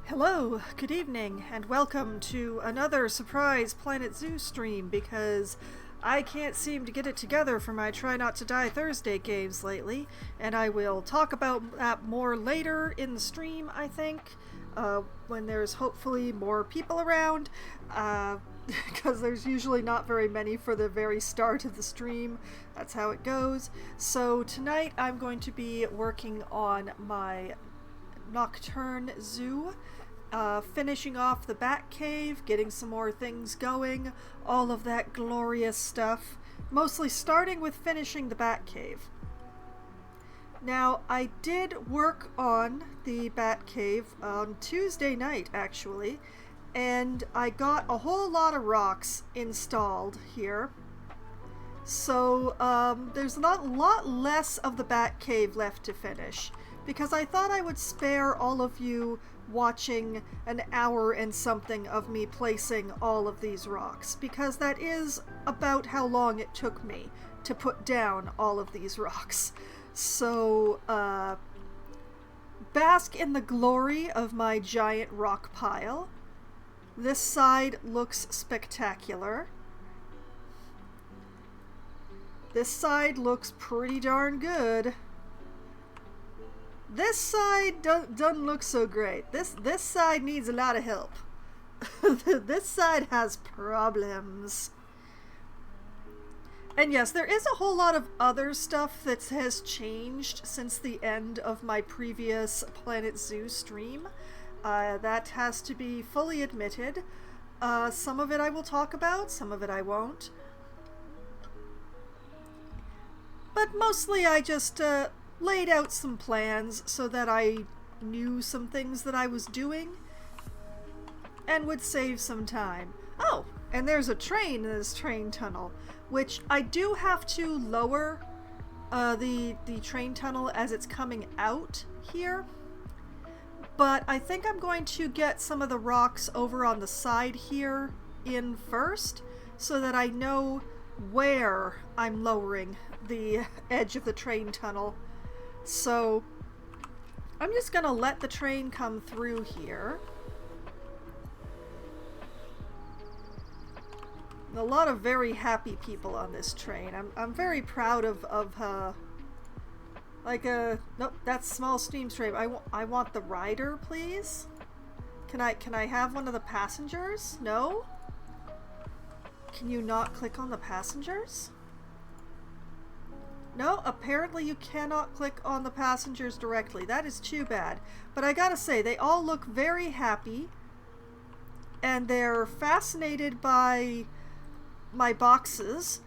Hello, good evening, and welcome to another surprise Planet Zoo stream because I can't seem to get it together for my Try Not to Die Thursday games lately, and I will talk about that more later in the stream, I think, when there's hopefully more people around, because there's usually not very many for the very start of the stream. That's how it goes. So tonight I'm going to be working on my Nocturne Zoo, finishing off the Bat Cave, getting some more things going, all of that glorious stuff. Mostly starting with finishing the Bat Cave. Now, I did work on the Bat Cave on Tuesday night, actually, and I got a whole lot of rocks installed here. So, there's a lot less of the Bat Cave left to finish, because I thought I would spare all of you watching an hour and something of me placing all of these rocks, because that is about how long it took me to put down all of these rocks. So, bask in the glory of my giant rock pile. This side looks spectacular. This side looks pretty darn good. This side doesn't look so great. This side needs a lot of help. This side has problems. And yes, there is a whole lot of other stuff that has changed since the end of my previous Planet Zoo stream. That has to be fully admitted. Some of it I will talk about, some of it I won't. But mostly I just laid out some plans so that I knew some things that I was doing and would save some time. Oh, and there's a train in this train tunnel, which I do have to lower the train tunnel as it's coming out here. But I think I'm going to get some of the rocks over on the side here in first so that I know where I'm lowering the edge of the train tunnel. So I'm just gonna let the train come through here. A lot of very happy people on this train. I'm very proud of nope, that's small steam train. I want the rider, please. Can I have one of the passengers? No? Can you not click on the passengers? No, apparently you cannot click on the passengers directly. That is too bad. But I gotta say, they all look very happy. And they're fascinated by my boxes.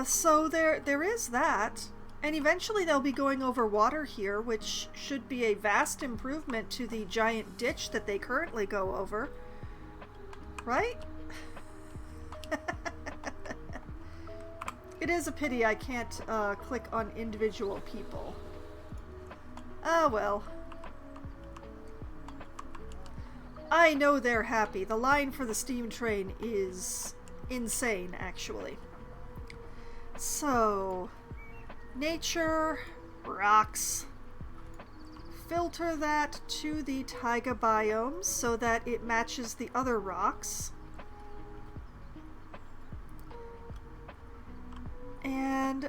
So there is that. And eventually they'll be going over water here, which should be a vast improvement to the giant ditch that they currently go over. Right? It is a pity I can't click on individual people. Ah, well. I know they're happy. The line for the steam train is insane, actually. So, nature, rocks. Filter that to the taiga biomes so that it matches the other rocks. And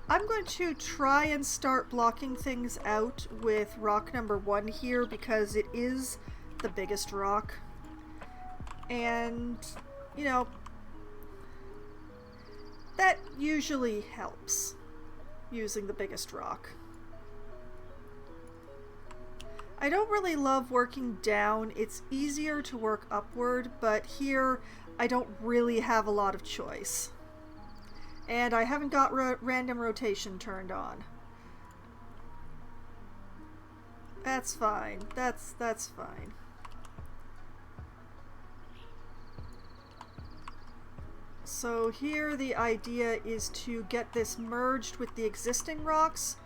I'm going to try and start blocking things out with rock number 1 here because it is the biggest rock. And, you know, that usually helps, using the biggest rock. I don't really love working down. It's easier to work upward, but here I don't really have a lot of choice. And I haven't got random rotation turned on. That's fine. That's fine. So here the idea is to get this merged with the existing rocks,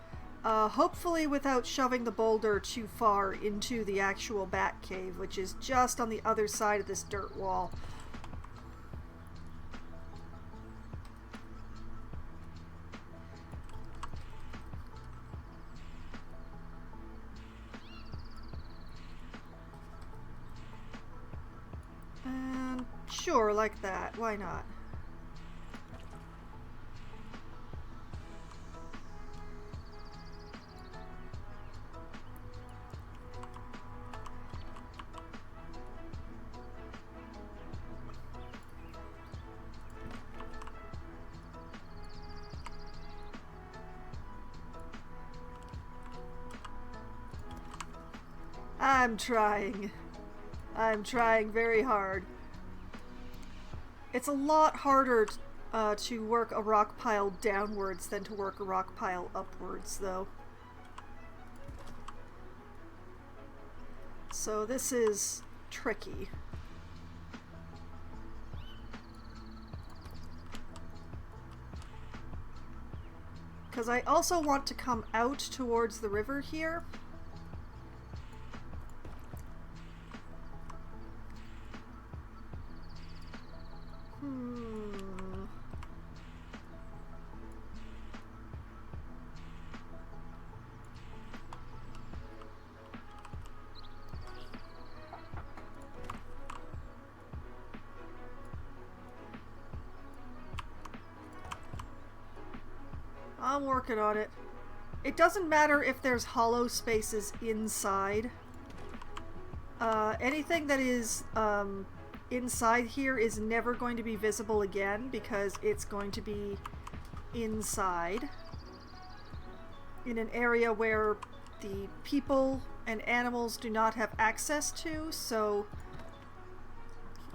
hopefully without shoving the boulder too far into the actual Bat Cave, which is just on the other side of this dirt wall. And sure, like that. Why not? I'm trying. I'm trying very hard. It's a lot harder to work a rock pile downwards than to work a rock pile upwards, though. So this is tricky. Because I also want to come out towards the river here. I'm working on it. It doesn't matter if there's hollow spaces inside. Anything that is inside here is never going to be visible again because it's going to be inside in an area where the people and animals do not have access to, so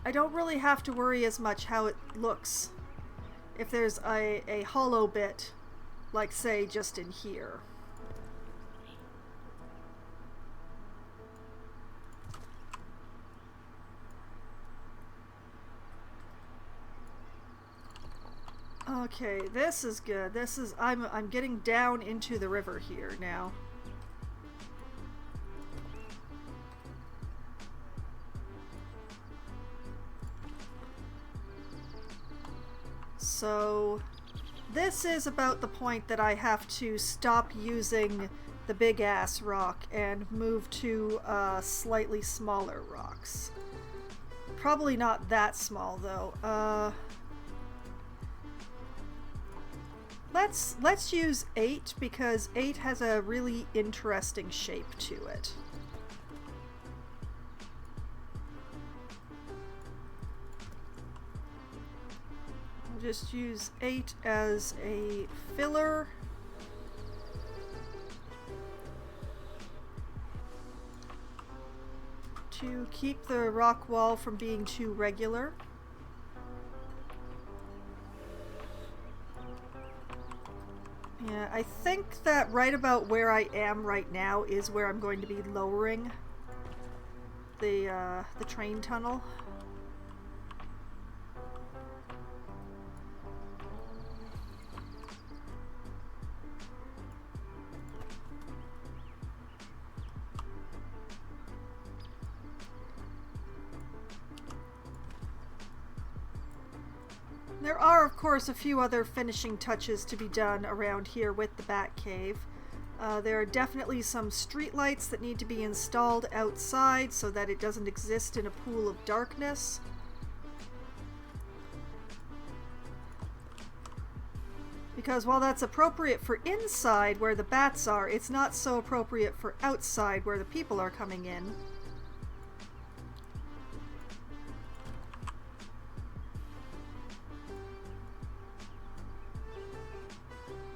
I don't really have to worry as much how it looks if there's a hollow bit, like say just in here. Okay, this is good. This is I'm getting down into the river here now. So this is about the point that I have to stop using the big ass rock and move to slightly smaller rocks. Probably not that small though. Let's use 8 because 8 has a really interesting shape to it. I'll just use 8 as a filler. To keep the rock wall from being too regular. Yeah, I think that right about where I am right now is where I'm going to be lowering the train tunnel. There are, of course, a few other finishing touches to be done around here with the Bat Cave. There are definitely some streetlights that need to be installed outside so that it doesn't exist in a pool of darkness. Because while that's appropriate for inside where the bats are, it's not so appropriate for outside where the people are coming in.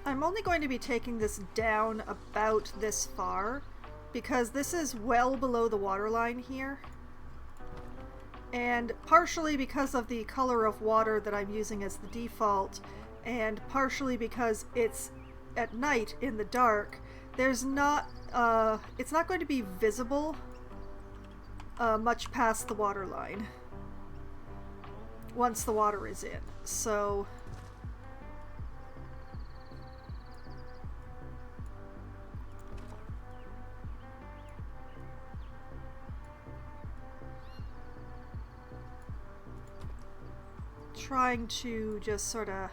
I'm only going to be taking this down about this far because this is well below the waterline here. And partially because of the color of water that I'm using as the default, and partially because it's at night in the dark, there's not, it's not going to be visible much past the waterline once the water is in. So trying to just sort of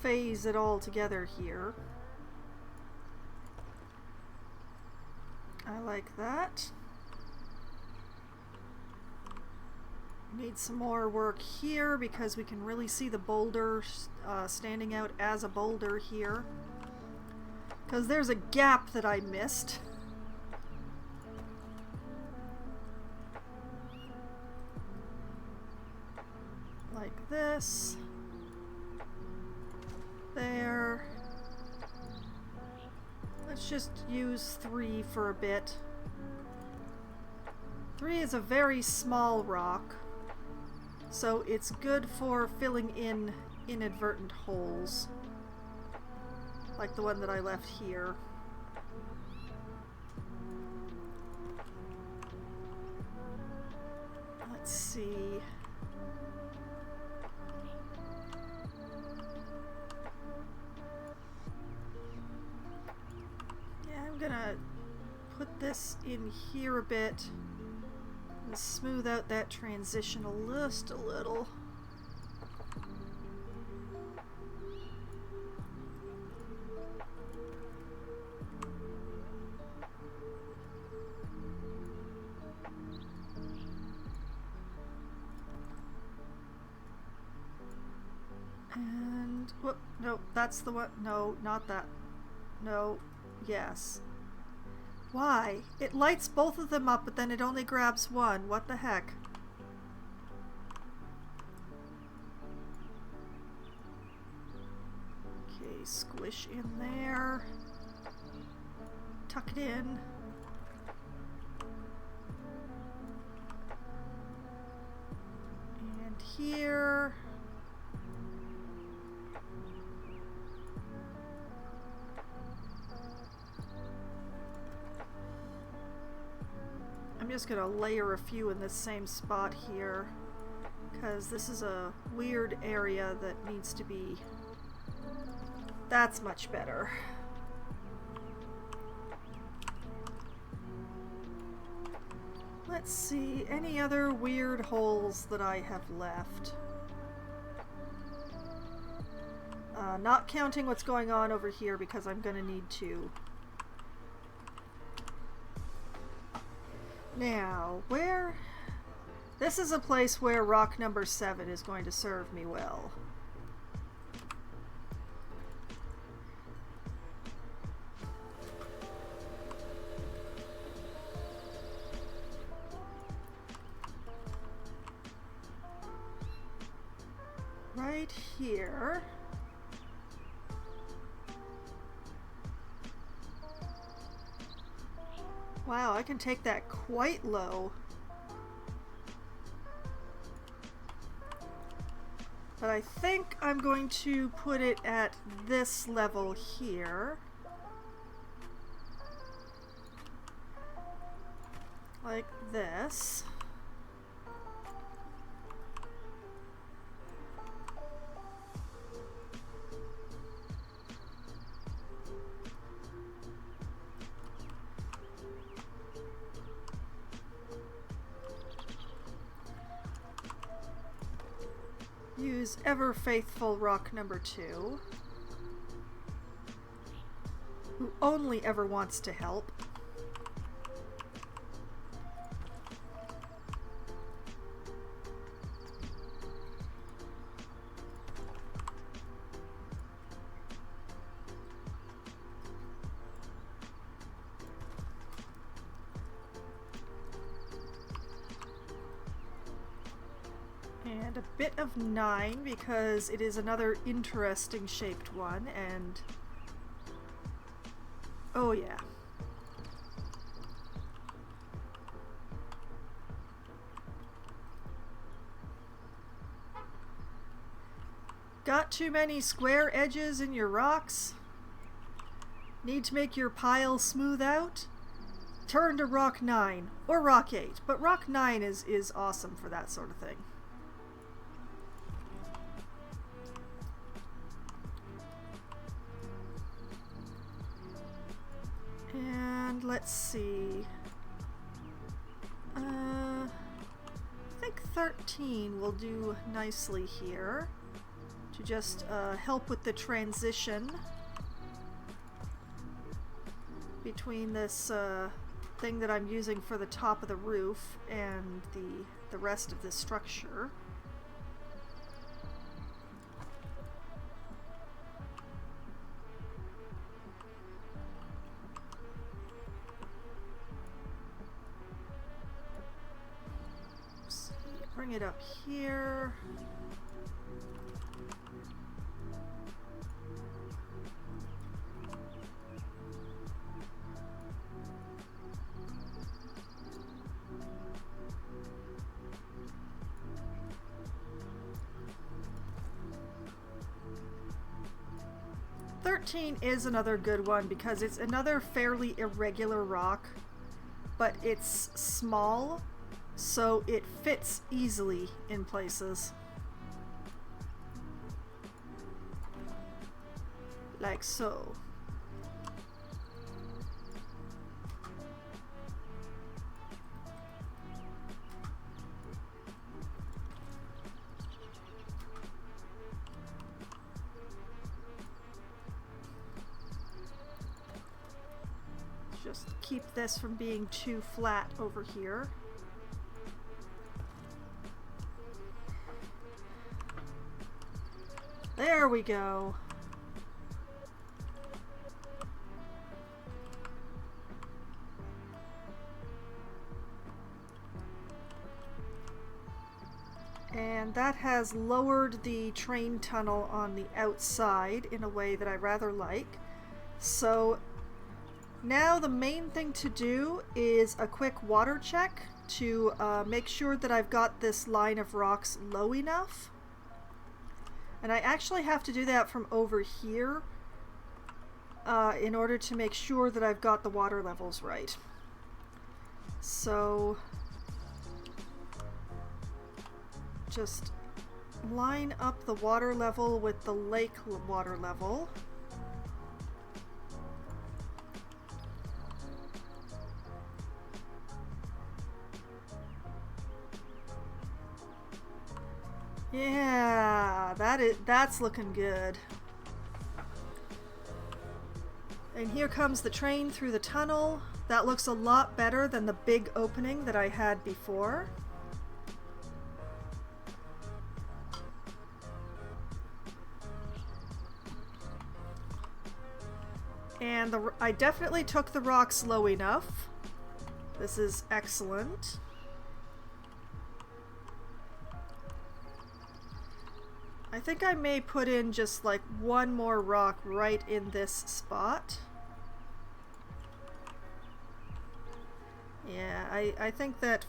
phase it all together here. I like that. Need some more work here because we can really see the boulder standing out as a boulder here. Because there's a gap that I missed. Like this. There. Let's just use 3 for a bit. 3 is a very small rock, so it's good for filling in inadvertent holes, like the one that I left here. Let's see. I'm gonna put this in here a bit and smooth out that transition just a little. And whoop, no, that's the one. No, not that. No. Yes. Why? It lights both of them up, but then it only grabs one. What the heck? Okay, squish in there. Tuck it in. And here. I'm just gonna layer a few in this same spot here, because this is a weird area that needs to be... That's much better. Let's see, any other weird holes that I have left? Not counting what's going on over here, because I'm gonna need to. Now, where... This is a place where rock number 7 is going to serve me well. Right here. Wow, I can take that quite low. But I think I'm going to put it at this level here. Like this. Use ever faithful rock number 2, who only ever wants to help. And a bit of 9 because it is another interesting shaped one, and oh yeah. Got too many square edges in your rocks? Need to make your pile smooth out? Turn to rock 9 or rock 8, but rock 9 is awesome for that sort of thing. And let's see. I think 13 will do nicely here to just help with the transition between this thing that I'm using for the top of the roof and the rest of this structure. Bring it up here. $13 is another good one because it's another fairly irregular rock, but it's small, so it fits easily in places. Like so. Just keep this from being too flat over here. There we go. And that has lowered the train tunnel on the outside in a way that I rather like. So now the main thing to do is a quick water check to make sure that I've got this line of rocks low enough. And I actually have to do that from over here in order to make sure that I've got the water levels right. So just line up the water level with the lake water level. Yeah, that's looking good. And here comes the train through the tunnel. That looks a lot better than the big opening that I had before. And I definitely took the rocks low enough. This is excellent. I think I may put in just like one more rock right in this spot. Yeah, I think that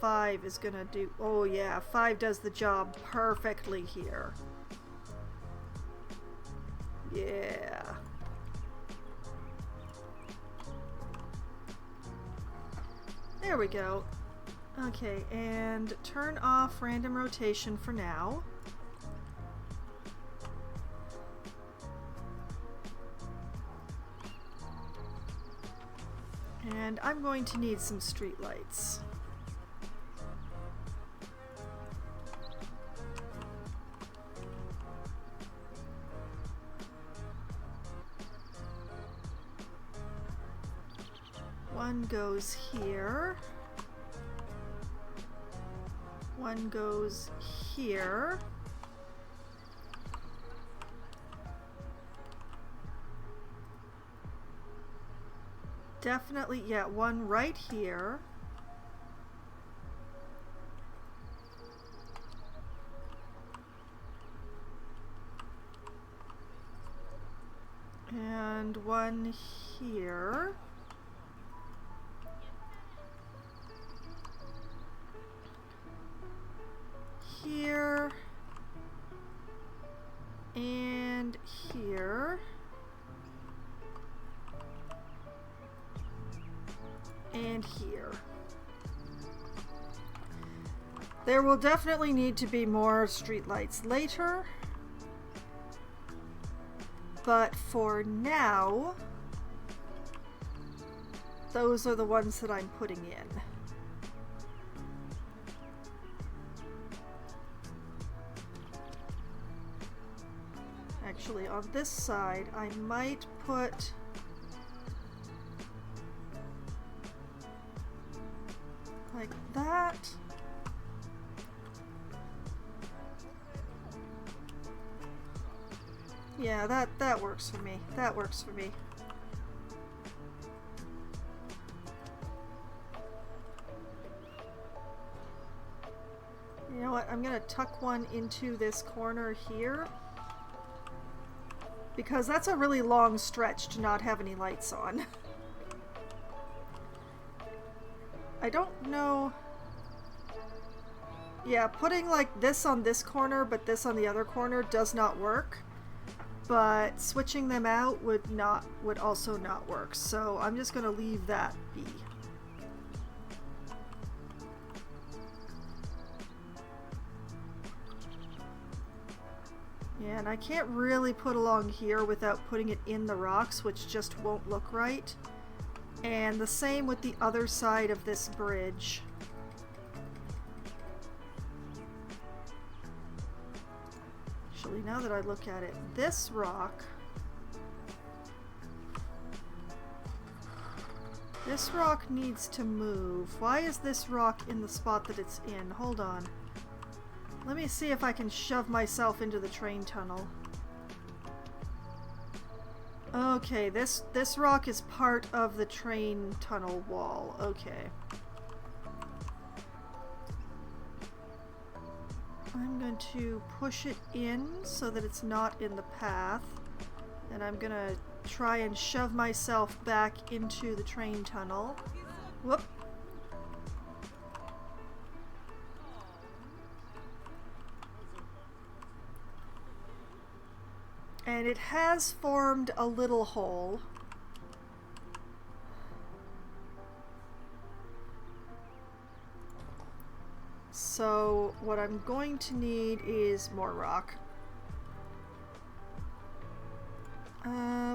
5 is gonna do. Oh yeah, 5 does the job perfectly here. Yeah. There we go. Okay, and turn off random rotation for now. And I'm going to need some streetlights. One goes here. One goes here. Definitely, yeah, one right here. And one here. Here. And here. And here. There will definitely need to be more streetlights later, but for now, those are the ones that I'm putting in. Actually, on this side, I might put Like that. Yeah, that works for me. That works for me. You know what? I'm gonna tuck one into this corner here. Because that's a really long stretch to not have any lights on. I don't know... Yeah, putting like this on this corner but this on the other corner does not work. But switching them out would also not work. So I'm just gonna leave that be. Yeah, and I can't really put along here without putting it in the rocks, which just won't look right. And the same with the other side of this bridge. Actually, now that I look at it, this rock... This rock needs to move. Why is this rock in the spot that it's in? Hold on. Let me see if I can shove myself into the train tunnel. Okay, this rock is part of the train tunnel wall. Okay. I'm going to push it in so that it's not in the path. And I'm gonna try and shove myself back into the train tunnel. Whoop. And it has formed a little hole. So what I'm going to need is more rock.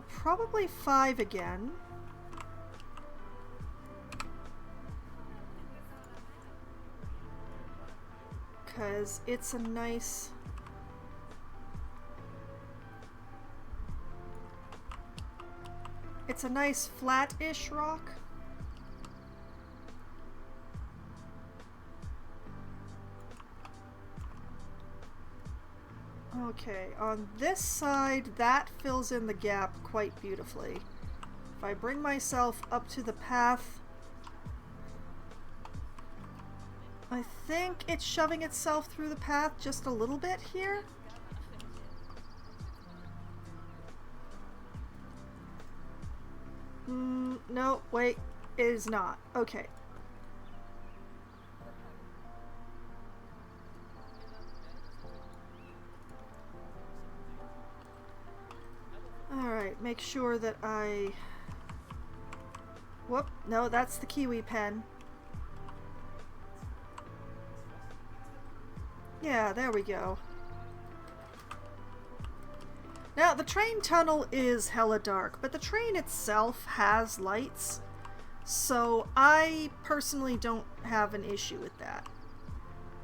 Probably 5 again. Because it's a nice... It's a nice flat-ish rock. Okay, on this side, that fills in the gap quite beautifully. If I bring myself up to the path, I think it's shoving itself through the path just a little bit here. No, wait, it is not. Okay. Alright, make sure that I... Whoop, no, that's the kiwi pen. Yeah, there we go. Now, the train tunnel is hella dark, but the train itself has lights, so I personally don't have an issue with that.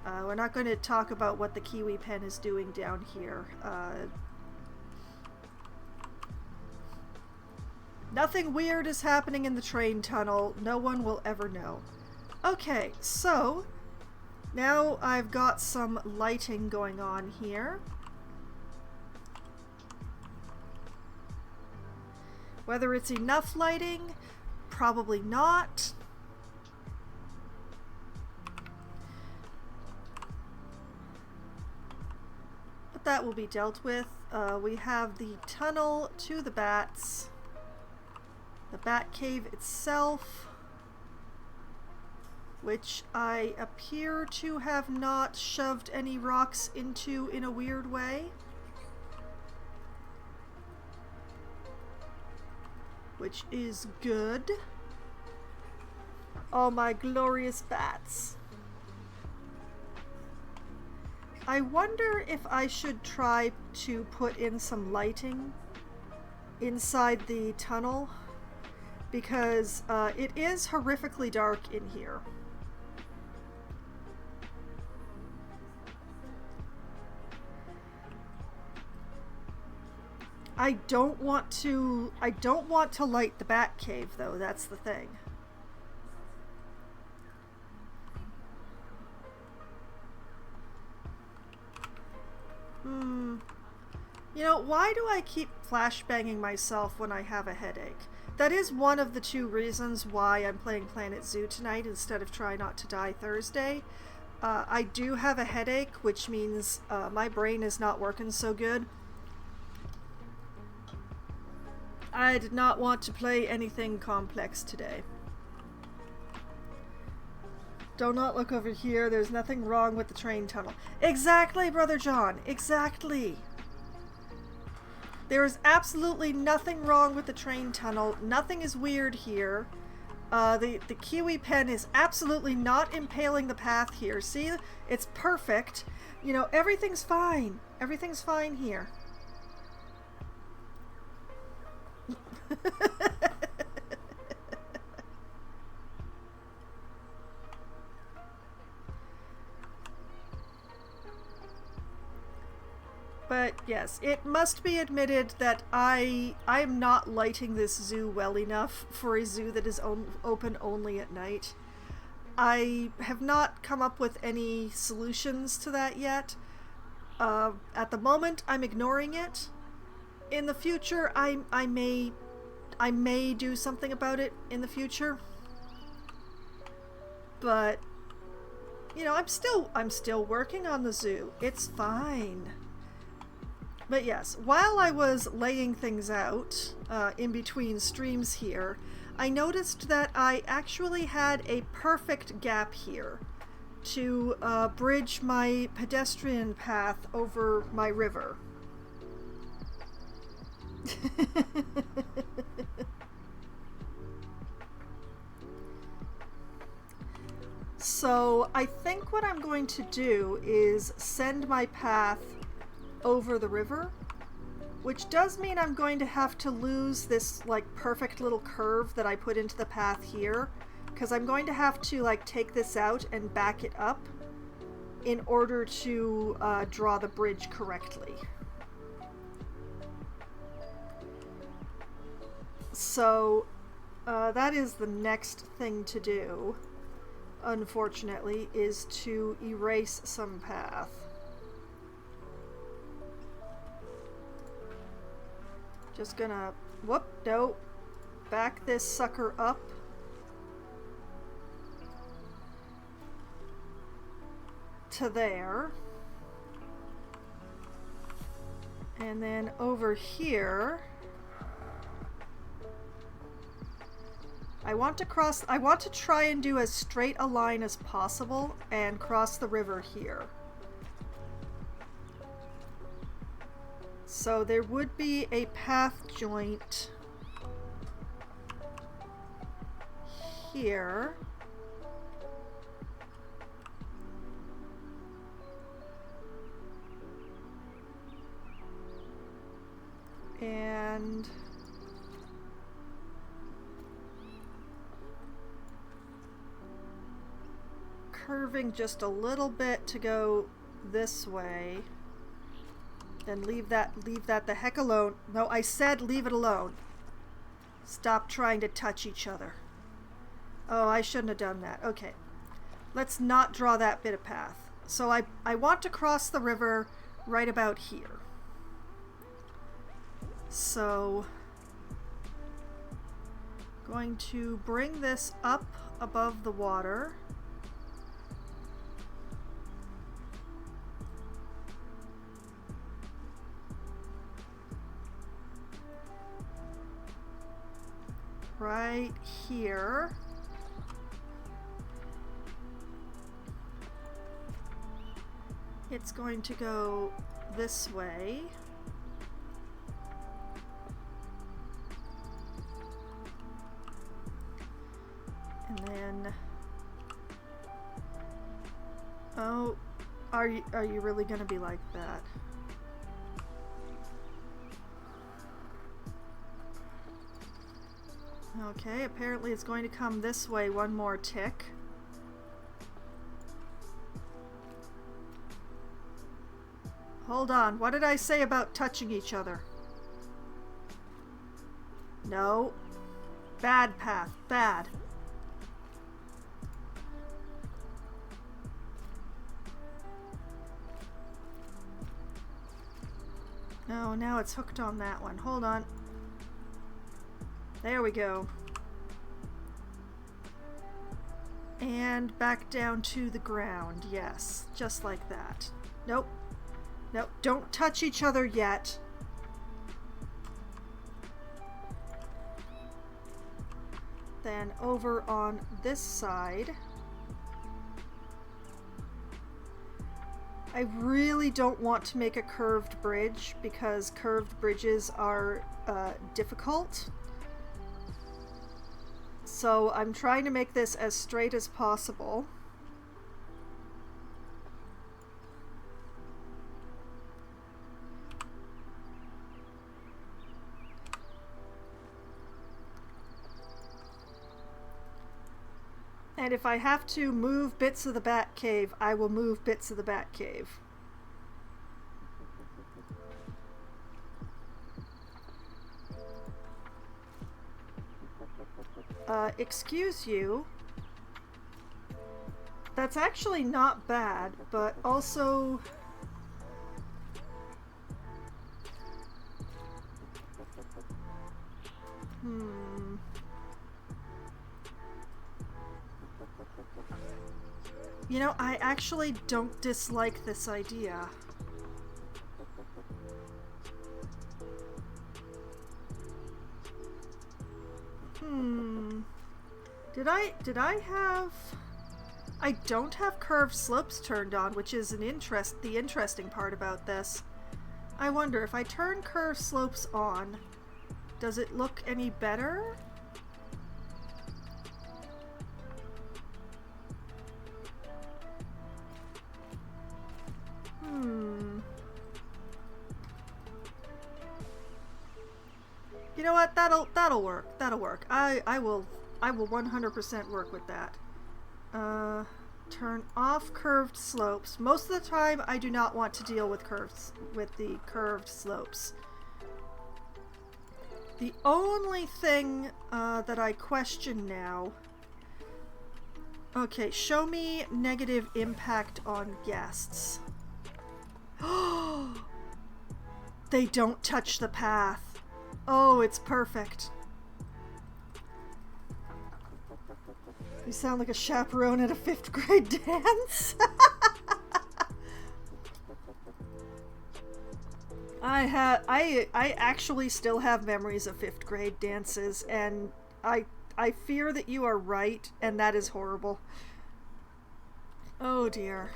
We're not going to talk about what the kiwi pen is doing down here. Nothing weird is happening in the train tunnel. No one will ever know. Okay, so now I've got some lighting going on here. Whether it's enough lighting, probably not. But that will be dealt with. We have the tunnel to the bats, the bat cave itself, which I appear to have not shoved any rocks into in a weird way. Which is good. Oh my glorious bats. I wonder if I should try to put in some lighting inside the tunnel, because it is horrifically dark in here. I don't want to light the bat cave though, that's the thing. You know, why do I keep flashbanging myself when I have a headache? That is one of the two reasons why I'm playing Planet Zoo tonight instead of Try Not to Die Thursday. I do have a headache, which means my brain is not working so good. I did not want to play anything complex today. Do not look over here. There's nothing wrong with the train tunnel. Exactly, Brother John. Exactly. There is absolutely nothing wrong with the train tunnel. Nothing is weird here. The kiwi pen is absolutely not impaling the path here. See? It's perfect. You know, everything's fine. Everything's fine here. But yes, it must be admitted that I am not lighting this zoo well enough for a zoo that is open only at night. I have not come up with any solutions to that yet. At the moment, I'm ignoring it. In the future, I may do something about it in the future. But you know, I'm still working on the zoo. It's fine. But yes, while I was laying things out in between streams here, I noticed that I actually had a perfect gap here to bridge my pedestrian path over my river. So I think what I'm going to do is send my path over the river, which does mean I'm going to have to lose this like perfect little curve that I put into the path here, because I'm going to have to like take this out and back it up in order to draw the bridge correctly. So that is the next thing to do, unfortunately, is to erase some path. Just gonna, no, back this sucker up. To there. And then over here, I want to try and do as straight a line as possible and cross the river here. So there would be a path joint here. And curving just a little bit to go this way. Then leave that the heck alone. No, I said leave it alone. Stop trying to touch each other. Oh, I shouldn't have done that. Okay. Let's not draw that bit of path. So I want to cross the river right about here. So going to bring this up above the water. Right here. It's going to go this way. And then, oh, are you really going to be like that? Okay, apparently it's going to come this way one more tick. Hold on, what did I say about touching each other? No. Bad path, bad. No, now it's hooked on that one. Hold on. There we go. And back down to the ground. Yes, just like that. Nope. Nope, don't touch each other yet. Then over on this side. I really don't want to make a curved bridge because curved bridges are difficult. So I'm trying to make this as straight as possible. And if I have to move bits of the bat cave, I will move bits of the bat cave. Excuse you. That's actually not bad, but also... You know, I actually don't dislike this idea. Did I have... I don't have curved slopes turned on, which is the interesting part about this. I wonder, if I turn curved slopes on, does it look any better? You know what? That'll work. That'll work. I will 100% work with that. Turn off curved slopes. Most of the time, I do not want to deal with the curved slopes. The only thing that I question now. Okay, show me negative impact on guests. They don't touch the path. Oh, it's perfect. You sound like a chaperone at a 5th grade dance. I actually still have memories of 5th grade dances, and I fear that you are right, and that is horrible. Oh dear.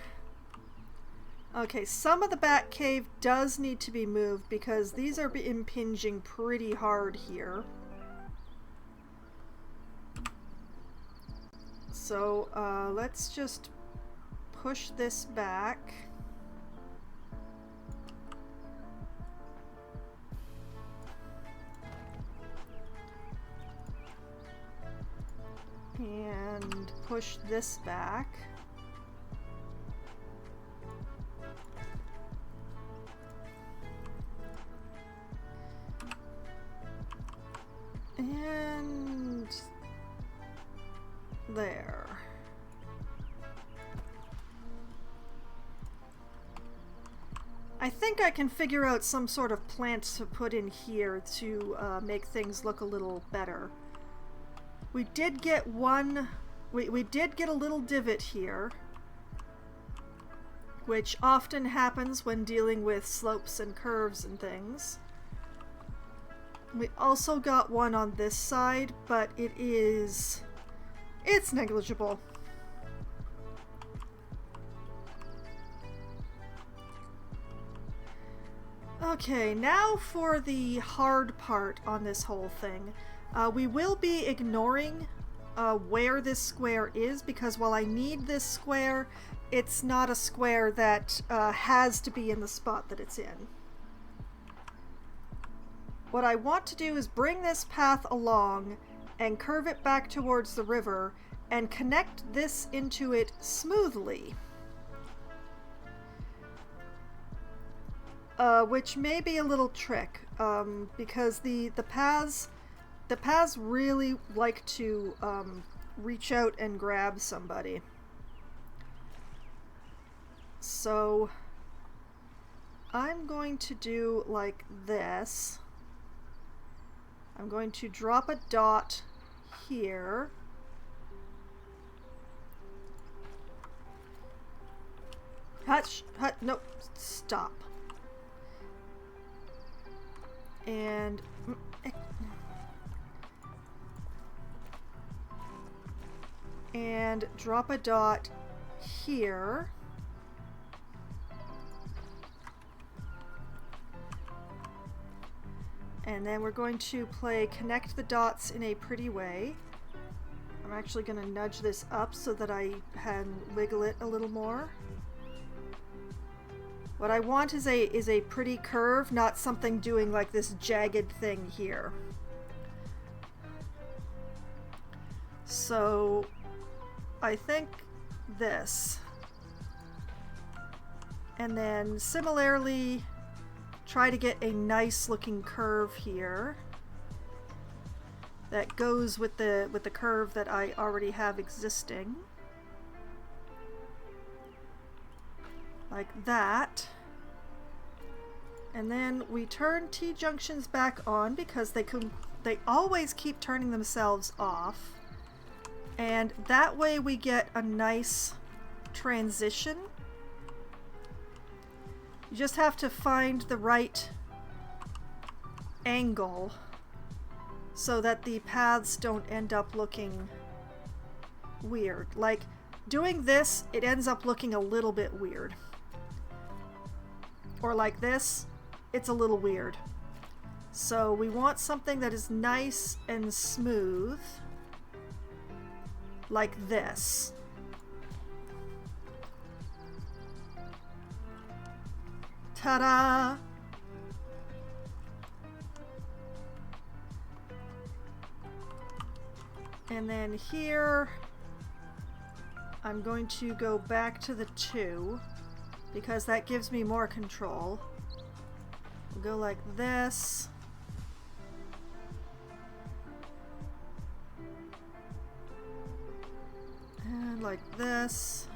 Okay, some of the bat cave does need to be moved because these are impinging pretty hard here. So let's just push this back. And push this back. And there. I think I can figure out some sort of plant to put in here to make things look a little better. We did get one... We did get a little divot here, which often happens when dealing with slopes and curves and things. We also got one on this side, but it's negligible. Okay, now for the hard part on this whole thing. We will be ignoring where this square is, because while I need this square, it's not a square that has to be in the spot that it's in. What I want to do is bring this path along and curve it back towards the river and connect this into it smoothly. Which may be a little trick, because the paths really like to reach out and grab somebody. So I'm going to do like this. I'm going to drop a dot here. Hutch, no, stop. And drop a dot here. And then we're going to play connect the dots in a pretty way. I'm actually going to nudge this up so that I can wiggle it a little more. What I want is a pretty curve, not something doing like this jagged thing here. So I think this. And then similarly try to get a nice looking curve here that goes with the curve that I already have existing. Like that. And then we turn T-junctions back on because they always keep turning themselves off. And that way we get a nice transition. You just have to find the right angle so that the paths don't end up looking weird. Like doing this, it ends up looking a little bit weird. Or like this, it's a little weird. So we want something that is nice and smooth, like this. Ta-da! And then here, I'm going to go back to the 2 because that gives me more control. We'll go like this. And like this.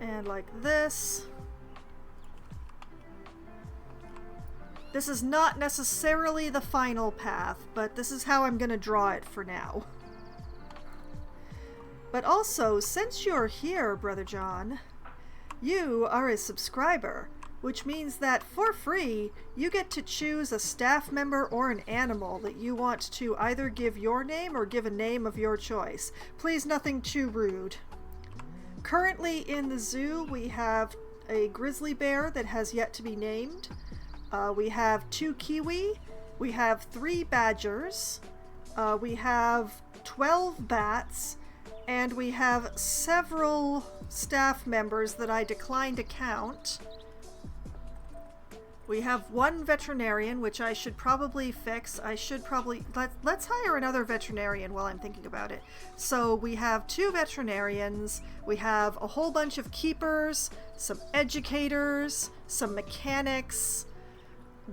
And like this. This is not necessarily the final path, but this is how I'm going to draw it for now. But also, since you're here, Brother John, you are a subscriber, which means that for free, you get to choose a staff member or an animal that you want to either give your name or give a name of your choice. Please, nothing too rude. Currently in the zoo, we have a grizzly bear that has yet to be named. We have 2 kiwi, we have 3 badgers, we have 12 bats, and we have several staff members that I declined to count. We have 1 veterinarian, which I should probably fix. Let's hire another veterinarian while I'm thinking about it. So we have 2 veterinarians, we have a whole bunch of keepers, some educators, some mechanics,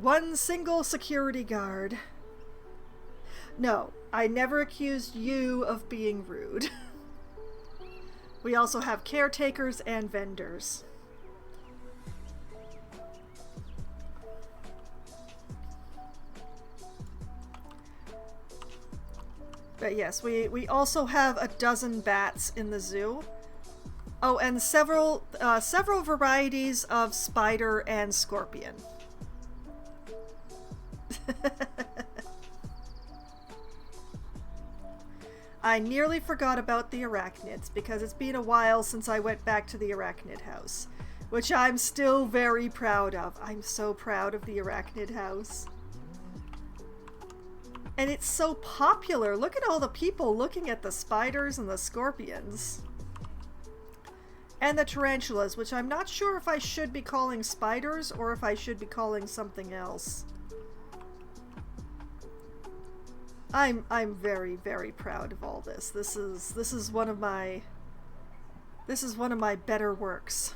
1 single security guard. No, I never accused you of being rude. We also have caretakers and vendors. But yes, we also have a dozen bats in the zoo. Oh, and several varieties of spider and scorpion. I nearly forgot about the arachnids because it's been a while since I went back to the arachnid house, which I'm still very proud of. I'm so proud of the arachnid house. And it's so popular. Look at all the people looking at the spiders and the scorpions. And the tarantulas, which I'm not sure if I should be calling spiders or if I should be calling something else. I'm very, very proud of all this. This is one of my better works.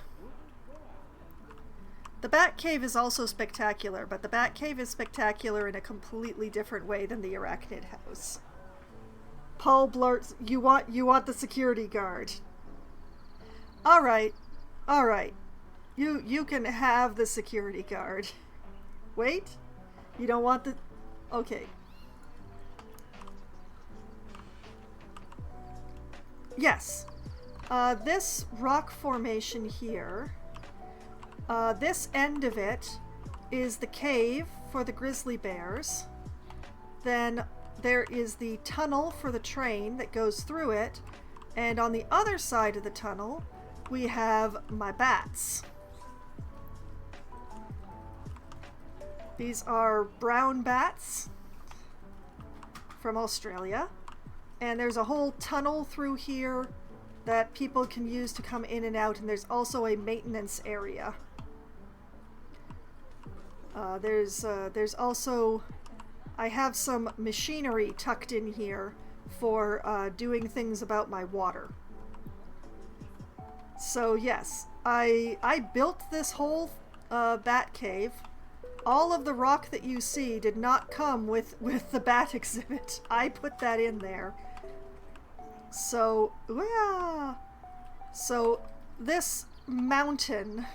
The Batcave is also spectacular, but the Batcave is spectacular in a completely different way than the Arachnid House. Paul blurts, you want the security guard. Alright. You can have the security guard. Wait? You don't want the... Okay. Yes. This rock formation here, this end of it is the cave for the grizzly bears. Then there is the tunnel for the train that goes through it. And on the other side of the tunnel, we have my bats. These are brown bats from Australia. And there's a whole tunnel through here that people can use to come in and out. And there's also a maintenance area. There's also... I have some machinery tucked in here for doing things about my water. So yes, I built this whole bat cave. All of the rock that you see did not come with the bat exhibit. I put that in there. So, yeah. So this mountain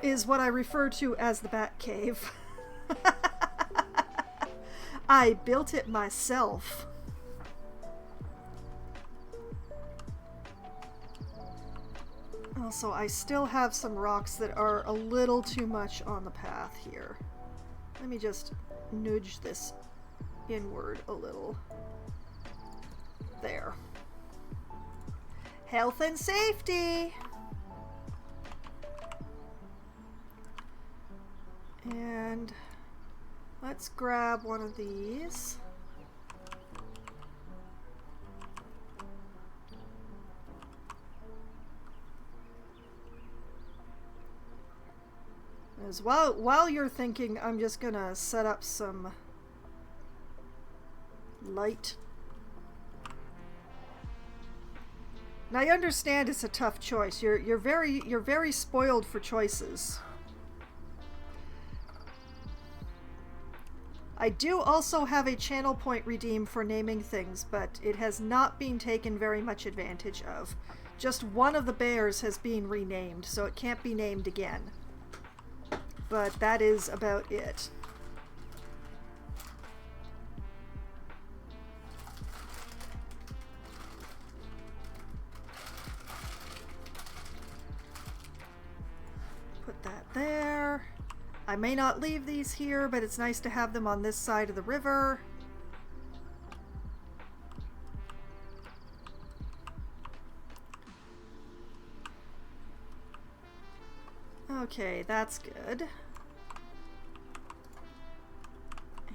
is what I refer to as the bat cave. I built it myself. Also, I still have some rocks that are a little too much on the path here. Let me just nudge this inward a little. There. Health and safety! And let's grab one of these. As while you're thinking, I'm just gonna set up some light. Now I understand it's a tough choice. You're very spoiled for choices. I do also have a channel point redeemed for naming things, but it has not been taken very much advantage of. Just one of the bears has been renamed, so it can't be named again. But that is about it. Put that there. I may not leave these here, but it's nice to have them on this side of the river. Okay, that's good.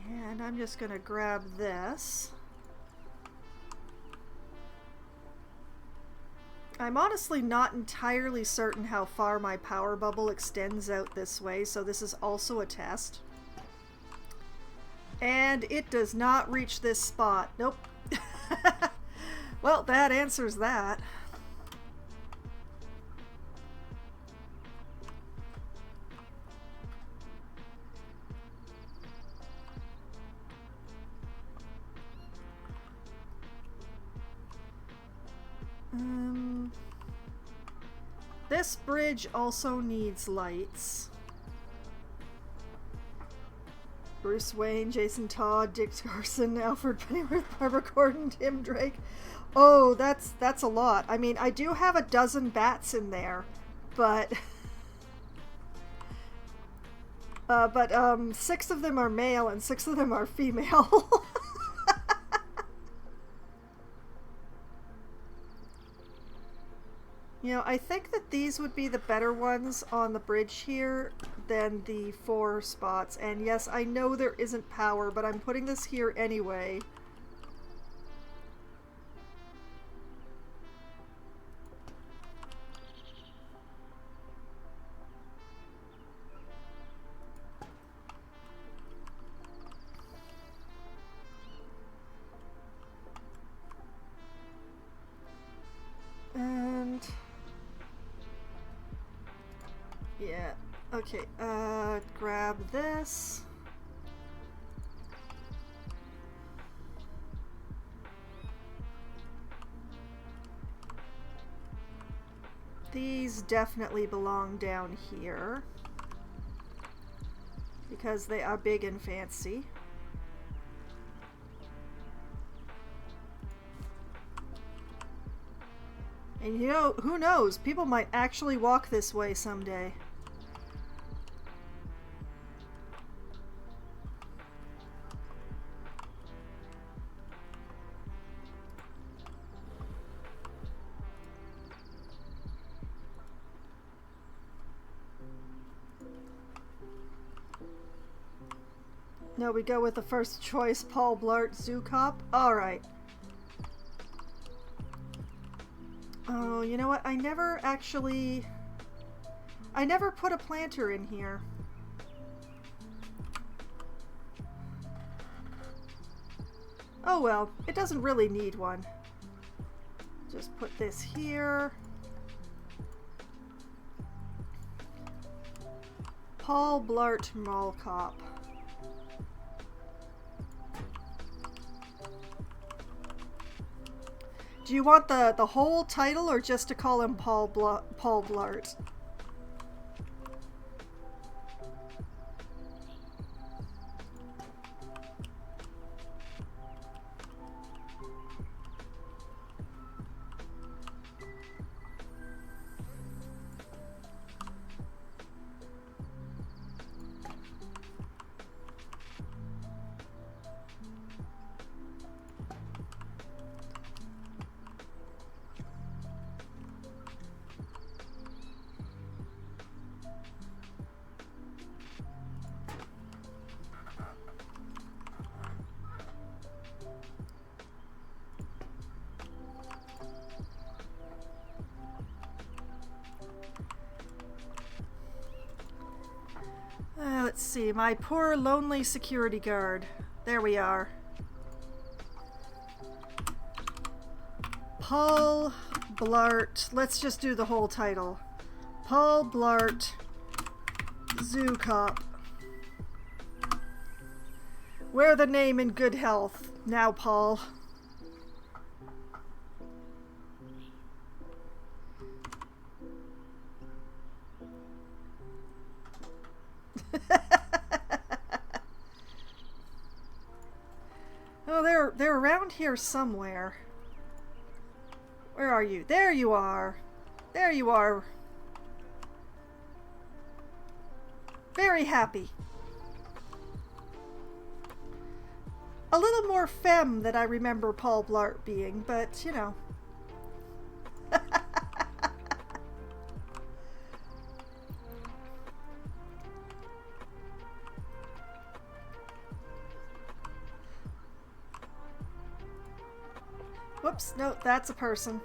And I'm just gonna grab this. I'm honestly not entirely certain how far my power bubble extends out this way, so this is also a test. And it does not reach this spot. Nope. Well, that answers that. This bridge also needs lights. Bruce Wayne, Jason Todd, Dick Carson, Alfred Pennyworth, Barbara Gordon, Tim Drake. Oh, that's a lot. I mean, I do have a dozen bats in there, but 6 of them are male and 6 of them are female. You know, I think that these would be the better ones on the bridge here than the 4 spots. And yes, I know there isn't power, but I'm putting this here anyway. And... yeah, okay, grab this. These definitely belong down here because they are big and fancy. And you know, who knows? People might actually walk this way someday. No, we go with the first choice, Paul Blart Zoo Cop. Alright. Oh, you know what? I never put a planter in here. Oh well, it doesn't really need one. Just put this here. Paul Blart Mall Cop. Do you want the whole title or just to call him Paul Blart? Let's see, my poor lonely security guard. There we are. Paul Blart. Let's just do the whole title. Paul Blart Zoo Cop. Wear the name in good health. Now, Paul. Oh, they're around here somewhere. Where are you? There you are. There you are. Very happy. A little more femme than I remember Paul Blart being, but you know. Whoops, no, that's a person.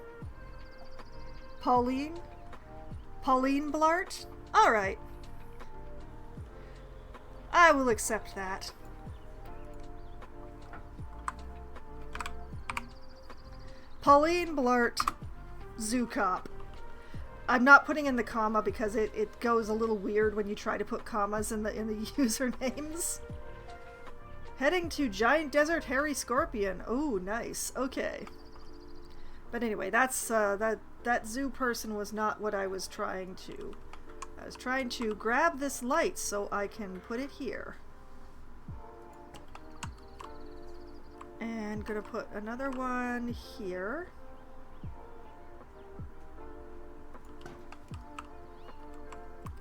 Pauline? Pauline Blart? Alright. I will accept that. Pauline Blart Zoo Cop. I'm not putting in the comma because it goes a little weird when you try to put commas in the usernames. Heading to Giant Desert Hairy Scorpion. Oh, nice. Okay. But anyway, that's that zoo person was not what I was trying to. I was trying to grab this light so I can put it here. And gonna put another one here.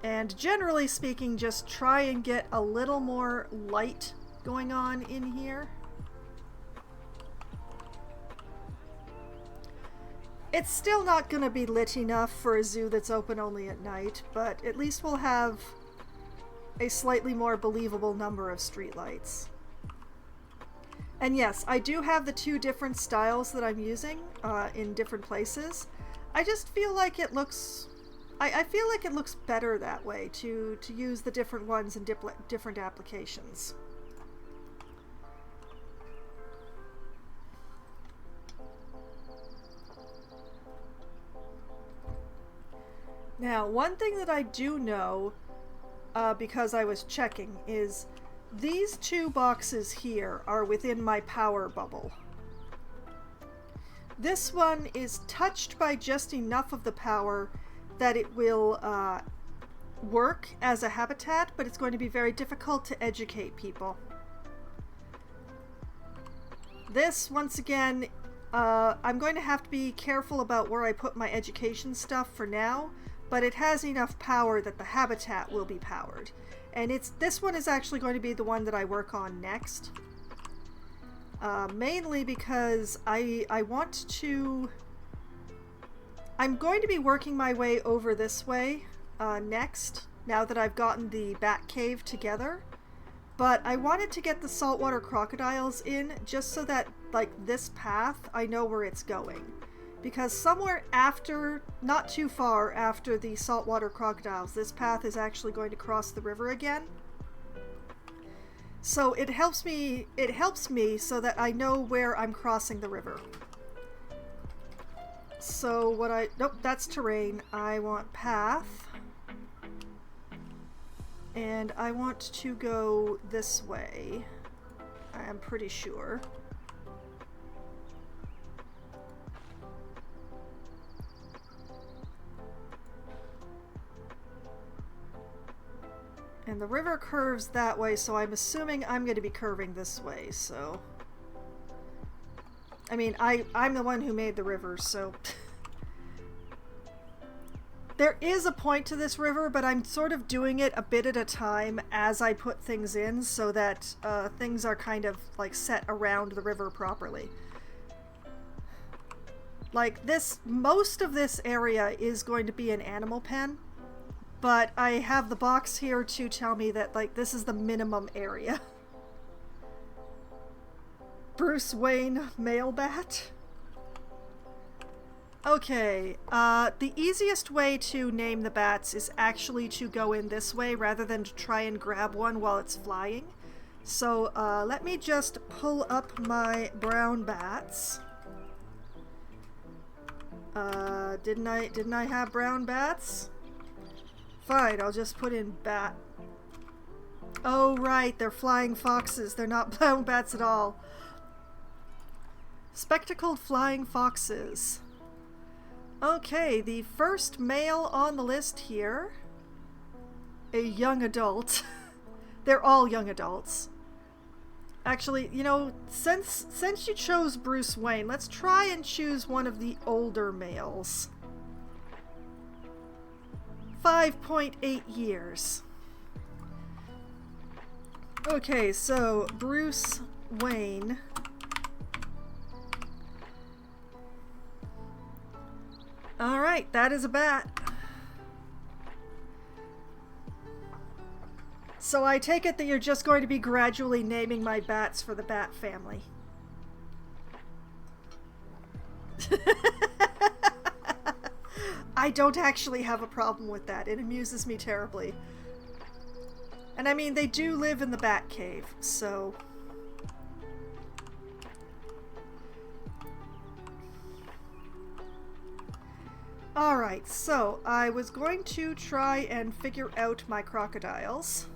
And generally speaking, just try and get a little more light going on in here. It's still not going to be lit enough for a zoo that's open only at night, but at least we'll have a slightly more believable number of streetlights. And yes, I do have the two different styles that I'm using in different places. I just feel like it looks... I feel like it looks better that way, to use the different ones in different applications. Now, one thing that I do know, because I was checking, is these two boxes here are within my power bubble. This one is touched by just enough of the power that it will work as a habitat, but it's going to be very difficult to educate people. This, once again, I'm going to have to be careful about where I put my education stuff for now, but it has enough power that the habitat will be powered. And this one is actually going to be the one that I work on next. Mainly because I want to... I'm going to be working my way over this way next, now that I've gotten the bat cave together. But I wanted to get the saltwater crocodiles in just so that, like, this path, I know where it's going. Because somewhere after, not too far after the saltwater crocodiles, this path is actually going to cross the river again. So it helps me so that I know where I'm crossing the river. So nope, that's terrain. I want path. And I want to go this way. I am pretty sure. And the river curves that way, so I'm assuming I'm going to be curving this way, so... I mean, I'm the one who made the river, so... There is a point to this river, but I'm sort of doing it a bit at a time as I put things in, so that things are kind of, like, set around the river properly. Like, most of this area is going to be an animal pen. But I have the box here to tell me that, like, this is the minimum area. Bruce Wayne male bat. Okay, the easiest way to name the bats is actually to go in this way rather than to try and grab one while it's flying. So, let me just pull up my brown bats. Didn't I have brown bats? Fine, I'll just put in bat. Oh, right, they're flying foxes. They're not brown bats at all. Spectacled flying foxes. Okay, the first male on the list here. A young adult. They're all young adults. Actually, you know, since you chose Bruce Wayne, let's try and choose one of the older males. 5.8 years. Okay, so Bruce Wayne. Alright, that is a bat. So I take it that you're just going to be gradually naming my bats for the bat family. I don't actually have a problem with that. It amuses me terribly. And I mean, they do live in the bat cave, so... Alright, so I was going to try and figure out my crocodiles.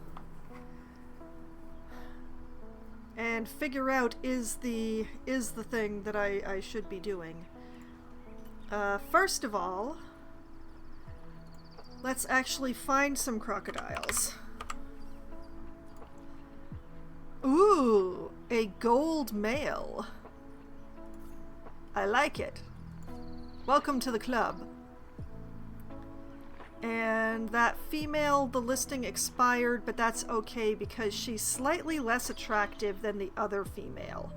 And figure out is the thing that I should be doing. First of all, let's actually find some crocodiles. Ooh, a gold male. I like it. Welcome to the club. And that female, the listing expired, but that's okay because she's slightly less attractive than the other female.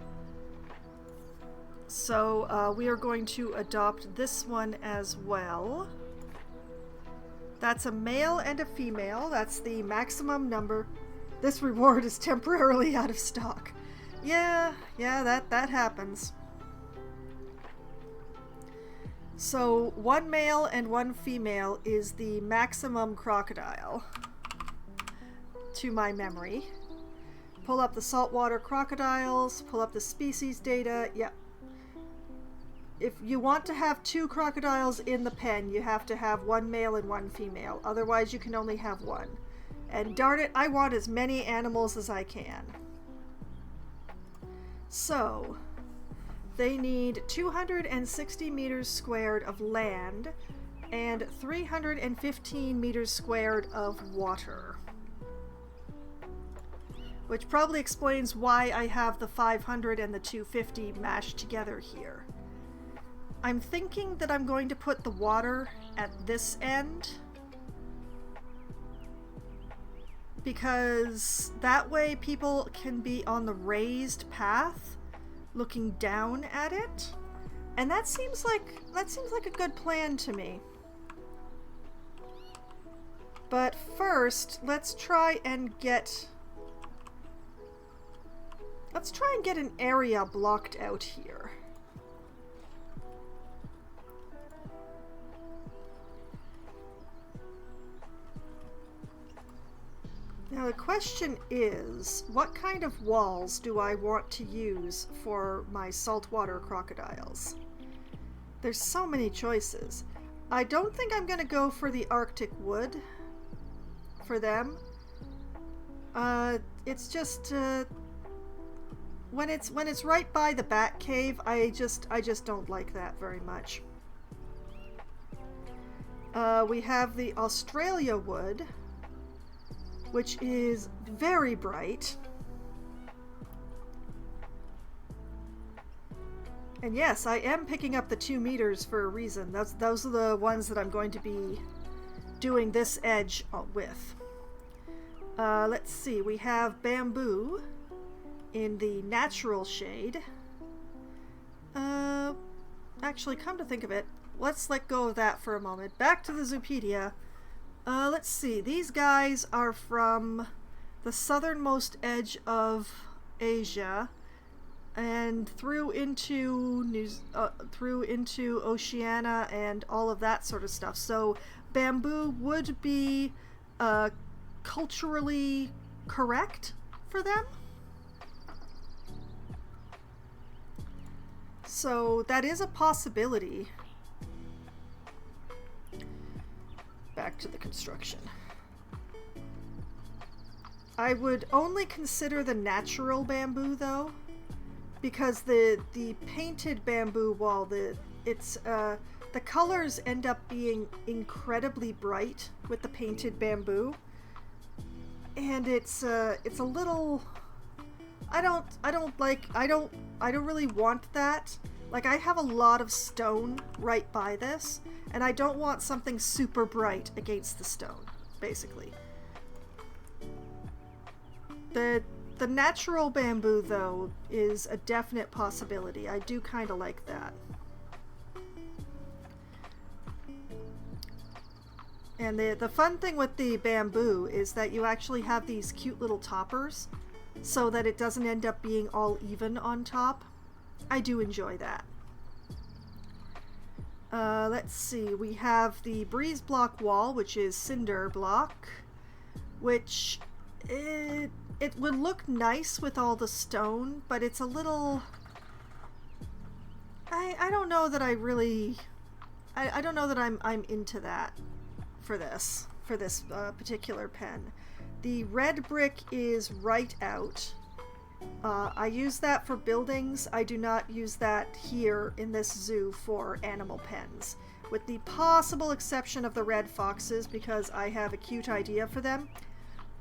So we are going to adopt this one as well. That's a male and a female. That's the maximum number. This reward is temporarily out of stock. Yeah, that happens. So, one male and one female is the maximum crocodile, to my memory. Pull up the saltwater crocodiles, pull up the species data, yep. If you want to have 2 crocodiles in the pen, you have to have one male and one female. Otherwise, you can only have one. And darn it, I want as many animals as I can. So... they need 260 meters squared of land and 315 meters squared of water. Which probably explains why I have the 500 and the 250 mashed together here. I'm thinking that I'm going to put the water at this end, because that way people can be on the raised path looking down at it. And that seems like a good plan to me. But first, let's try and get an area blocked out here. Now the question is, what kind of walls do I want to use for my saltwater crocodiles? There's so many choices. I don't think I'm gonna go for the Arctic wood for them. It's just when it's right by the bat cave, I just don't like that very much. We have the Australia wood, which is very bright. And yes, I am picking up the 2 meters for a reason. Those are the ones that I'm going to be doing this edge with. Let's see, we have bamboo in the natural shade. Actually, come to think of it, let's let go of that for a moment. Back to the Zoopedia. Let's see, these guys are from the southernmost edge of Asia and through into Oceania and all of that sort of stuff. So bamboo would be culturally correct for them. So that is a possibility. Back to the construction. I would only consider the natural bamboo though, because the painted bamboo wall, the colors end up being incredibly bright with the painted bamboo, and it's a little. I don't really want that. Like, I have a lot of stone right by this, and I don't want something super bright against the stone, basically. The natural bamboo, though, is a definite possibility. I do kind of like that. And the fun thing with the bamboo is that you actually have these cute little toppers, so that it doesn't end up being all even on top. I do enjoy that. Let's see, we have the breeze block wall, which is cinder block, which it would look nice with all the stone, but it's a little... I don't know that I really... I don't know that I'm into that for this particular pen. The red brick is right out. I use that for buildings. I do not use that here in this zoo for animal pens, with the possible exception of the red foxes, because I have a cute idea for them.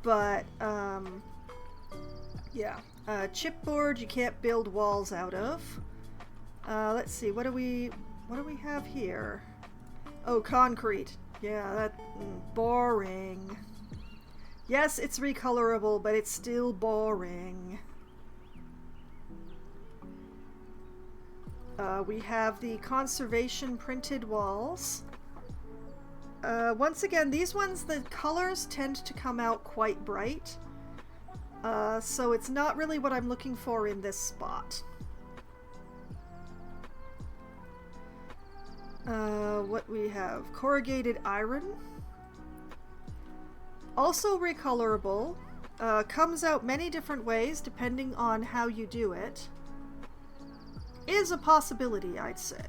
But yeah, chipboard you can't build walls out of. Let's see, what do we have here? Oh, concrete. Yeah, that boring. Yes, it's recolorable, but it's still boring. We have the conservation printed walls. Once again, these ones, the colors tend to come out quite bright. So it's not really what I'm looking for in this spot. What we have? Corrugated iron. Also recolorable. Comes out many different ways depending on how you do it. Is a possibility, I'd say.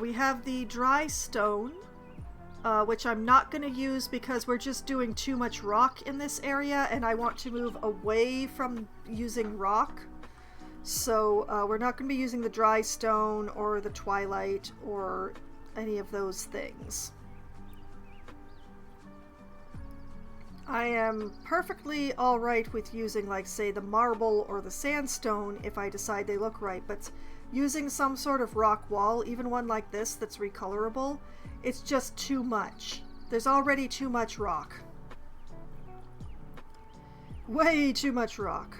We have the dry stone, which I'm not going to use because we're just doing too much rock in this area, and I want to move away from using rock So we're not going to be using the dry stone or the twilight or any of those things. I am perfectly alright with using, like, say, the marble or the sandstone if I decide they look right, but using some sort of rock wall, even one like this that's recolorable, it's just too much. There's already too much rock. Way too much rock.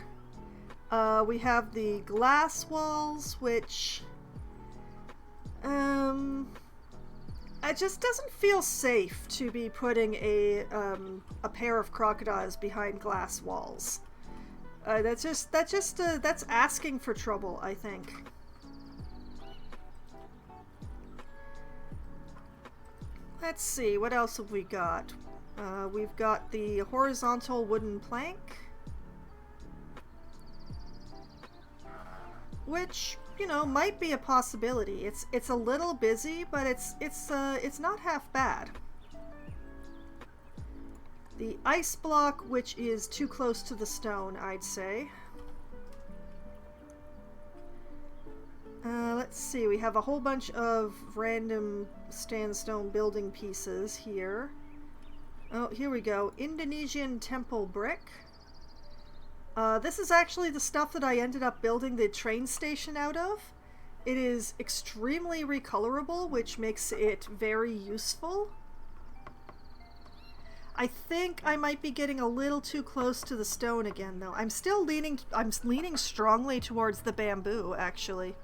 We have the glass walls, which it just doesn't feel safe to be putting a pair of crocodiles behind glass walls. That's asking for trouble, I think. Let's see, what else have we got? We've got the horizontal wooden plank, which, you know, might be a possibility. It's a little busy, but it's not half bad. The ice block, which is too close to the stone, I'd say. Let's see, we have a whole bunch of random sandstone building pieces here. Oh, here we go. Indonesian temple brick. This is actually the stuff that I ended up building the train station out of. It is extremely recolorable, which makes it very useful. I think I might be getting a little too close to the stone again, though. I'm leaning strongly towards the bamboo, actually.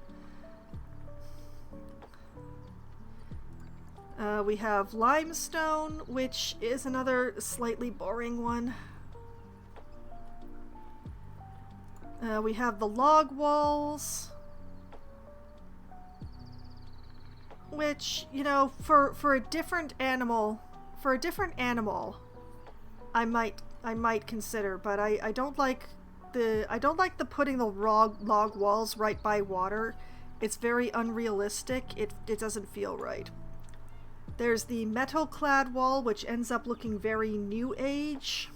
We have limestone, which is another slightly boring one. We have the log walls, which, you know, for a different animal, I might consider, but I don't like the putting the log walls right by water. It's very unrealistic. It doesn't feel right. There's the metal clad wall, which ends up looking very new age.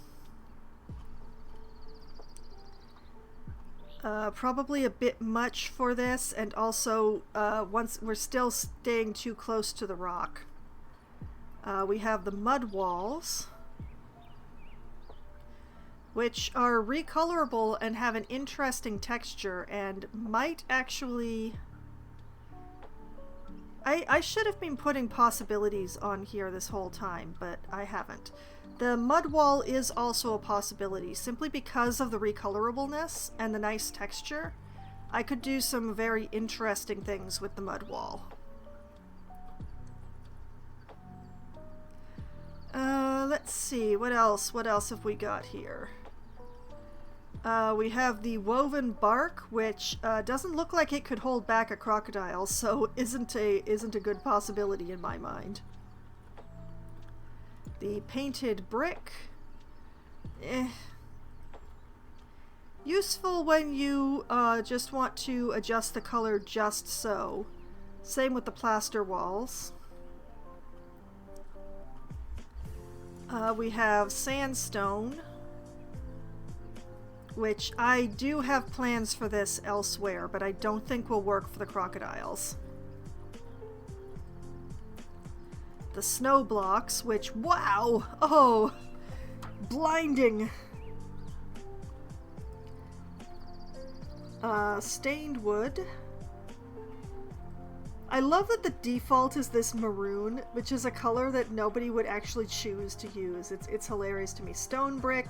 Probably a bit much for this, and also once we're still staying too close to the rock. We have the mud walls, which are recolorable and have an interesting texture and might actually... I should have been putting possibilities on here this whole time, but I haven't. The mud wall is also a possibility, simply because of the recolorableness and the nice texture. I could do some very interesting things with the mud wall. Let's see, what else have we got here? We have the woven bark, which doesn't look like it could hold back a crocodile, so isn't a good possibility in my mind. The painted brick. Useful when you just want to adjust the color just so. Same with the plaster walls. We have sandstone, which I do have plans for this elsewhere, but I don't think will work for the crocodiles. The snow blocks, which, wow! Oh! Blinding! Stained wood. I love that the default is this maroon, which is a color that nobody would actually choose to use. It's hilarious to me. Stone brick.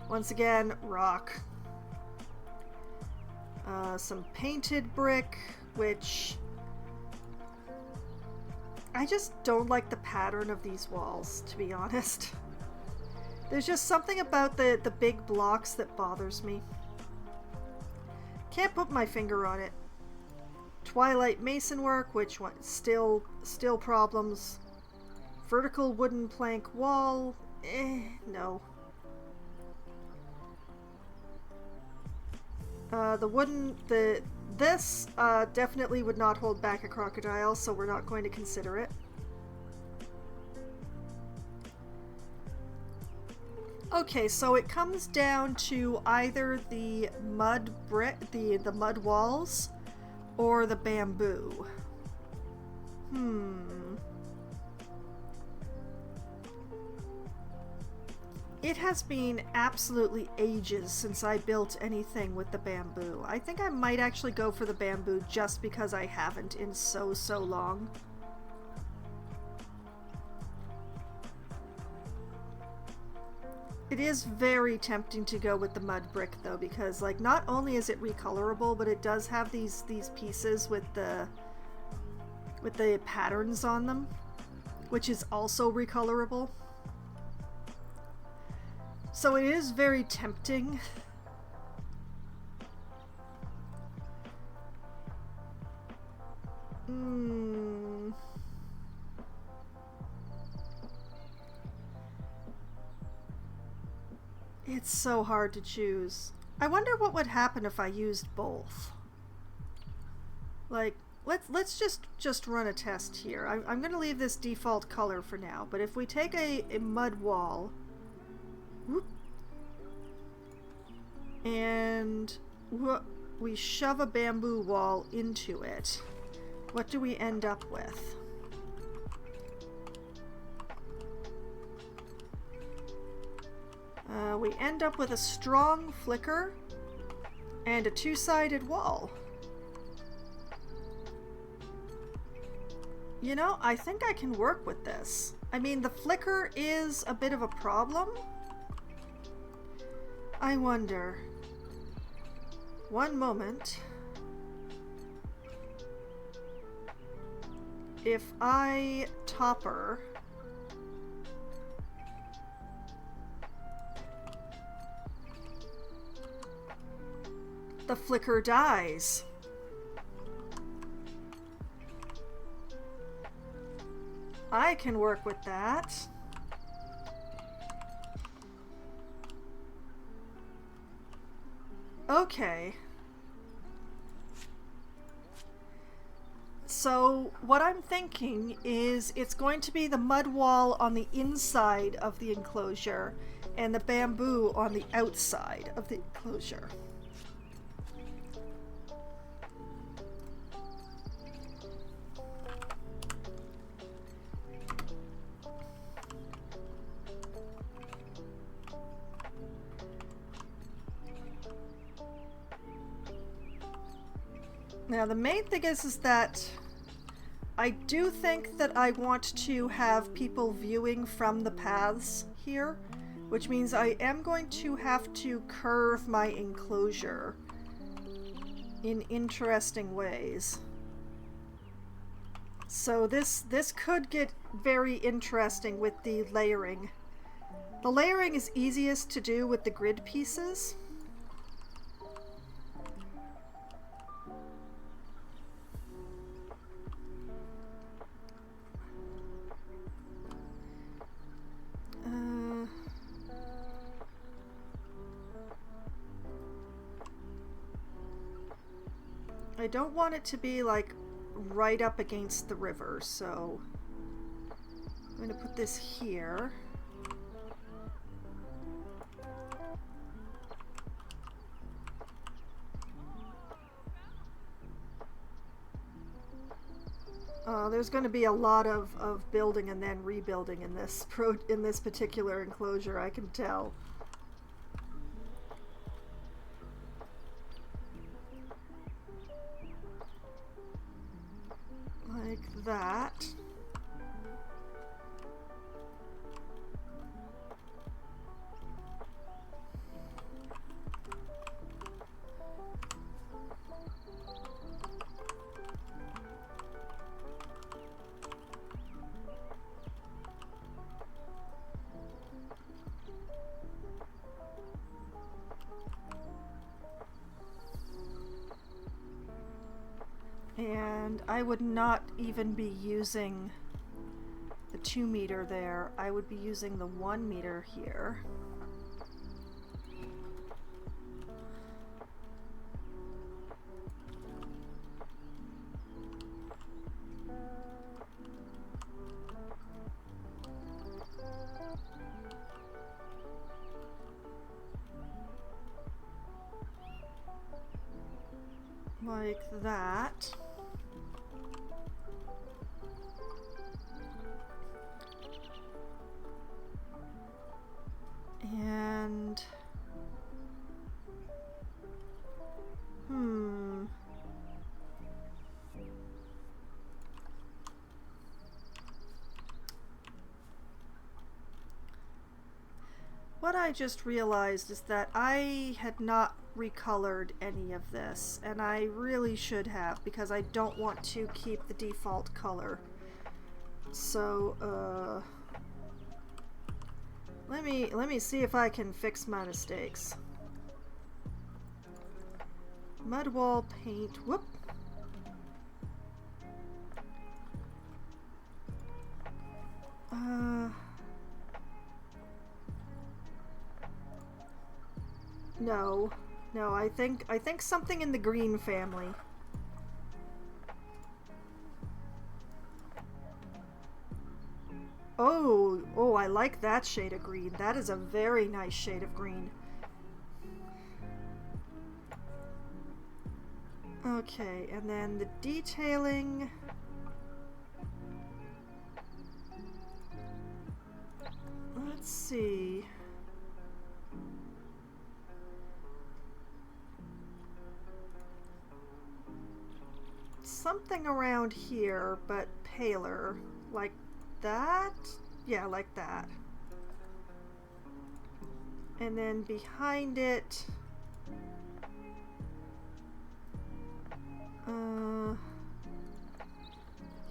Once again, rock. Some painted brick, which... I just don't like the pattern of these walls, to be honest. There's just something about the big blocks that bothers me. Can't put my finger on it. Twilight mason work, which one? Still problems. Vertical wooden plank wall. No. This definitely would not hold back a crocodile, so we're not going to consider it. Okay, so it comes down to either the mud brick, the mud walls, or the bamboo. It has been absolutely ages since I built anything with the bamboo. I think I might actually go for the bamboo just because I haven't in so long. It is very tempting to go with the mud brick though, because like not only is it recolorable, but it does have these pieces with the patterns on them, which is also recolorable. So it is very tempting. It's so hard to choose. I wonder what would happen if I used both. Like, let's just run a test here. I'm gonna leave this default color for now, but if we take a mud wall, whoop, and we shove a bamboo wall into it, what do we end up with? We end up with a strong flicker and a two-sided wall. You know, I think I can work with this. I mean, the flicker is a bit of a problem. I wonder. One moment. If I topper... the flicker dies. I can work with that. Okay. So what I'm thinking is it's going to be the mud wall on the inside of the enclosure and the bamboo on the outside of the enclosure. Now the main thing is that I do think that I want to have people viewing from the paths here, which means I am going to have to curve my enclosure in interesting ways. So this could get very interesting with the layering. The layering is easiest to do with the grid pieces. I don't want it to be like right up against the river, so I'm going to put this here. There's going to be a lot of building and then rebuilding in this particular enclosure, I can tell. Like that. And I would not even be using the 2 meter there. I would be using the 1 meter here. like that. And what I just realized is that I had not recolored any of this, and I really should have, because I don't want to keep the default color. So, let me see if I can fix my mistakes. Mud wall paint, whoop. No, I think something in the green family. Oh, I like that shade of green. That is a very nice shade of green. Okay, and then the detailing. Let's see. Something around here, but paler. Like that? Yeah, like that. And then behind it... can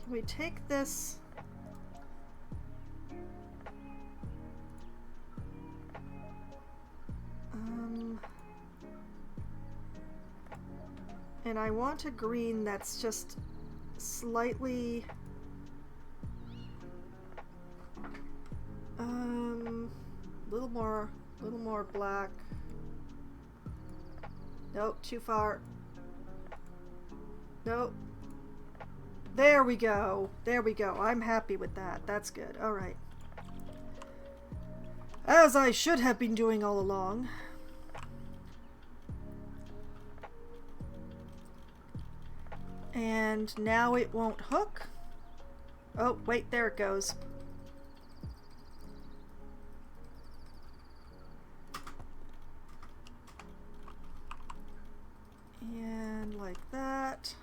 we take this... and I want a green that's just slightly... little more black. Nope, too far. Nope. There we go. There we go. I'm happy with that. That's good. Alright. As I should have been doing all along. And now it won't hook. Oh, wait, there it goes. And like that.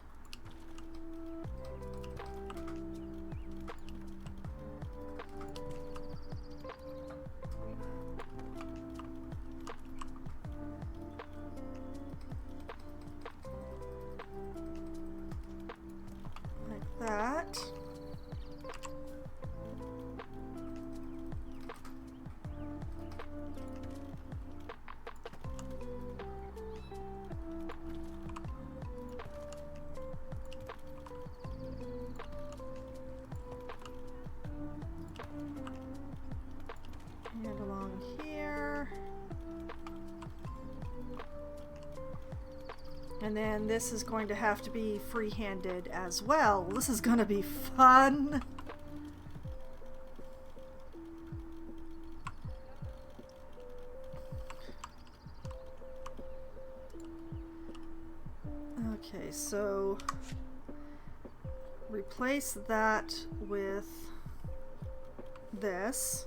Like that. And along here. And then this is going to have to be free-handed as well. This is going to be fun. Okay, so replace that with this.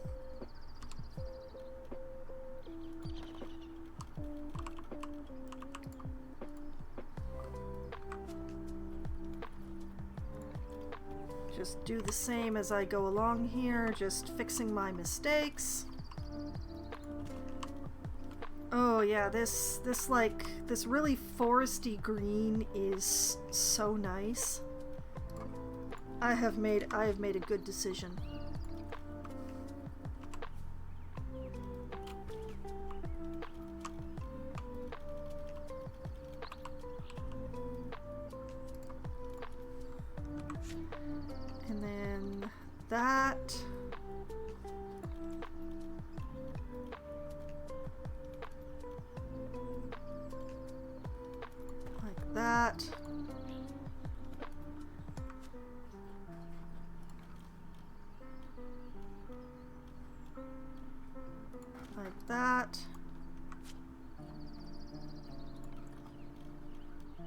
Just do the same as I go along here, just fixing my mistakes. Oh yeah, this really foresty green is so nice. I have made a good decision. And then that. Like that. Like that.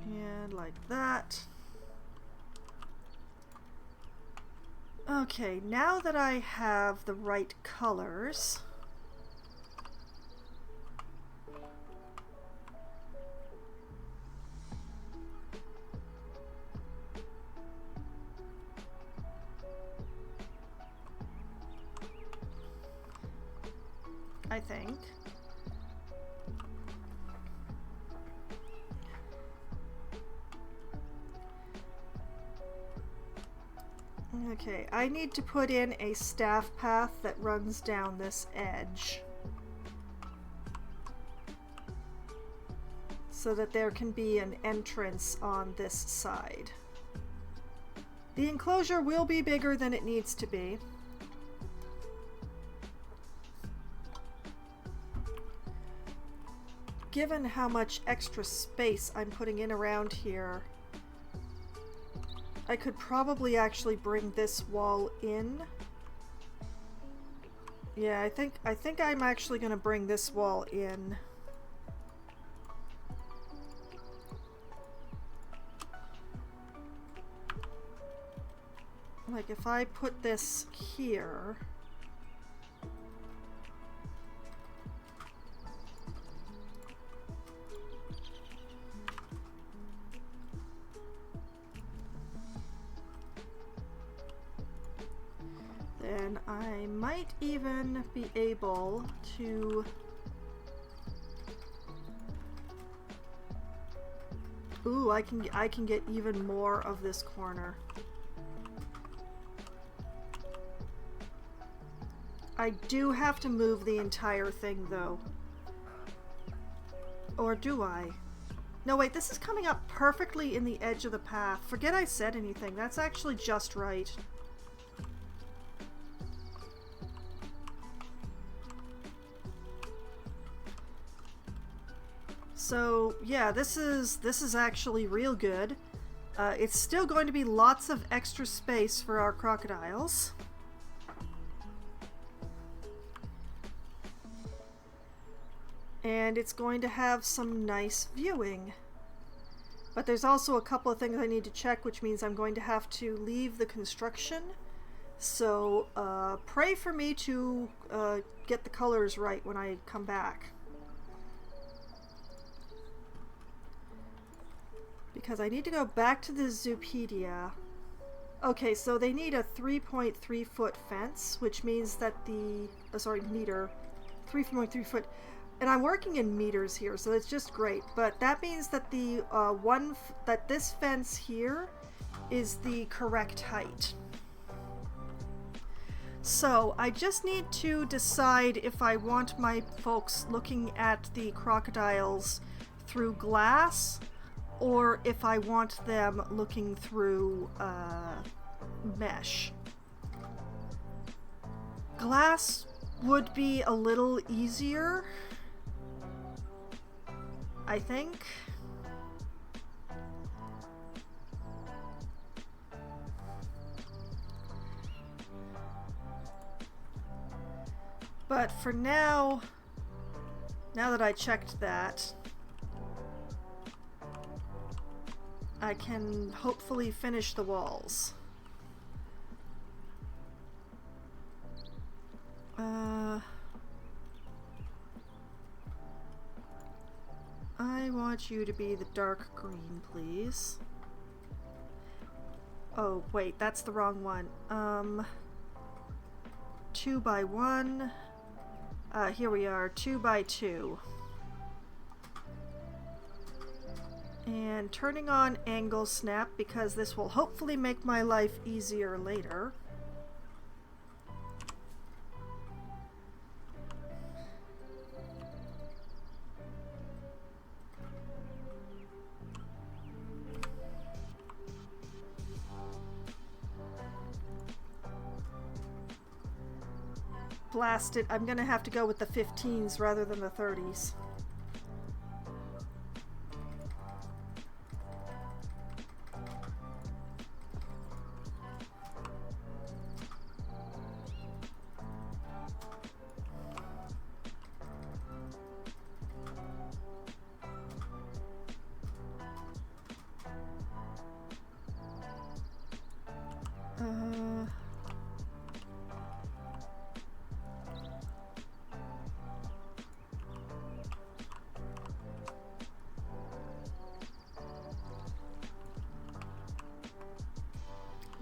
And And like that. Okay, now that I have the right colors, I think. Okay, I need to put in a staff path that runs down this edge so that there can be an entrance on this side. The enclosure will be bigger than it needs to be. Given how much extra space I'm putting in around here, I could probably actually bring this wall in. Yeah, I think I'm actually going to bring this wall in. Like if I put this here, then I might even be able to... Ooh, I can get even more of this corner. I do have to move the entire thing though. Or do I? No wait, this is coming up perfectly in the edge of the path. Forget I said anything. That's actually just right. So yeah, this is actually real good. It's still going to be lots of extra space for our crocodiles. And it's going to have some nice viewing. But there's also a couple of things I need to check, which means I'm going to have to leave the construction. So pray for me to get the colors right when I come back. Because I need to go back to the Zoopedia. Okay, so they need a 3.3 foot fence, which means that the... meter. 3.3 foot... And I'm working in meters here, so it's just great. But that means that the that this fence here is the correct height. So I just need to decide if I want my folks looking at the crocodiles through glass, or if I want them looking through mesh. Glass would be a little easier, I think. But for now that I checked that, I can hopefully finish the walls. I want you to be the dark green, please. Oh, wait, that's the wrong one. 2 by 1. Here we are, 2 by 2. And turning on angle snap because this will hopefully make my life easier later. Blast it, I'm gonna have to go with the 15s rather than the 30s.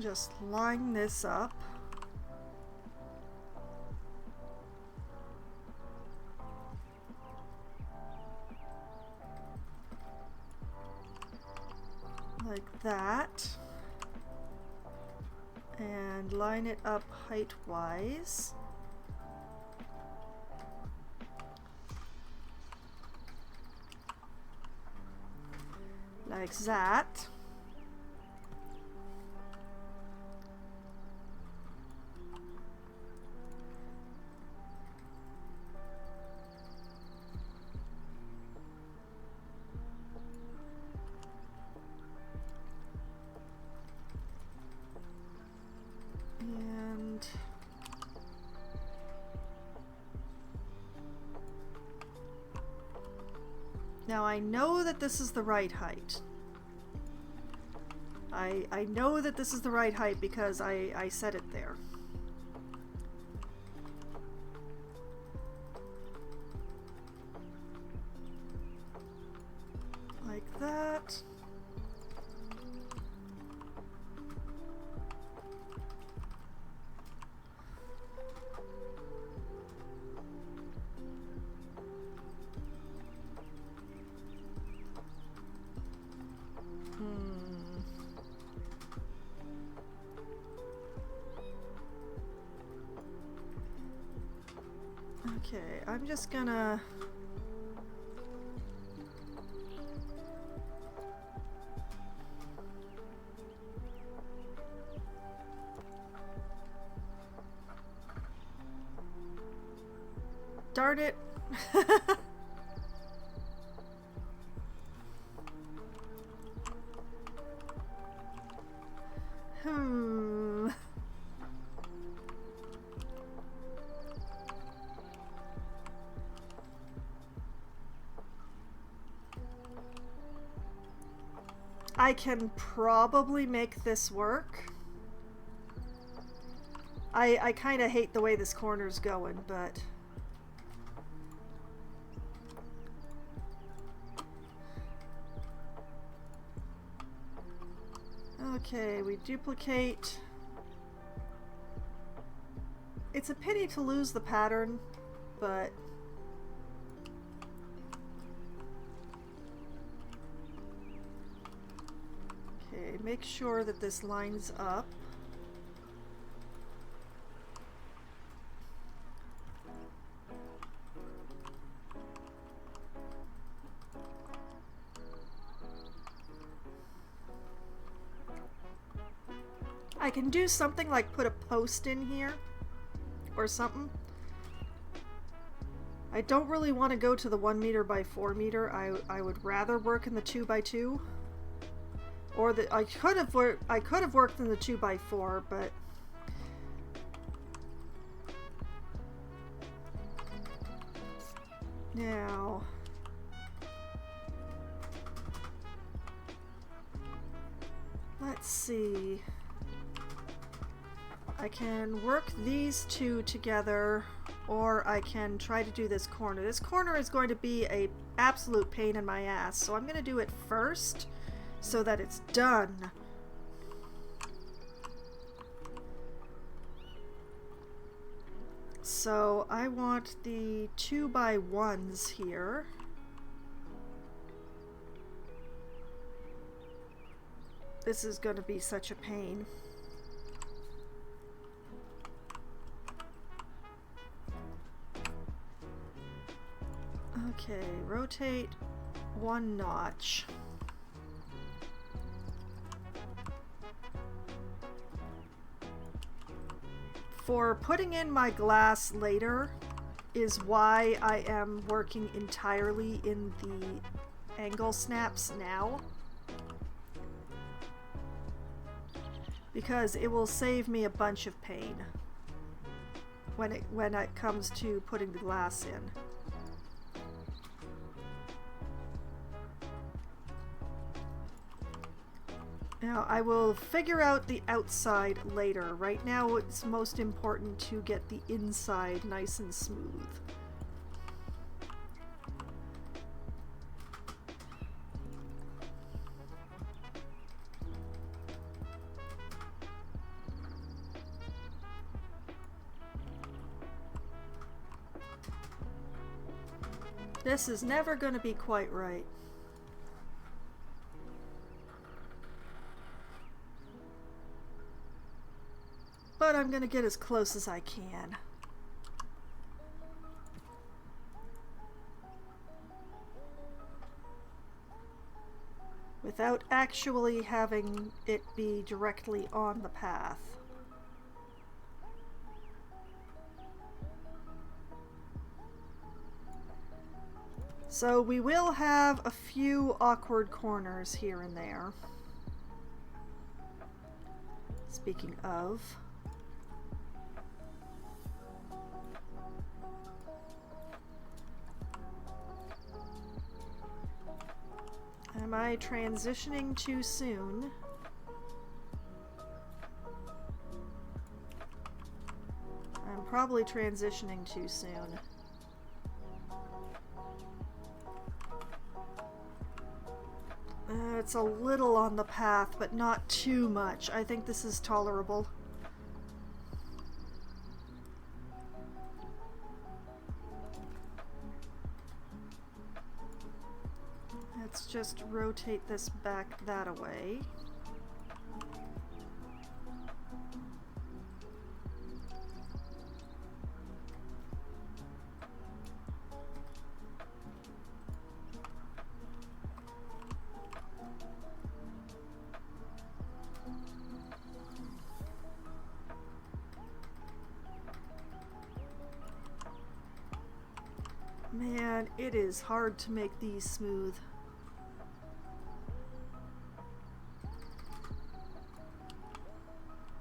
just line this up. Like that. And line it up height-wise. Like that. And now I know that this is the right height. I know that this is the right height because I set it there. Like that. Okay, I'm just gonna... Darn it! I can probably make this work. I kind of hate the way this corner's going, but... Okay, we duplicate. It's a pity to lose the pattern, but... Okay, make sure that this lines up. I can do something like put a post in here or something. I don't really want to go to the 1 meter by 4 meter. I would rather work in the 2 by 2. Or the I could have worked in the 2 by 4, but now let's see. I can work these two together, or I can try to do this corner. This corner is going to be an absolute pain in my ass, so I'm going to do it first so that it's done. So I want the 2 by 1s here. This is going to be such a pain. Okay, rotate 1 notch. For putting in my glass later is why I am working entirely in the angle snaps now. Because it will save me a bunch of pain when it comes to putting the glass in. Now, I will figure out the outside later. Right now, it's most important to get the inside nice and smooth. This is never going to be quite right. But I'm going to get as close as I can. Without actually having it be directly on the path. So we will have a few awkward corners here and there. Speaking of... Am I transitioning too soon? I'm probably transitioning too soon. It's a little on the path, but not too much. I think this is tolerable. Let's just rotate this back that away. Man, it is hard to make these smooth.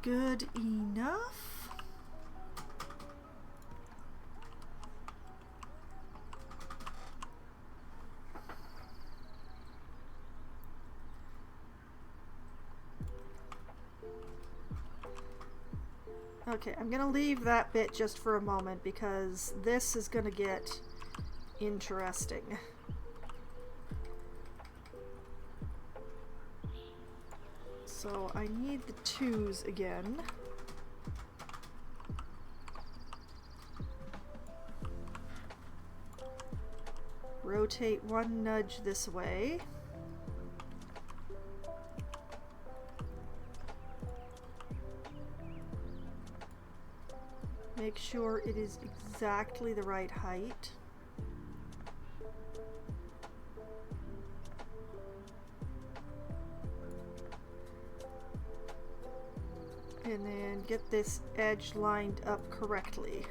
Good enough? Okay, I'm gonna leave that bit just for a moment because this is gonna get interesting. So I need the 2s again. Rotate one nudge this way. Make sure it is exactly the right height. And then get this edge lined up correctly,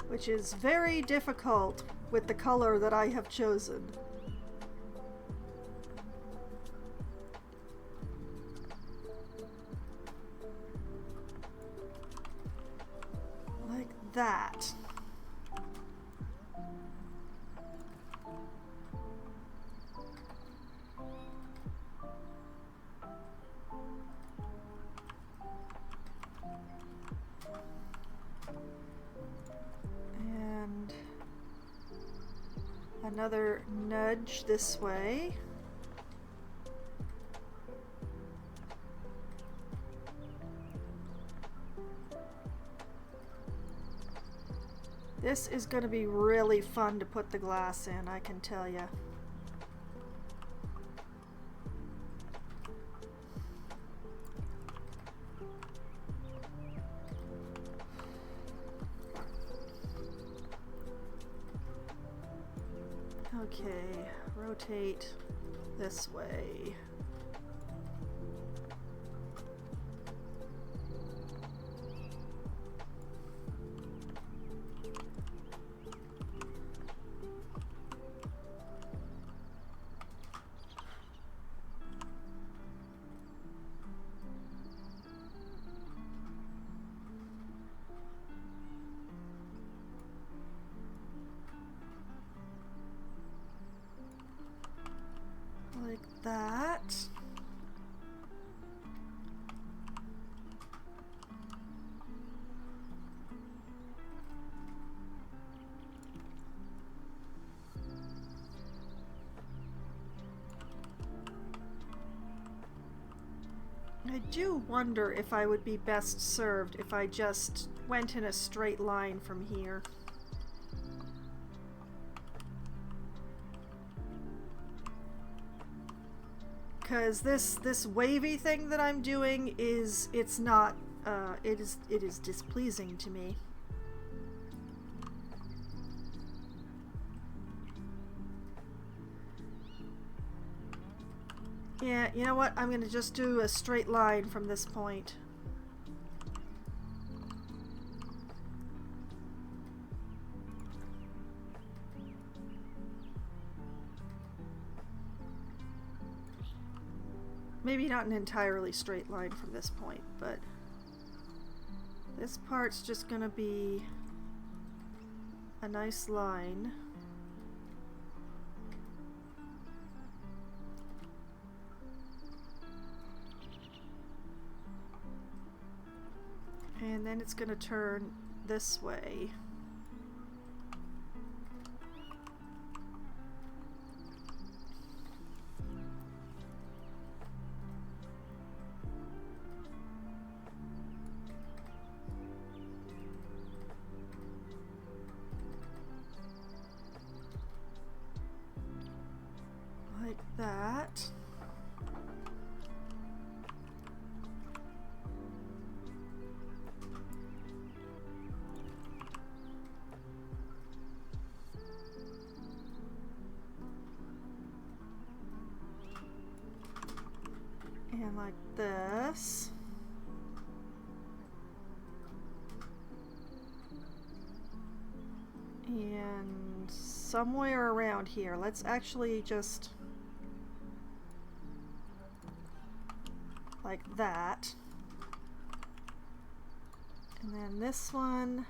which is very difficult with the color that I have chosen. Like that. And another nudge this way. This is going to be really fun to put the glass in, I can tell you. Okay, rotate this way. Like that. I do wonder if I would be best served if I just went in a straight line from here. because this wavy thing that I'm doing is it is displeasing to me. Yeah, you know what? I'm gonna just do a straight line from this point. Maybe not an entirely straight line from this point, but this part's just gonna be a nice line. And then it's gonna turn this way. Like that. And like this. And somewhere around here. Let's actually just like that. And then this one.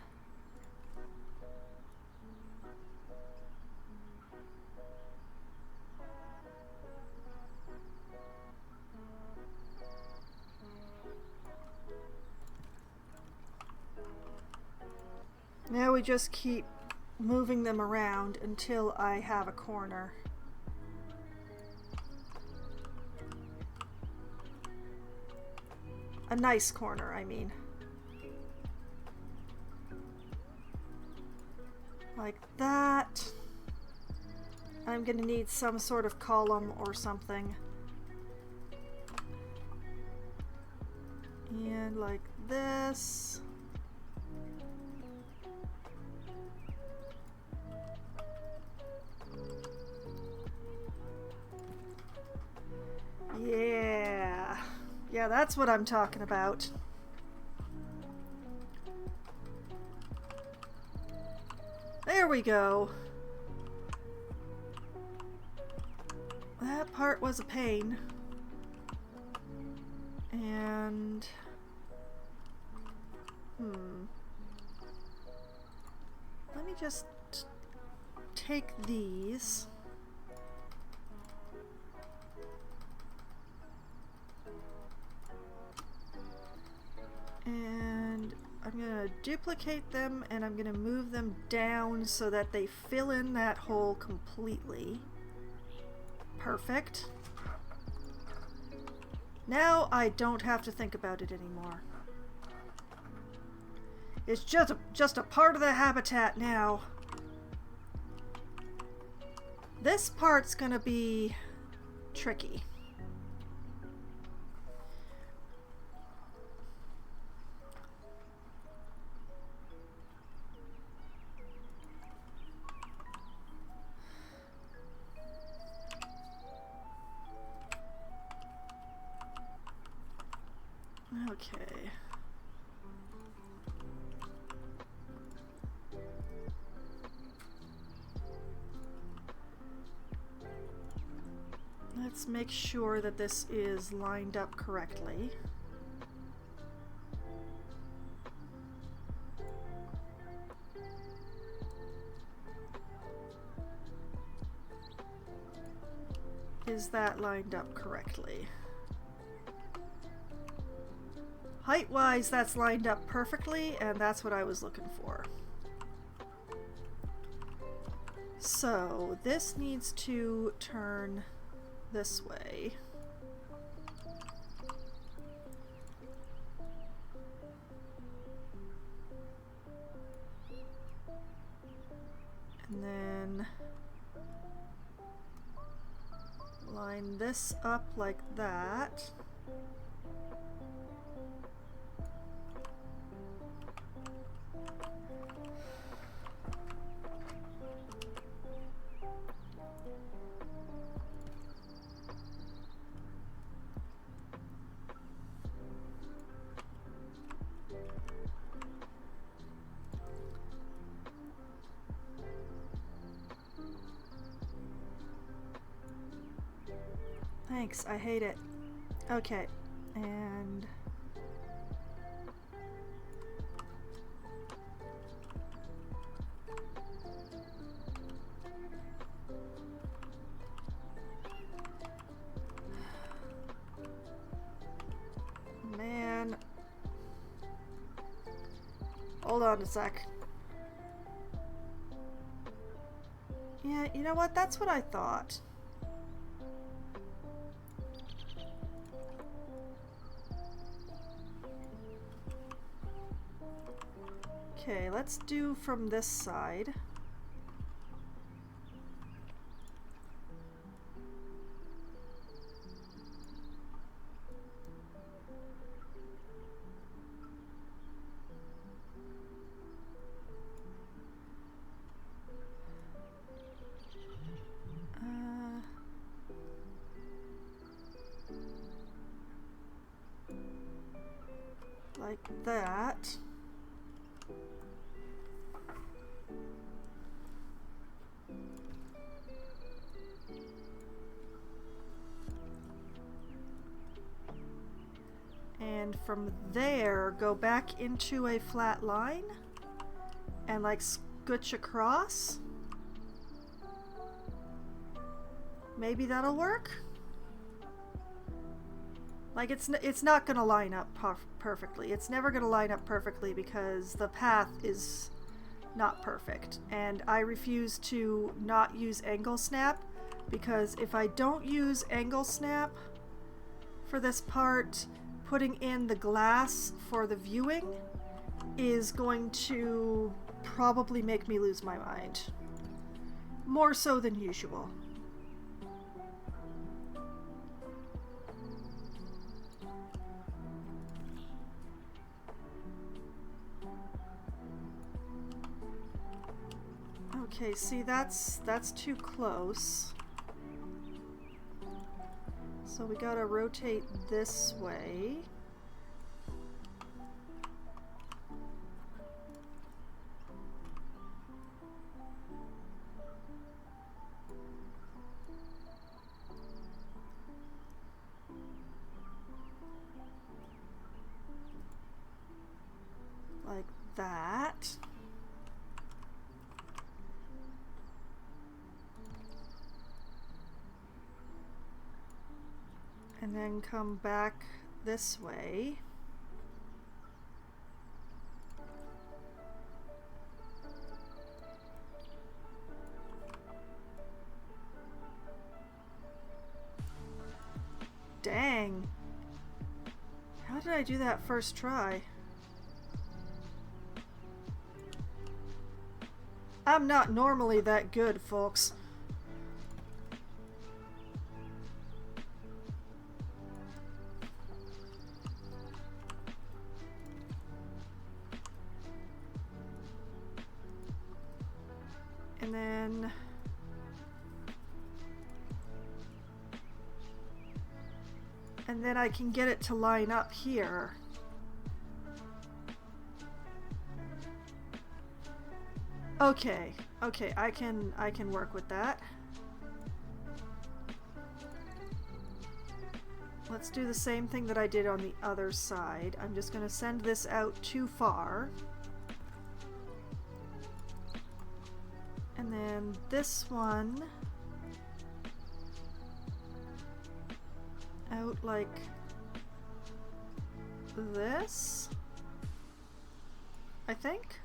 Now we just keep moving them around until I have a corner. A nice corner, I mean. Like that. I'm gonna need some sort of column or something. And like this. Yeah. Yeah, that's what I'm talking about. There we go. That part was a pain. And... let me just take these. And I'm going to duplicate them and I'm going to move them down so that they fill in that hole completely. Perfect. Now I don't have to think about it anymore. It's just a part of the habitat now. This part's going to be tricky. Okay. Let's make sure that this is lined up correctly. Is that lined up correctly? Height-wise, that's lined up perfectly, and that's what I was looking for. So, this needs to turn this way. And then line this up like that. Thanks, I hate it. Okay, and... man... hold on a sec. Yeah, you know what? That's what I thought. Okay, let's do from this side. Like that. And from there, go back into a flat line and like scooch across. Maybe that'll work. Like it's not gonna line up perfectly. It's never gonna line up perfectly because the path is not perfect. And I refuse to not use angle snap, because if I don't use angle snap for this part, putting in the glass for the viewing is going to probably make me lose my mind. More so than usual. Okay, see, that's too close. So we gotta rotate this way. Like that. And then come back this way. Dang. How did I do that first try? I'm not normally that good, folks. And then I can get it to line up here. Okay, I can work with that. Let's do the same thing that I did on the other side. I'm just going to send this out too far. And then this one out like this, I think.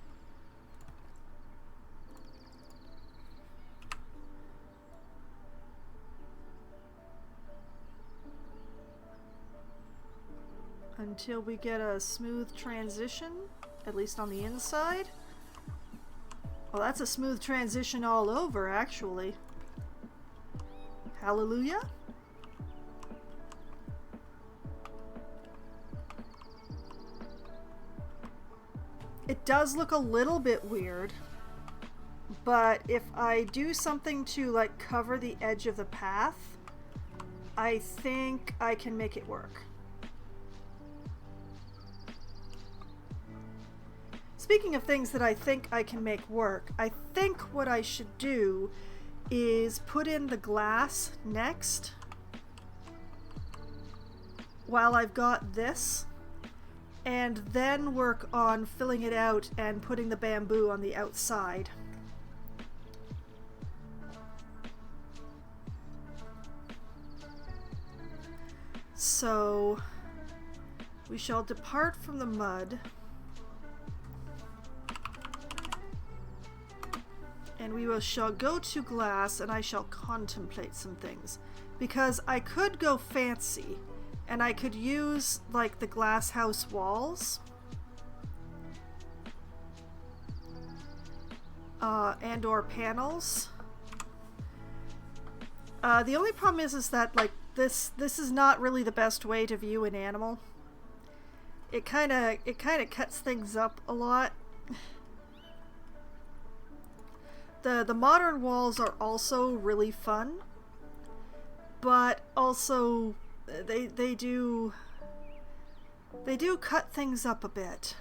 Until we get a smooth transition, at least on the inside. Well, that's a smooth transition all over, actually. Hallelujah. does look a little bit weird, but if I do something to like cover the edge of the path, I think I can make it work. Speaking of things that I think I can make work, I think what I should do is put in the glass next while I've got this, and then work on filling it out and putting the bamboo on the outside. So we shall depart from the mud, and shall go to glass, and I shall contemplate some things, because I could go fancy and I could use like the glass house walls and or panels. The only problem is that like this is not really the best way to view an animal. It kind of cuts things up a lot. The modern walls are also really fun, but also they do cut things up a bit.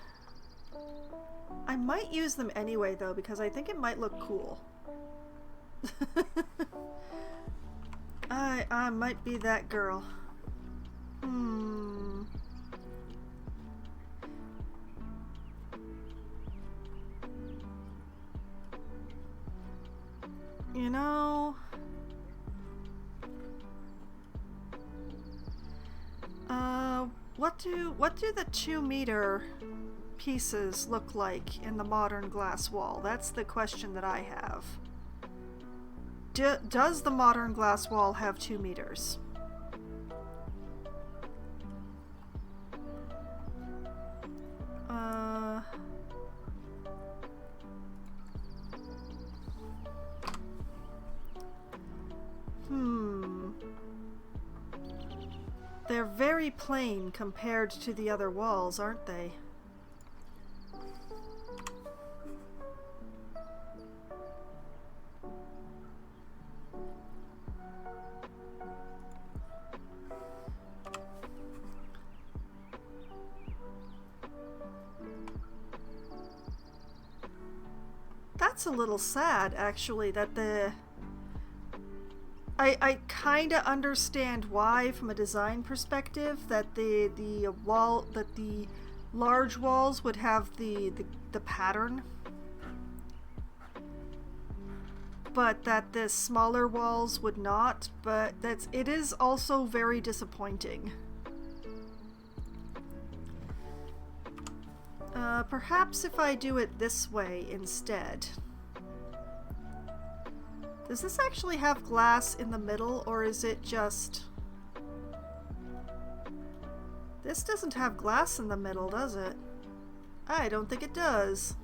I might use them anyway though, because I think it might look cool. I might be that girl. You know, what do the 2-meter pieces look like in the modern glass wall? That's the question that I have. Does the modern glass wall have 2 meters? They're very plain compared to the other walls, aren't they? That's a little sad, actually, that I kinda understand why, from a design perspective, that the large walls would have the pattern, but that the smaller walls would not. But it is also very disappointing. Perhaps if I do it this way instead. Does this actually have glass in the middle, or is it just... This doesn't have glass in the middle, does it? I don't think it does.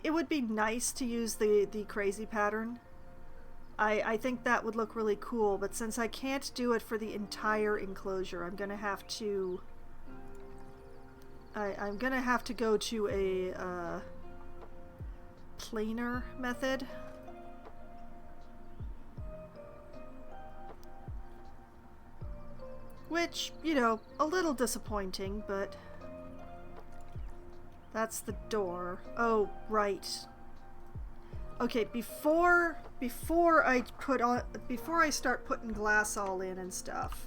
It would be nice to use the crazy pattern. I think that would look really cool, but since I can't do it for the entire enclosure, I'm gonna have to go to a planar method. Which, you know, a little disappointing, but that's the door. Oh, right. Okay, before I start putting glass all in and stuff,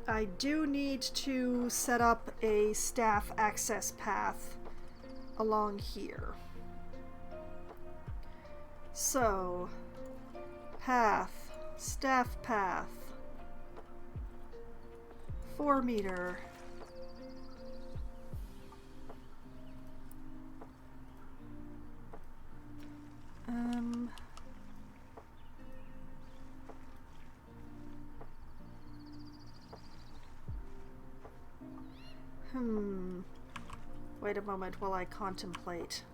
I do need to set up a staff access path along here. So, path, staff path, 4 meter. wait a moment while I contemplate.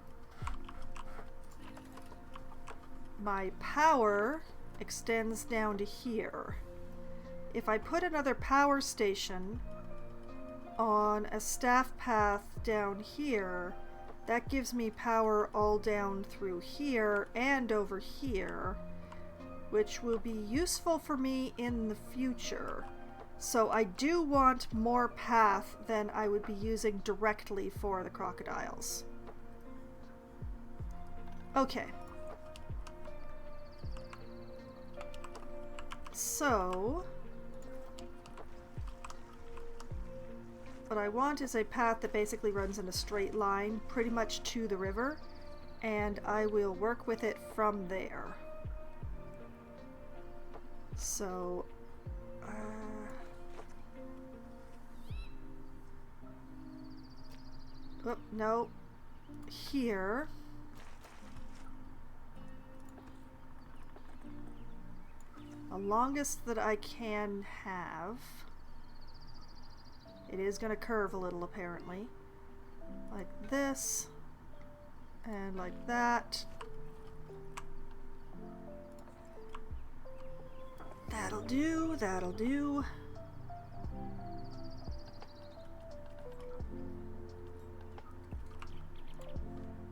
My power extends down to here. If I put another power station on a staff path down here, that gives me power all down through here and over here, which will be useful for me in the future. So I do want more path than I would be using directly for the crocodiles. Okay. So what I want is a path that basically runs in a straight line pretty much to the river, and I will work with it from there. So oh, no, here. The longest that I can have. It is going to curve a little, apparently. Like this. And like that. That'll do, that'll do.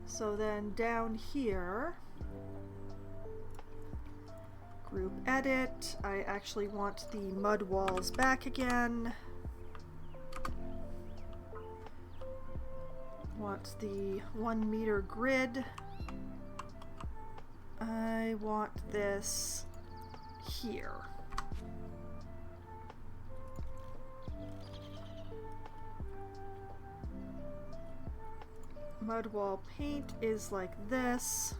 So then down here, group edit, I actually want the mud walls back again. Want the 1 meter grid. I want this here. Mud wall paint is like this.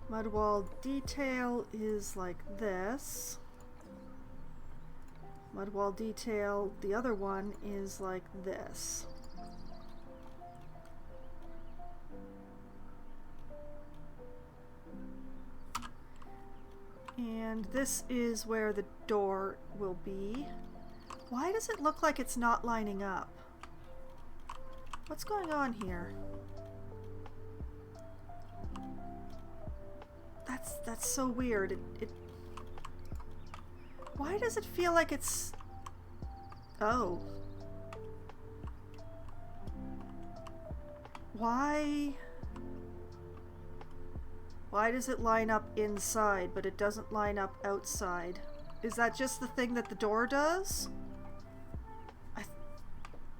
Mud wall detail is like this. Mud wall detail, the other one, is like this. And this is where the door will be. Why does it look like it's not lining up? What's going on here? That's so weird. Why does it feel like it's... Oh. Why does it line up inside, but it doesn't line up outside? Is that just the thing that the door does?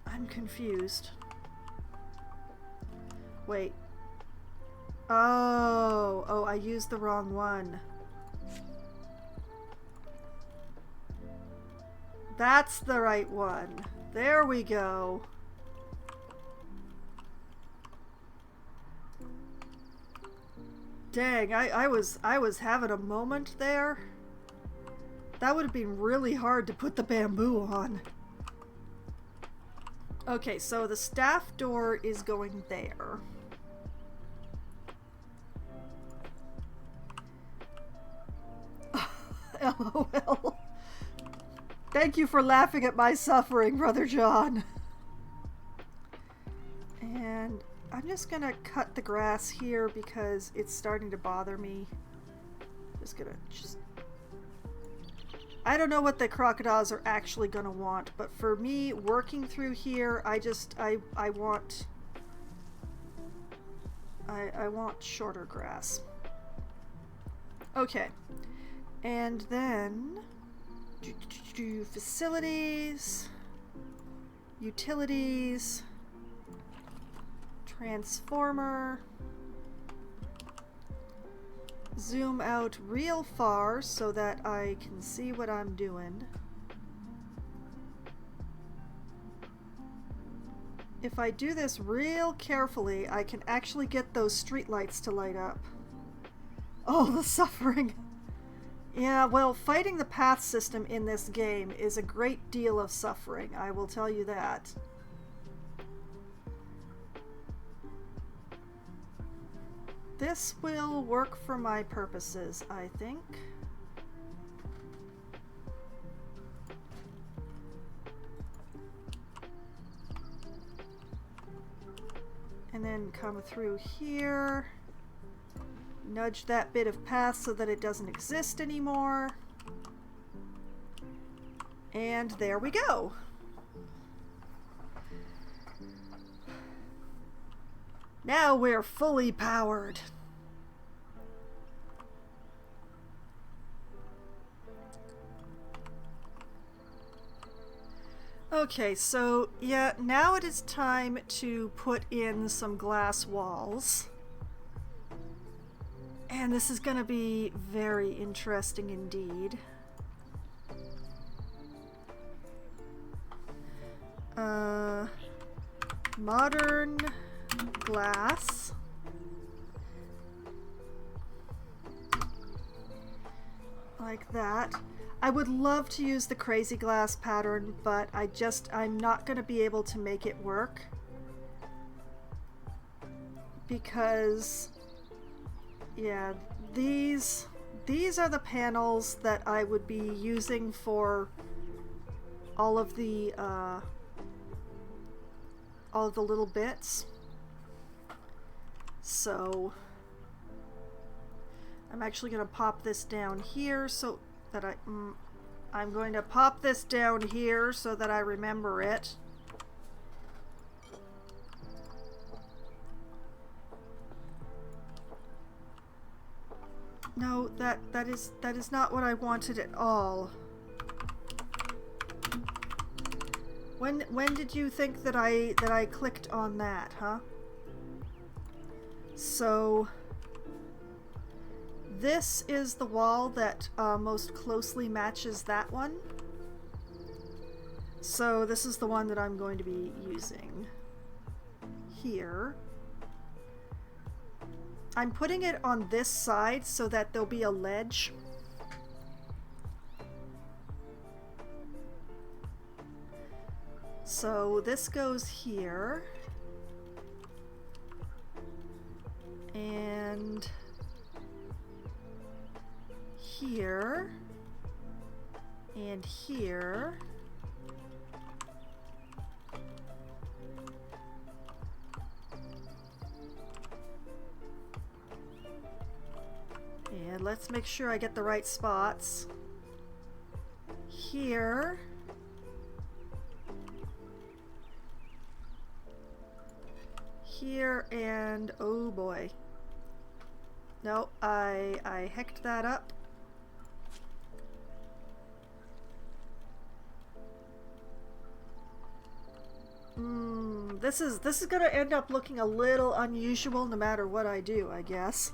I'm confused. Wait. Oh, I used the wrong one. That's the right one. There we go. Dang, I was having a moment there. That would have been really hard to put the bamboo on. Okay, so the staff door is going there. LOL. Thank you for laughing at my suffering, Brother John. And I'm just gonna cut the grass here because it's starting to bother me. I don't know what the crocodiles are actually gonna want, but for me, working through here, I want shorter grass. Okay. And then facilities, utilities, transformer, zoom out real far so that I can see what I'm doing. If I do this real carefully, I can actually get those streetlights to light up. Oh, the suffering! Yeah, well, fighting the path system in this game is a great deal of suffering, I will tell you that. This will work for my purposes, I think. And then come through here. Nudge that bit of path so that it doesn't exist anymore. And there we go. Now we're fully powered. Okay, so yeah, now it is time to put in some glass walls. And this is going to be very interesting indeed. Modern glass. Like that. I would love to use the crazy glass pattern, but I'm not going to be able to make it work. Because, yeah, these are the panels that I would be using for all of the little bits. So I'm actually going to pop this down here so that I'm going to pop this down here so that I remember it. No, that is not what I wanted at all. When did you think that I clicked on that, huh? So this is the wall that most closely matches that one. So this is the one that I'm going to be using here. I'm putting it on this side so that there'll be a ledge. So this goes here. And here. And here. And let's make sure I get the right spots. Here. Here, and oh boy. No, I hecked that up. This is gonna end up looking a little unusual no matter what I do, I guess.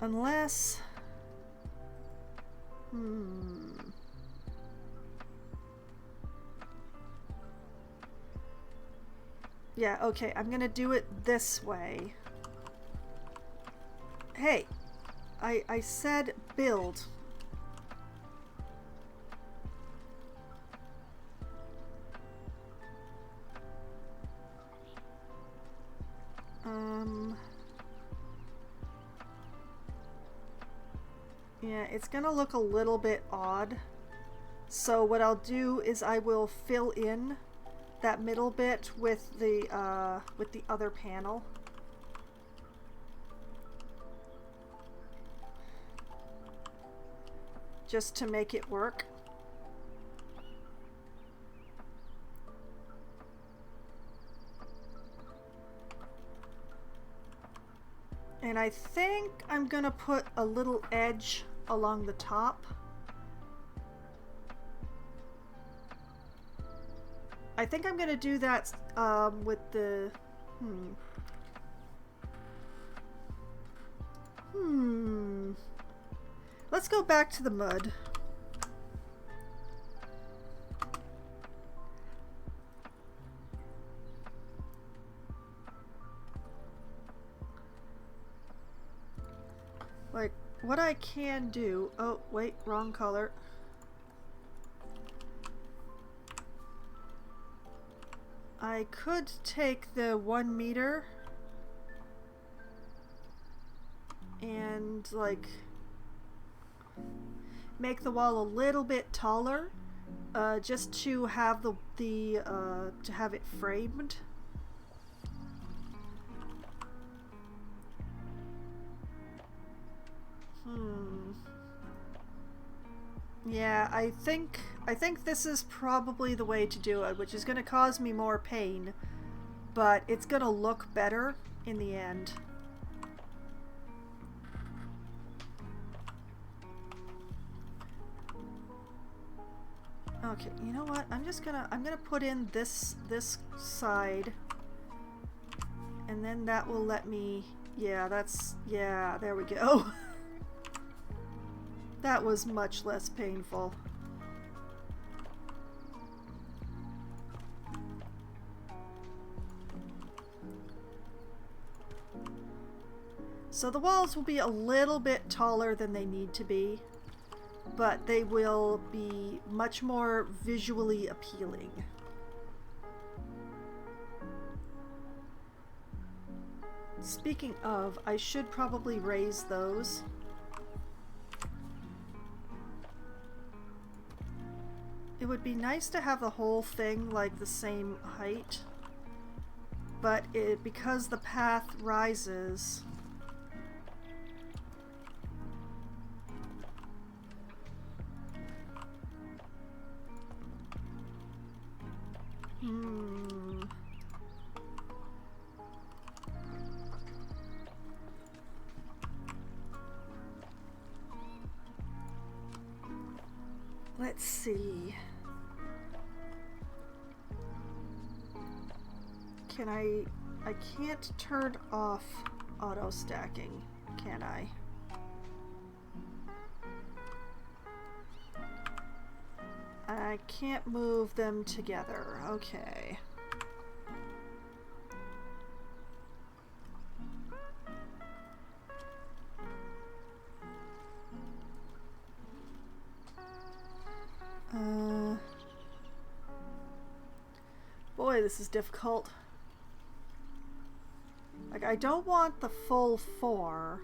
Unless... Yeah, okay, I'm gonna do it this way. Hey, I said build. Yeah, it's gonna look a little bit odd. So what I'll do is I will fill in that middle bit with the other panel. Just to make it work. And I think I'm gonna put a little edge along the top. I think I'm gonna do that with the Let's go back to the mud. Like, what I can do... Oh, wait, wrong color. I could take the 1 meter and, like, make the wall a little bit taller just to have to have it framed. Yeah, I think this is probably the way to do it, which is going to cause me more pain, but it's going to look better in the end. Okay, you know what? I'm gonna put in this side, and then that will let me. Yeah, there we go. That was much less painful. So the walls will be a little bit taller than they need to be, but they will be much more visually appealing. Speaking of, I should probably raise those. It would be nice to have the whole thing like the same height, but because the path rises, let's see. I can't turn off auto stacking, can I? I can't move them together. Okay. Boy, this is difficult. Like, I don't want the full 4.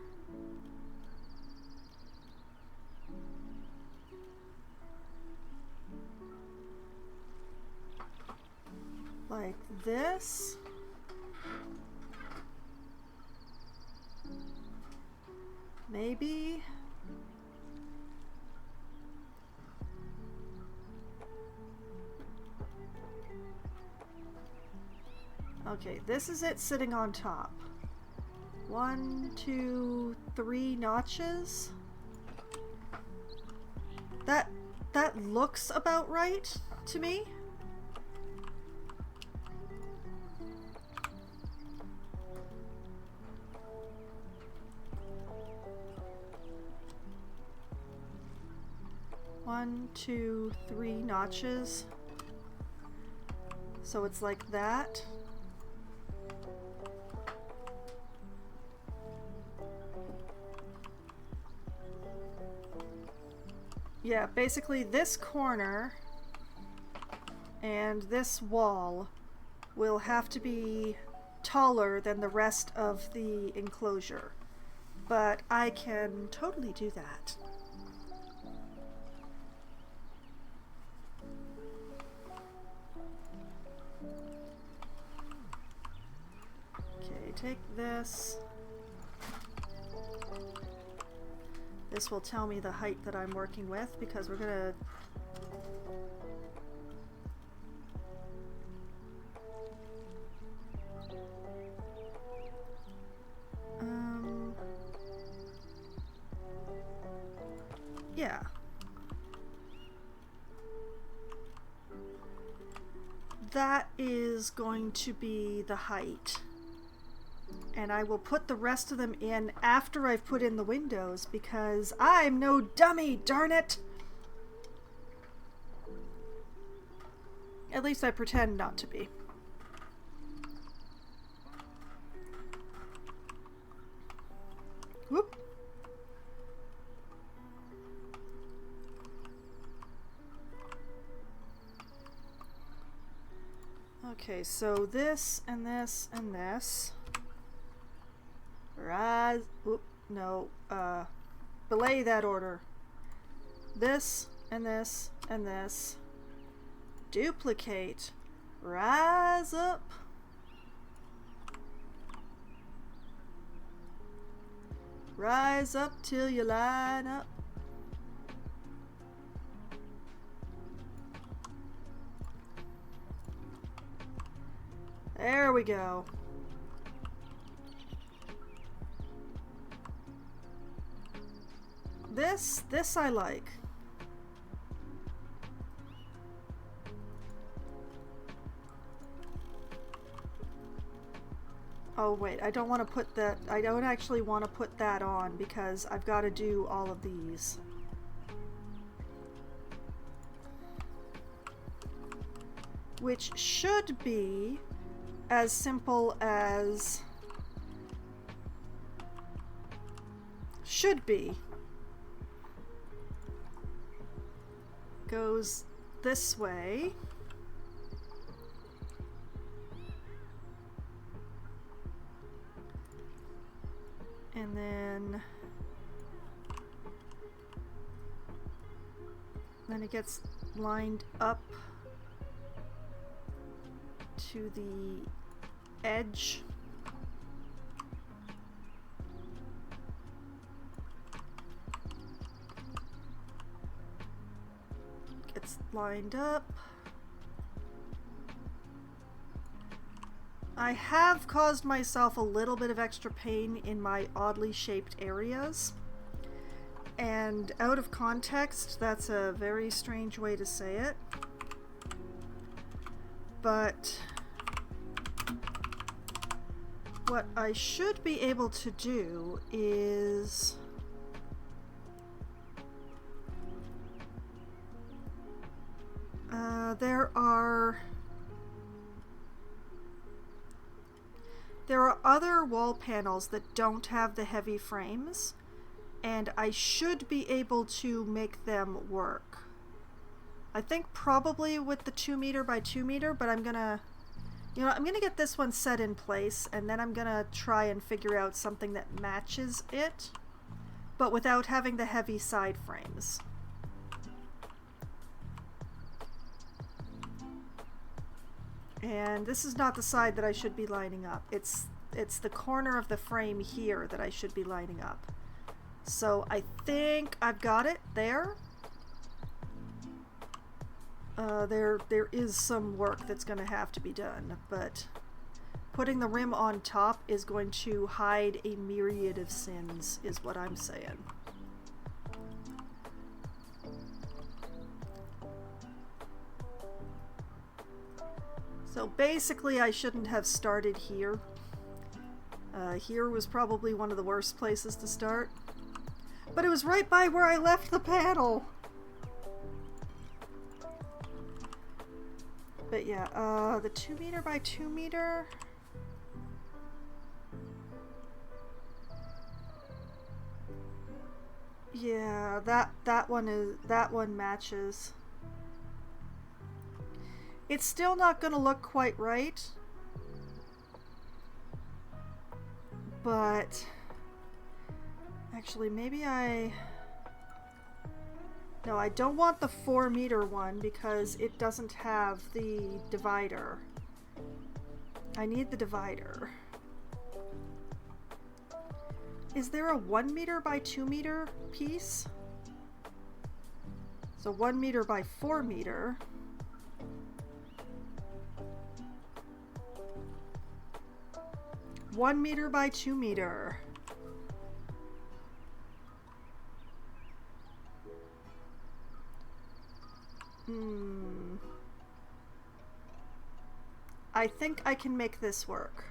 Like this. Maybe. Okay, this is it sitting on top. 1, 2, 3 notches. That looks about right to me. One, 2, 3 notches. So it's like that. Yeah, basically this corner and this wall will have to be taller than the rest of the enclosure. But I can totally do that. Okay, take this. This will tell me the height that I'm working with because we're gonna... yeah. That is going to be the height. And I will put the rest of them in after I've put in the windows because I'm no dummy, darn it! At least I pretend not to be. Whoop. Okay, so this and this and this. Rise. Oop, no. Belay that order. This and this and this. Duplicate. Rise up. Rise up till you line up. There we go. This I like. Oh wait, I don't want to put that, I don't actually want to put that on because I've got to do all of these. Which should be as simple as... should be. Goes this way. And then it gets lined up to the edge. Gets lined up. I have caused myself a little bit of extra pain in my oddly shaped areas. And out of context, that's a very strange way to say it. But what I should be able to do is there are other wall panels that don't have the heavy frames, and I should be able to make them work. I think probably with the 2 meter by 2 meter, but I'm gonna get this one set in place, and then I'm gonna try and figure out something that matches it, but without having the heavy side frames. And this is not the side that I should be lining up. It's the corner of the frame here that I should be lining up. So I think I've got it there. There is some work that's going to have to be done, but putting the rim on top is going to hide a myriad of sins, is what I'm saying. So basically I shouldn't have started here. Here was probably one of the worst places to start. But it was right by where I left the panel! But yeah, the 2 meter by 2 meter... yeah, that one matches. It's still not gonna look quite right, but actually maybe no, I don't want the 4 meter one because it doesn't have the divider. I need the divider. Is there a 1 meter by 2 meter piece? So 1 meter by 4 meter. One meter by 2 meter. I think I can make this work.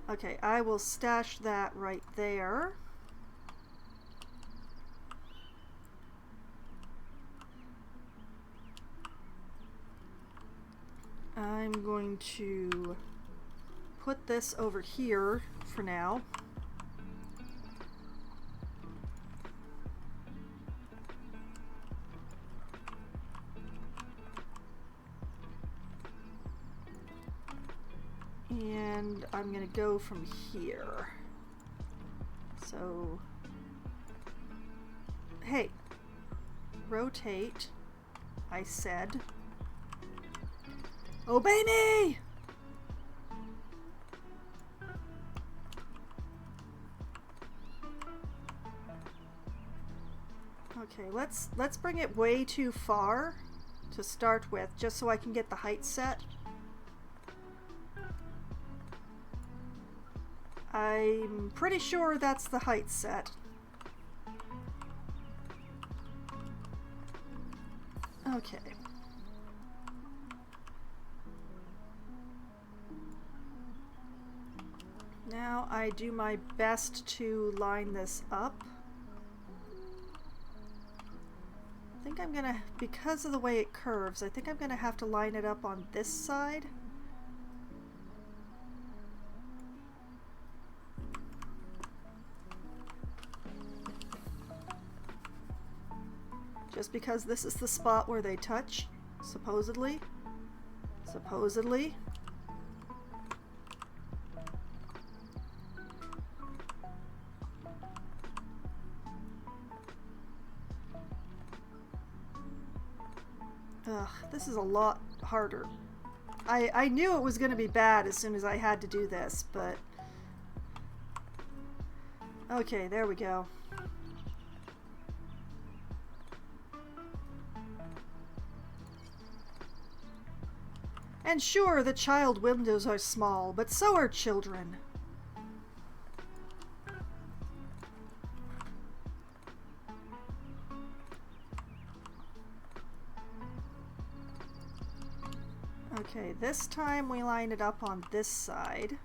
Okay, I will stash that right there. I'm going to put this over here for now. And I'm gonna go from here. So, hey, rotate, I said. Obey me! Okay, let's bring it way too far to start with, just so I can get the height set. I'm pretty sure that's the height set. Okay. Now I do my best to line this up. I think I'm gonna, because of the way it curves, I think I'm gonna have to line it up on this side. Just because this is the spot where they touch, supposedly. Supposedly. Ugh, this is a lot harder. I knew it was going to be bad as soon as I had to do this, but... Okay, there we go. And sure, the child windows are small, but so are children. Okay, this time we line it up on this side,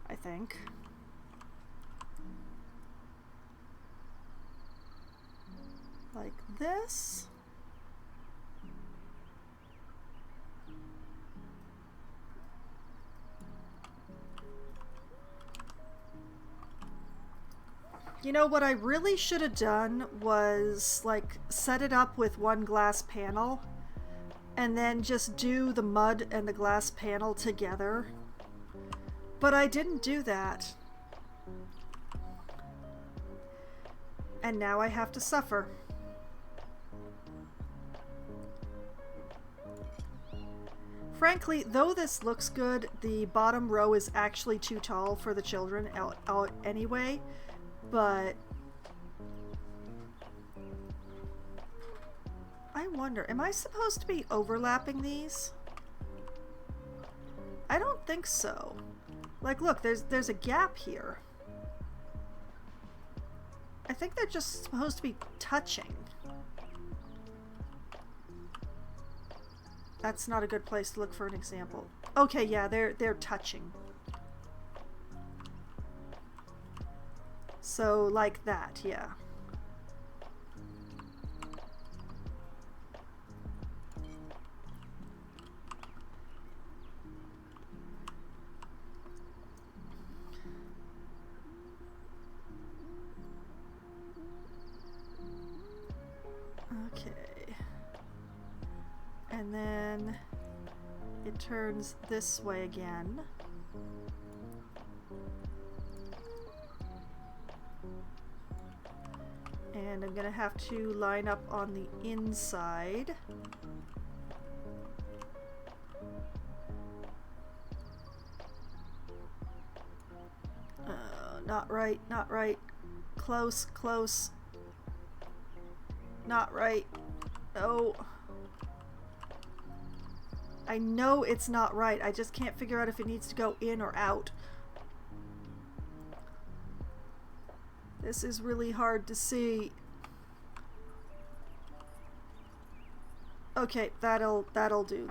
I think. Like this. You know, what I really should have done was, like, set it up with one glass panel and then just do the mud and the glass panel together. But I didn't do that. And now I have to suffer. Frankly, though this looks good, the bottom row is actually too tall for the children out anyway. But I wonder, am I supposed to be overlapping these? I don't think so. Like, look, there's a gap here. I think they're just supposed to be touching. That's not a good place to look for an example. Okay, yeah, they're touching. So, like that, yeah. Okay. And then it turns this way again. And I'm gonna have to line up on the inside. Not right, not right. Close, close. Not right. Oh. I know it's not right. I just can't figure out if it needs to go in or out. This is really hard to see. Okay, that'll do.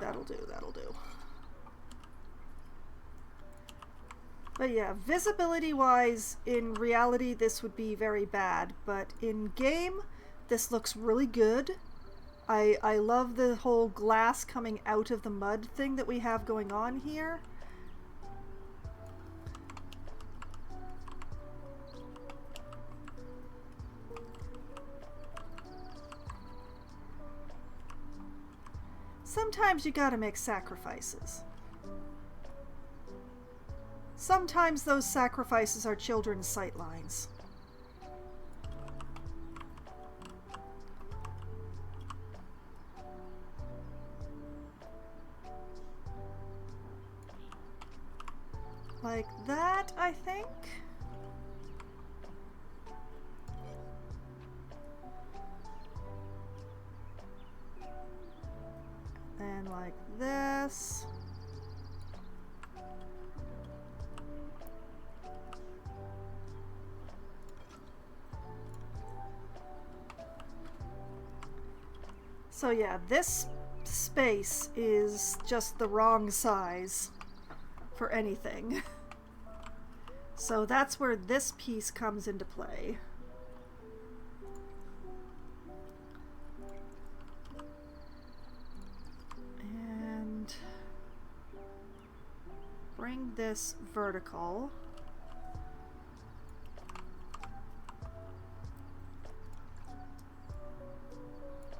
But yeah, visibility wise, in reality this would be very bad, but in game this looks really good. I love the whole glass coming out of the mud thing that we have going on here. Sometimes you gotta make sacrifices. Sometimes those sacrifices are children's sightlines. Like that, I think. And like this. So yeah, this space is just the wrong size for anything. So that's where this piece comes into play. And bring this vertical.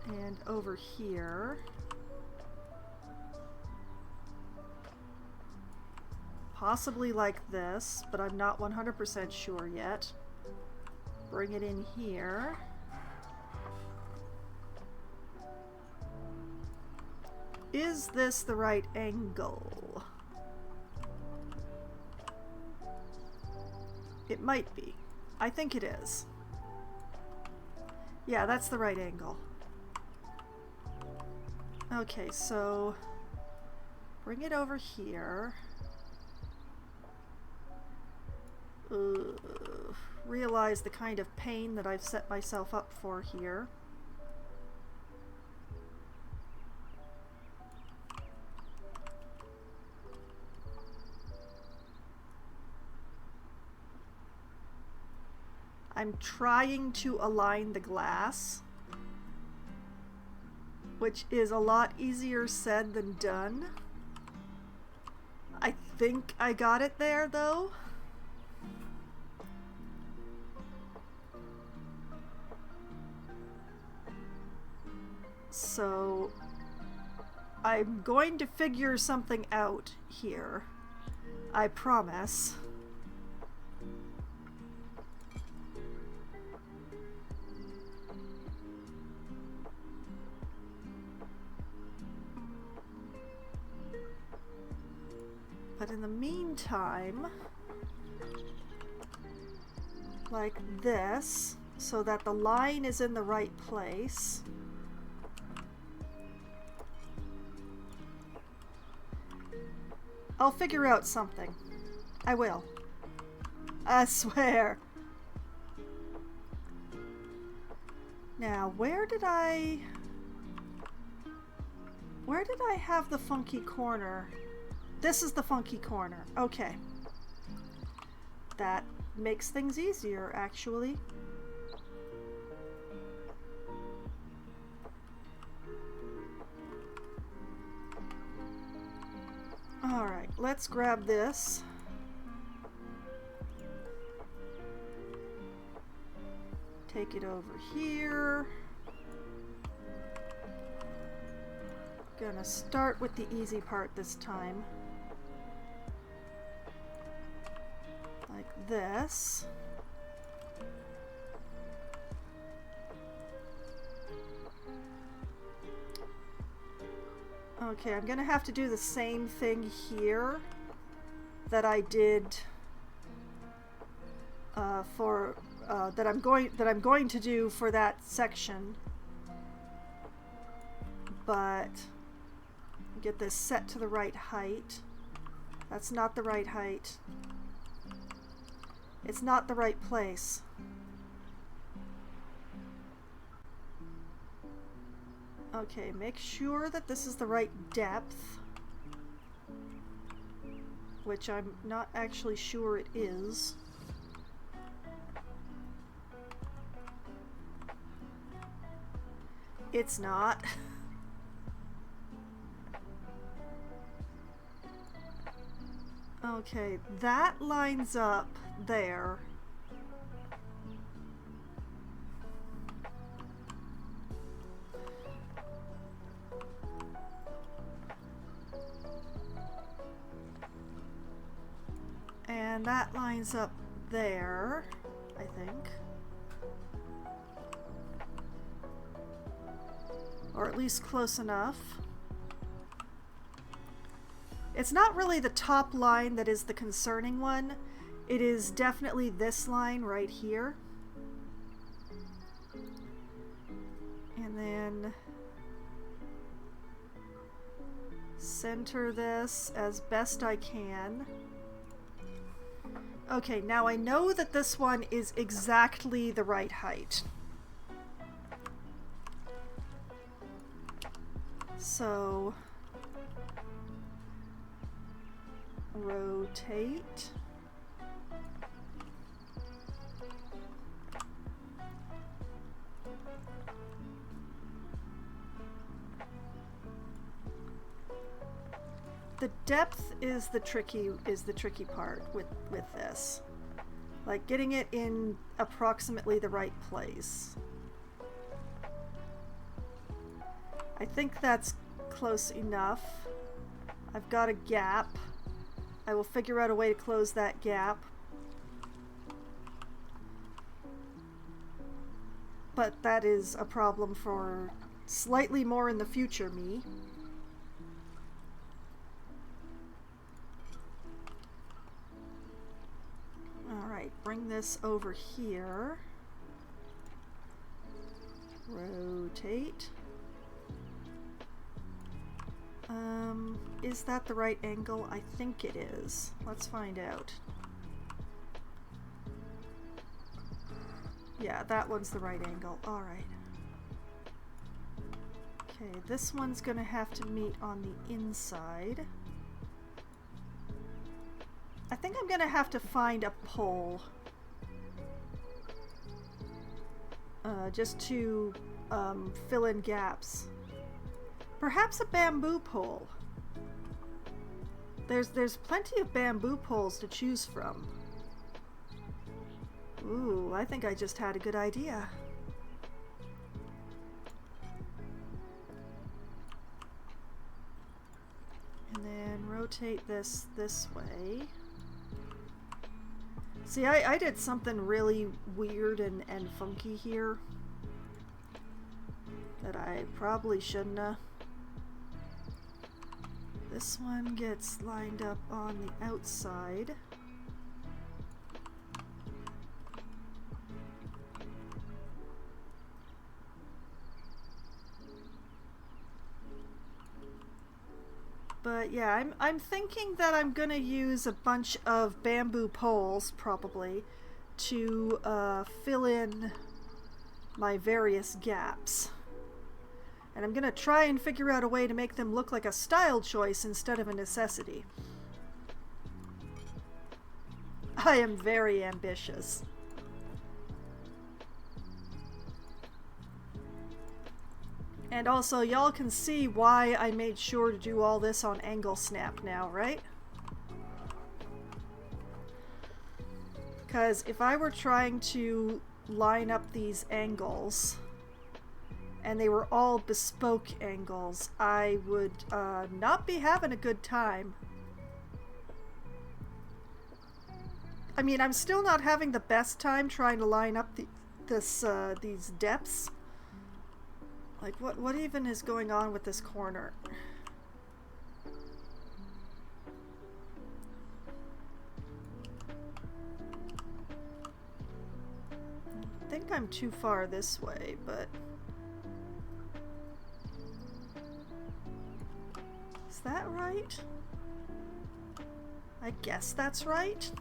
And over here. Possibly like this, but I'm not 100% sure yet. Bring it in here. Is this the right angle? It might be. I think it is. Yeah, that's the right angle. Okay, so bring it over here. Realize the kind of pain that I've set myself up for here. I'm trying to align the glass, which is a lot easier said than done. I think I got it there, though. So I'm going to figure something out here. I promise. But in the meantime, like this, so that the line is in the right place. I'll figure out something. I will. I swear. Now, where did I have the funky corner? This is the funky corner. Okay. That makes things easier, actually. Alright, let's grab this. Take it over here. Gonna start with the easy part this time. Like this. Okay, I'm gonna have to do the same thing here that I did that I'm going to do for that section, but get this set to the right height. That's not the right height. It's not the right place. Okay, make sure that this is the right depth, which I'm not actually sure it is. It's not. Okay, that lines up there. And that lines up there, I think. Or at least close enough. It's not really the top line that is the concerning one. It is definitely this line right here. And then center this as best I can. Okay, now I know that this one is exactly the right height. So rotate. The depth is the tricky part with this. Like getting it in approximately the right place. I think that's close enough. I've got a gap. I will figure out a way to close that gap. But that is a problem for slightly more in the future me. Alright, bring this over here. Rotate. Is that the right angle? I think it is. Let's find out. Yeah, that one's the right angle. Alright. Okay, this one's gonna have to meet on the inside. I think I'm gonna have to find a pole. Just to fill in gaps. Perhaps a bamboo pole. There's plenty of bamboo poles to choose from. Ooh, I think I just had a good idea. And then rotate this way. See, I did something really weird and funky here that I probably shouldn't have. This one gets lined up on the outside. But yeah, I'm thinking that I'm gonna use a bunch of bamboo poles, probably, to fill in my various gaps. And I'm gonna try and figure out a way to make them look like a style choice instead of a necessity. I am very ambitious. And also, y'all can see why I made sure to do all this on angle snap now, right? Because if I were trying to line up these angles, and they were all bespoke angles, I would not be having a good time. I mean, I'm still not having the best time trying to line up these depths. Like, what even is going on with this corner? I think I'm too far this way, but... Is that right? I guess that's right.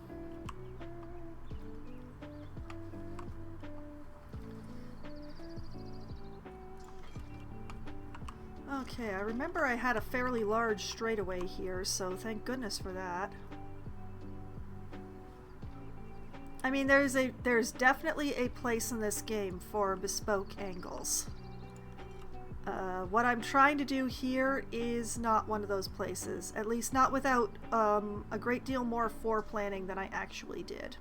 Okay, I remember I had a fairly large straightaway here, so thank goodness for that. I mean, there's definitely a place in this game for bespoke angles. What I'm trying to do here is not one of those places, at least not without a great deal more foreplanning than I actually did.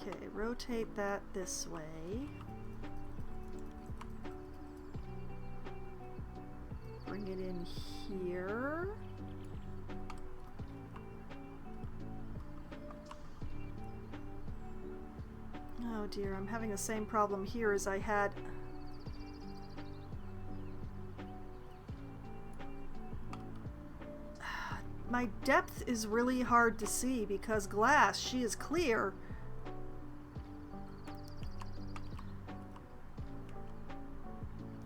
Okay, rotate that this way. bring it in here. Oh dear, I'm having the same problem here as I had. My depth is really hard to see because glass, she is clear.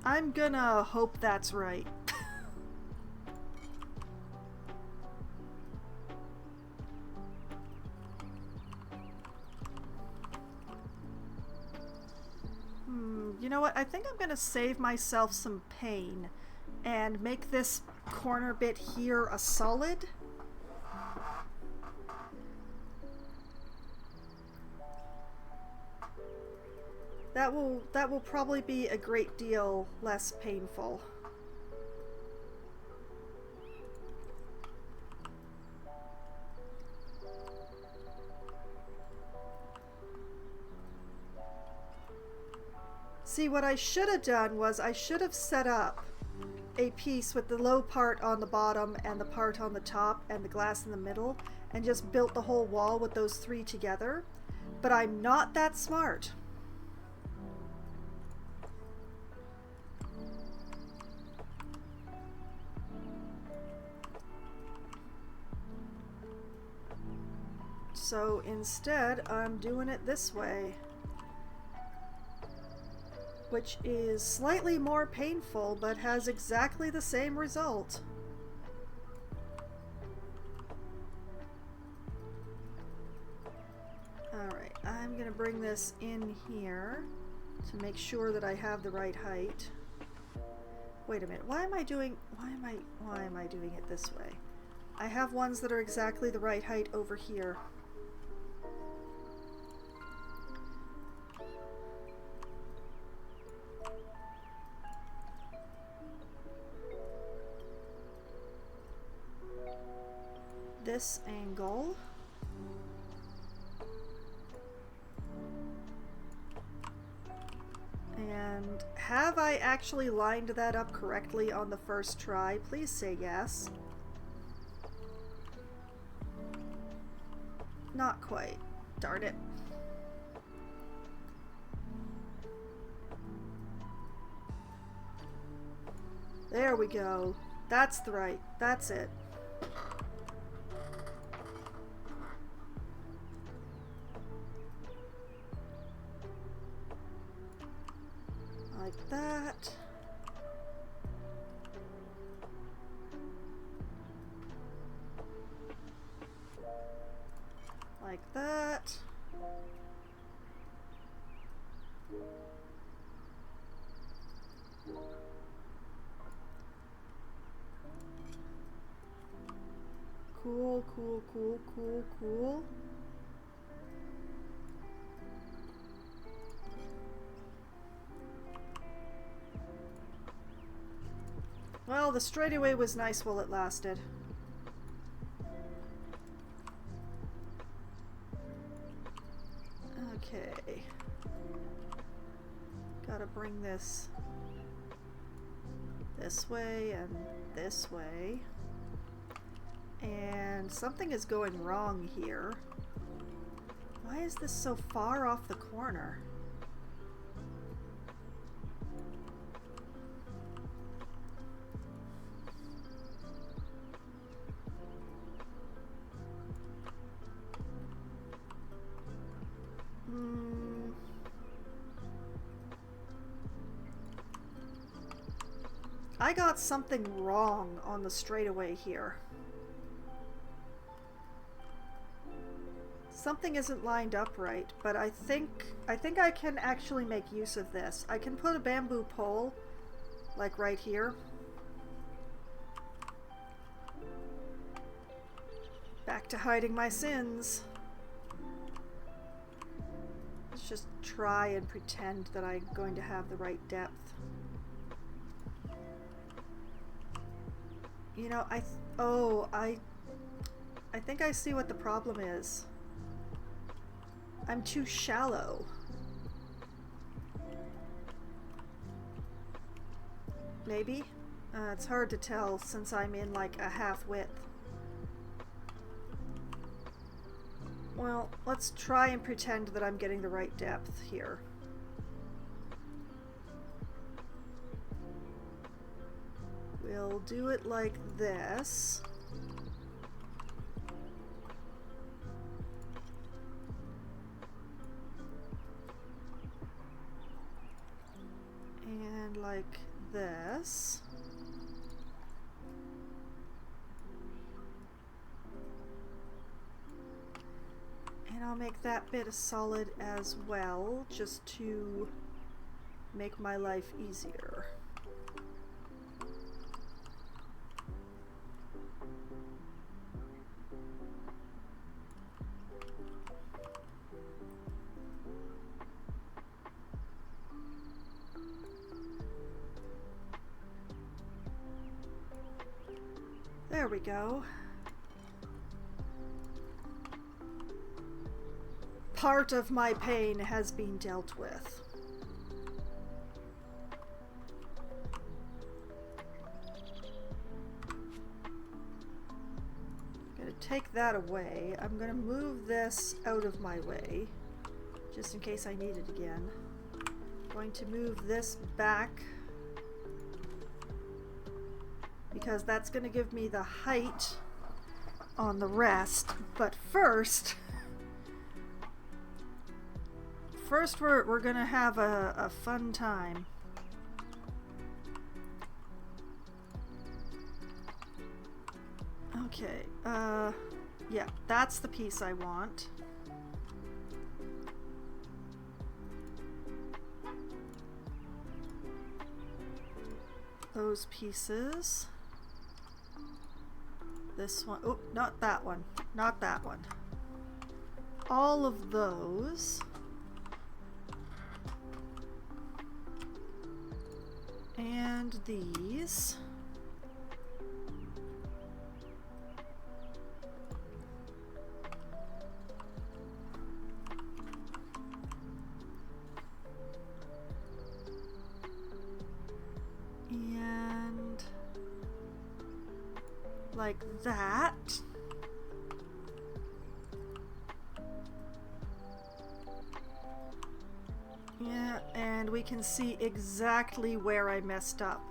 I'm gonna hope that's right. You know what? I think I'm gonna save myself some pain and make this corner bit here a solid. That will probably be a great deal less painful. See, what I should have done was I should have set up a piece with the low part on the bottom and the part on the top and the glass in the middle and just built the whole wall with those three together. But I'm not that smart. So instead, I'm doing it this way, which is slightly more painful, but has exactly the same result. Alright, I'm gonna bring this in here to make sure that I have the right height. Wait a minute, why am I doing it this way? I have ones that are exactly the right height over here. This angle. And have I actually lined that up correctly on the first try? Please say yes. Not quite. Darn it. There we go. That's the right. That's it. Like that. Like that. Cool, cool, cool, cool, cool. Well, the straightaway was nice while it lasted. Okay. Gotta bring this way and this way. And something is going wrong here. Why is this so far off the corner? I got something wrong on the straightaway here. Something isn't lined up right, but I think I can actually make use of this. I can put a bamboo pole, like right here. Back to hiding my sins. Let's just try and pretend that I'm going to have the right depth. You know, I think I see what the problem is. I'm too shallow. Maybe? It's hard to tell since I'm in like a half width. Well, let's try and pretend that I'm getting the right depth here. We'll do it like this. And like this. And I'll make that bit a solid as well, just to make my life easier. There we go. Part of my pain has been dealt with. I'm gonna take that away. I'm gonna move this out of my way, just in case I need it again. I'm going to move this back, because that's going to give me the height on the rest. But first we're going to have a fun time. Okay, yeah, that's the piece I want. Those pieces. This one, oh, not that one, not that one. All of those. And these. And like that. Yeah, and we can see exactly where I messed up.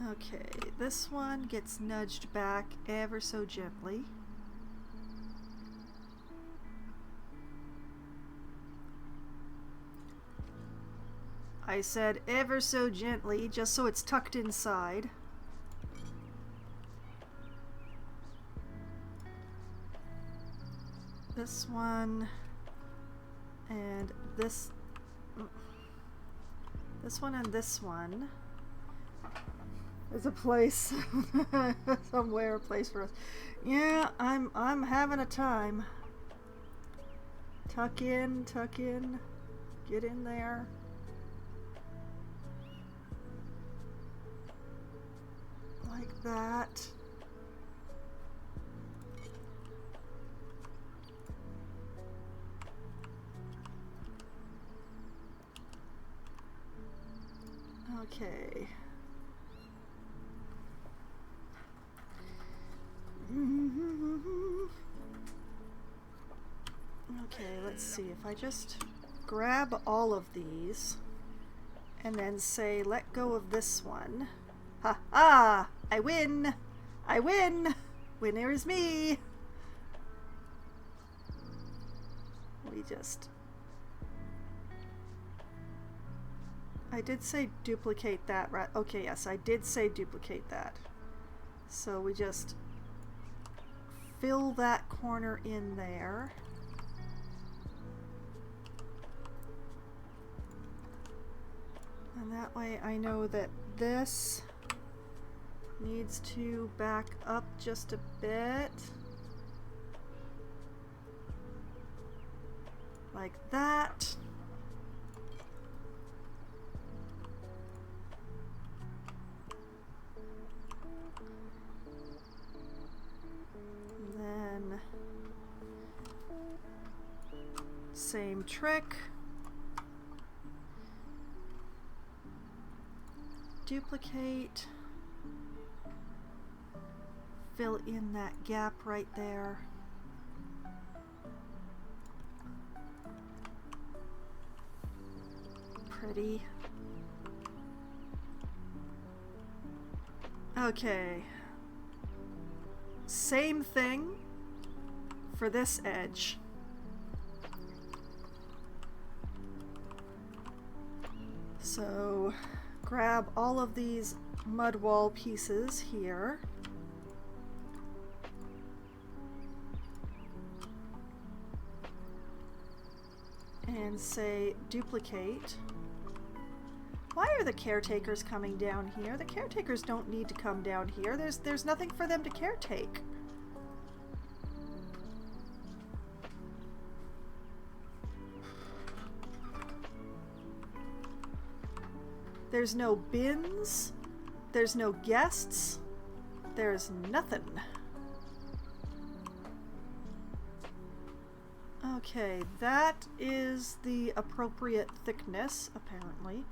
Okay, this one gets nudged back ever so gently. I said ever so gently, just so it's tucked inside. This one and this one and this one. There's a place somewhere, a place for us. Yeah, I'm having a time. Tuck in, get in there. Like that. Okay. Okay, let's see. If I just grab all of these and then say, let go of this one. Ha ha! I win! I win! Winner is me! We just... I did say duplicate that, right? Okay, yes, I did say duplicate that. So we just fill that corner in there. And that way I know that this needs to back up just a bit. Like that. same trick. Duplicate. Fill in that gap right there. Pretty. Okay. Same thing for this edge. So grab all of these mud wall pieces here. And say duplicate. Why are the caretakers coming down here? The caretakers don't need to come down here. There's nothing for them to caretake. There's no bins. There's no guests. There's nothing. Okay, that is the appropriate thickness, apparently.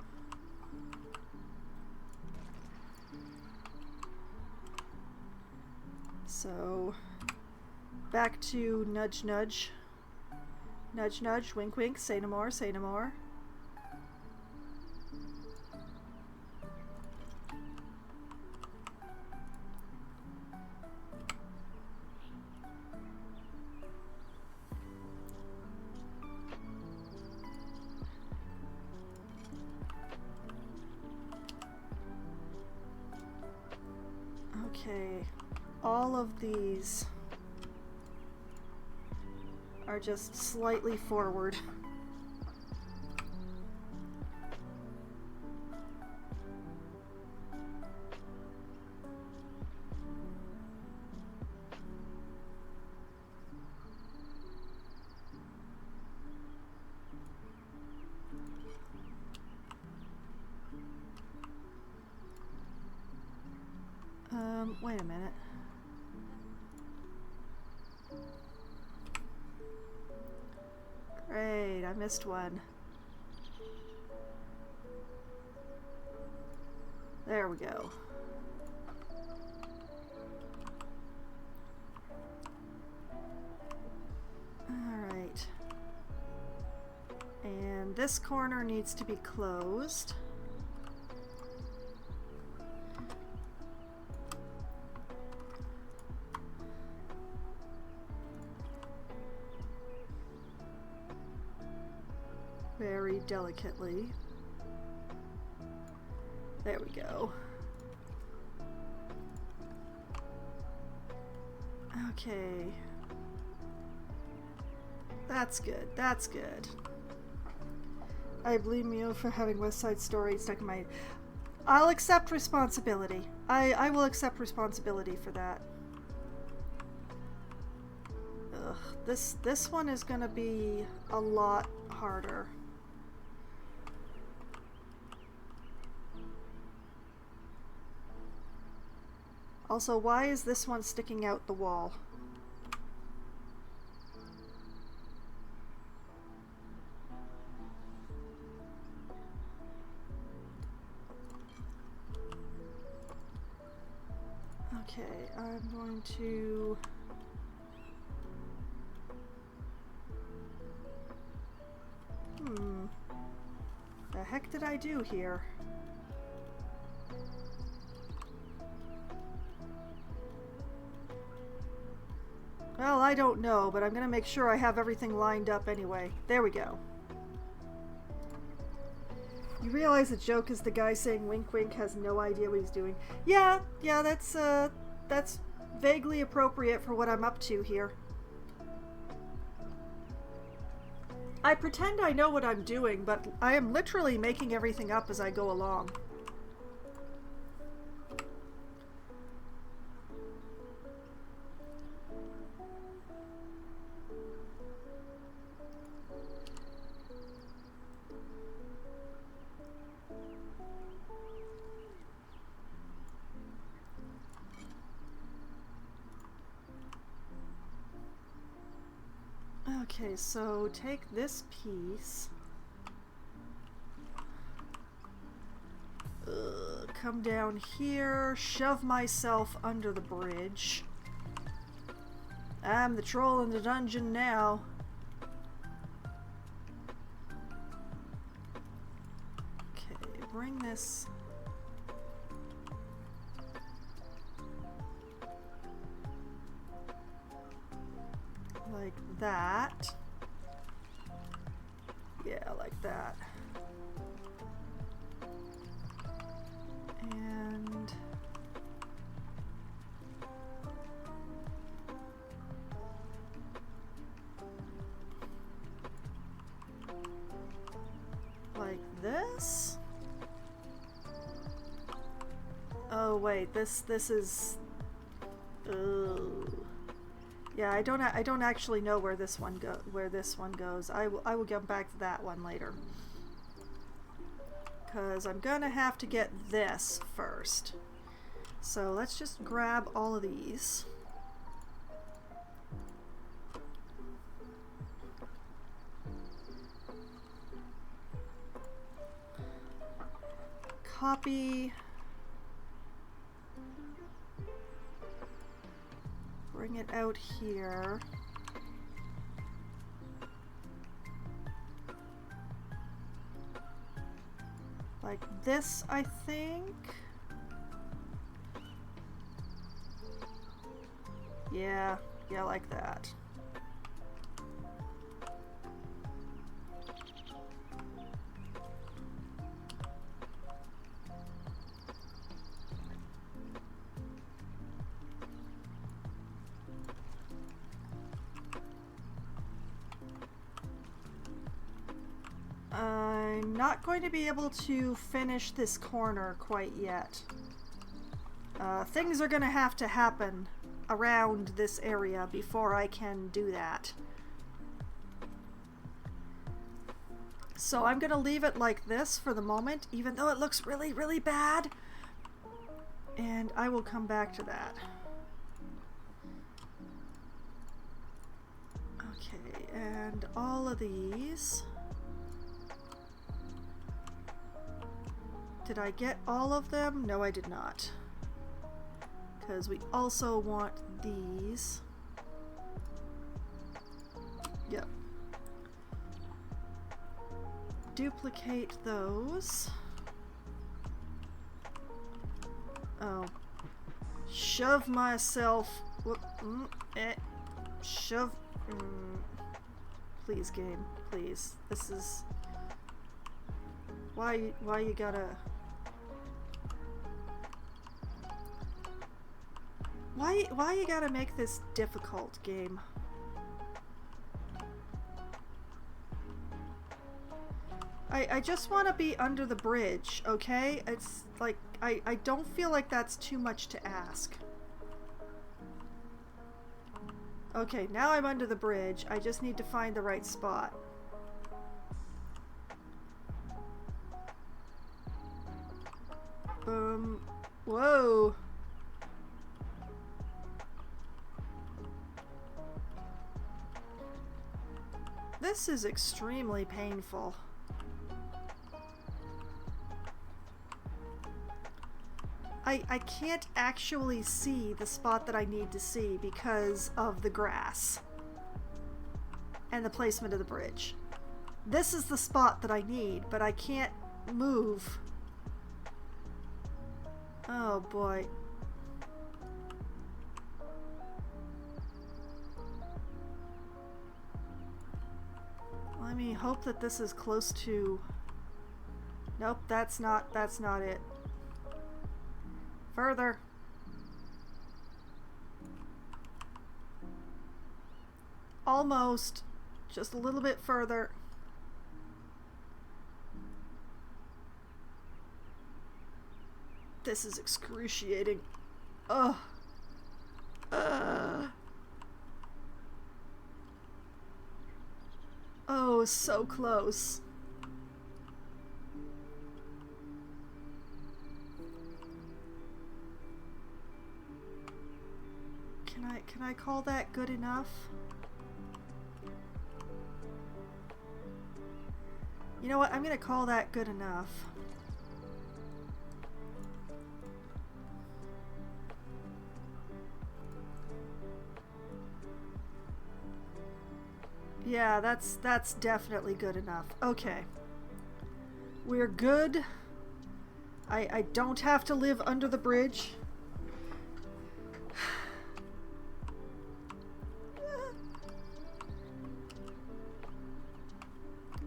So, back to nudge nudge. Nudge nudge, wink wink, say no more, say no more. Okay, all of these are just slightly forward. Wait a minute. Great, I missed one. There we go. Alright. And this corner needs to be closed. Very delicately. There we go. Okay. That's good. That's good. I blame you for having West Side Story stuck in my... I'll accept responsibility. I will accept responsibility for that. Ugh. This one is gonna be a lot harder. Also, why is this one sticking out the wall? Okay, I'm going to... The heck did I do here? Well, I don't know, but I'm gonna make sure I have everything lined up anyway. There we go. You realize the joke is the guy saying wink wink has no idea what he's doing. Yeah, that's vaguely appropriate for what I'm up to here. I pretend I know what I'm doing, but I am literally making everything up as I go along. Okay, so take this piece. Come down here, shove myself under the bridge. I'm the troll in the dungeon now. Okay, bring this. Like that. Yeah, like that. And like this. Oh wait, this is. Yeah, I don't actually know where this one goes. I will get back to that one later. Because I'm gonna have to get this first. So let's just grab all of these. Copy. Bring it out here. Like this, I think. Yeah, like that. I'm not going to be able to finish this corner quite yet. Things are going to have to happen around this area before I can do that. So I'm going to leave it like this for the moment, even though it looks really, really bad. And I will come back to that. Okay, and all of these. Did I get all of them? No, I did not. Because we also want these. Yep. Duplicate those. Oh. Shove myself. Whoop, shove. Please, game. Please. This is. Why you gotta. Why you gotta make this difficult, game? I just want to be under the bridge, okay? It's like, I don't feel like that's too much to ask. Okay, now I'm under the bridge. I just need to find the right spot. Whoa. This is extremely painful. I can't actually see the spot that I need to see because of the grass and the placement of the bridge. This is the spot that I need, but I can't move. Oh boy. Let me hope that this is close to... Nope, that's not it. Further. Almost. Just a little bit further. This is excruciating. Ugh. Oh, so close. Can I call that good enough? You know what? I'm gonna call that good enough. Yeah, that's definitely good enough. Okay. We're good. I don't have to live under the bridge.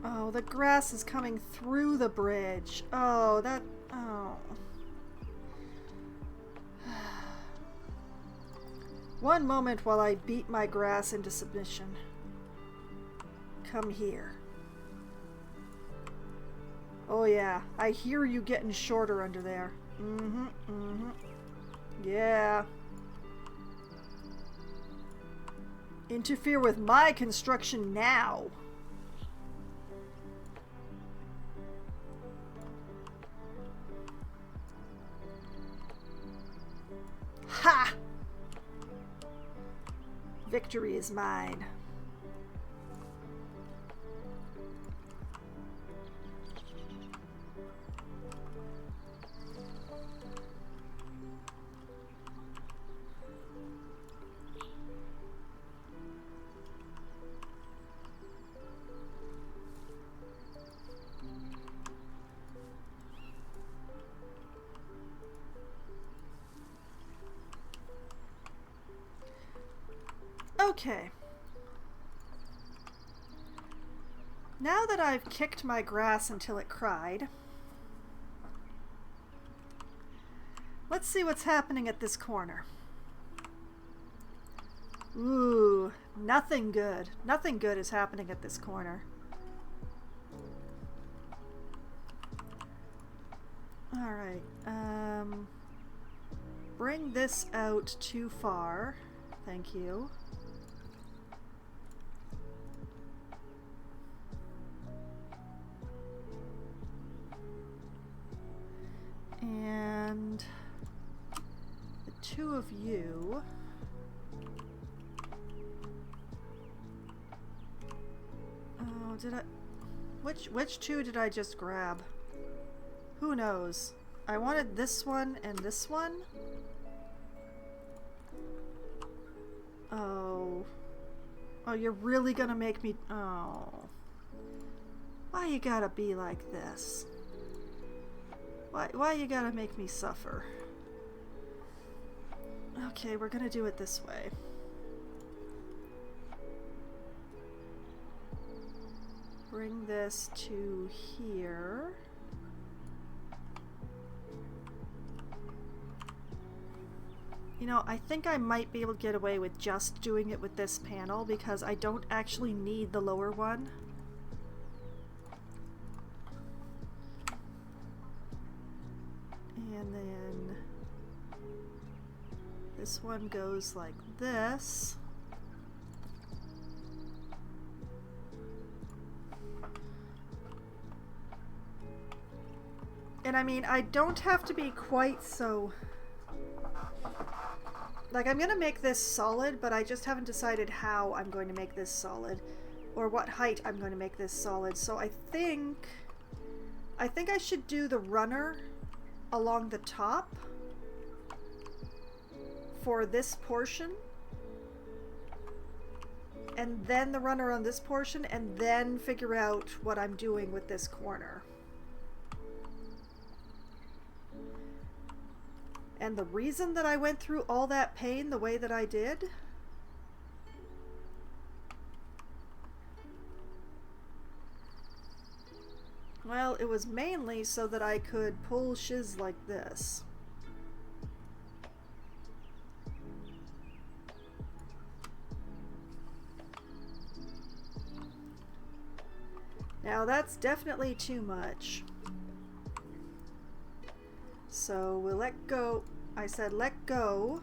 Oh, the grass is coming through the bridge. Oh, that... Oh. One moment while I beat my grass into submission. Come here. Oh yeah, I hear you getting shorter under there. Mm-hmm, mm-hmm. Yeah. Interfere with my construction now. Ha! Victory is mine. Okay. Now that I've kicked my grass until it cried, let's see what's happening at this corner. Ooh, nothing good. Nothing good is happening at this corner. Alright, bring this out too far. Thank you. And the two of you. Oh, did I... Which two did I just grab? Who knows? I wanted this one and this one. Oh. Oh, you're really gonna make me... Oh. Why you gotta be like this? Why you gotta make me suffer? Okay, we're gonna do it this way. Bring this to here. You know, I think I might be able to get away with just doing it with this panel because I don't actually need the lower one. And then this one goes like this. And I mean, I don't have to be quite so... Like, I'm gonna make this solid, but I just haven't decided how I'm going to make this solid. Or what height I'm going to make this solid. So I think I should do the runner along the top for this portion. And then the runner on this portion, and then figure out what I'm doing with this corner. And the reason that I went through all that pain the way that I did, well, it was mainly so that I could pull shiz like this. Now that's definitely too much. So we'll let go. I said let go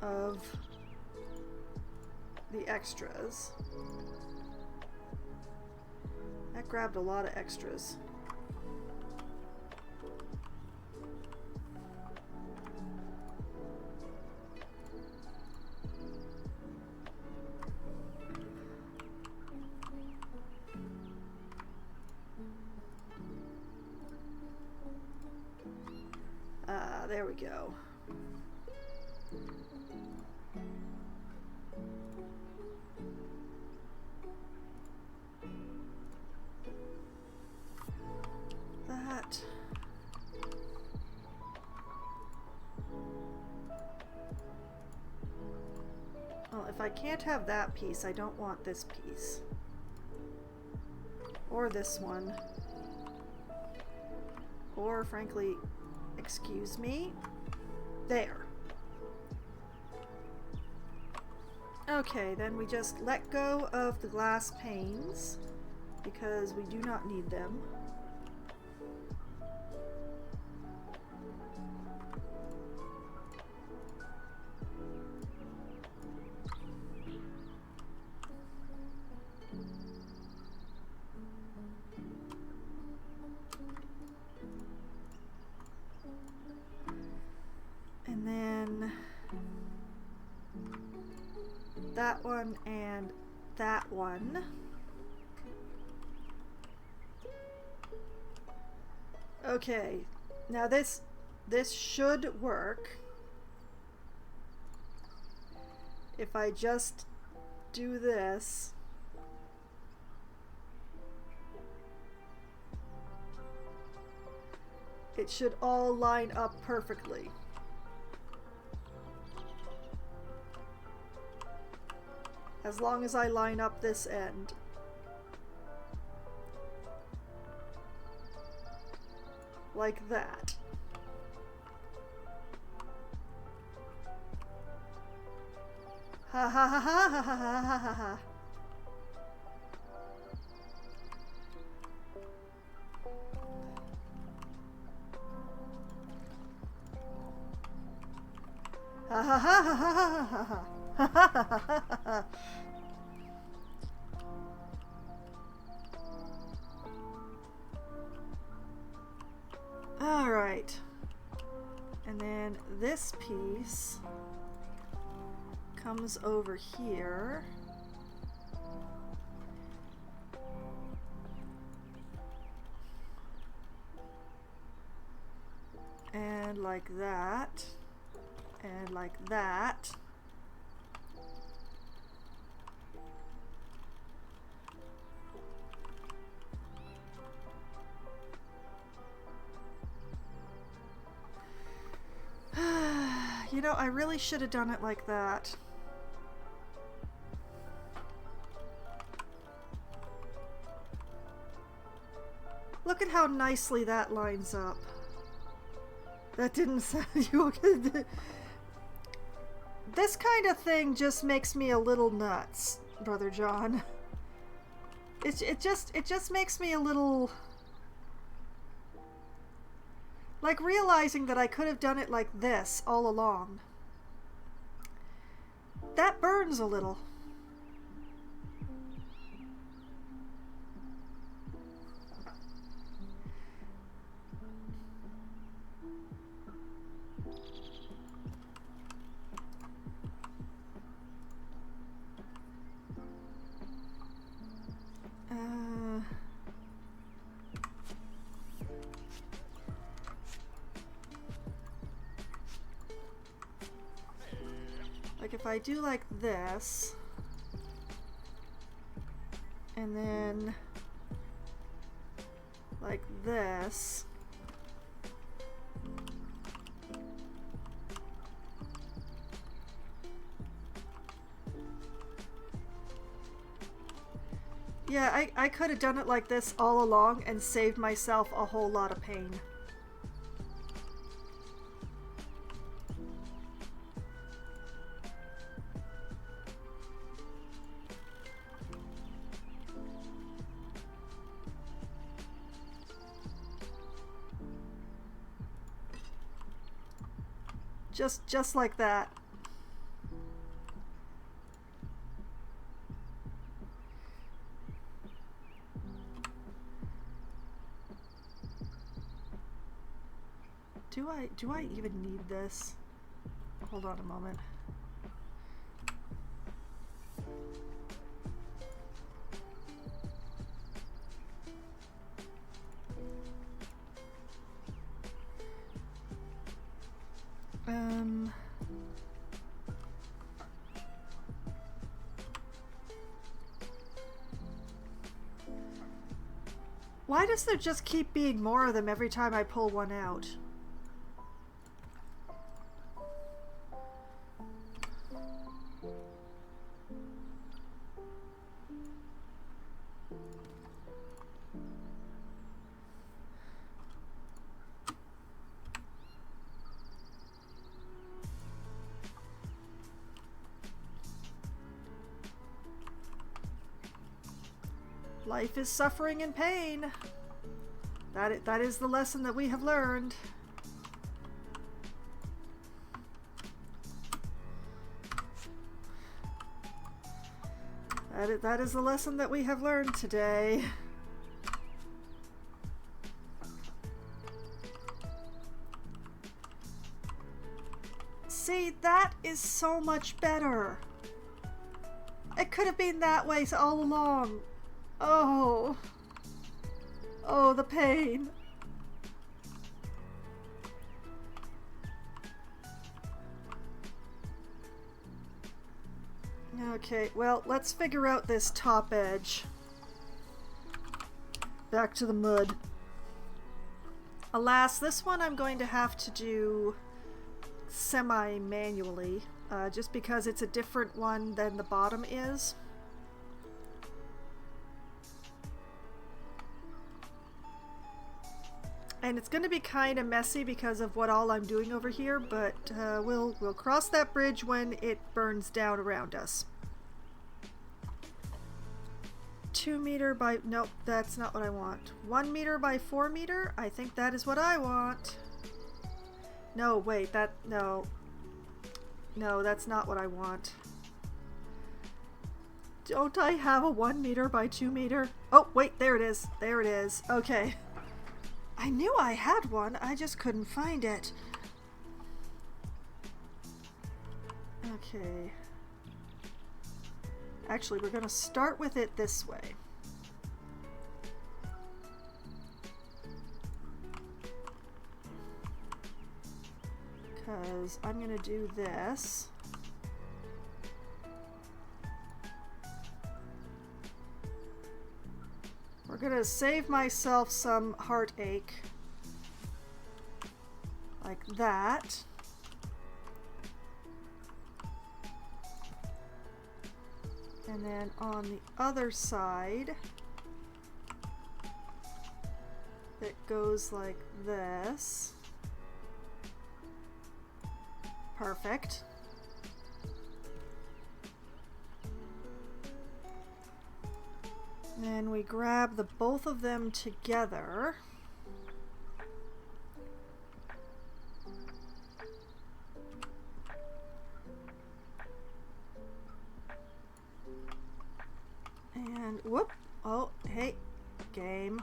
of the extras. That grabbed a lot of extras. we go. That. Well, if I can't have that piece, I don't want this piece. Or this one. Or, frankly, excuse me? There. Okay, then we just let go of the glass panes because we do not need them. And then that one and that one. Okay, now this should work if I just do this. It should all line up perfectly. As long as I line up this end. Like that. Ha ha ha ha ha ha ha ha ha. Ha ha ha ha ha ha ha ha. All right, and then this piece comes over here. And like that. And like that. You know, I really should have done it like that. Look at how nicely that lines up. That didn't sound you good. This kind of thing just makes me a little nuts, Brother John. It just makes me a little, like, realizing that I could have done it like this all along. That burns a little. Like if I do like this, and then like this, yeah, I could have done it like this all along and saved myself a whole lot of pain. Just like that. Do I even need this? Hold on a moment. Um... Why does there just keep being more of them every time I pull one out? Life is suffering and pain. That is the lesson that we have learned. That is the lesson that we have learned today. See, that is so much better. It could have been that way all along. Oh. Oh, the pain. Okay, well, let's figure out this top edge. Back to the mud. Alas, this one I'm going to have to do semi-manually, just because it's a different one than the bottom is. And it's going to be kind of messy because of what all I'm doing over here, but we'll cross that bridge when it burns down around us. 2 meter by... Nope, that's not what I want. 1 meter by 4 meter? I think that is what I want. No, wait, no. No, that's not what I want. Don't I have a 1 meter by 2 meter? Oh, wait, there it is. There it is. Okay. I knew I had one, I just couldn't find it. Okay. Actually, we're going to start with it this way. Because I'm going to do this. We're going to save myself some heartache. Like that. And then on the other side, it goes like this. Perfect. Then we grab the both of them together. And whoop. Oh, hey, game.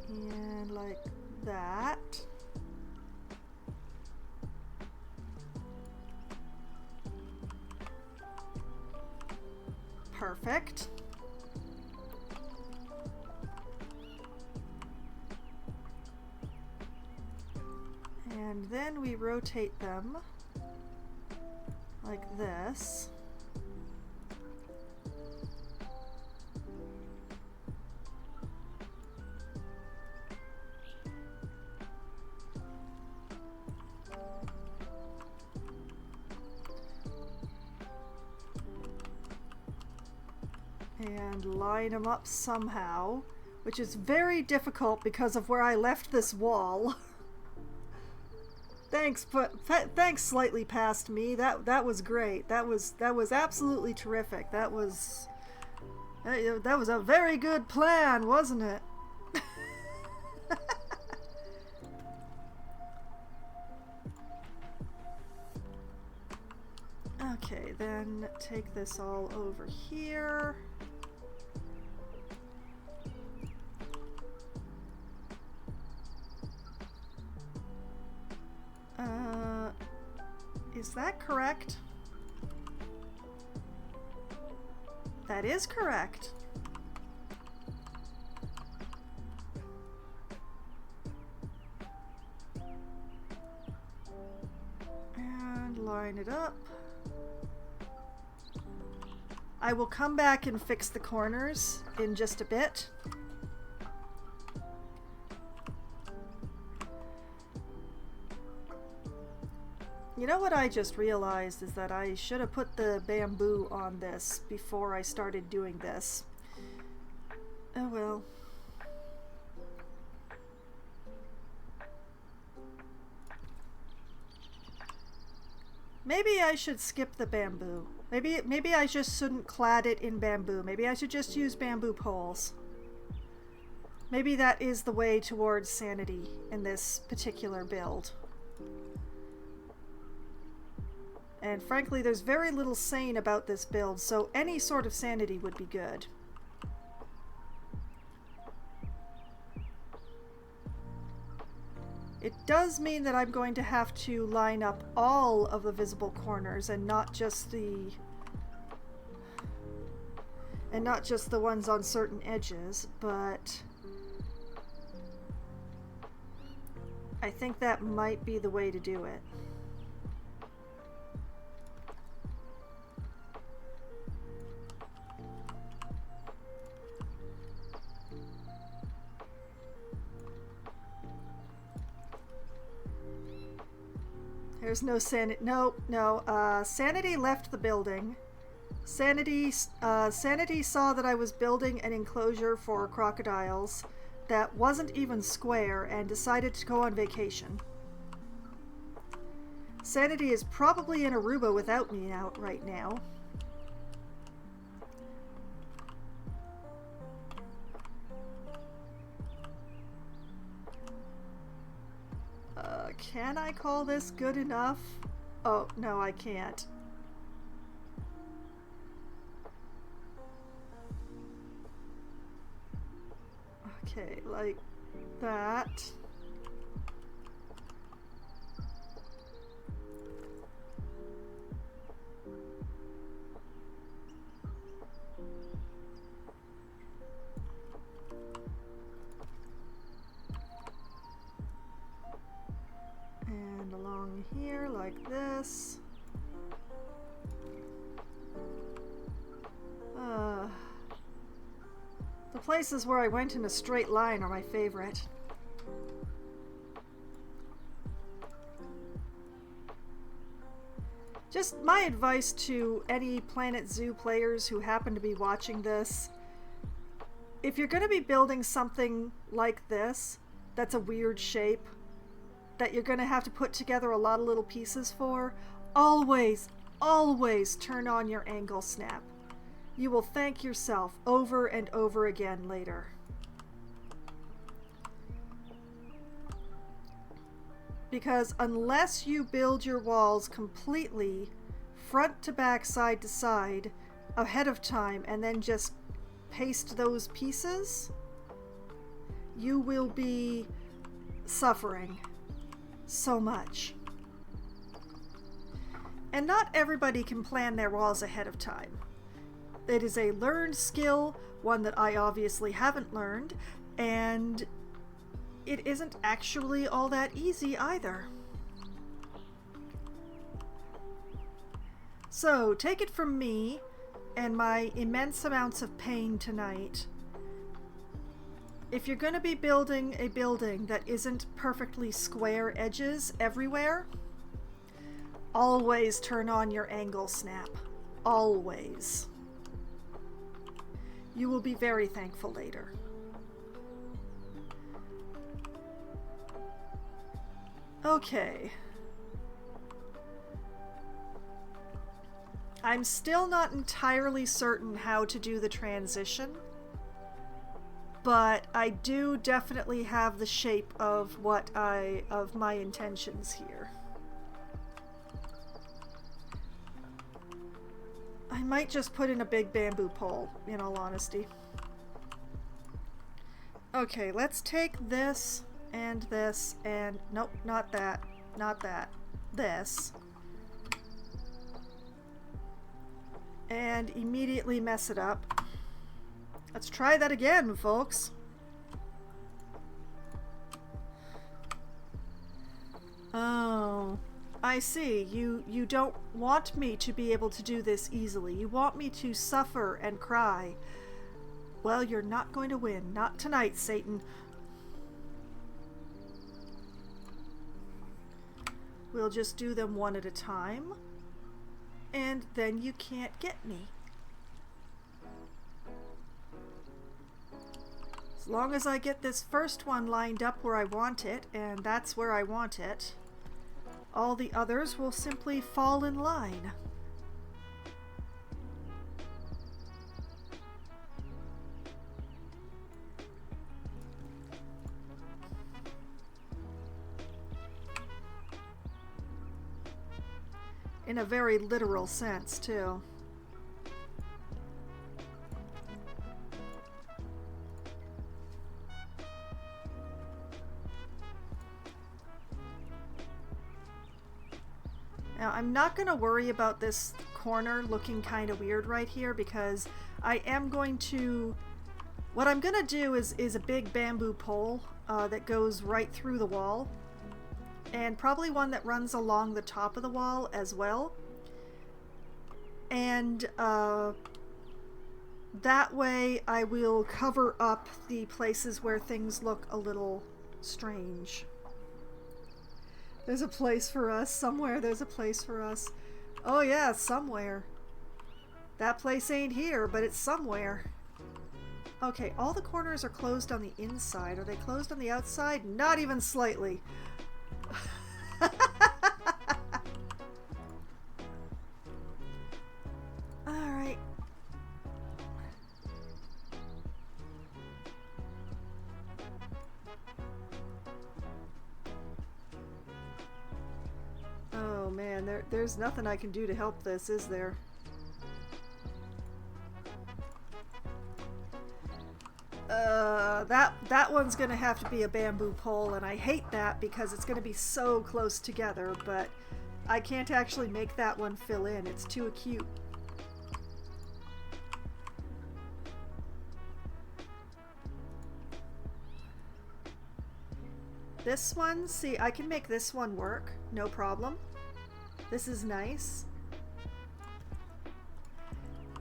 And like that. Perfect. And then we rotate them like this. And line them up somehow, which is very difficult because of where I left this wall. Thanks, thanks slightly past me. That was great. That was absolutely terrific. That was a very good plan, wasn't it? Okay, then take this all over here. Is that correct? That is correct. line it up. I will come back and fix the corners in just a bit. You know what I just realized is that I should have put the bamboo on this before I started doing this. Oh well. Maybe I should skip the bamboo. Maybe I just shouldn't clad it in bamboo. Maybe I should just use bamboo poles. Maybe that is the way towards sanity in this particular build. And frankly, there's very little sane about this build, so any sort of sanity would be good. It does mean that I'm going to have to line up all of the visible corners and not just the ones on certain edges, but I think that might be the way to do it. There's no sanity. No. Sanity left the building. Sanity saw that I was building an enclosure for crocodiles that wasn't even square and decided to go on vacation. Sanity is probably in Aruba without me out right now. Can I call this good enough? Oh, no, I can't. Okay, like that. And along here like this. The places where I went in a straight line are my favorite. Just my advice to any Planet Zoo players who happen to be watching this: if you're going to be building something like this, that's a weird shape, that you're going to have to put together a lot of little pieces for, always turn on your angle snap. You will thank yourself over and over again later. Because unless you build your walls completely front to back, side to side ahead of time and then just paste those pieces, you will be suffering so much. And not everybody can plan their walls ahead of time. It is a learned skill, one that I obviously haven't learned, and it isn't actually all that easy either. So, take it from me and my immense amounts of pain tonight. If you're going to be building a building that isn't perfectly square edges everywhere, always turn on your angle snap. Always. You will be very thankful later. Okay. I'm still not entirely certain how to do the transition, but I do definitely have the shape of of my intentions here. I might just put in a big bamboo pole, in all honesty. Okay, let's take this and this and... Nope, not that. Not that. This. And immediately mess it up. Let's try that again, folks. Oh. I see. You don't want me to be able to do this easily. You want me to suffer and cry. Well, you're not going to win. Not tonight, Satan. We'll just do them one at a time. And then you can't get me. As long as I get this first one lined up where I want it, and that's where I want it, all the others will simply fall in line. In a very literal sense, too. Now, I'm not going to worry about this corner looking kind of weird right here because I am going to... What I'm going to do is a big bamboo pole that goes right through the wall. And probably one that runs along the top of the wall as well. And that way I will cover up the places where things look a little strange. There's a place for us. Somewhere there's a place for us. Oh yeah, somewhere. That place ain't here, but it's somewhere. Okay, all the corners are closed on the inside. Are they closed on the outside? Not even slightly. Alright. Oh man, there's nothing I can do to help this, is there? That one's gonna have to be a bamboo pole, and I hate that because it's gonna be so close together, but I can't actually make that one fill in. It's too acute. This one, see, I can make this one work, no problem. This is nice.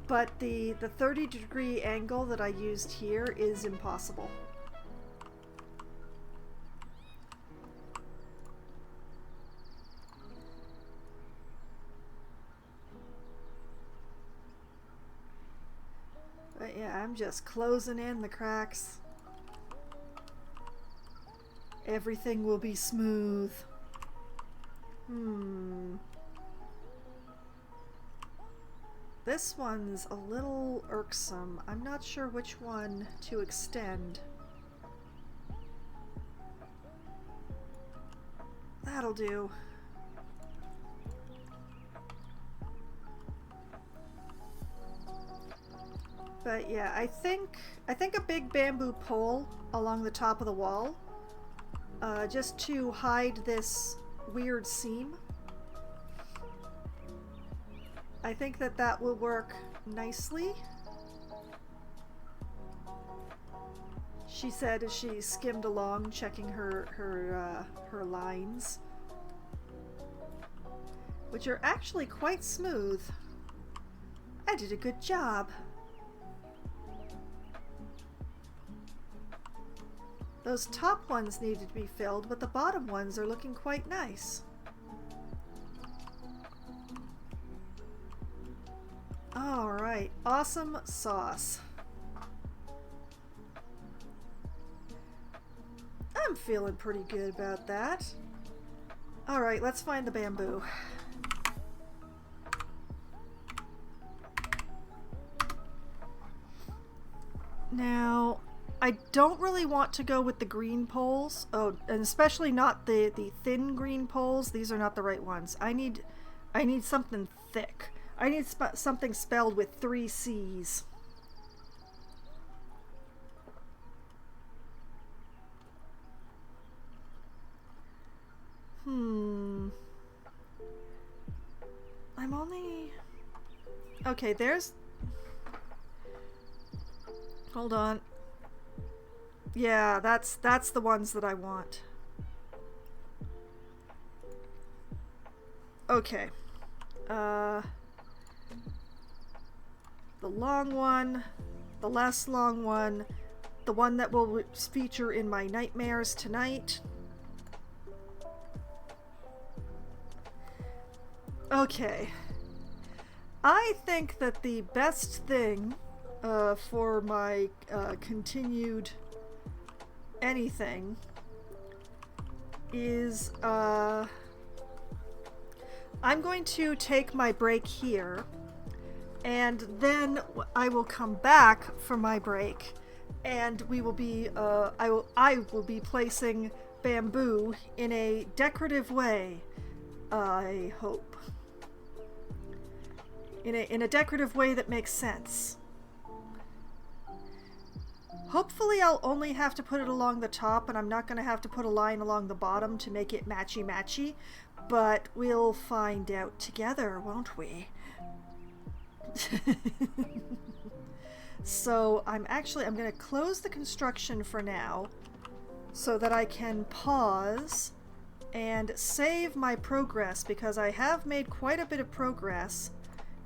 But the 30-degree angle that I used here is impossible. But yeah, I'm just closing in the cracks. Everything will be smooth. This one's a little irksome. I'm not sure which one to extend. That'll do. But yeah, I think a big bamboo pole along the top of the wall, just to hide this weird seam. I think that will work nicely. She said as she skimmed along, checking her lines, which are actually quite smooth. I did a good job. Those top ones needed to be filled, but the bottom ones are looking quite nice. Alright, awesome sauce. I'm feeling pretty good about that. Alright, let's find the bamboo. Now, I don't really want to go with the green poles. Oh, and especially not the thin green poles. These are not the right ones. I need something thick. I need something spelled with 3 C's. I'm only... Okay, there's... Hold on. Yeah, that's the ones that I want. Okay. The long one, the less long one, the one that will feature in my nightmares tonight. Okay. I think that the best thing for my continued anything is I'm going to take my break here, and then I will come back for my break, and we will be I will be placing bamboo in a decorative way. I hope in a decorative way that makes sense. Hopefully I'll only have to put it along the top, and I'm not going to have to put a line along the bottom to make it matchy-matchy, but we'll find out together, won't we? So I'm going to close the construction for now so that I can pause and save my progress, because I have made quite a bit of progress.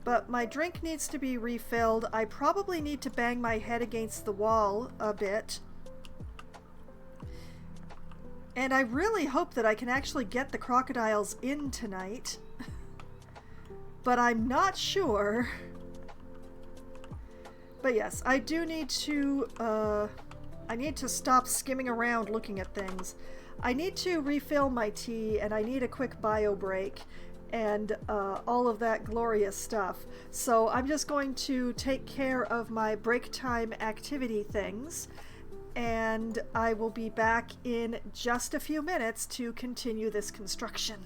But my drink needs to be refilled. I probably need to bang my head against the wall a bit. And I really hope that I can actually get the crocodiles in tonight. But I'm not sure. But yes, I do need to, I need to stop skimming around looking at things. I need to refill my tea, and I need a quick bio break. And all of that glorious stuff. So I'm just going to take care of my break time activity things, and I will be back in just a few minutes to continue this construction.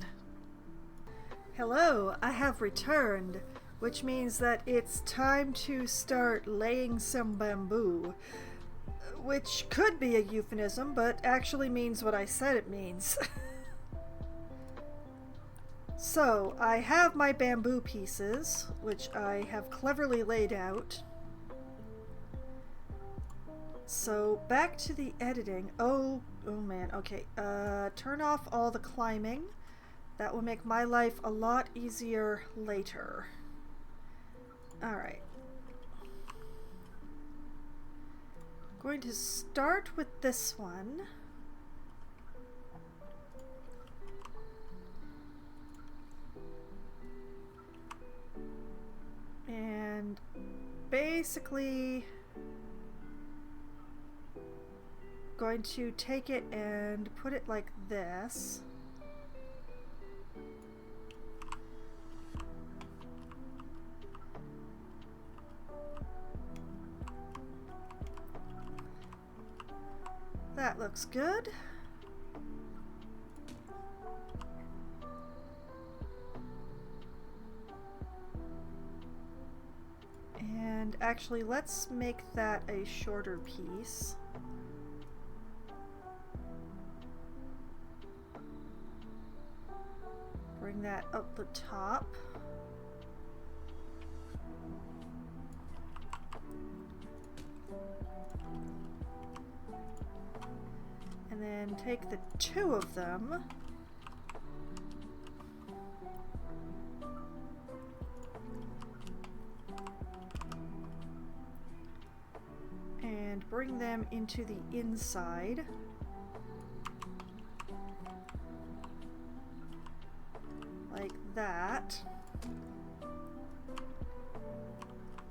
Hello, I have returned, which means that it's time to start laying some bamboo, which could be a euphemism, but actually means what I said it means. So, I have my bamboo pieces, which I have cleverly laid out. So, back to the editing. Oh man, okay. Turn off all the climbing. That will make my life a lot easier later. Alright. Going to start with this one. And basically going to take it and put it like this. That looks good. And actually, let's make that a shorter piece. Bring that up the top. And then take the two of them. And bring them into the inside. Like that.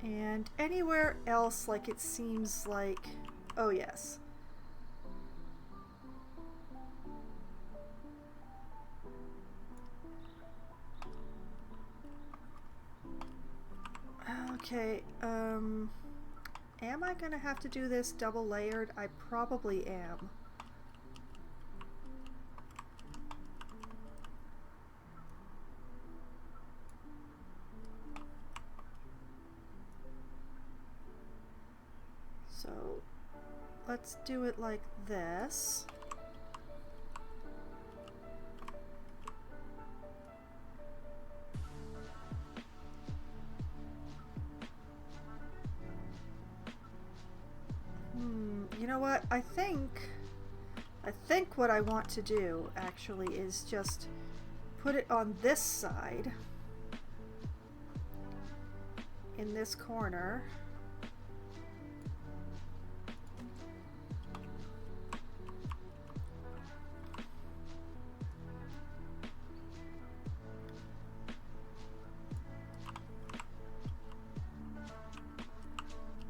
And anywhere else, like it seems like, oh yes. Okay, am I gonna have to do this double layered? I probably am. So let's do it like this. You know what? I think what I want to do actually is just put it on this side, in this corner.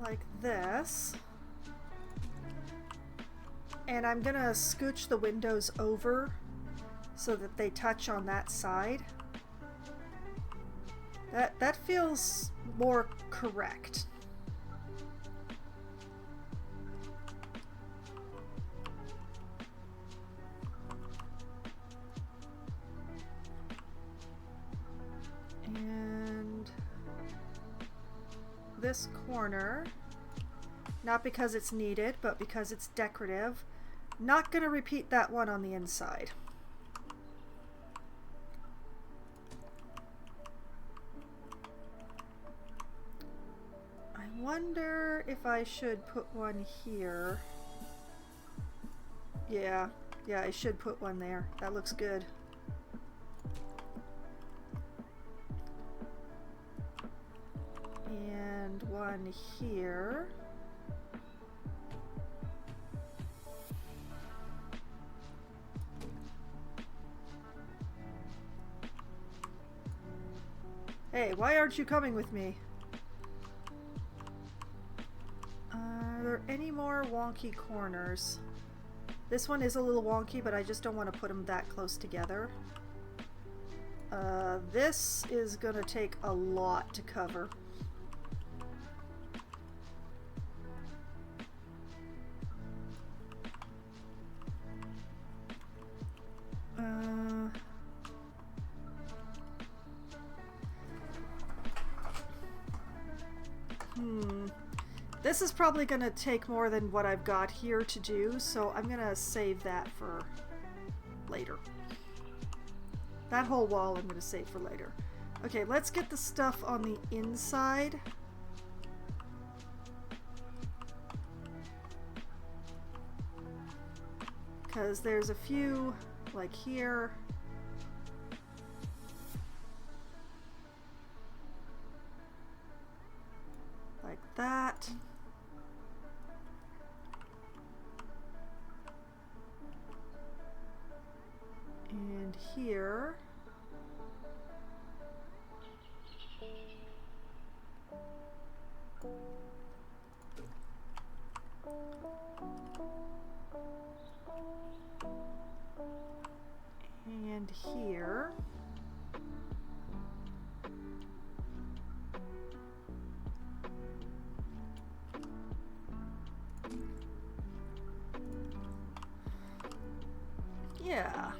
Like this. And I'm gonna scooch the windows over so that they touch on that side. That feels more correct. And this corner, not because it's needed, but because it's decorative. Not gonna repeat that one on the inside. I wonder if I should put one here. Yeah, I should put one there. That looks good. And one here. Hey, why aren't you coming with me? Are there any more wonky corners? This one is a little wonky, but I just don't want to put them that close together. This is gonna take a lot to cover. This is probably going to take more than what I've got here to do, so I'm going to save that for later. That whole wall I'm going to save for later. Okay, let's get the stuff on the inside. Because there's a few, like here. Like that. And here. And here. Yeah.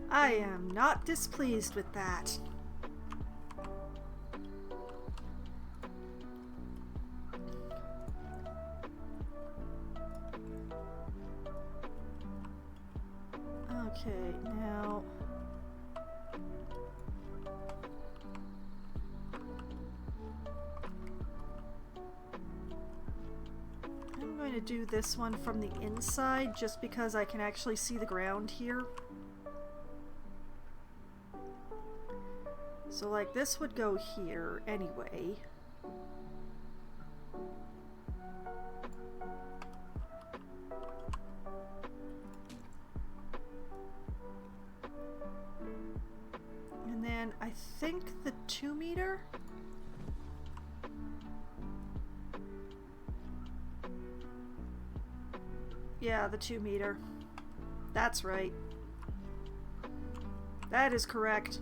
I am not displeased with that. Okay, now I'm going to do this one from the inside just because I can actually see the ground here. So like this would go here anyway. And then I think the 2 meter? Yeah, the 2 meter. That's right. That is correct.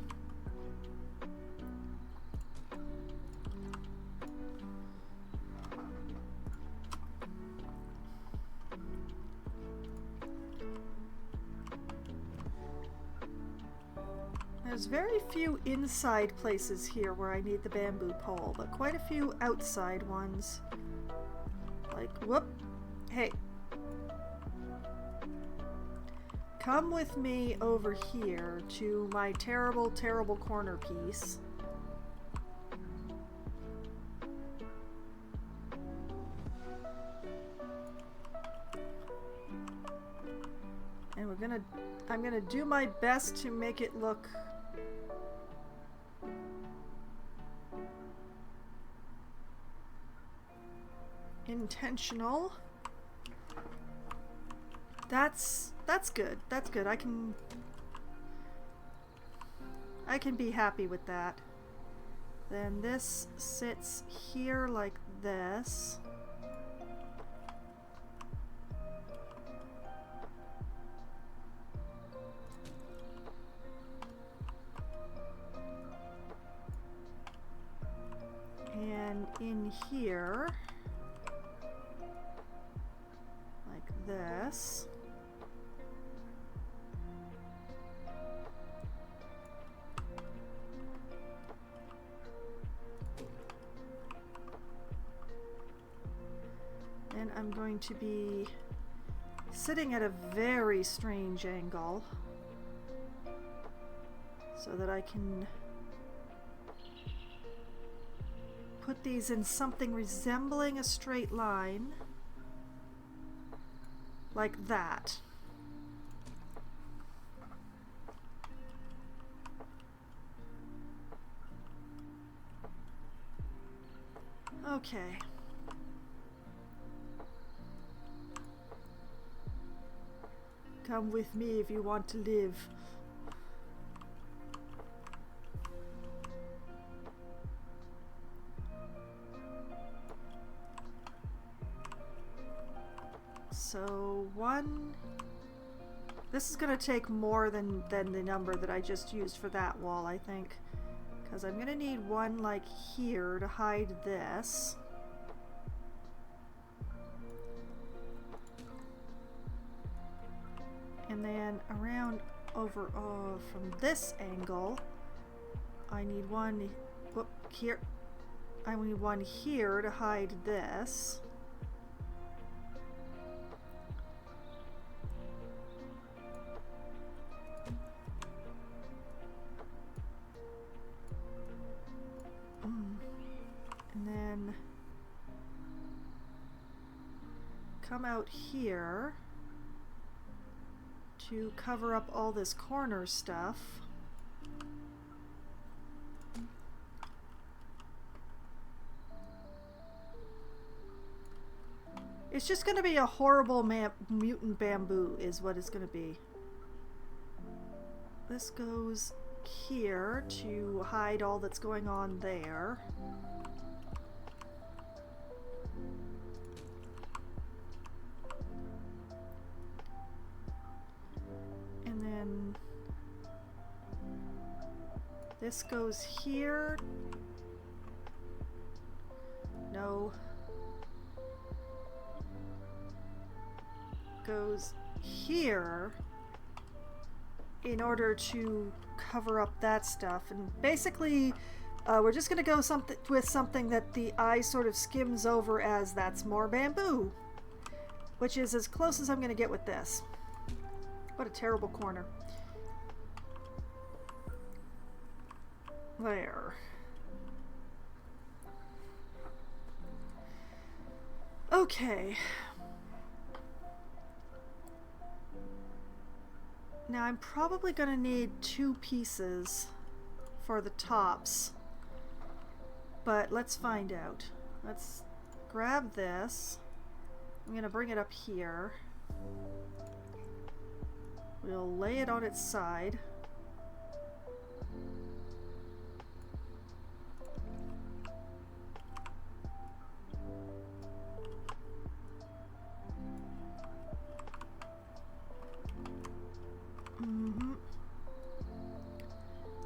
There's very few inside places here where I need the bamboo pole, but quite a few outside ones. Like, whoop. Hey. Come with me over here to my terrible, terrible corner piece. I'm gonna do my best to make it look intentional. That's good. That's good. I can be happy with that. Then this sits here like this. And in here, like this. And I'm going to be sitting at a very strange angle so that I can put these in something resembling a straight line, like that. Okay. Come with me if you want to live. So this is going to take more than the number that I just used for that wall, I think. Because I'm going to need one like here to hide this. And then around over from this angle, I need one here. I need one here to hide this. And then come out here to cover up all this corner stuff. It's just going to be a horrible mutant bamboo is what it's going to be. This goes here to hide all that's going on there. And then this goes here. No. Goes here in order to cover up that stuff. And basically we're just going to go with something that the eye sort of skims over as that's more bamboo, which is as close as I'm going to get with this. What a terrible corner. There. Okay. Now I'm probably going to need 2 pieces for the tops, but let's find out. Let's grab this. I'm going to bring it up here. We'll lay it on its side.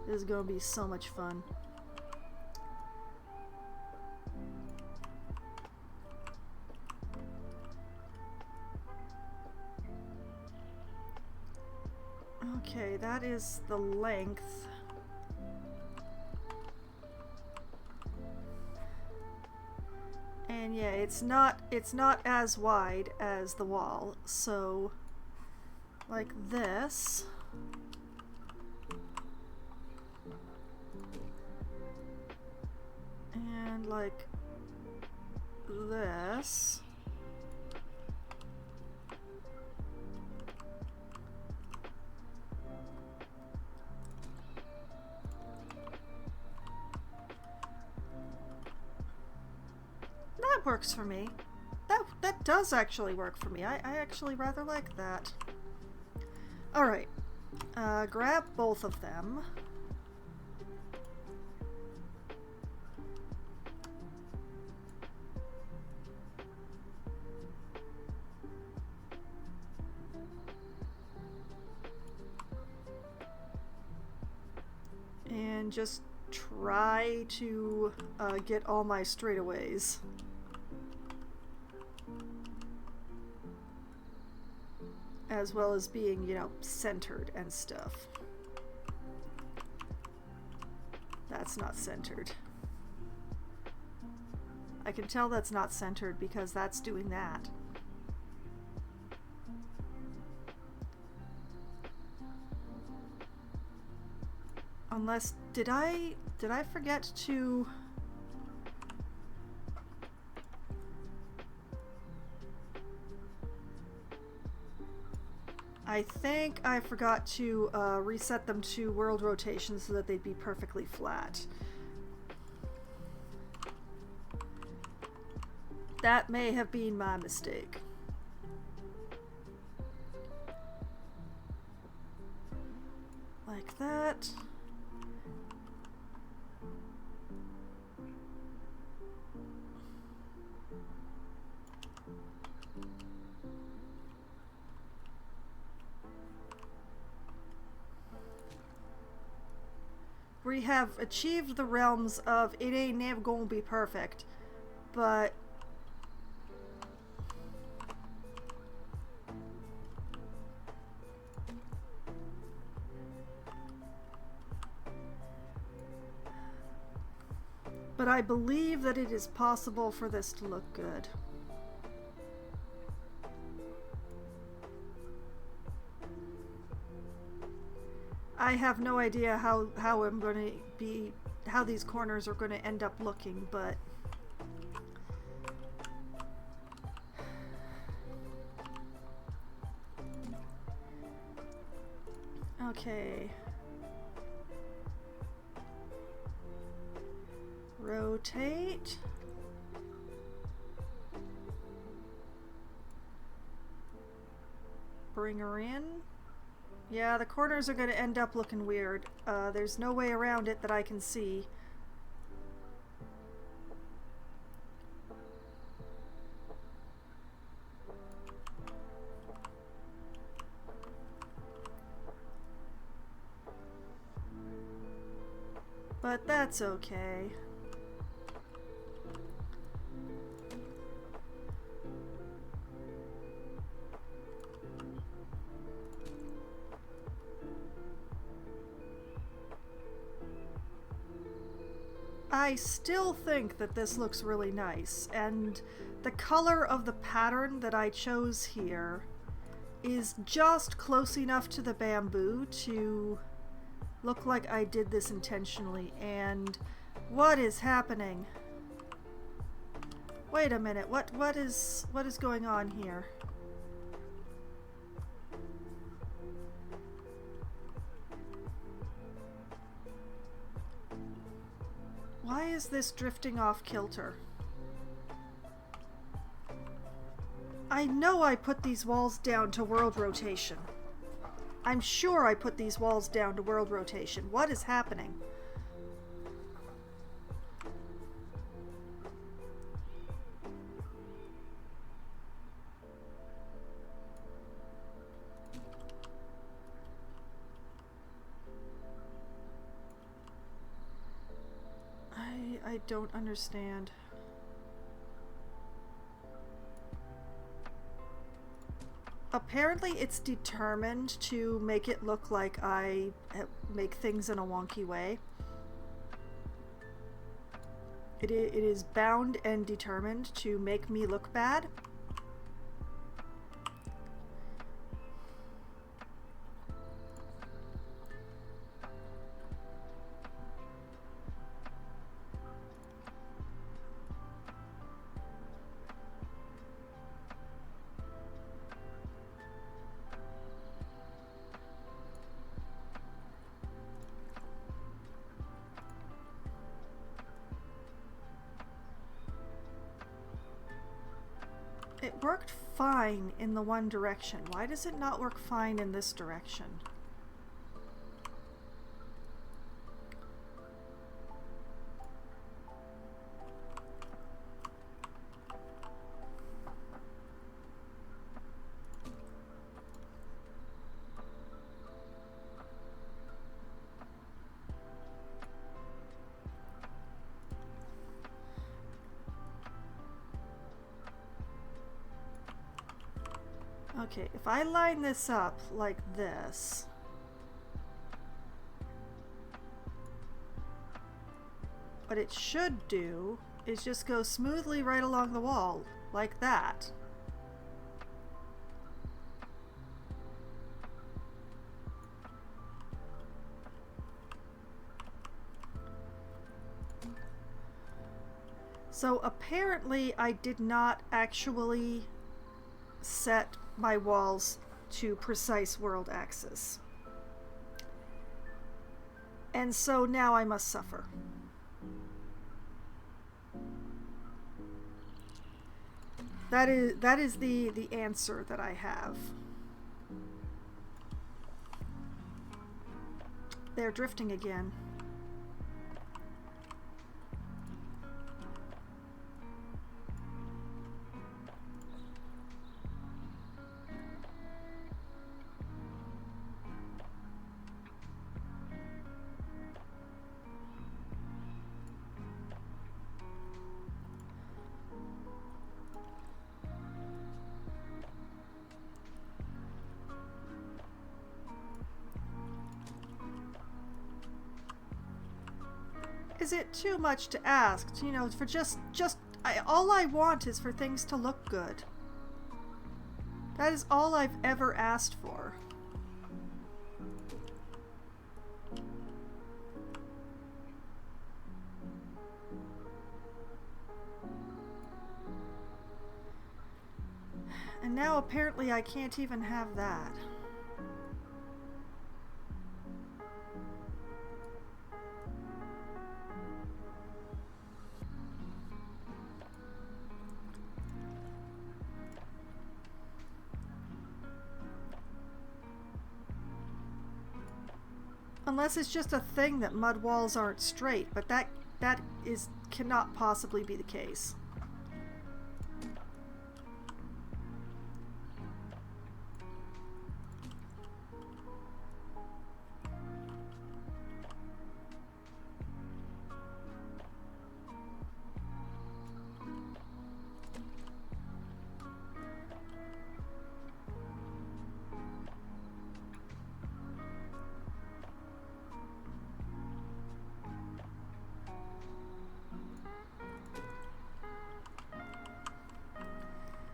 This is going to be so much fun. Okay, that is the length. And yeah, it's not as wide as the wall, so like this. And like this. That works for me. That does actually work for me. I actually rather like that. Alright. Grab both of them. And just try to get all my straightaways. As well as being, you know, centered and stuff. That's not centered. I can tell that's not centered because that's doing that. Unless, did I forget to... I think I forgot to reset them to world rotation so that they'd be perfectly flat. That may have been my mistake. Like that. We have achieved the realms of it ain't never gonna be perfect, but I believe that it is possible for this to look good. I have no idea how I'm going to be, how these corners are going to end up looking, but okay. Rotate. Bring her in. Yeah, the corners are going to end up looking weird. There's no way around it that I can see. But that's okay. I still think that this looks really nice, and the color of the pattern that I chose here is just close enough to the bamboo to look like I did this intentionally. And what is happening? Wait a minute, what is going on here? Why is this drifting off kilter? I know I put these walls down to world rotation. I'm sure I put these walls down to world rotation. What is happening? I don't understand. Apparently it's determined to make it look like I make things in a wonky way. It is bound and determined to make me look bad. It worked fine in the one direction. Why does it not work fine in this direction? Okay, if I line this up like this, what it should do is just go smoothly right along the wall, like that. So apparently I did not actually set my walls to precise world axis. And so now I must suffer. That is the answer that I have. They're drifting again. Is it too much to ask, you know, for all I want is for things to look good. That is all I've ever asked for. And now apparently I can't even have that. Unless it's just a thing that mud walls aren't straight, but that cannot possibly be the case.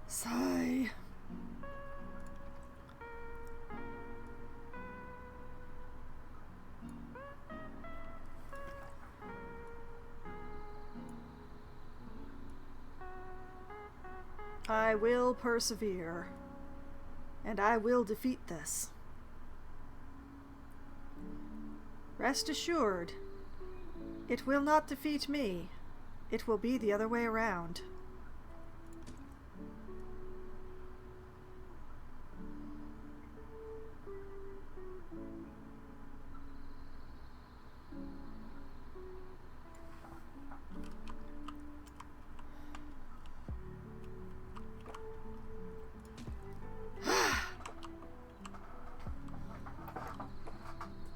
Sigh. I will persevere, and I will defeat this. Rest assured, it will not defeat me. It will be the other way around.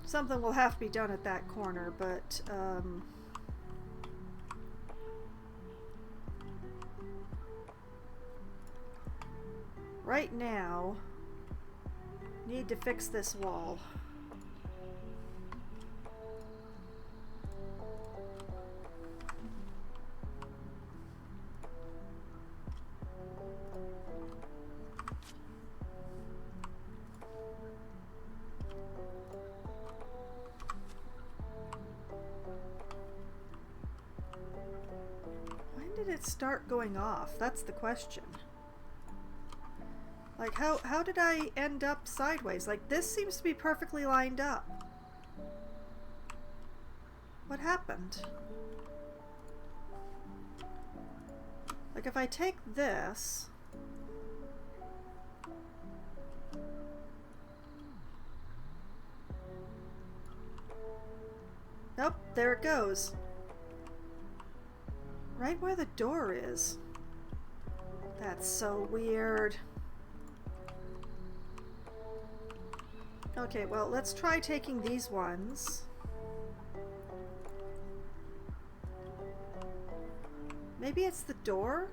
Something will have to be done at that corner, but right now, need to fix this wall. Start going off? That's the question. Like, how did I end up sideways? Like, this seems to be perfectly lined up. What happened? Like, if I take this Nope, there it goes. Right where the door is. That's so weird. Okay, well, let's try taking these ones. Maybe it's the door?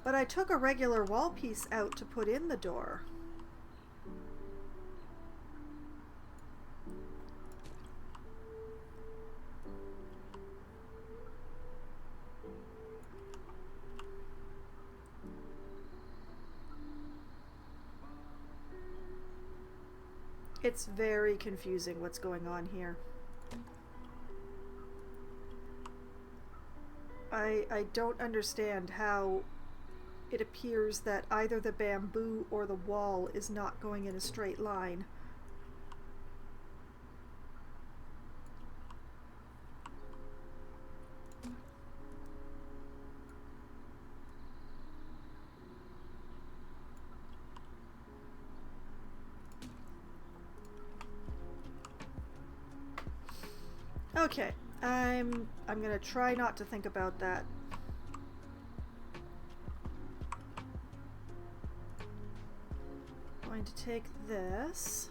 But I took a regular wall piece out to put in the door. It's very confusing what's going on here. I don't understand how it appears that either the bamboo or the wall is not going in a straight line. Okay, I'm gonna try not to think about that. Going to take this.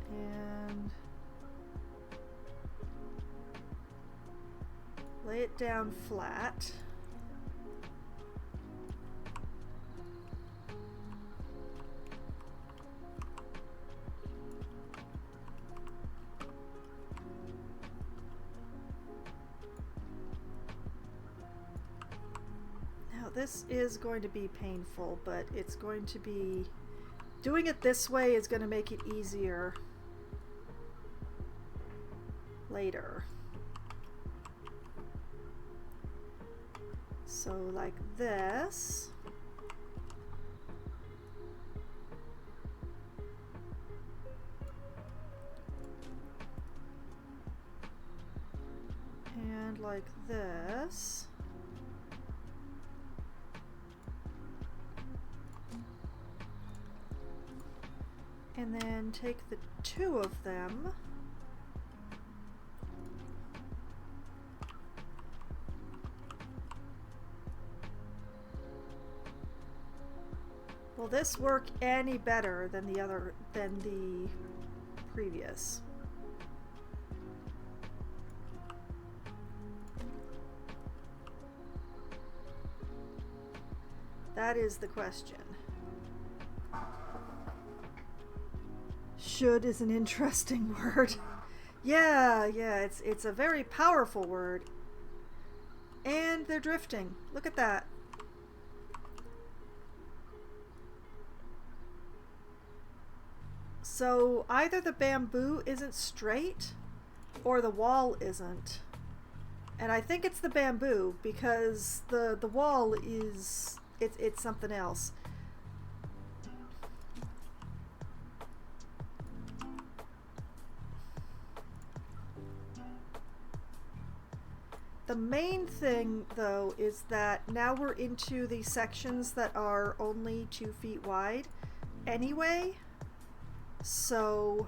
And lay it down flat. This is going to be painful, but it's going to be... Doing it this way is going to make it easier later. So like this. And like this. And then take the two of them will this work any better than the previous? That is the question. Should is an interesting word. Yeah, it's a very powerful word. And they're drifting. Look at that. So either the bamboo isn't straight or the wall isn't. And I think it's the bamboo because the wall is it's something else. The main thing, though, is that now we're into the sections that are only 2 feet wide anyway. So,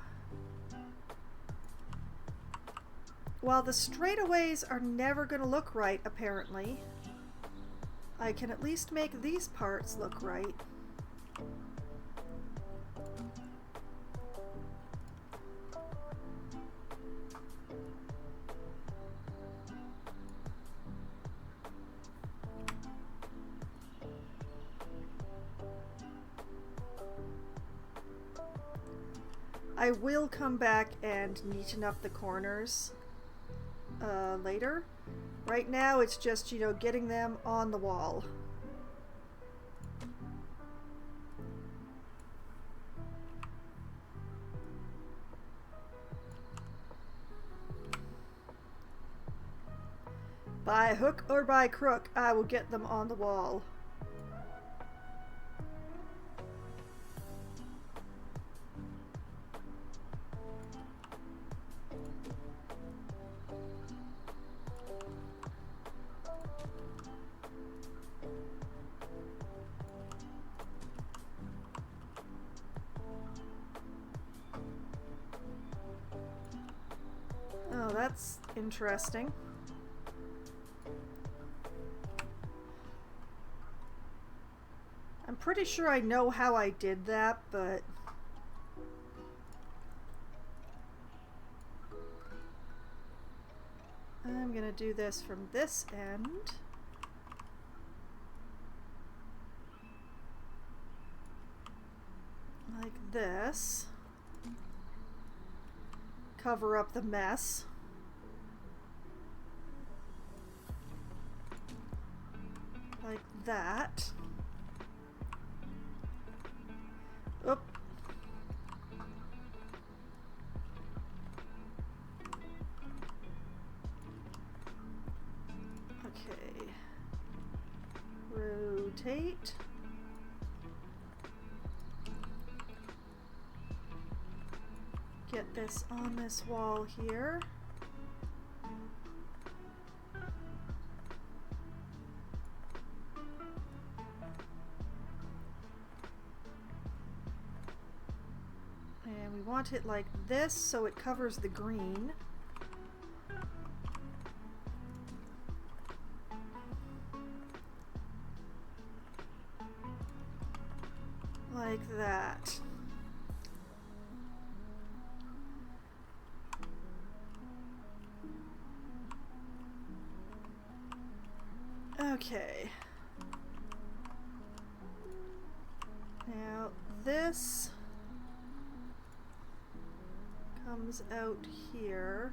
while the straightaways are never going to look right, apparently, I can at least make these parts look right. I will come back and neaten up the corners later. Right now it's just, you know, getting them on the wall. By hook or by crook, I will get them on the wall. that's interesting. I'm pretty sure I know how I did that, but I'm gonna do this from this end. Like this. Cover up the mess. Like that. Oop. Okay. Rotate. Get this on this wall here. And we want it like this so it covers the green. Like that. Okay. Now this comes out here.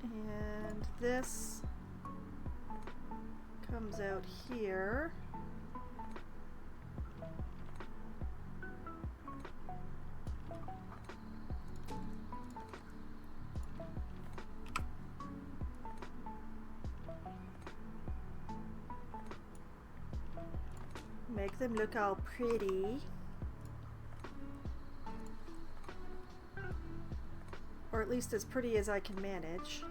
And this comes out here. Make them look all pretty. Or at least as pretty as I can manage.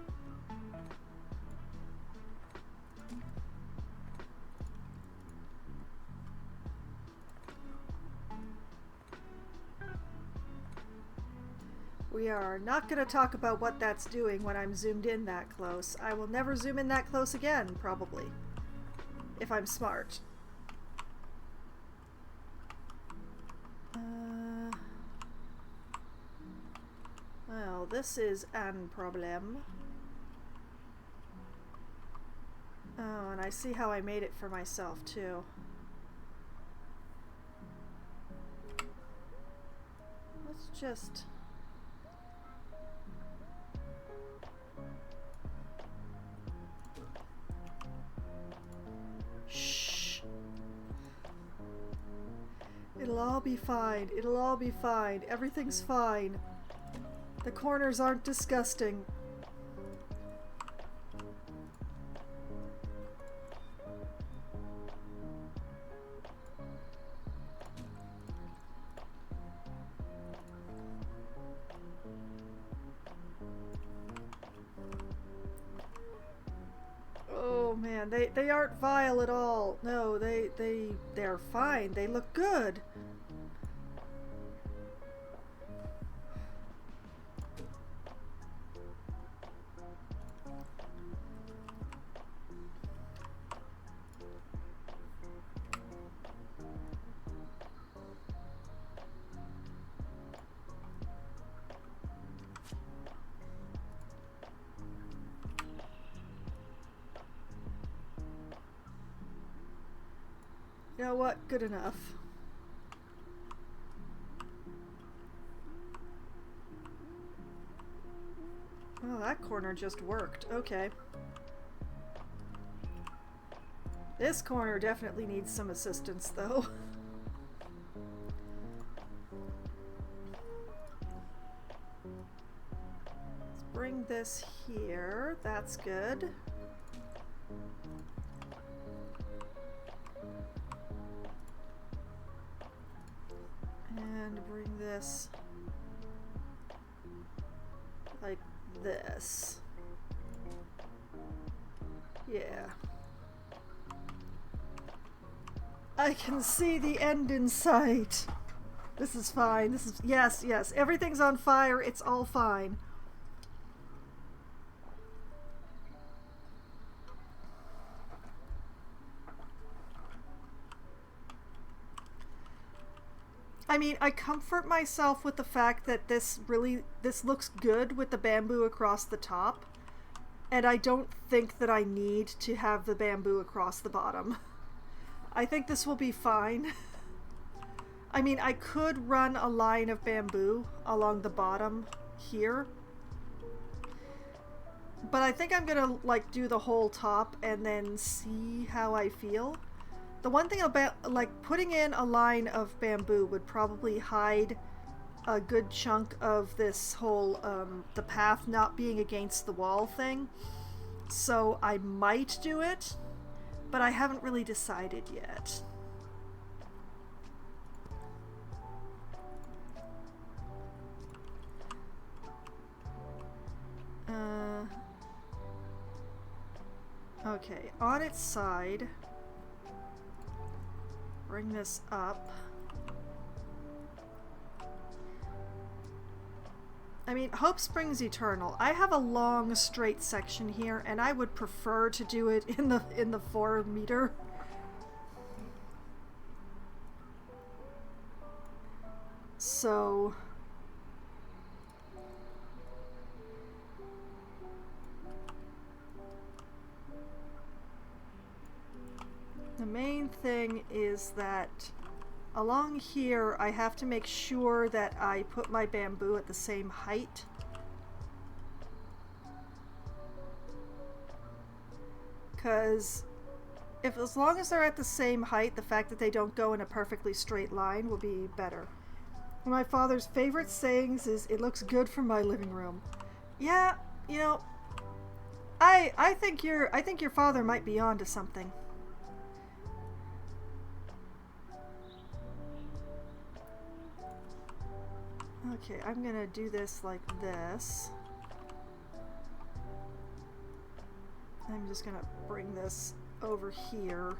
We are not going to talk about what that's doing when I'm zoomed in that close. I will never zoom in that close again, probably. If I'm smart. Well, this is an problem. Oh, and I see how I made it for myself, too. Let's just... Shh. It'll all be fine. It'll all be fine. Everything's fine. The corners aren't disgusting. Oh man, they aren't vile at all. No, they're fine. They look good. You know what? Good enough. Oh, that corner just worked. Okay. This corner definitely needs some assistance, though. Let's bring this here. That's good. And bring this like this. Yeah. I can see the end in sight. This is fine. This is... Yes, yes. Everything's on fire. It's all fine. I mean, I comfort myself with the fact that this looks good with the bamboo across the top. And I don't think that I need to have the bamboo across the bottom. I think this will be fine. I mean, I could run a line of bamboo along the bottom here. But I think I'm gonna, like, do the whole top and then see how I feel. The one thing about, like, putting in a line of bamboo would probably hide a good chunk of this whole, the path not being against the wall thing. So I might do it, but I haven't really decided yet. Okay, on its side, bring this up. I mean, hope springs eternal. I have a long straight section here, and I would prefer to do it in the 4 meter. So the main thing is that along here I have to make sure that I put my bamboo at the same height. Because as long as they're at the same height, the fact that they don't go in a perfectly straight line will be better. One of my father's favorite sayings is, "It looks good from my living room." Yeah, you know, I think your father might be onto something. Okay, I'm gonna do this like this. I'm just gonna bring this over here.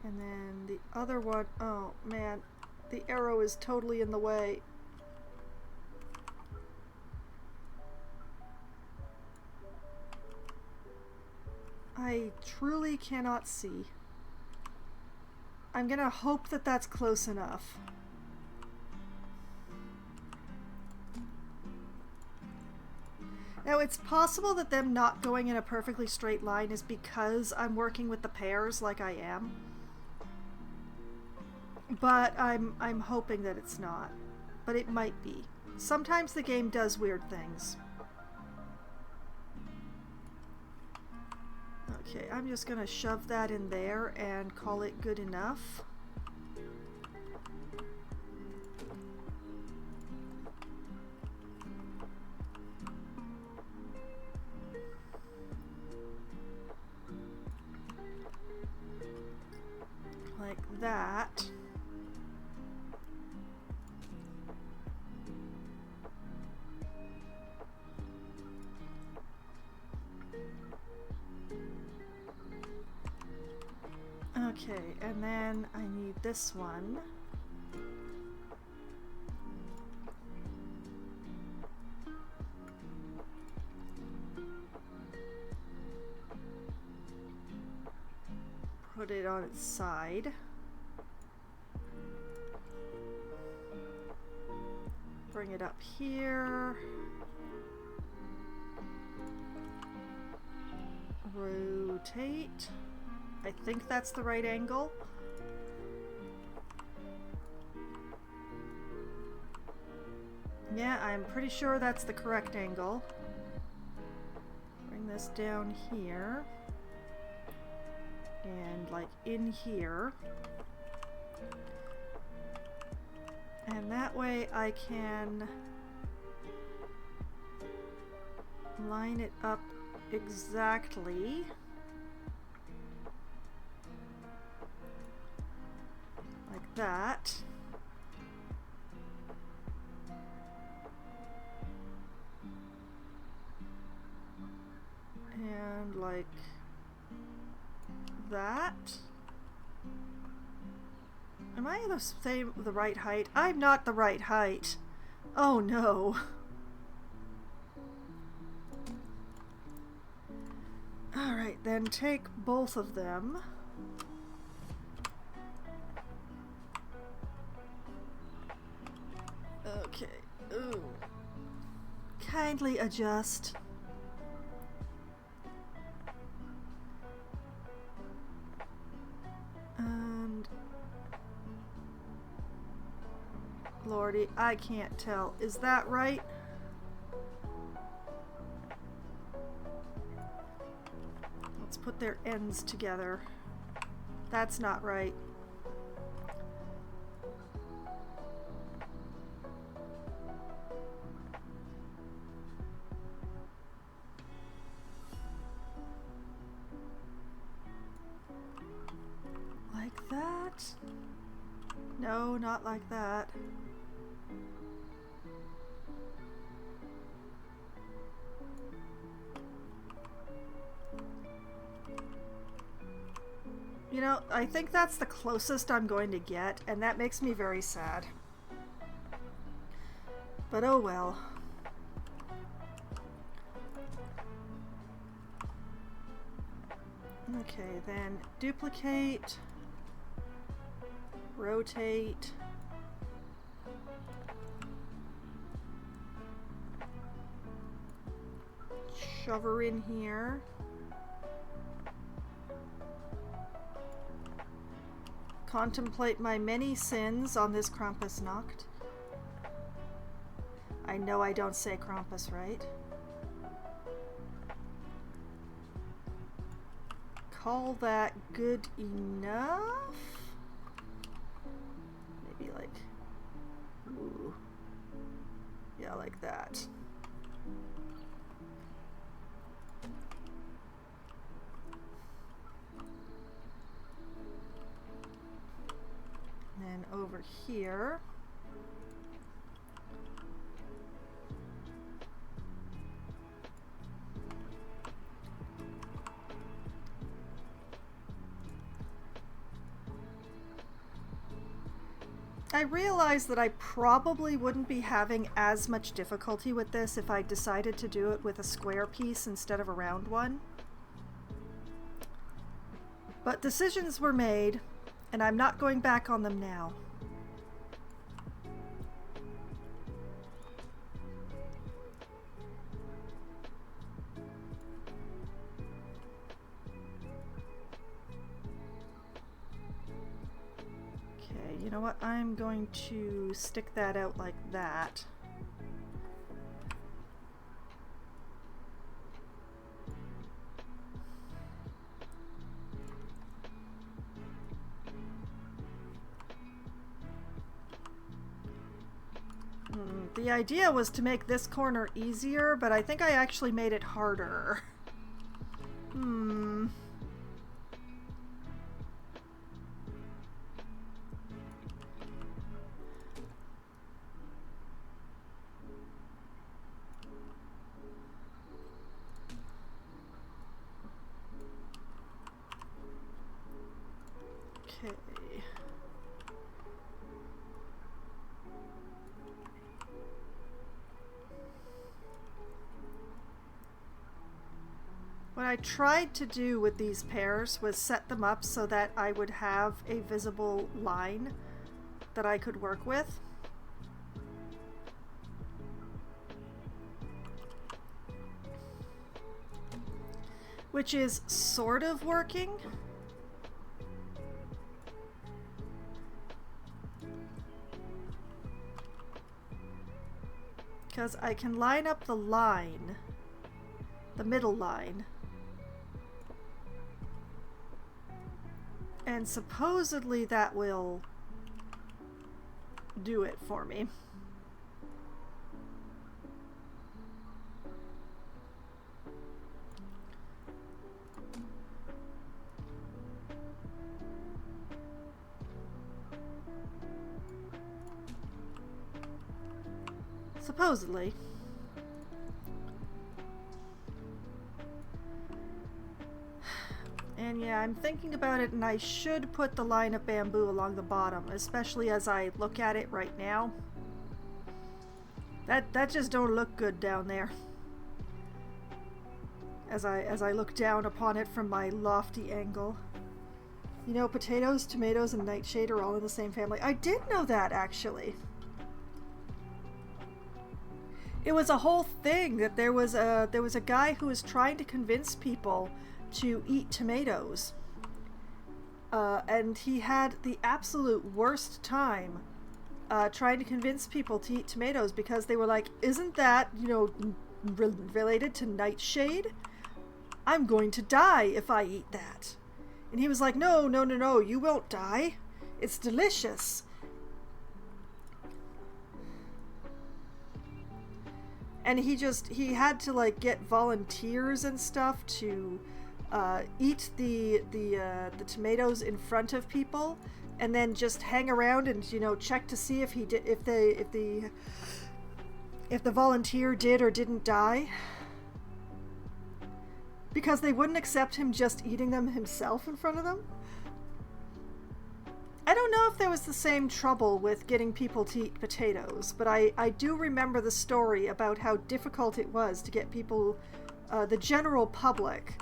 And then the other one, oh man, the arrow is totally in the way. I truly cannot see. I'm gonna hope that that's close enough. Now, it's possible that them not going in a perfectly straight line is because I'm working with the pairs like I am. But I'm hoping that it's not. But it might be. Sometimes the game does weird things. Okay, I'm just gonna shove that in there and call it good enough. Like that. Okay, and then I need this one. Put it on its side. Bring it up here. Rotate. I think that's the right angle. Yeah, I'm pretty sure that's the correct angle. Bring this down here. And like in here. And that way I can line it up exactly. Like that. like that. Am I the right height? I'm not the right height. Oh no. Alright, then take both of them. Okay. Ooh. Kindly adjust. And Lordy, I can't tell. Is that right? Let's put their ends together. That's not right. Like that? No, not like that. You know, I think that's the closest I'm going to get, and that makes me very sad. But oh well. Okay, then duplicate, rotate, shove her in here. Contemplate my many sins on this Krampusnacht. I know I don't say Krampus right. Call that good enough? Maybe like, ooh, yeah, like that. And then over here, I realized that I probably wouldn't be having as much difficulty with this if I decided to do it with a square piece instead of a round one. But decisions were made, and I'm not going back on them now. Okay, you know what? I'm going to stick that out like that. The idea was to make this corner easier, but I think I actually made it harder. Okay. What I tried to do with these pairs was set them up so that I would have a visible line that I could work with. Which is sort of working. Because I can line up the line, the middle line, and supposedly that will do it for me. Supposedly. And yeah, I'm thinking about it, and I should put the line of bamboo along the bottom, especially as I look at it right now. That just don't look good down there. As I look down upon it from my lofty angle. You know, potatoes, tomatoes, and nightshade are all in the same family. I did know that, actually. It was a whole thing that there was a guy who was trying to convince people to eat tomatoes. And he had the absolute worst time trying to convince people to eat tomatoes because they were like, isn't that, you know, related to nightshade? I'm going to die if I eat that. And he was like, no, no, no, no, you won't die. It's delicious. And he had to like get volunteers and stuff to eat the tomatoes in front of people, and then just hang around and, you know, check to see if the volunteer did or didn't die, because they wouldn't accept him just eating them himself in front of them. I don't know if there was the same trouble with getting people to eat potatoes, but I do remember the story about how difficult it was to get people, the general public,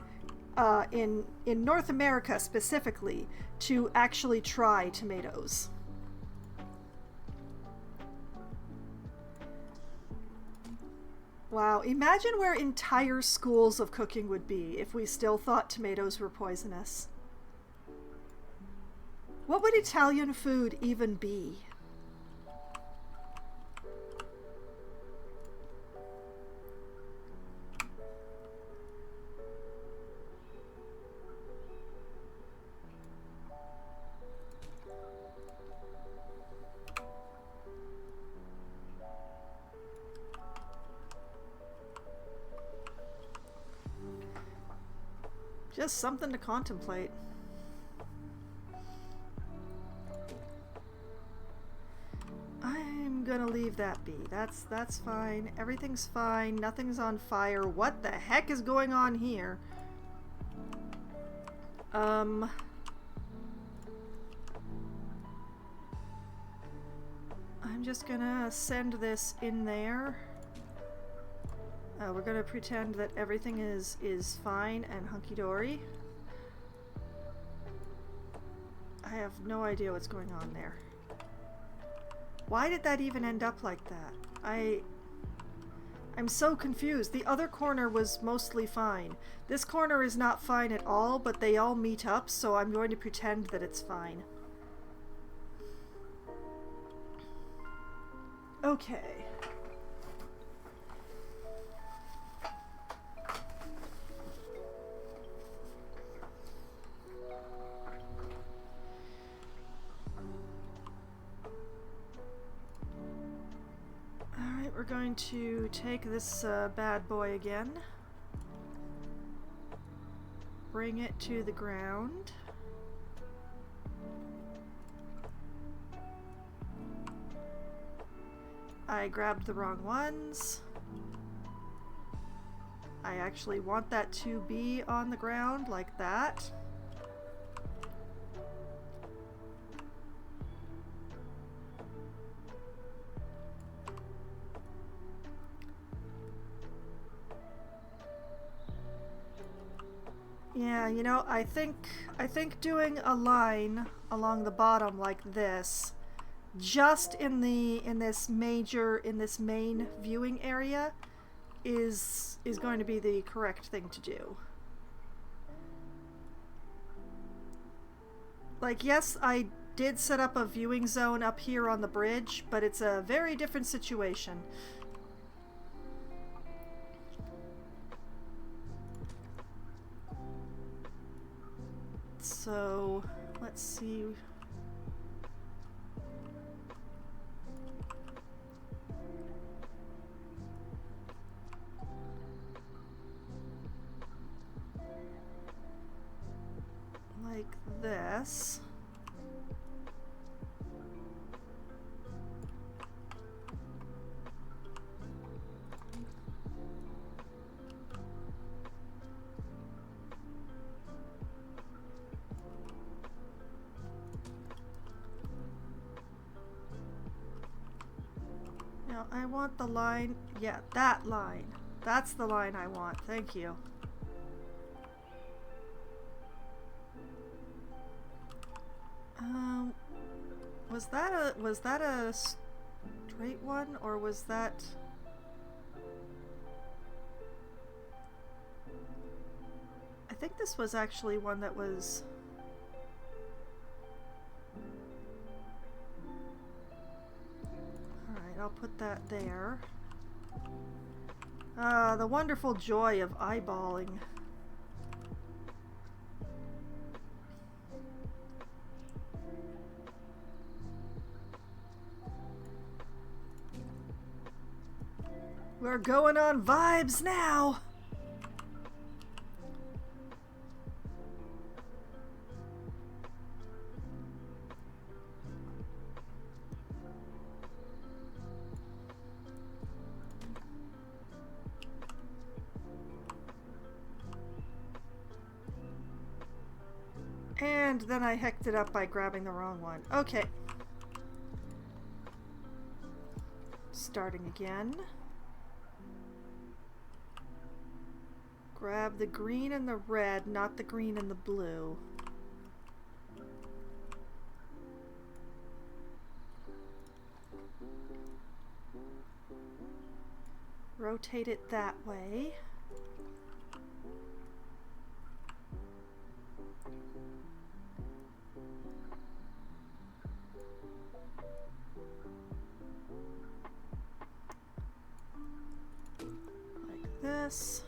in North America specifically, to actually try tomatoes. Wow, imagine where entire schools of cooking would be if we still thought tomatoes were poisonous. What would Italian food even be? Just something to contemplate. I'm gonna leave that be. That's fine. Everything's fine. Nothing's on fire. What the heck is going on here? I'm just gonna send this in there. We're gonna pretend that everything is fine and hunky-dory. I have no idea what's going on there. Why did that even end up like that? I'm so confused. The other corner was mostly fine. This corner is not fine at all, but they all meet up, so I'm going to pretend that it's fine. Okay. We're going to take this bad boy again, bring it to the ground, I grabbed the wrong ones. I actually want that to be on the ground like that. Yeah, you know, I think doing a line along the bottom like this, just in this main viewing area, is going to be the correct thing to do. Like, yes, I did set up a viewing zone up here on the bridge, but it's a very different situation. So, let's see. Like this. I want the line. Yeah, that line. That's the line I want. Thank you. Was that a straight one, or was that? I think this was actually one that was. All right, I'll put that there. The wonderful joy of eyeballing. We're going on vibes now! And then I hecked it up by grabbing the wrong one. Okay. Starting again. Grab the green and the red, not the green and the blue. Rotate it that way. Like this.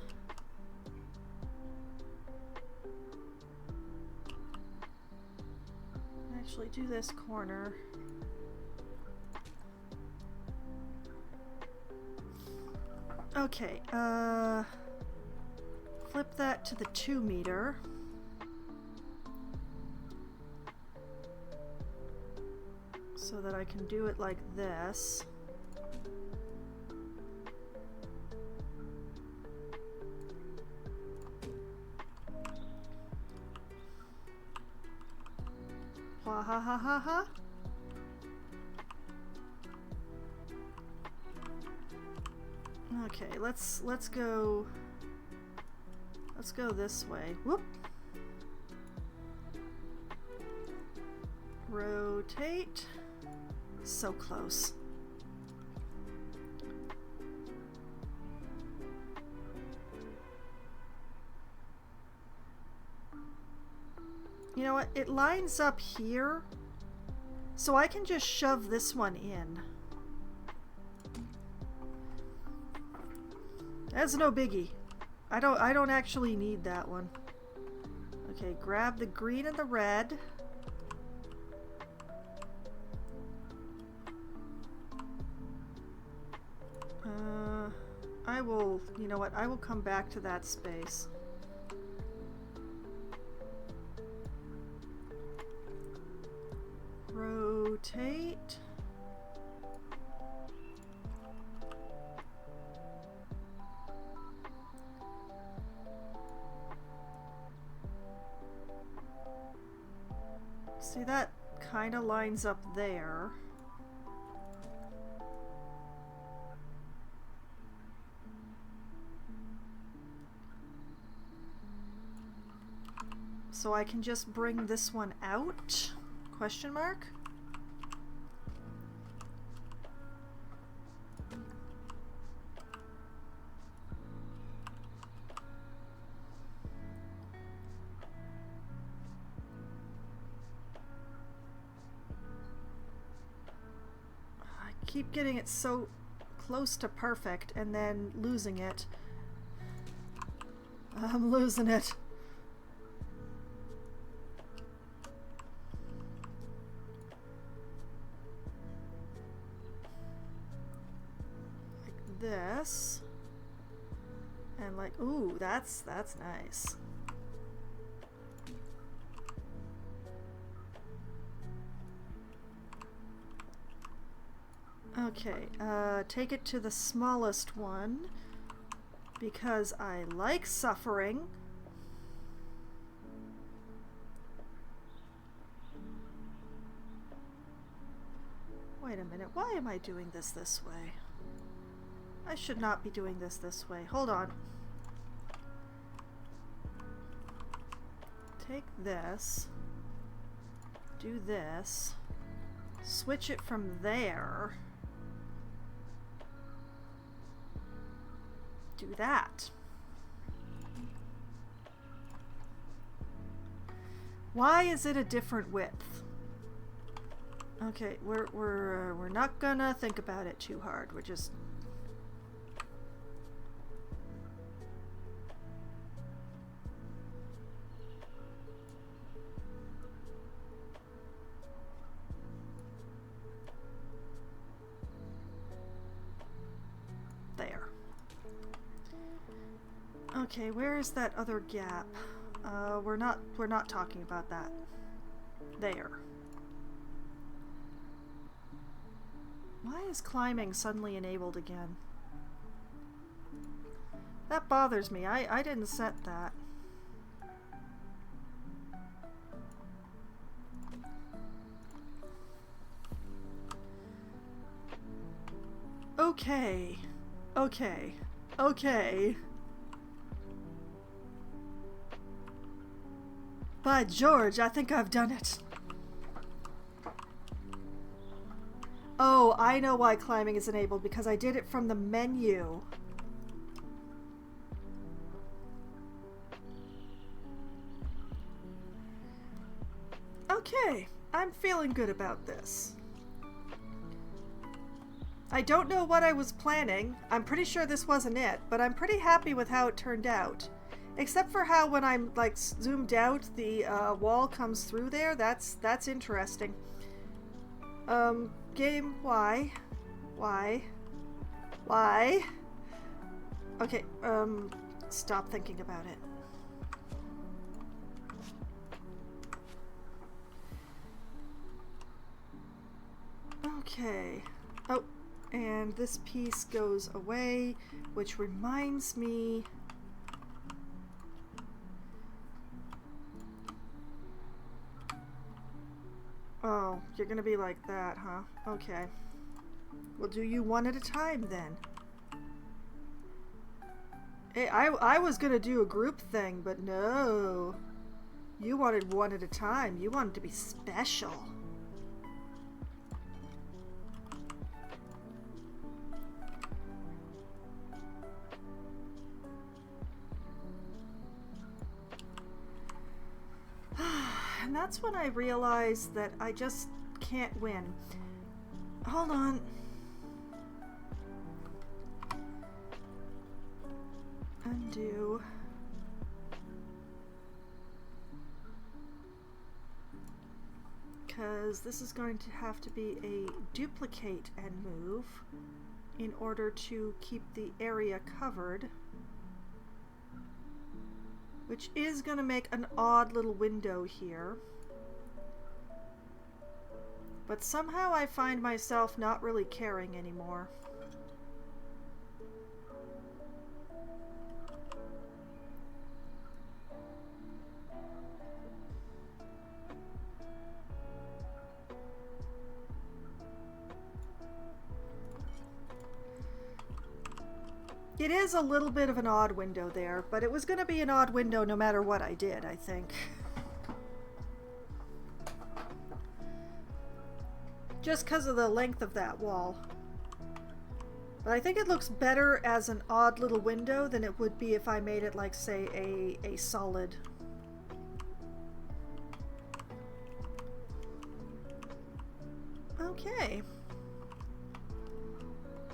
Actually do this corner. Okay, flip that to the 2 meter. So that I can do it like this. Ha ha ha ha ha. Okay, let's go this way. Whoop. Rotate. So close. You know what? It lines up here, so I can just shove this one in. That's no biggie. I don't actually need that one. Okay, grab the green and the red. I will, you know what? I will come back to that space. Rotate. See, that kind of lines up there. So I can just bring this one out? Question mark? I keep getting it so close to perfect and then losing it. I'm losing it. This and like, ooh, that's nice. Okay, take it to the smallest one because I like suffering. Wait a minute, why am I doing this way? I should not be doing this way. Hold on. Take this. Do this. Switch it from there. Do that. Why is it a different width? Okay, we're not gonna think about it too hard. We're just there. Okay, where is that other gap? We're not talking about that. There. Why is climbing suddenly enabled again? That bothers me. I didn't set that. Okay. Okay. Okay. By George, I think I've done it. Oh, I know why climbing is enabled, because I did it from the menu. Okay, I'm feeling good about this. I don't know what I was planning. I'm pretty sure this wasn't it, but I'm pretty happy with how it turned out. Except for how when I'm like zoomed out, the wall comes through there. That's interesting. Game, why? Why? Why? Okay, stop thinking about it. Okay. Oh, and this piece goes away, which reminds me... Oh, you're gonna be like that, huh? Okay. We'll do you one at a time then. Hey, I was gonna do a group thing, but no. You wanted one at a time. You wanted to be special. And that's when I realized that I just can't win. Hold on. Undo. Because this is going to have to be a duplicate and move in order to keep the area covered. Which is going to make an odd little window here. But somehow I find myself not really caring anymore. It is a little bit of an odd window there, but it was going to be an odd window no matter what I did, I think. Just because of the length of that wall. But I think it looks better as an odd little window than it would be if I made it like, say, a solid. Okay.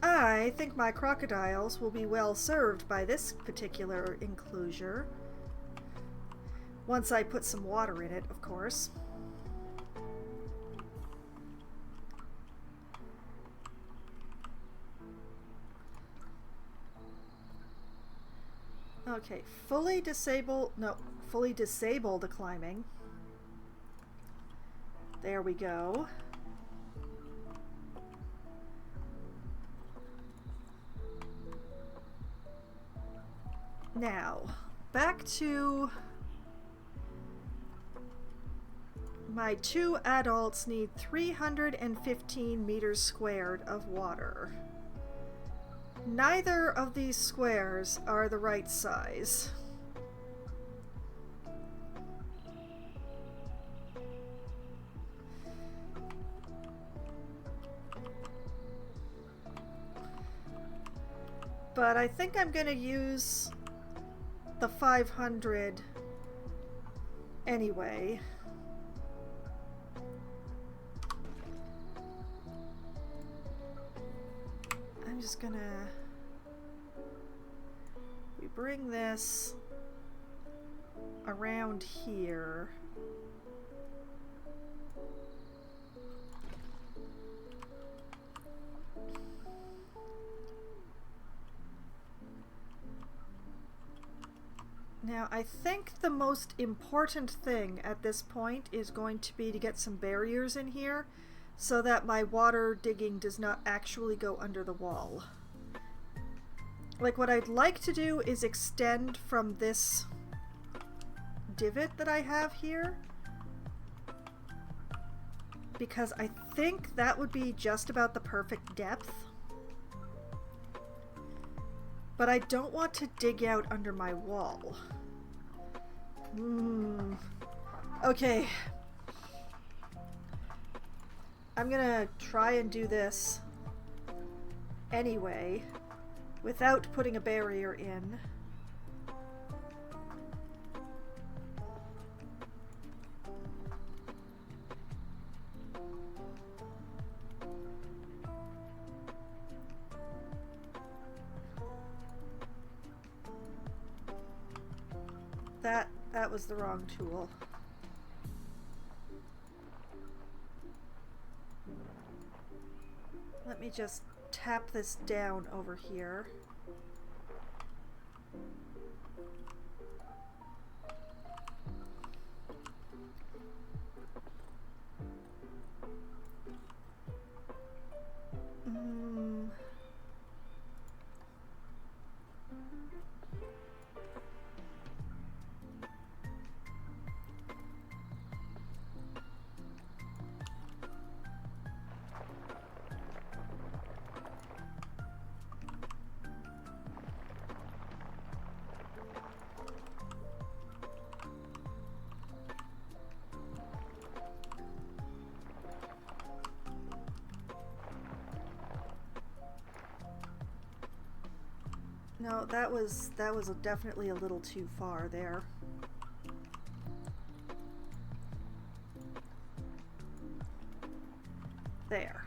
I think my crocodiles will be well served by this particular enclosure. Once I put some water in it, of course. Okay, fully disable the climbing. There we go. Now, back to my two adults need 315 meters squared of water. neither of these squares are the right size. But I think I'm gonna use the 500 anyway. I'm just gonna... we bring this around here. Now, I think the most important thing at this point is going to be to get some barriers in here so that my water digging does not actually go under the wall. Like, what I'd like to do is extend from this divot that I have here, because I think that would be just about the perfect depth. But I don't want to dig out under my wall. Okay. I'm gonna try and do this anyway, without putting a barrier in. That was the wrong tool. Let me just tap this down over here. No, that was definitely a little too far there. There.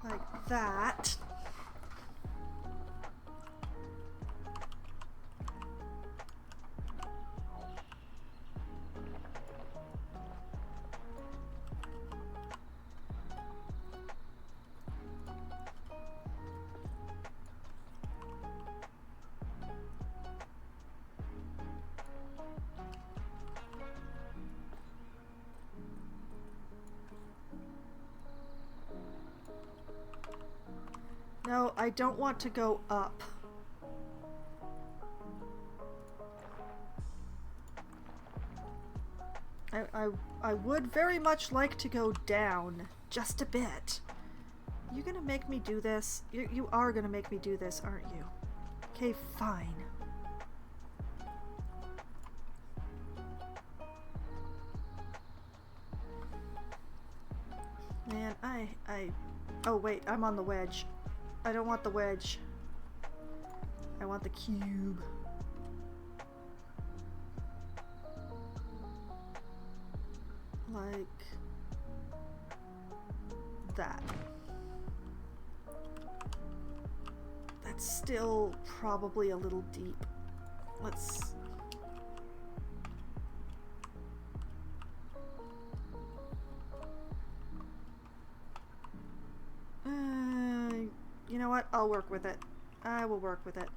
Like that. No, I don't want to go up. I would very much like to go down just a bit. You gonna make me do this? You are gonna make me do this, aren't you? Okay, fine. Man, oh wait, I'm on the wedge. I don't want the wedge. I want the cube. Like that. That's still probably a little deep. Let's... you know what? I'll work with it. I will work with it.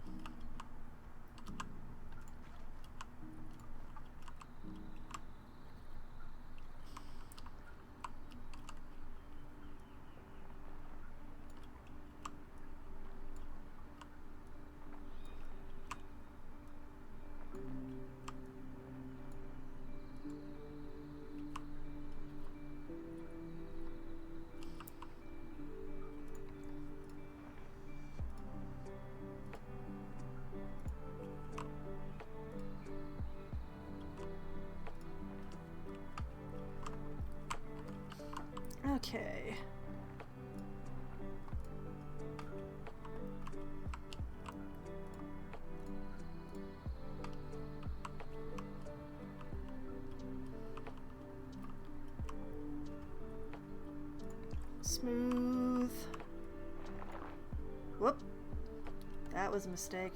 Okay. Smooth. Whoop. That was a mistake.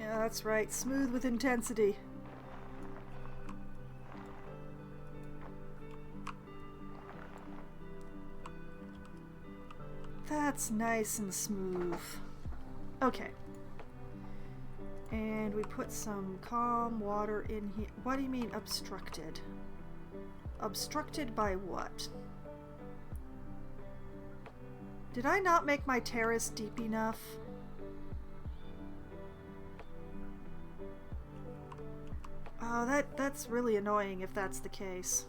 Yeah, that's right. Smooth with intensity. That's nice and smooth. Okay. And we put some calm water in here. What do you mean obstructed? Obstructed by what? Did I not make my terrace deep enough? Oh, that's really annoying if that's the case.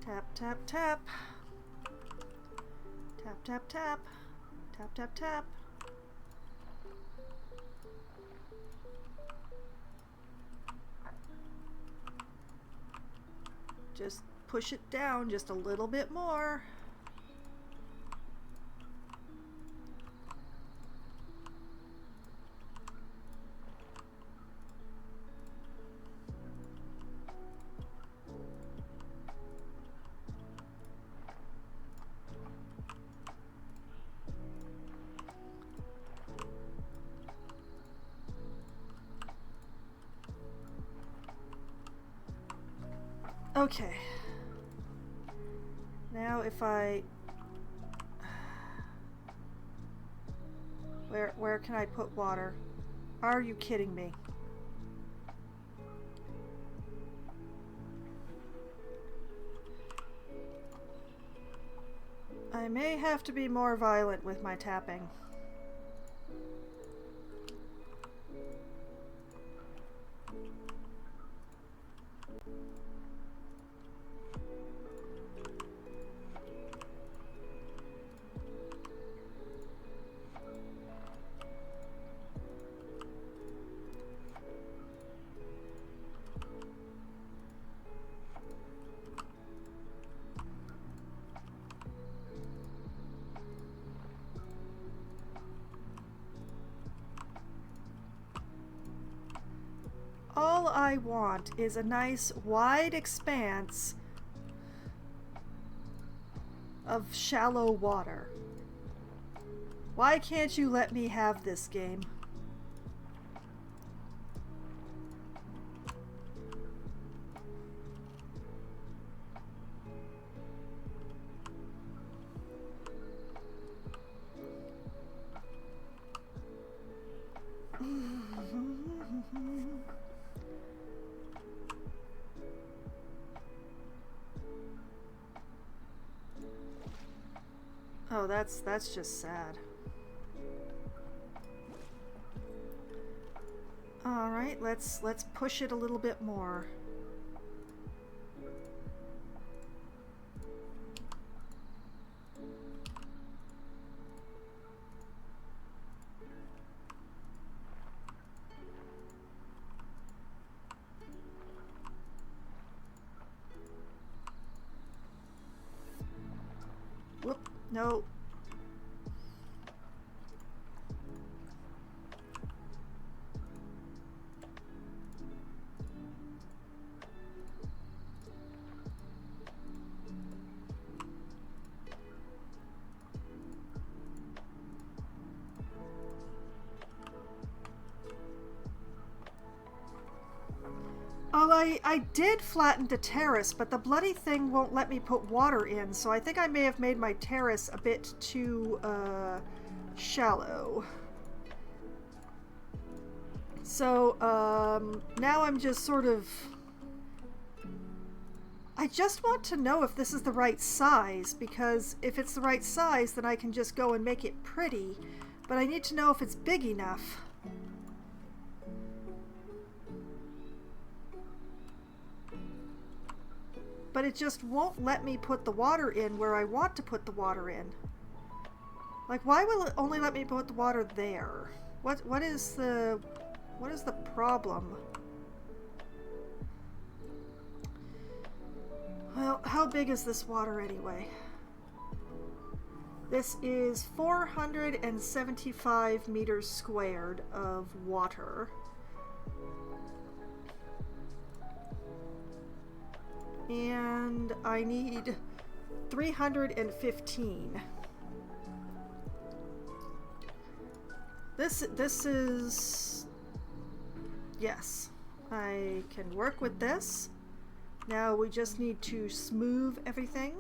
Tap, tap, tap. Tap, tap, tap. Tap, tap, tap. Just push it down just a little bit more. Okay. Now if I... Where can I put water? Are you kidding me? I may have to be more violent with my tapping. All I want is a nice wide expanse of shallow water. Why can't you let me have this game? Oh, that's just sad. All right, let's push it a little bit more. No. Oh, I did flatten the terrace, but the bloody thing won't let me put water in, so I think I may have made my terrace a bit too, shallow. So, now I'm just sort of... I just want to know if this is the right size, because if it's the right size, then I can just go and make it pretty, but I need to know if it's big enough. But it just won't let me put the water in where I want to put the water in. Like, why will it only let me put the water there? What is the problem? Well, how big is this water anyway? This is 475 meters squared of water. And I need 315. This is... Yes, I can work with this. Now we just need to smooth everything.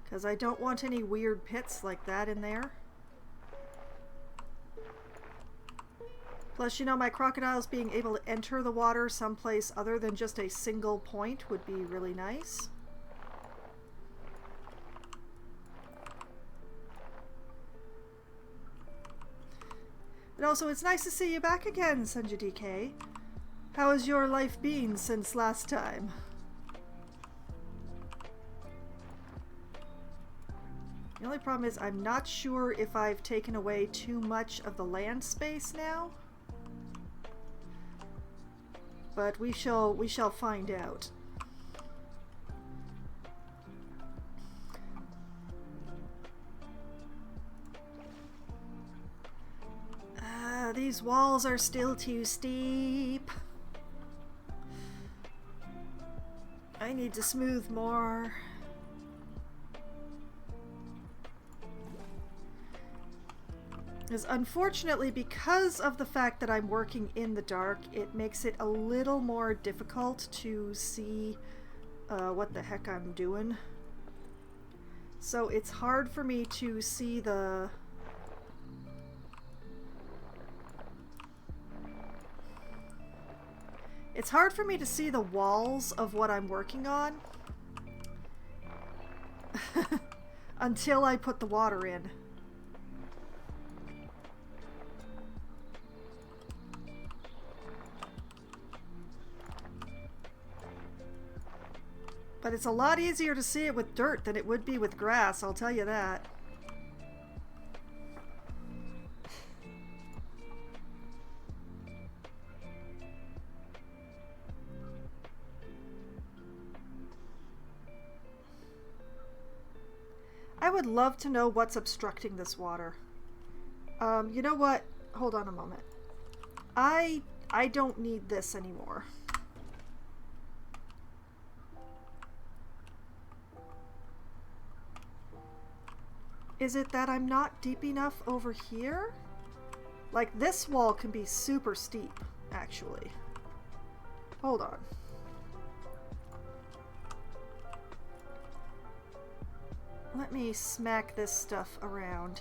Because I don't want any weird pits like that in there. Plus, you know, my crocodiles being able to enter the water someplace other than just a single point would be really nice. And also, it's nice to see you back again, Senja DK. How has your life been since last time? The only problem is I'm not sure if I've taken away too much of the land space now. But we shall find out. These walls are still too steep. I need to smooth more. Because unfortunately, because of the fact that I'm working in the dark, it makes it a little more difficult to see what the heck I'm doing. So it's hard for me to see the... It's hard for me to see the walls of what I'm working on until I put the water in. But it's a lot easier to see it with dirt than it would be with grass, I'll tell you that. I would love to know what's obstructing this water. You know what? Hold on a moment. I don't need this anymore. Is it that I'm not deep enough over here? Like, this wall can be super steep, actually. Hold on. Let me smack this stuff around.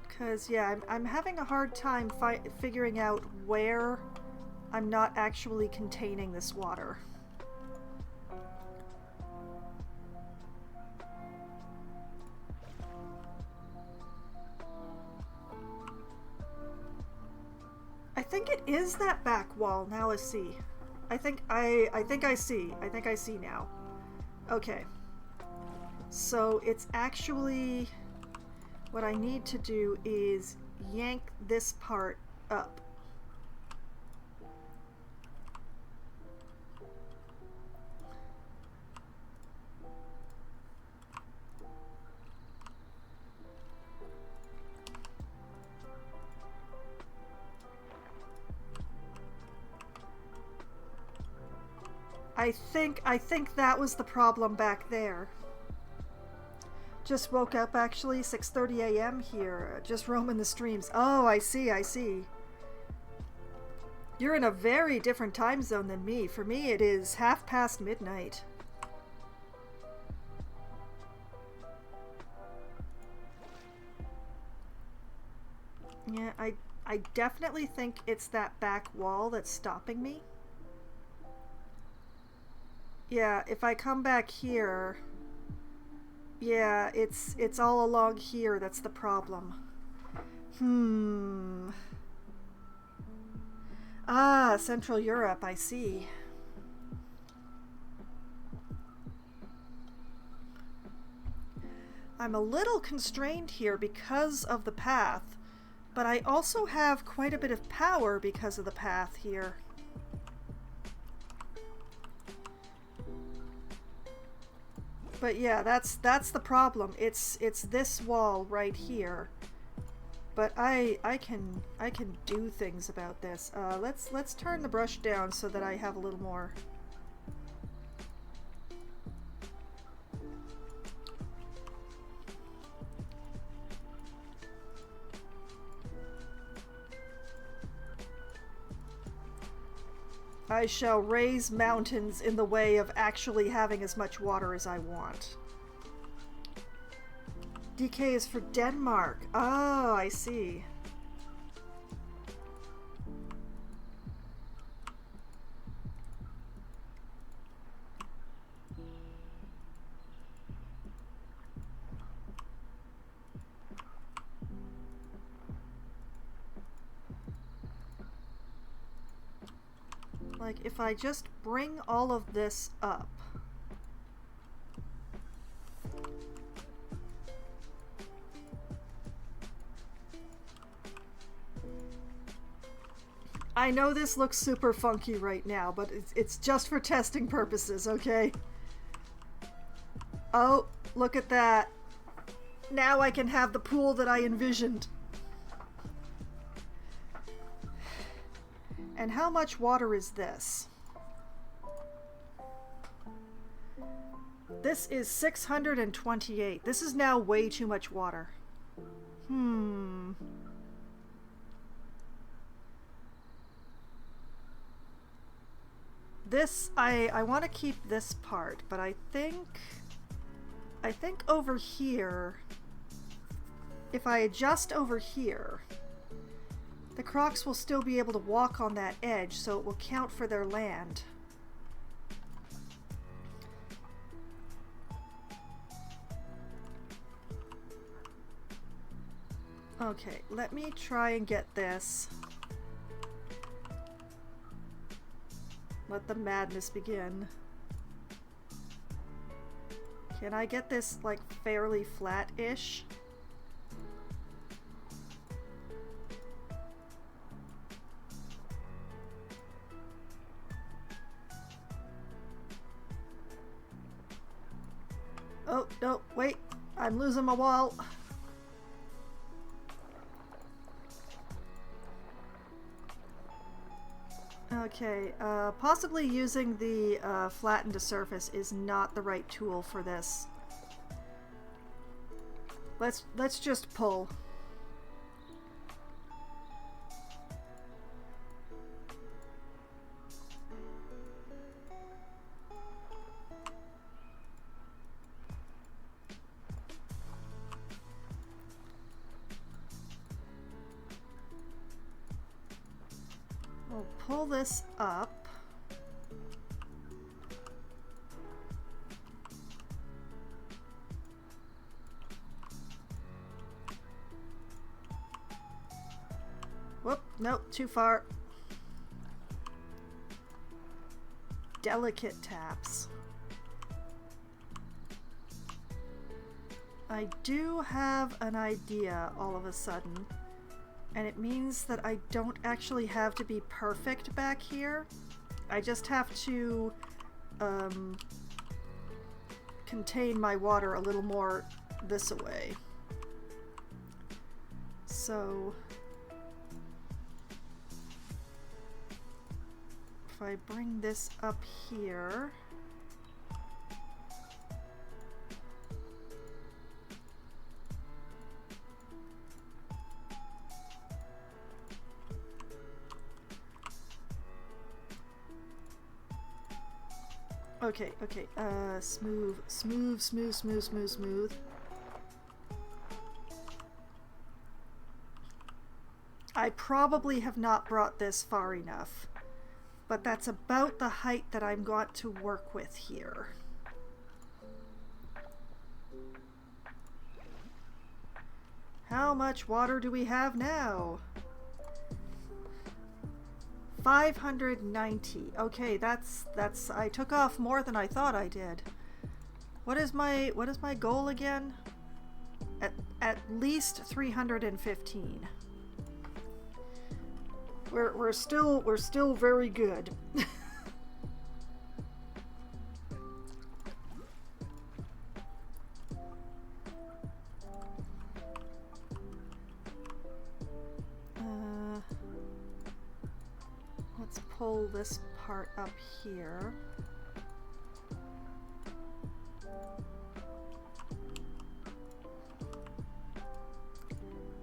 Because, yeah, I'm having a hard time figuring out where I'm not actually containing this water. think it is that back wall. Now let's see. I think I see now. Okay. So it's actually, what I need to do is yank this part up. I think that was the problem back there. Just woke up actually, 6:30 a.m. here, just roaming the streams. Oh, I see, I see. You're in a very different time zone than me. For me, it is midnight. Yeah, I definitely think it's that back wall that's stopping me. Yeah, if I come back here, yeah, it's all along here that's the problem. Ah, Central Europe, I see. I'm a little constrained here because of the path, but I also have quite a bit of power because of the path here. But yeah, that's the problem. It's this wall right here. But I can do things about this. Let's turn the brush down so that I have a little more. I shall raise mountains in the way of actually having as much water as I want. DK is for Denmark. Oh, I see. Like, if I just bring all of this up. I know this looks super funky right now, but it's just for testing purposes, okay? Oh, look at that. Now I can have the pool that I envisioned. And how much water is this? This is 628. This is now way too much water. This, I want to keep this part, but I think over here, if I adjust over here, the crocs will still be able to walk on that edge, so it will count for their land. Okay, let me try and get this. Let the madness begin. Can I get this, like, fairly flat-ish? Oh, no, wait. I'm losing my wall. Okay, possibly using the flatten to surface is not the right tool for this. Let's just pull. We'll pull this up. Whoop, nope, too far. delicate taps. I do have an idea all of a sudden, and it means that I don't actually have to be perfect back here. I just have to contain my water a little more this way. So if I bring this up here, okay, smooth. I probably have not brought this far enough, but that's about the height that I'm going to work with here. How much water do we have now? 590. Okay, that's I took off more than I thought I did. What is my goal again? At least 315. We're still very good. Let's pull this part up here.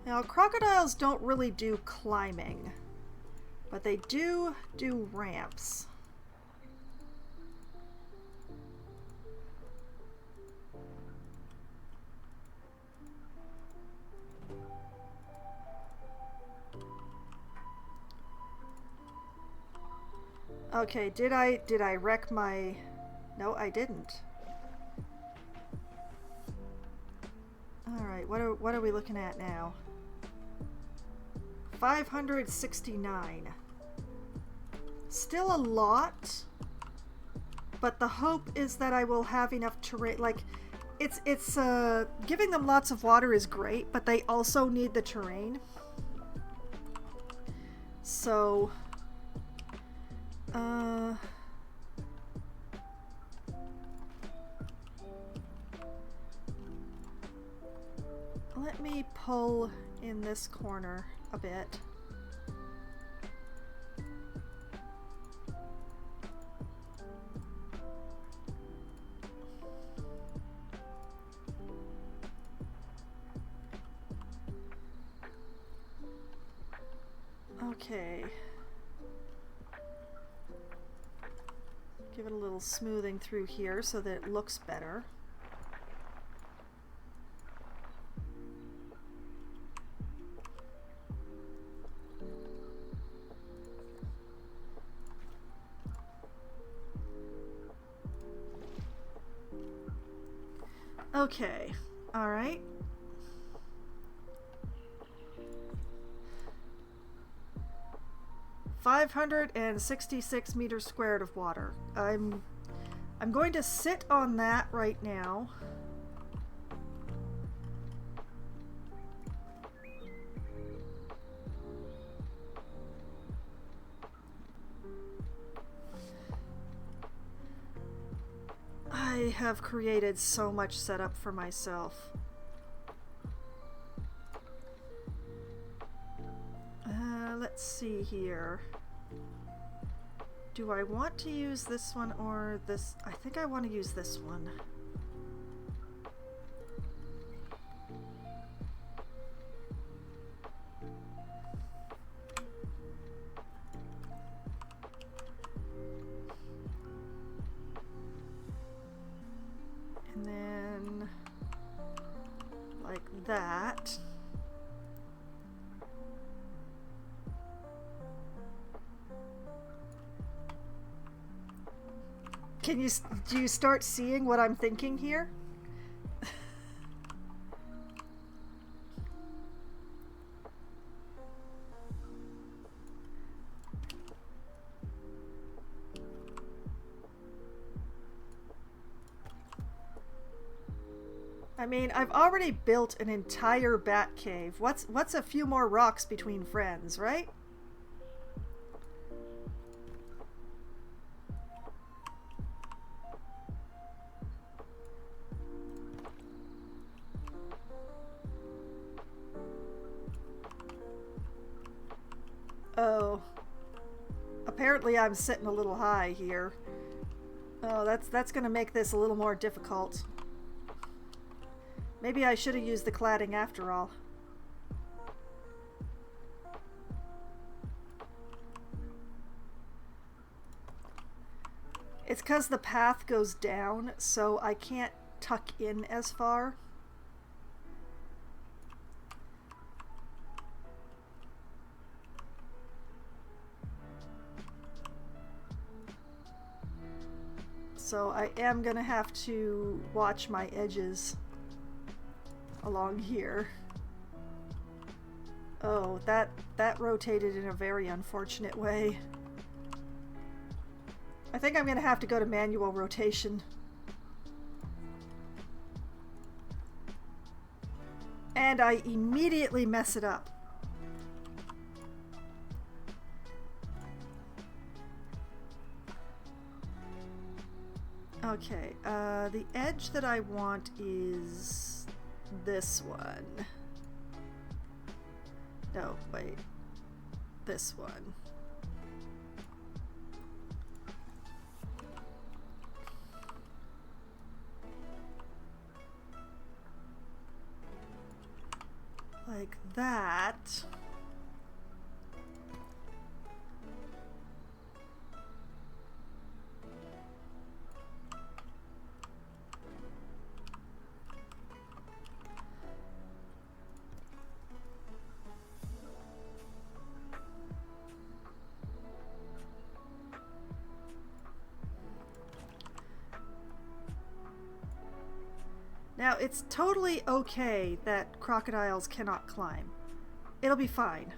Now, crocodiles don't really do climbing, but they do ramps. Okay, did I wreck my... No, I didn't. Alright, what are we looking at now? 569. Still a lot, but the hope is that I will have enough terrain. Like, it's giving them lots of water is great, but they also need the terrain. So, let me pull in this corner a bit. Okay. Give it a little smoothing through here so that it looks better. Okay, all right. $566 meters squared of water. I'm going to sit on that right now. I have created so much setup for myself. Let's see here. Do I want to use this one or this? I think I want to use this one. And then like that. Do you start seeing what I'm thinking here? I mean, I've already built an entire bat cave. What's a few more rocks between friends, right? Oh. Apparently I'm sitting a little high here. Oh, that's gonna make this a little more difficult. Maybe I should have used the cladding after all. It's because the path goes down, so I can't tuck in as far. So I am gonna have to watch my edges along here. Oh, that rotated in a very unfortunate way. I think I'm gonna have to go to manual rotation. And I immediately mess it up. Okay, the edge that I want is this one. No, wait. This one. Like that. Now, it's totally okay that crocodiles cannot climb. It'll be fine.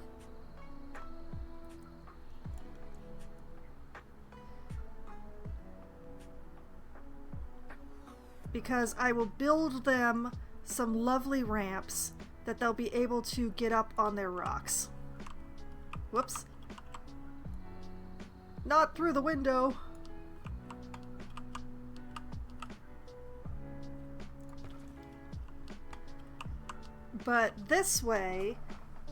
Because I will build them some lovely ramps that they'll be able to get up on their rocks. Whoops. Not through the window. But this way,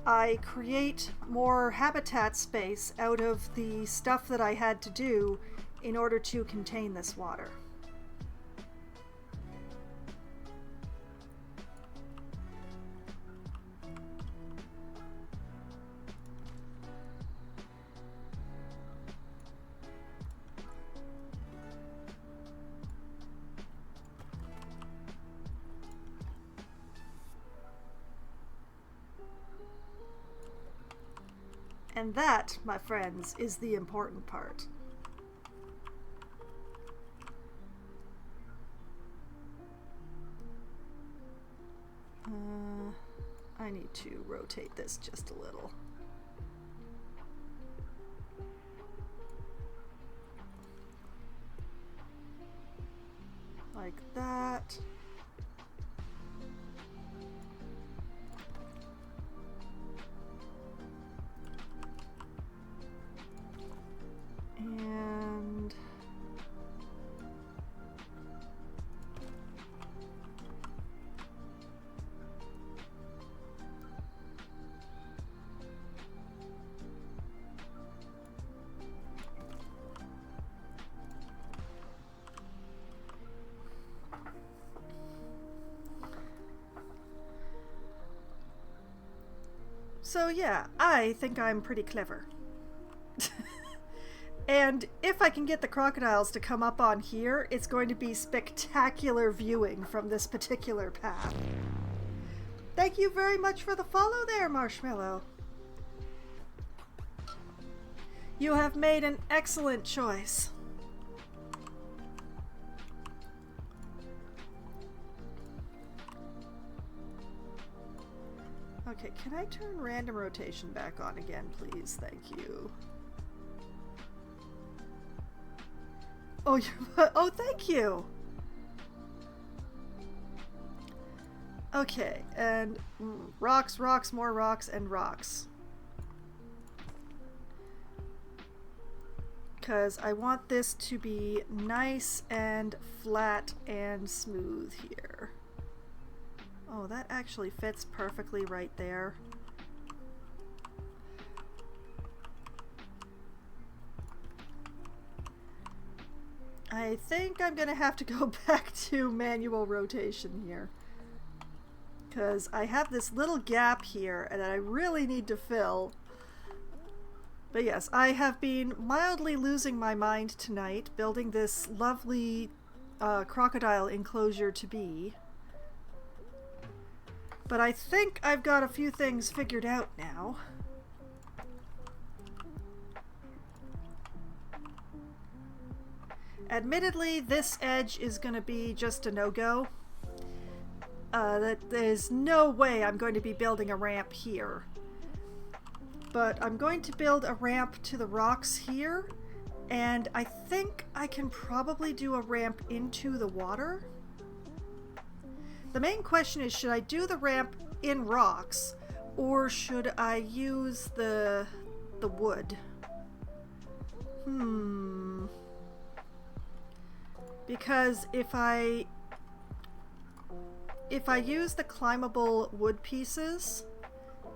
I create more habitat space out of the stuff that I had to do in order to contain this water. And that, my friends, is the important part. I need to rotate this just a little. Like that. And so yeah, I think I'm pretty clever. And if I can get the crocodiles to come up on here, it's going to be spectacular viewing from this particular path. Thank you very much for the follow there, Marshmallow. You have made an excellent choice. Okay, can I turn random rotation back on again, please? Thank you. Oh, oh, thank you. Okay, and rocks, rocks, more rocks, and rocks. Because I want this to be nice and flat and smooth here. Oh, that actually fits perfectly right there. I think I'm gonna have to go back to manual rotation here. Because I have this little gap here and I really need to fill. But yes, I have been mildly losing my mind tonight building this lovely crocodile enclosure to be. But I think I've got a few things figured out now. Admittedly, this edge is going to be just a no-go. There's no way I'm going to be building a ramp here. But I'm going to build a ramp to the rocks here, and I think I can probably do a ramp into the water. The main question is, should I do the ramp in rocks, or should I use the wood? Because if I use the climbable wood pieces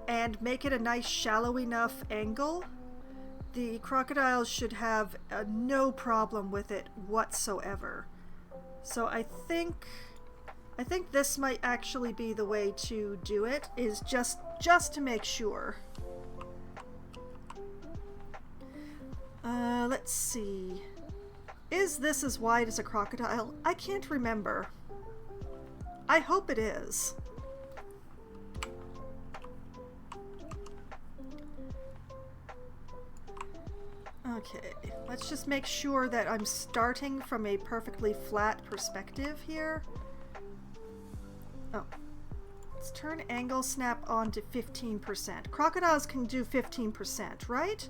and make it a nice shallow enough angle, the crocodiles should have no problem with it whatsoever. So I think this might actually be the way to do it, is just to make sure. Let's see. Is this as wide as a crocodile? I can't remember. I hope it is. Okay, let's just make sure that I'm starting from a perfectly flat perspective here. Oh. Let's turn angle snap on to 15%. Crocodiles can do 15%, right?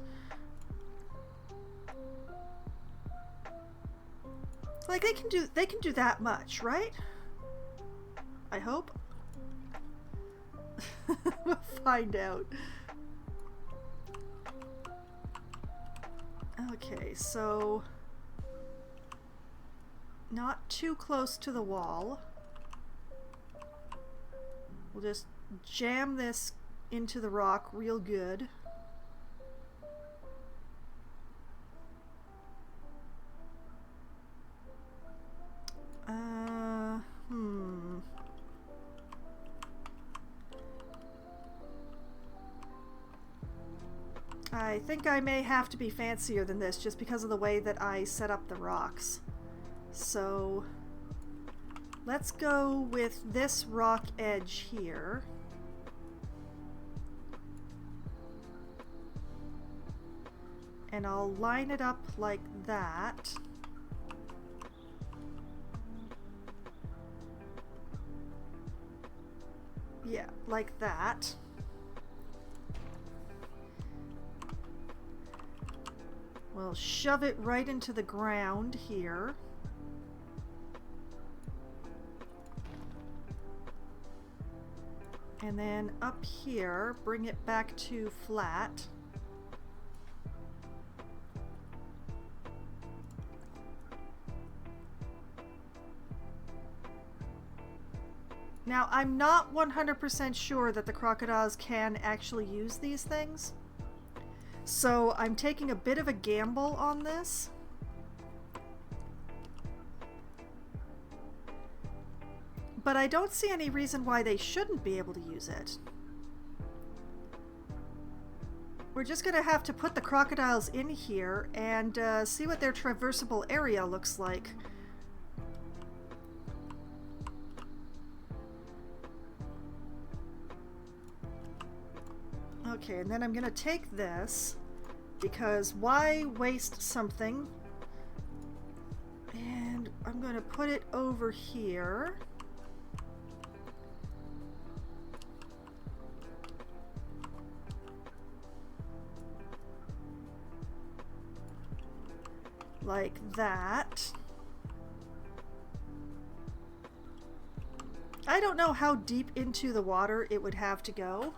Like they can do that much, right? I hope. We'll find out. Okay, so not too close to the wall. We'll just jam this into the rock real good. I think I may have to be fancier than this just because of the way that I set up the rocks. So let's go with this rock edge here. And I'll line it up like that. Yeah, like that. We'll shove it right into the ground here. And then up here, bring it back to flat. Now, I'm not 100% sure that the crocodiles can actually use these things. So I'm taking a bit of a gamble on this. But I don't see any reason why they shouldn't be able to use it. We're just going to have to put the crocodiles in here and see what their traversable area looks like. Okay, and then I'm going to take this, because why waste something? And I'm going to put it over here. Like that. I don't know how deep into the water it would have to go.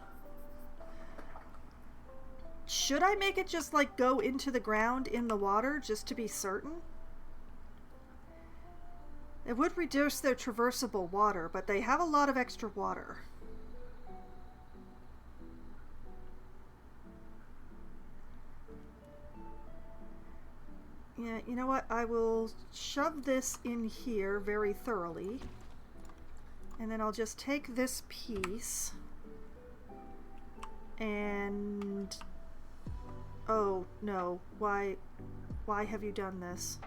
Should I make it just like go into the ground in the water just to be certain? It would reduce their traversable water, but they have a lot of extra water. Yeah, you know what? I will shove this in here very thoroughly. And then I'll just take this piece and... Oh, no. Why have you done this?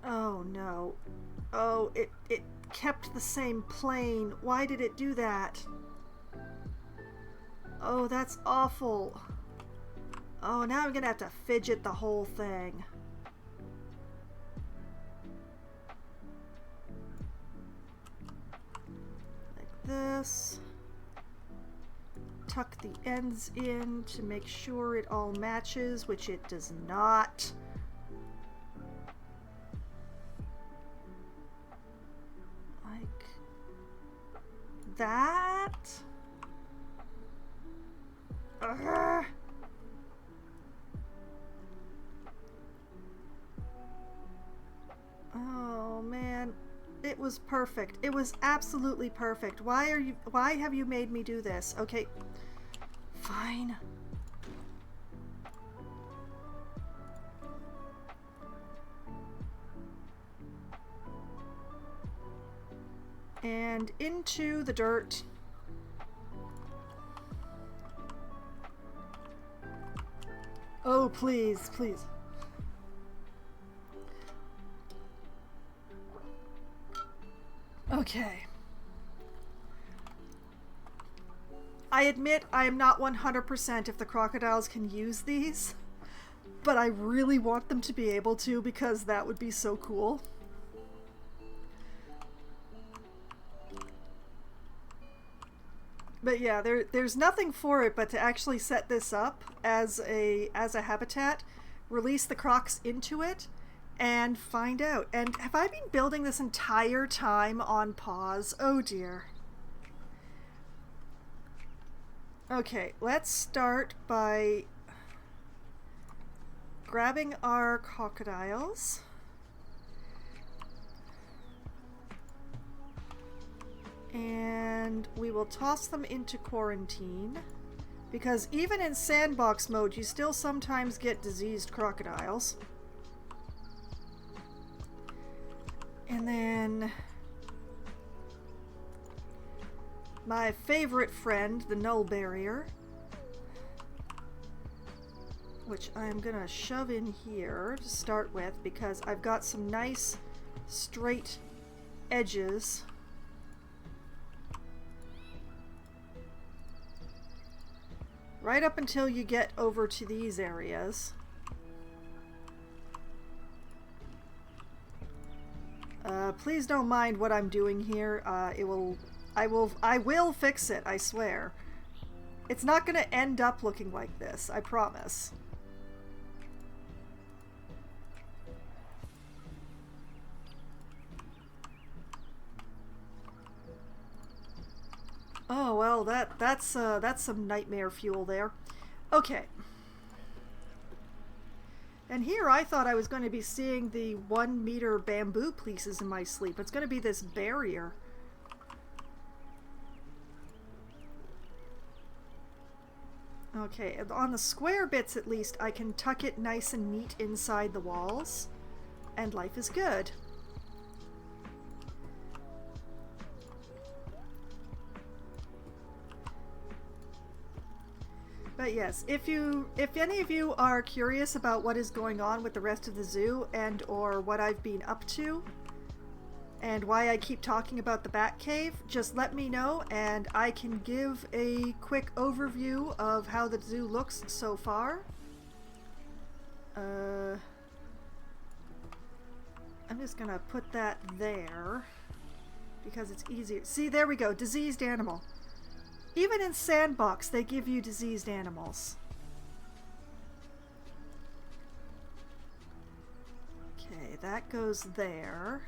Oh, no. Oh, it kept the same plane. Why did it do that? Oh, that's awful. Oh, now I'm gonna have to fidget the whole thing. Like this. Tuck the ends in to make sure it all matches, which it does not. Like that. Ugh. Oh man, it was perfect. It was absolutely perfect. Why have you made me do this? Okay. Fine. And into the dirt. Oh, please, please. Okay. I admit I am not 100% if the crocodiles can use these, but I really want them to be able to because that would be so cool. But yeah, there's nothing for it but to actually set this up as a habitat, release the crocs into it, and find out. And have I been building this entire time on pause? Oh dear. Okay, let's start by grabbing our crocodiles. And we will toss them into quarantine, because even in sandbox mode you still sometimes get diseased crocodiles. And then my favorite friend, the null barrier, which I'm gonna shove in here to start with because I've got some nice straight edges. Right up until you get over to these areas. Please don't mind what I'm doing here. I will fix it, I swear. It's not gonna end up looking like this, I promise. Oh well, that's some nightmare fuel there. Okay. And here I thought I was going to be seeing the 1 meter bamboo pieces in my sleep. It's going to be this barrier. Okay, on the square bits at least I can tuck it nice and neat inside the walls. And life is good. But yes, if any of you are curious about what is going on with the rest of the zoo and or what I've been up to and why I keep talking about the bat cave, just let me know and I can give a quick overview of how the zoo looks so far. I'm just gonna put that there because it's easier. See, there we go, diseased animal. Even in sandbox, they give you diseased animals. Okay, that goes there.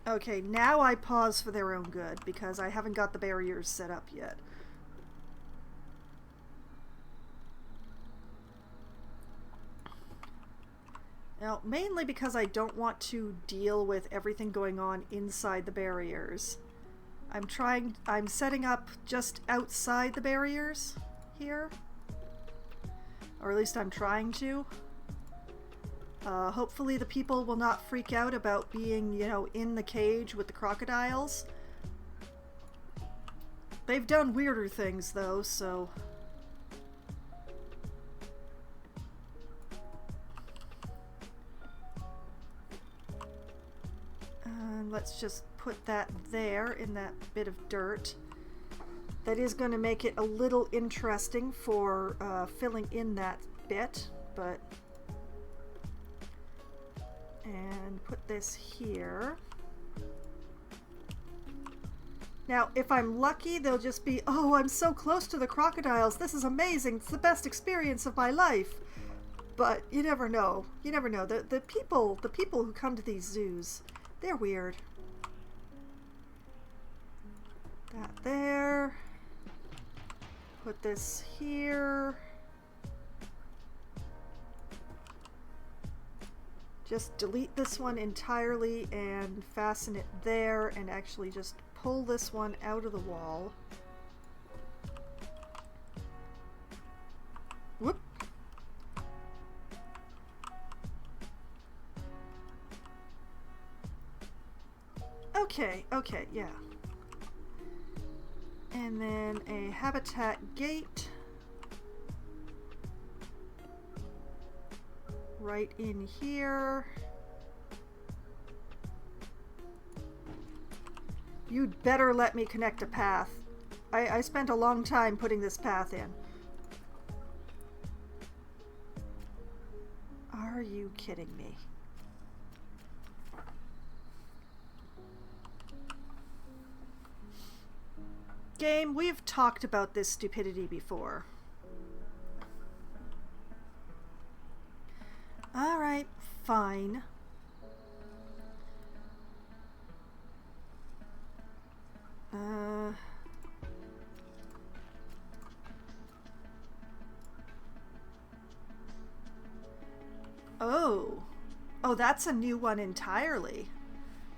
Okay, now I pause for their own good because I haven't got the barriers set up yet. Now, mainly because I don't want to deal with everything going on inside the barriers. I'm setting up just outside the barriers here. Or at least I'm trying to. Hopefully the people will not freak out about being, you know, in the cage with the crocodiles. They've done weirder things though, so... let's just put that there in that bit of dirt. That is going to make it a little interesting for filling in that bit, but... And put this here. Now, if I'm lucky, they'll just be, oh, I'm so close to the crocodiles. This is amazing. It's the best experience of my life. But you never know. You never know. The people who come to these zoos, they're weird. That there. Put this here. Just delete this one entirely and fasten it there, and actually just pull this one out of the wall. Whoop. Okay, yeah. And then a habitat gate right in here. You'd better let me connect a path. I spent a long time putting this path in. Are you kidding me? Game, we've talked about this stupidity before. Alright, fine. Oh, that's a new one entirely.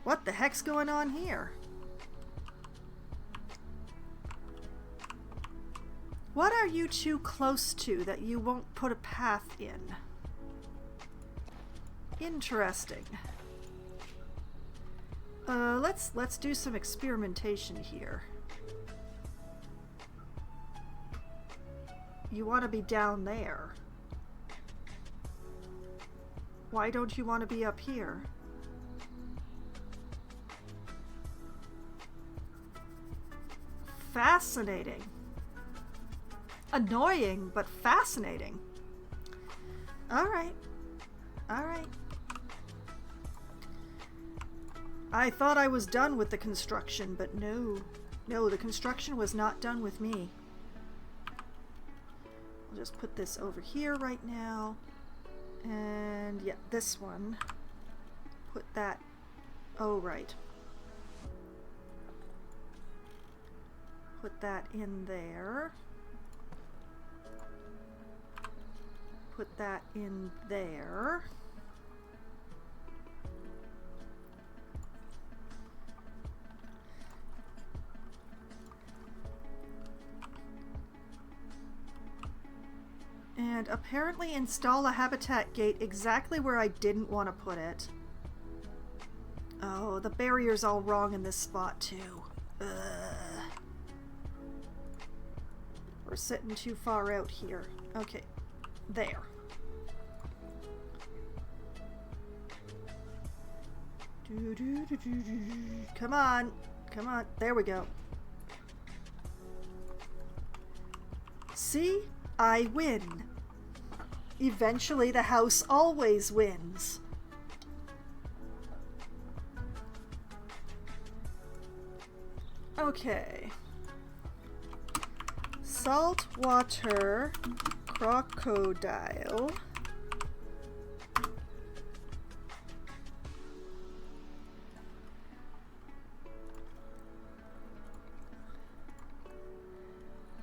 What the heck's going on here? What are you too close to that you won't put a path in? Interesting. Let's do some experimentation here. You want to be down there. Why don't you want to be up here? Fascinating. Annoying, but fascinating. Alright. Alright. I thought I was done with the construction, but no. No, the construction was not done with me. I'll just put this over here right now. And yeah, this one. Put that... Oh, right. Put that in there. Put that in there. And apparently install a habitat gate exactly where I didn't want to put it. Oh, the barrier's all wrong in this spot too. Ugh. We're sitting too far out here. Okay, there. Come on, come on. There we go. See? I win. Eventually the house always wins. Okay. saltwater crocodile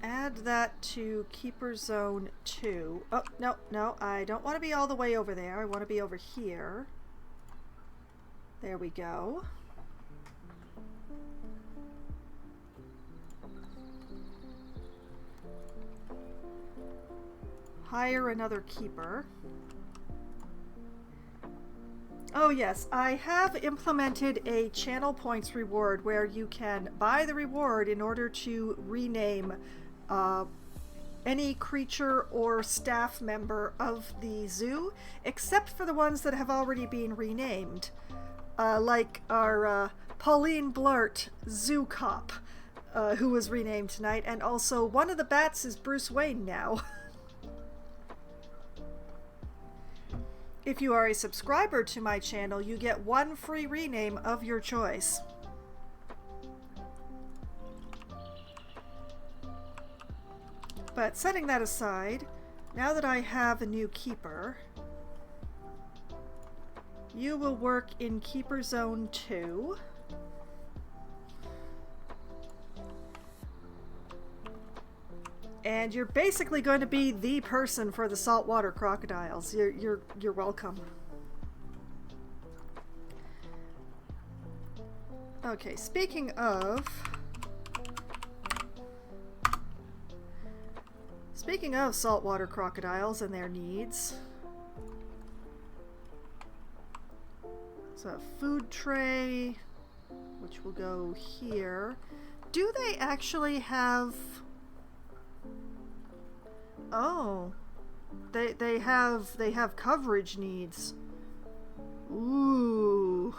add that to Keeper Zone 2. Oh, no, no, I don't want to be all the way over there. I want to be over here. There we go. Hire another keeper. Oh yes, I have implemented a channel points reward where you can buy the reward in order to rename any creature or staff member of the zoo, except for the ones that have already been renamed. Like our Pauline Blart Zoo Cop, who was renamed tonight, and also one of the bats is Bruce Wayne now. If you are a subscriber to my channel, you get one free rename of your choice. But setting that aside, now that I have a new keeper, you will work in Keeper Zone 2. And you're basically going to be the person for the saltwater crocodiles. You're welcome. Okay, speaking of saltwater crocodiles and their needs. So a food tray, which will go here. Do they actually have... Oh, they have coverage needs. Ooh.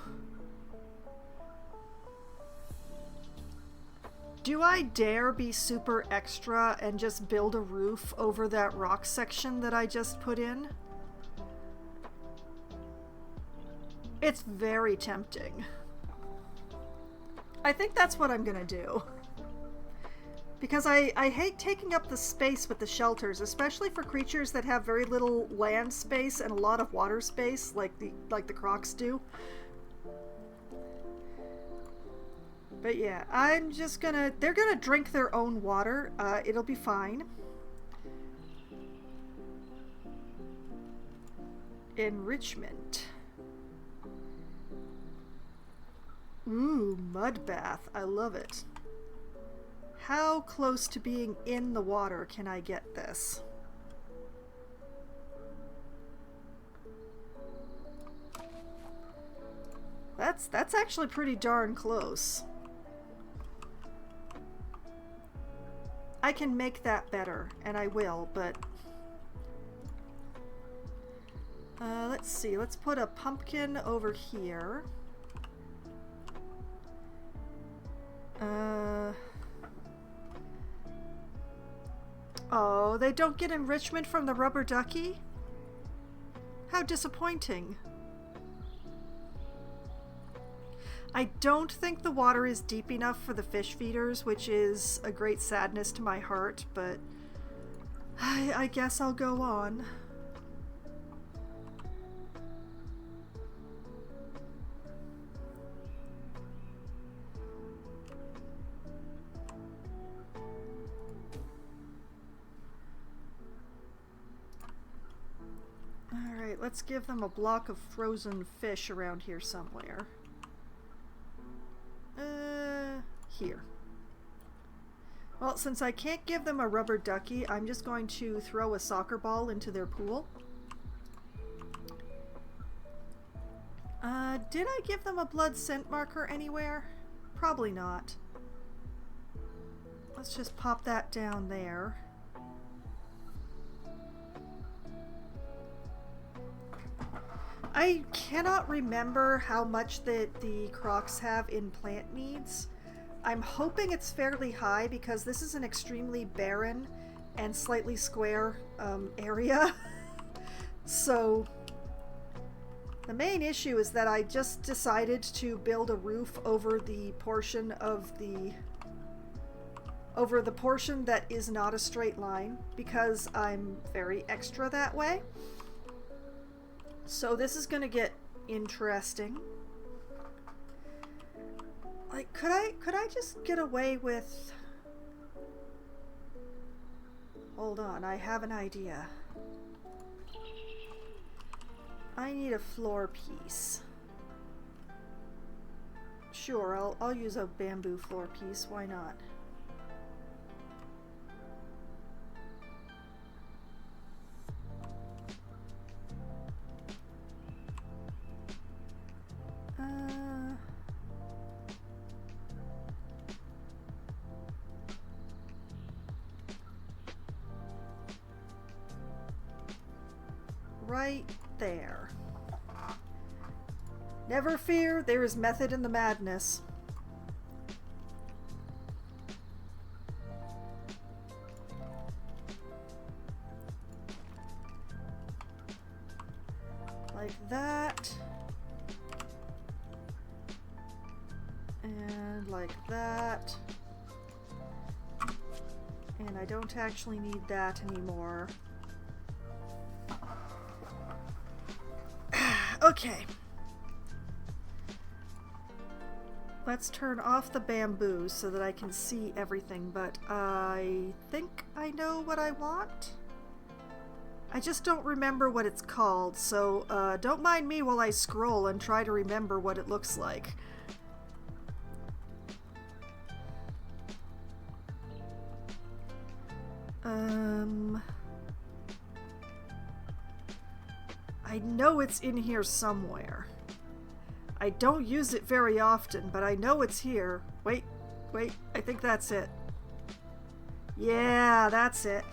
Do I dare be super extra and just build a roof over that rock section that I just put in? It's very tempting. I think that's what I'm gonna do. Because I hate taking up the space with the shelters, especially for creatures that have very little land space and a lot of water space, like the crocs do. But yeah, I'm just gonna... They're gonna drink their own water. It'll be fine. Enrichment. Ooh, mud bath. I love it. How close to being in the water can I get this? That's actually pretty darn close. I can make that better, and I will, but... let's see, let's put a pumpkin over here. Oh, they don't get enrichment from the rubber ducky? How disappointing. I don't think the water is deep enough for the fish feeders, which is a great sadness to my heart, but I guess I'll go on. Alright, let's give them a block of frozen fish around here somewhere. Here. Well, since I can't give them a rubber ducky, I'm just going to throw a soccer ball into their pool. Did I give them a blood scent marker anywhere? Probably not. Let's just pop that down there. I cannot remember how much the crocs have in plant needs. I'm hoping it's fairly high because this is an extremely barren and slightly square area. So the main issue is that I just decided to build a roof over the portion of the over the portion that is not a straight line because I'm very extra that way. So this is gonna get interesting. Like, could I just get away with... Hold on, I have an idea. I need a floor piece. Sure, I'll use a bamboo floor piece, why not? Right there. Never fear, there is method in the madness. Like that. And like that. And I don't actually need that anymore. Okay. Let's turn off the bamboo so that I can see everything, but I think I know what I want. I just don't remember what it's called, so don't mind me while I scroll and try to remember what it looks like. I know it's in here somewhere. I don't use it very often, but I know it's here. Wait, I think that's it. Yeah, that's it.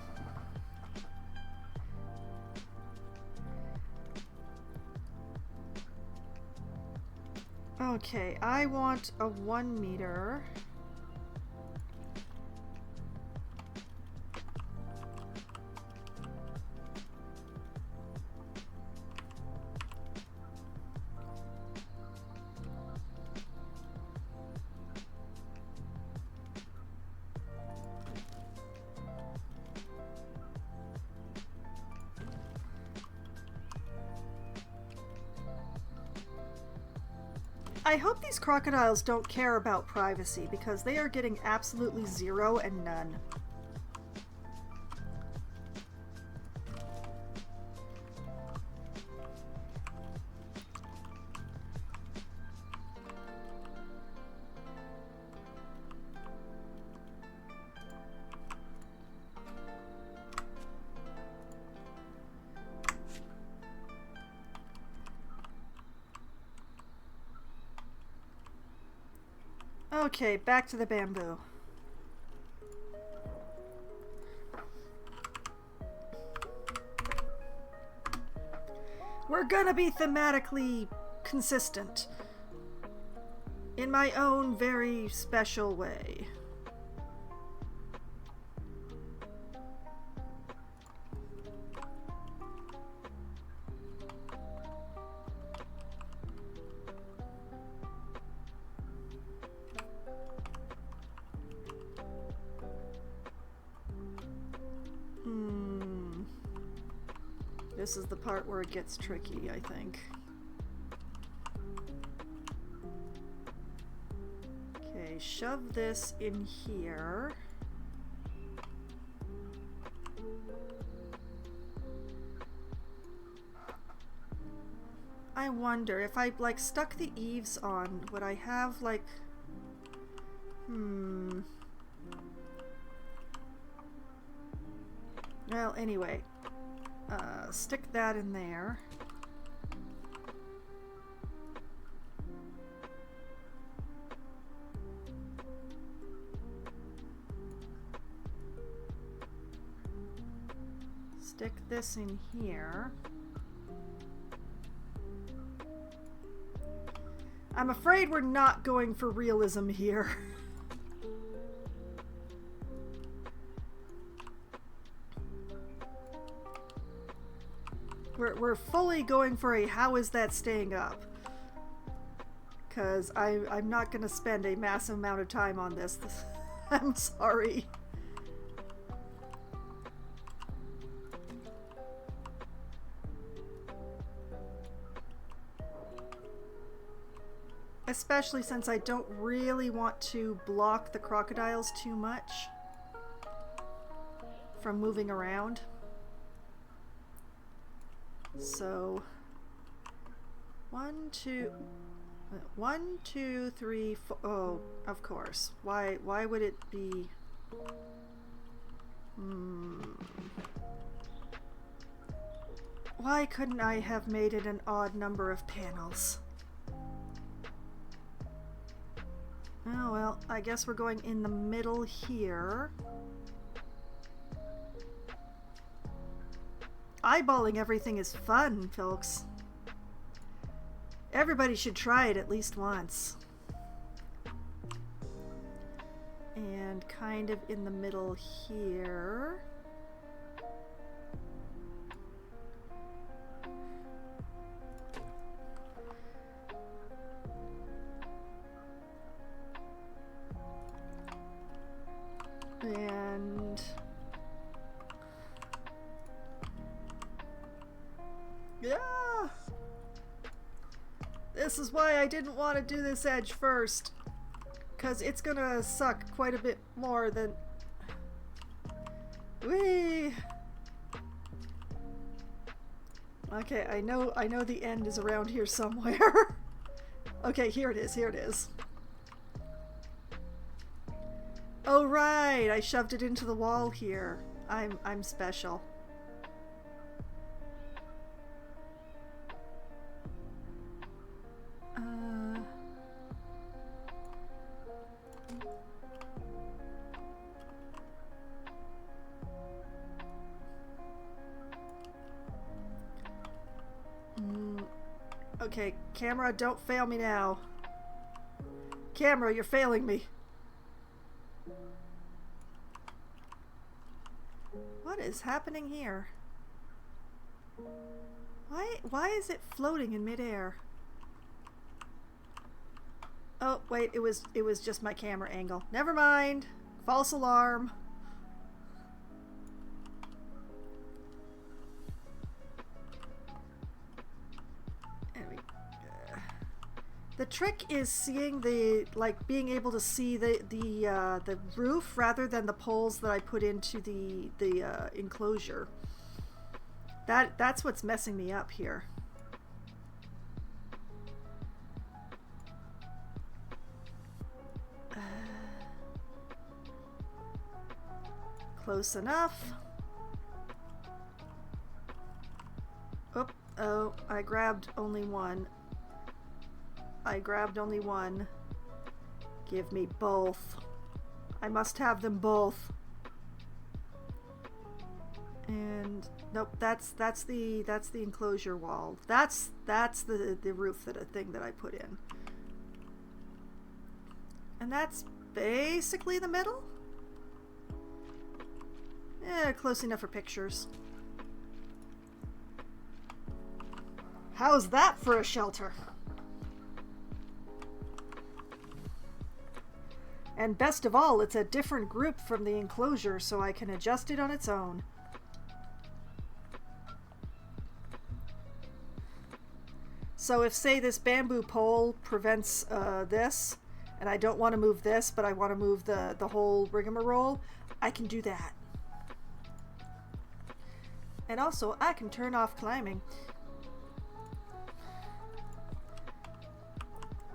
Okay, I want a 1 meter. I hope these crocodiles don't care about privacy because they are getting absolutely 0 and none. Okay, back to the bamboo. We're gonna be thematically consistent in my own very special way. This is the part where it gets tricky, I think. Okay, shove this in here. I wonder if I like stuck the eaves on, would I have like well, anyway. Stick that in there. Stick this in here. I'm afraid we're not going for realism here. We're fully going for a how is that staying up? Because I'm not going to spend a massive amount of time on this. I'm sorry. Especially since I don't really want to block the crocodiles too much from moving around. So 1, 2, 3, 4. Oh, of course. Why would it be? Why couldn't I have made it an odd number of panels? Oh well, I guess we're going in the middle here. Eyeballing everything is fun, folks. Everybody should try it at least once. And kind of in the middle here. And yeah, this is why I didn't want to do this edge first, because it's gonna suck quite a bit more than whee. Okay, I know the end is around here somewhere. Okay, here it is. Oh right, I shoved it into the wall here. I'm special. Okay, camera, don't fail me now. Camera, you're failing me. What is happening here? Why is it floating in midair? Oh, wait, it was just my camera angle. Never mind. False alarm. The trick is seeing being able to see the roof rather than the poles that I put into the enclosure. That's what's messing me up here. Close enough. Oh, I grabbed only one. Give me both. I must have them both. And nope, that's the enclosure wall. That's the roof thing that I put in. And that's basically the middle? Yeah, close enough for pictures. How's that for a shelter? And best of all, it's a different group from the enclosure, so I can adjust it on its own. So if, say, this bamboo pole prevents this, and I don't want to move this, but I want to move the whole rigmarole, I can do that. And also, I can turn off climbing.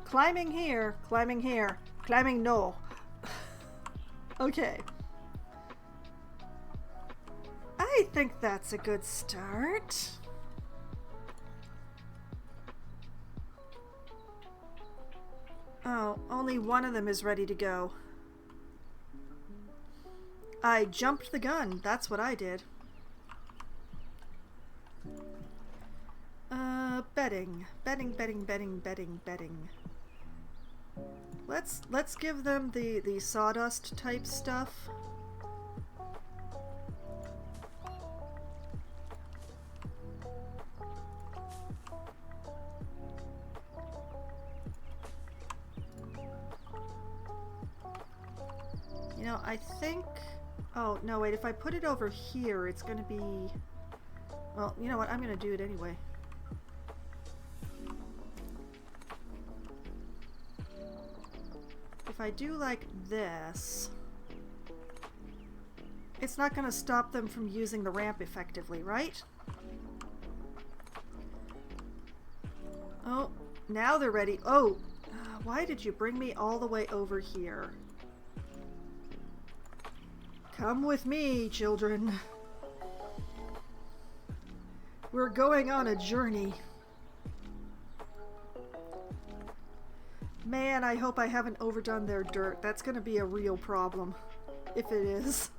Climbing here, climbing no. Okay. I think that's a good start. Oh, only one of them is ready to go. I jumped the gun, that's what I did. Bedding. Let's give them the sawdust type stuff. You know, I think... Oh, no, wait, if I put it over here, it's gonna be... Well, you know what, I'm gonna do it anyway. if I do like this, it's not going to stop them from using the ramp effectively, right? Oh, now they're ready. Oh, why did you bring me all the way over here? Come with me, children. We're going on a journey. Man, I hope I haven't overdone their dirt. That's going to be a real problem, if it is.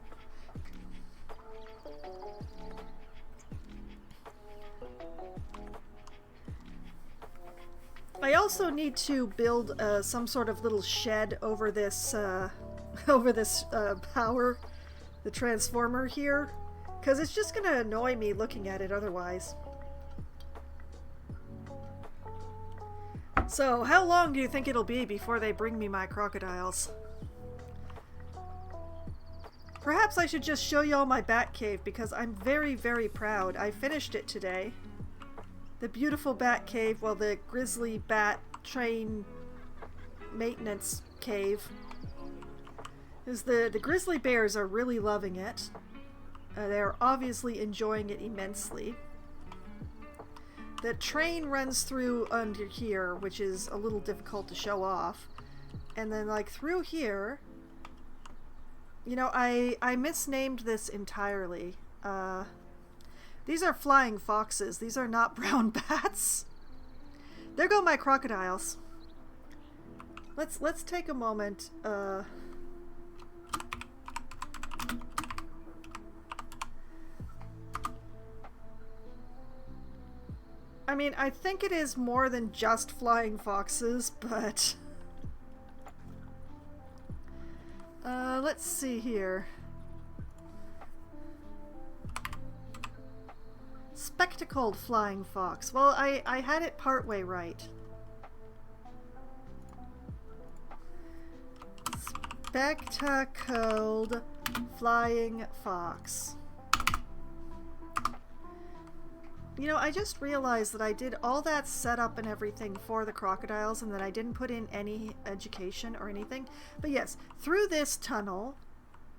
I also need to build some sort of little shed over this power, the transformer here, because it's just going to annoy me looking at it otherwise. So, how long do you think it'll be before they bring me my crocodiles? Perhaps I should just show y'all my bat cave, because I'm very, very proud. I finished it today. The beautiful bat cave, well, the grizzly bat train maintenance cave. Is the grizzly bears are really loving it. They're obviously enjoying it immensely. The train runs through under here, which is a little difficult to show off. And then, like, through here... You know, I misnamed this entirely. These are flying foxes. These are not brown bats. There go my crocodiles. Let's take a moment. I mean, I think it is more than just flying foxes, but... let's see here. Spectacled flying fox. Well, I had it partway right. Spectacled flying fox. You know, I just realized that I did all that setup and everything for the crocodiles and that I didn't put in any education or anything. But yes, through this tunnel,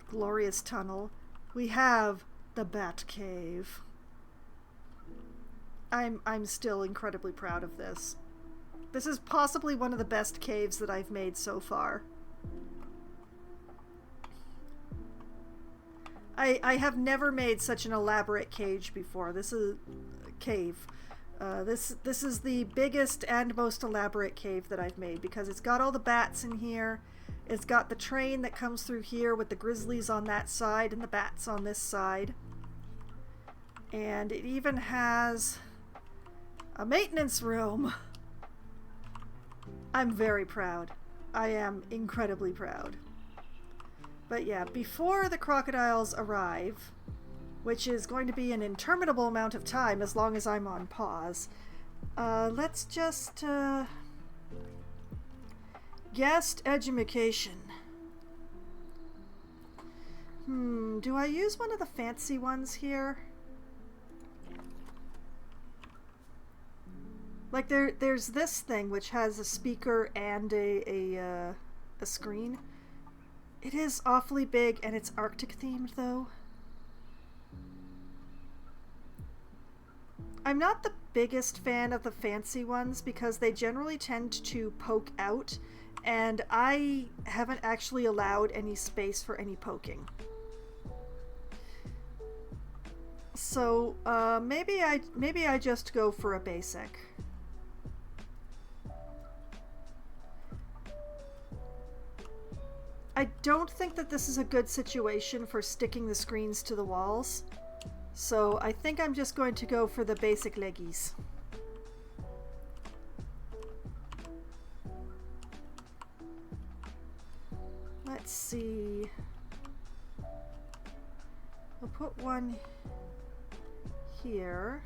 glorious tunnel, we have the Bat Cave. I'm still incredibly proud of this. This is possibly one of the best caves that I've made so far. I have never made such an elaborate cage before. This is a cave. This is the biggest and most elaborate cave that I've made because it's got all the bats in here. It's got the train that comes through here with the grizzlies on that side and the bats on this side. And it even has a maintenance room. I'm very proud. I am incredibly proud. But yeah, before the crocodiles arrive, which is going to be an interminable amount of time as long as I'm on pause, let's just guest education. Do I use one of the fancy ones here? Like there's this thing which has a speaker and a screen. It is awfully big and it's Arctic themed though. I'm not the biggest fan of the fancy ones because they generally tend to poke out and I haven't actually allowed any space for any poking. So maybe I just go for a basic. I don't think that this is a good situation for sticking the screens to the walls, so I think I'm just going to go for the basic leggies. Let's see. We'll put one here.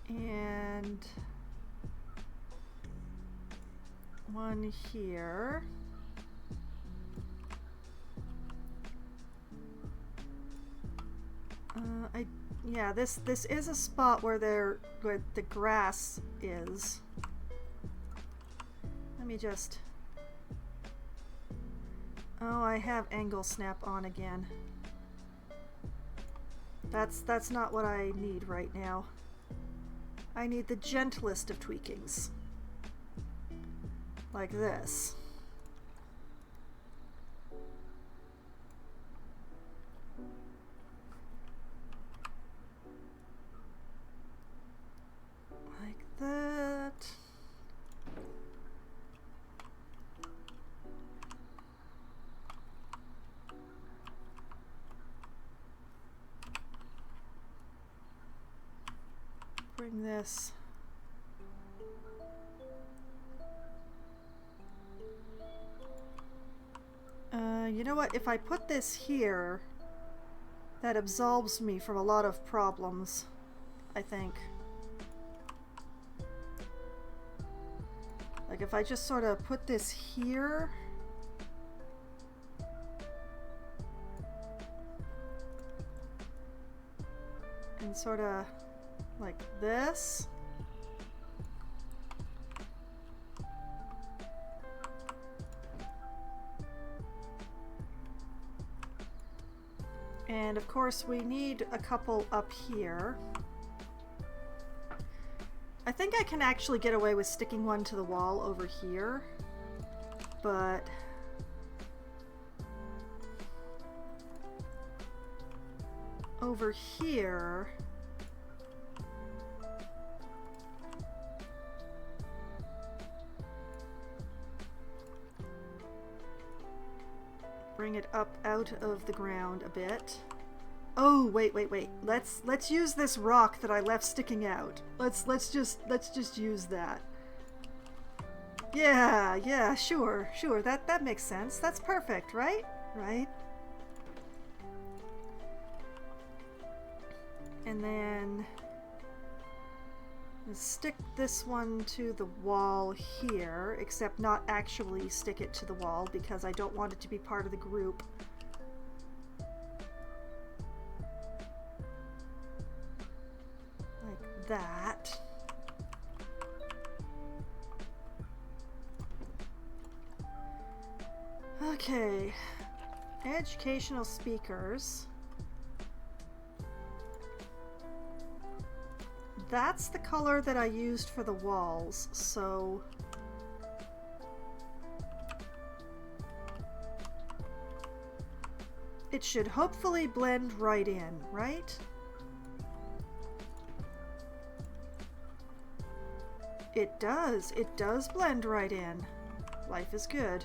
And one here. Yeah, this is a spot where the grass is. Let me just... Oh, I have angle snap on again. That's not what I need right now. I need the gentlest of tweakings. Like this. Like that. Bring this. You know what? If I put this here, that absolves me from a lot of problems, I think. Like if I just sort of put this here. And sort of like this. And of course we need a couple up here. I think I can actually get away with sticking one to the wall over here, but over here bring it up out of the ground a bit. Oh, wait. Let's use this rock that I left sticking out. Let's just use that. Yeah, sure. That makes sense. That's perfect, right? Right. And then stick this one to the wall here, except not actually stick it to the wall because I don't want it to be part of the group. Like that. Okay. Educational speakers. That's the color that I used for the walls, so it should hopefully blend right in, right? It does blend right in. Life is good.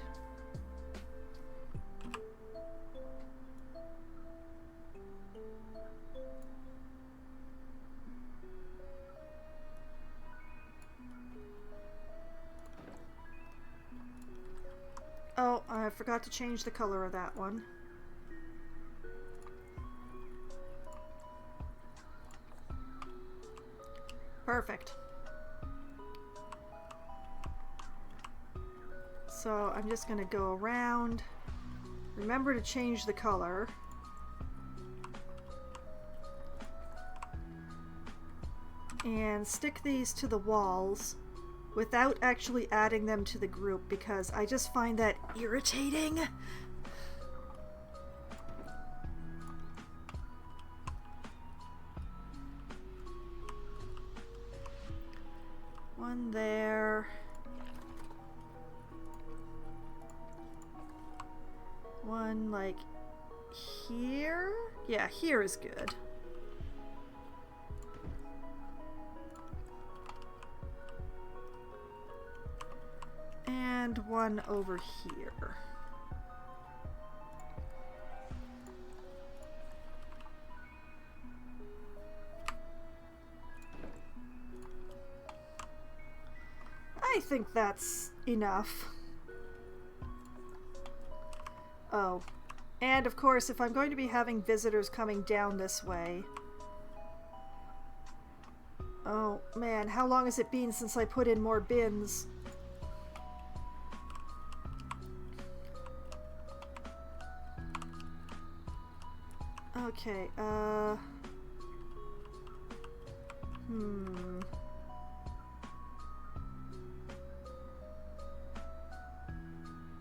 Oh, I forgot to change the color of that one. Perfect. So I'm just going to go around. Remember to change the color. And stick these to the walls without actually adding them to the group because I just find that irritating. One there. One like here? Yeah, here is good. And one over here. I think that's enough. Oh, and of course, if I'm going to be having visitors coming down this way... Oh man, how long has it been since I put in more bins? Okay,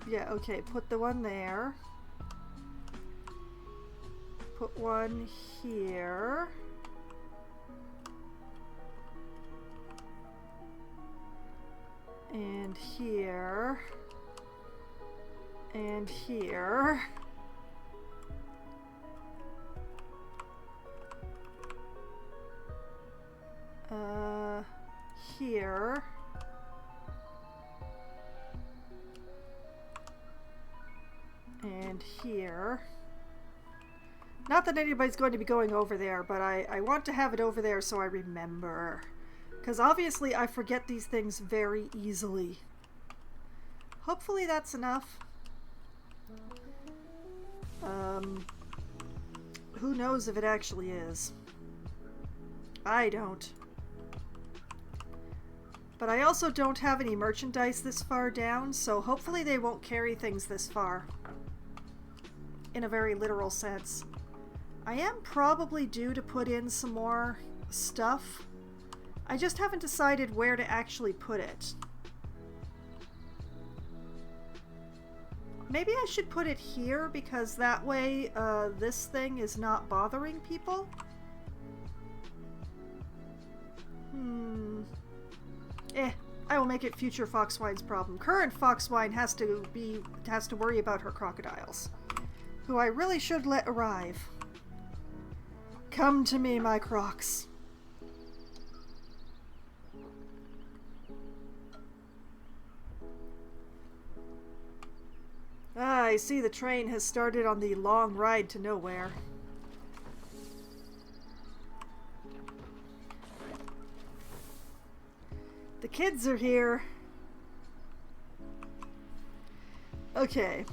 Yeah, okay, put the one there. Put one here. And here. And here. Here. And here. Not that anybody's going to be going over there, but I want to have it over there so I remember. Because obviously I forget these things very easily. Hopefully that's enough. Who knows if it actually is. I don't. But I also don't have any merchandise this far down, so hopefully they won't carry things this far. In a very literal sense. I am probably due to put in some more stuff. I just haven't decided where to actually put it. Maybe I should put it here, because that way this thing is not bothering people. I will make it future Foxwine's problem. Current Foxwine has to worry about her crocodiles, who I really should let arrive. Come to me, my crocs. Ah, I see the train has started on the long ride to nowhere. The kids are here. Okay.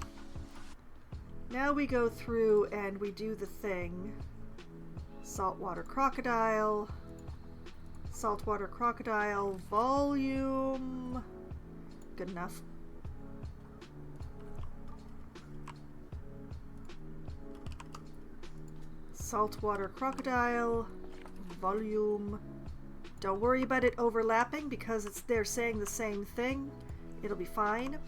Now we go through and we do the thing. Saltwater crocodile. Saltwater crocodile volume. Good enough. Saltwater crocodile volume. Don't worry about it overlapping because they're saying the same thing. It'll be fine.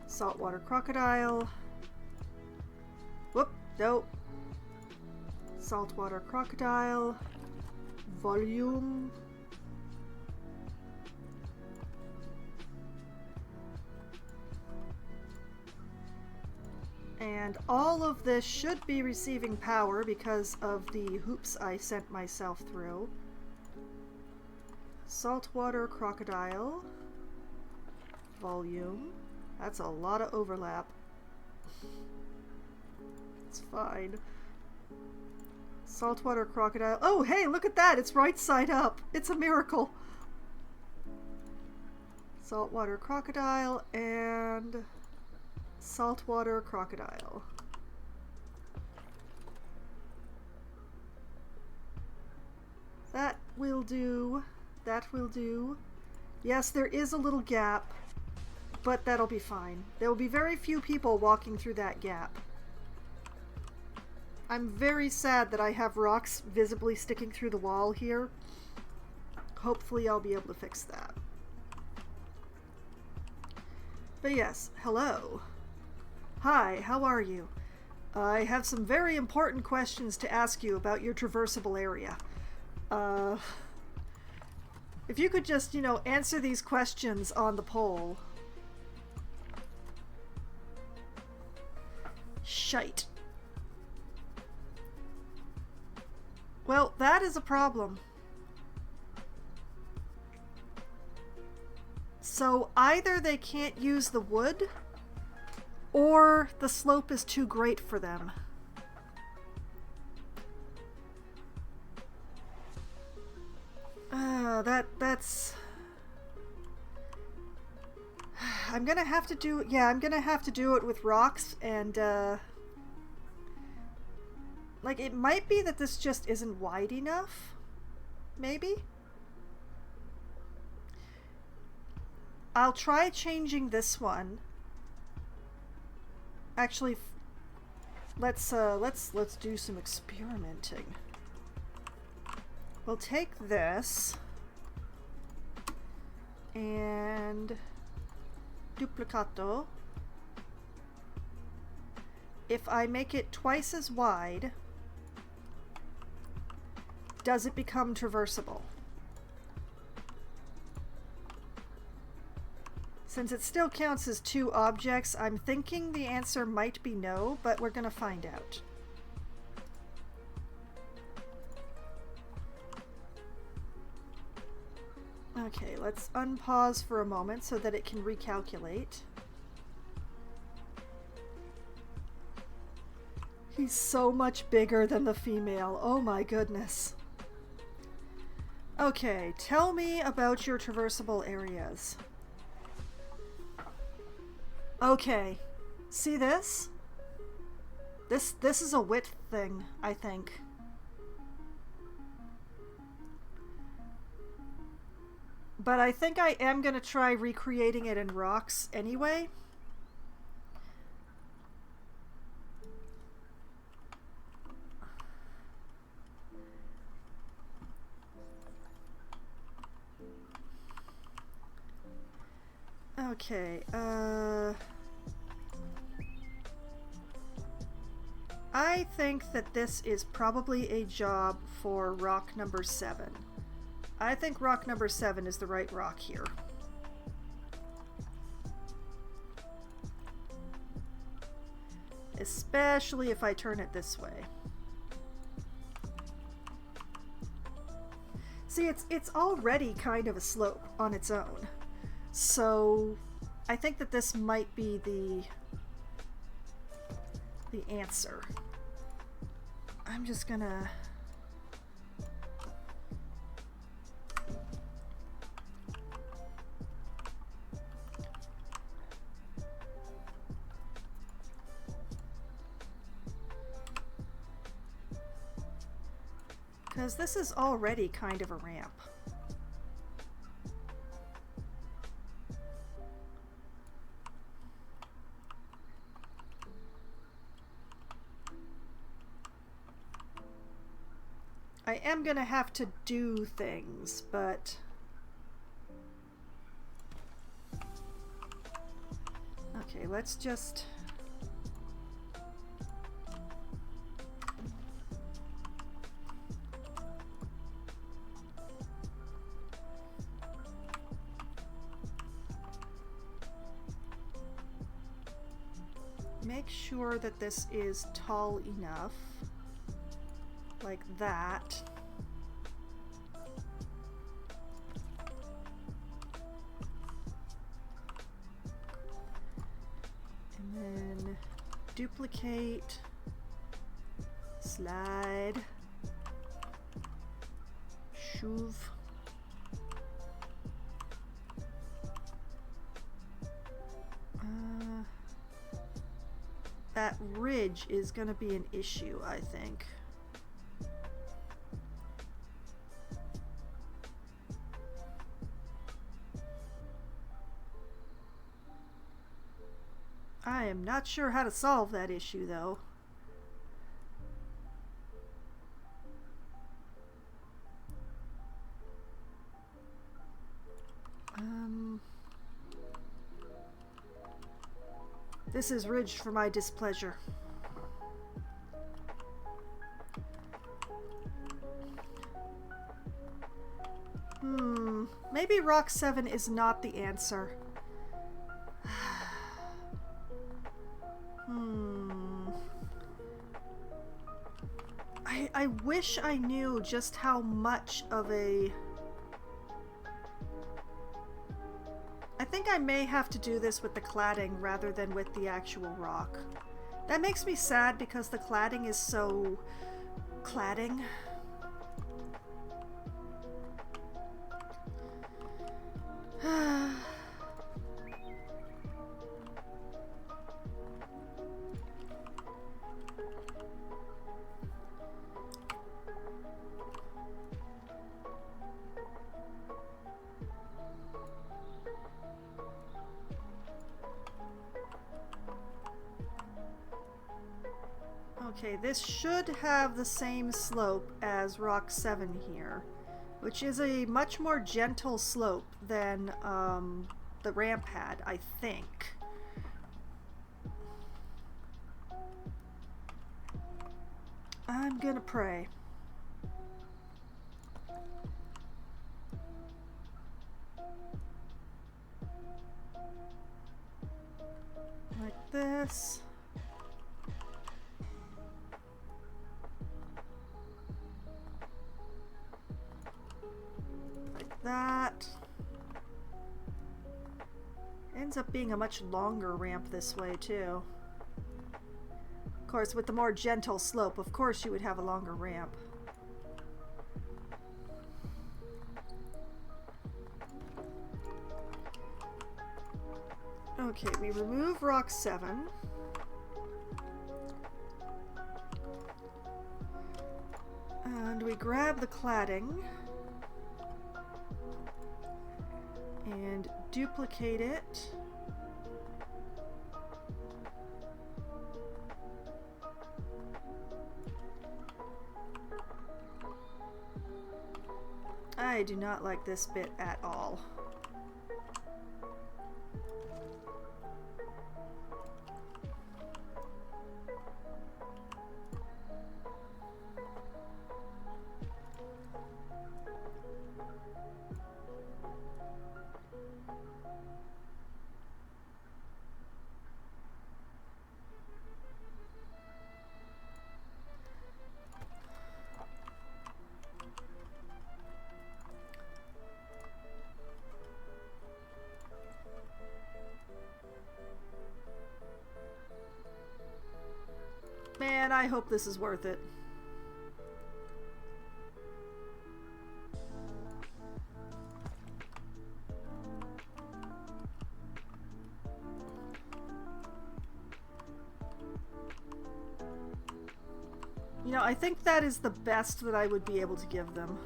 Saltwater crocodile. Whoop, nope. Saltwater crocodile. Volume. And all of this should be receiving power because of the hoops I sent myself through. Saltwater crocodile. Volume. That's a lot of overlap. It's fine. Saltwater crocodile. Oh, hey, look at that! It's right side up! It's a miracle! Saltwater crocodile and saltwater crocodile. That will do. That will do. Yes, there is a little gap, but that'll be fine. There will be very few people walking through that gap. I'm very sad that I have rocks visibly sticking through the wall here. Hopefully I'll be able to fix that. But yes, hello. Hi, how are you? I have some very important questions to ask you about your traversable area. If you could just, answer these questions on the poll. Shite. Well, that is a problem. So either they can't use the wood, or the slope is too great for them. That's... I'm gonna have to do... Yeah, I'm gonna have to do it with rocks, and, like, it might be that this just isn't wide enough. Maybe? I'll try changing this one. Actually, let's do some experimenting. We'll take this and duplicato. If I make it twice as wide, does it become traversable? Since it still counts as two objects, I'm thinking the answer might be no, but we're gonna find out. Okay, let's unpause for a moment so that it can recalculate. He's so much bigger than the female. Oh my goodness. Okay, tell me about your traversable areas. Okay, see this? This is a width thing, I think. But I think I am going to try recreating it in rocks anyway. Okay, I think that this is probably a job for rock number 7. I think rock number 7 is the right rock here. Especially if I turn it this way. See, it's already kind of a slope on its own. So I think that this might be the answer. I'm just gonna because this is already kind of a ramp. I am gonna have to do things, but okay, let's just make sure that this is tall enough. Like that. And then duplicate, slide, shove. That ridge is going to be an issue, I think. I am not sure how to solve that issue, though. This is ridged for my displeasure. Maybe rock 7 is not the answer. I wish I knew just how much of a... I think I may have to do this with the cladding rather than with the actual rock. That makes me sad because the cladding is so... cladding. Okay, this should have the same slope as rock 7 here. which is a much more gentle slope than the ramp had, I think. I'm gonna pray. Like this. Like that. Ends up being a much longer ramp this way too. Of course, with the more gentle slope, of course you would have a longer ramp. Okay, we remove rock 7. And we grab the cladding and duplicate it. I do not like this bit at all. Man, I hope this is worth it. You know, I think that is the best that I would be able to give them.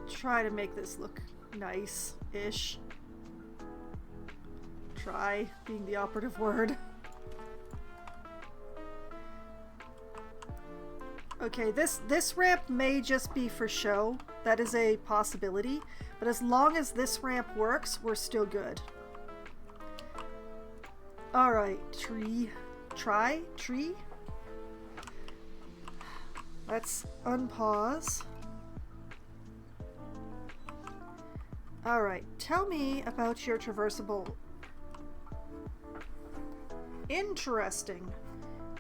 Try to make this look nice-ish. Try being the operative word. Okay, this ramp may just be for show. That is a possibility. But as long as this ramp works, we're still good. Alright, tree. Try? Tree? Let's unpause. Alright, tell me about your traversable. Interesting.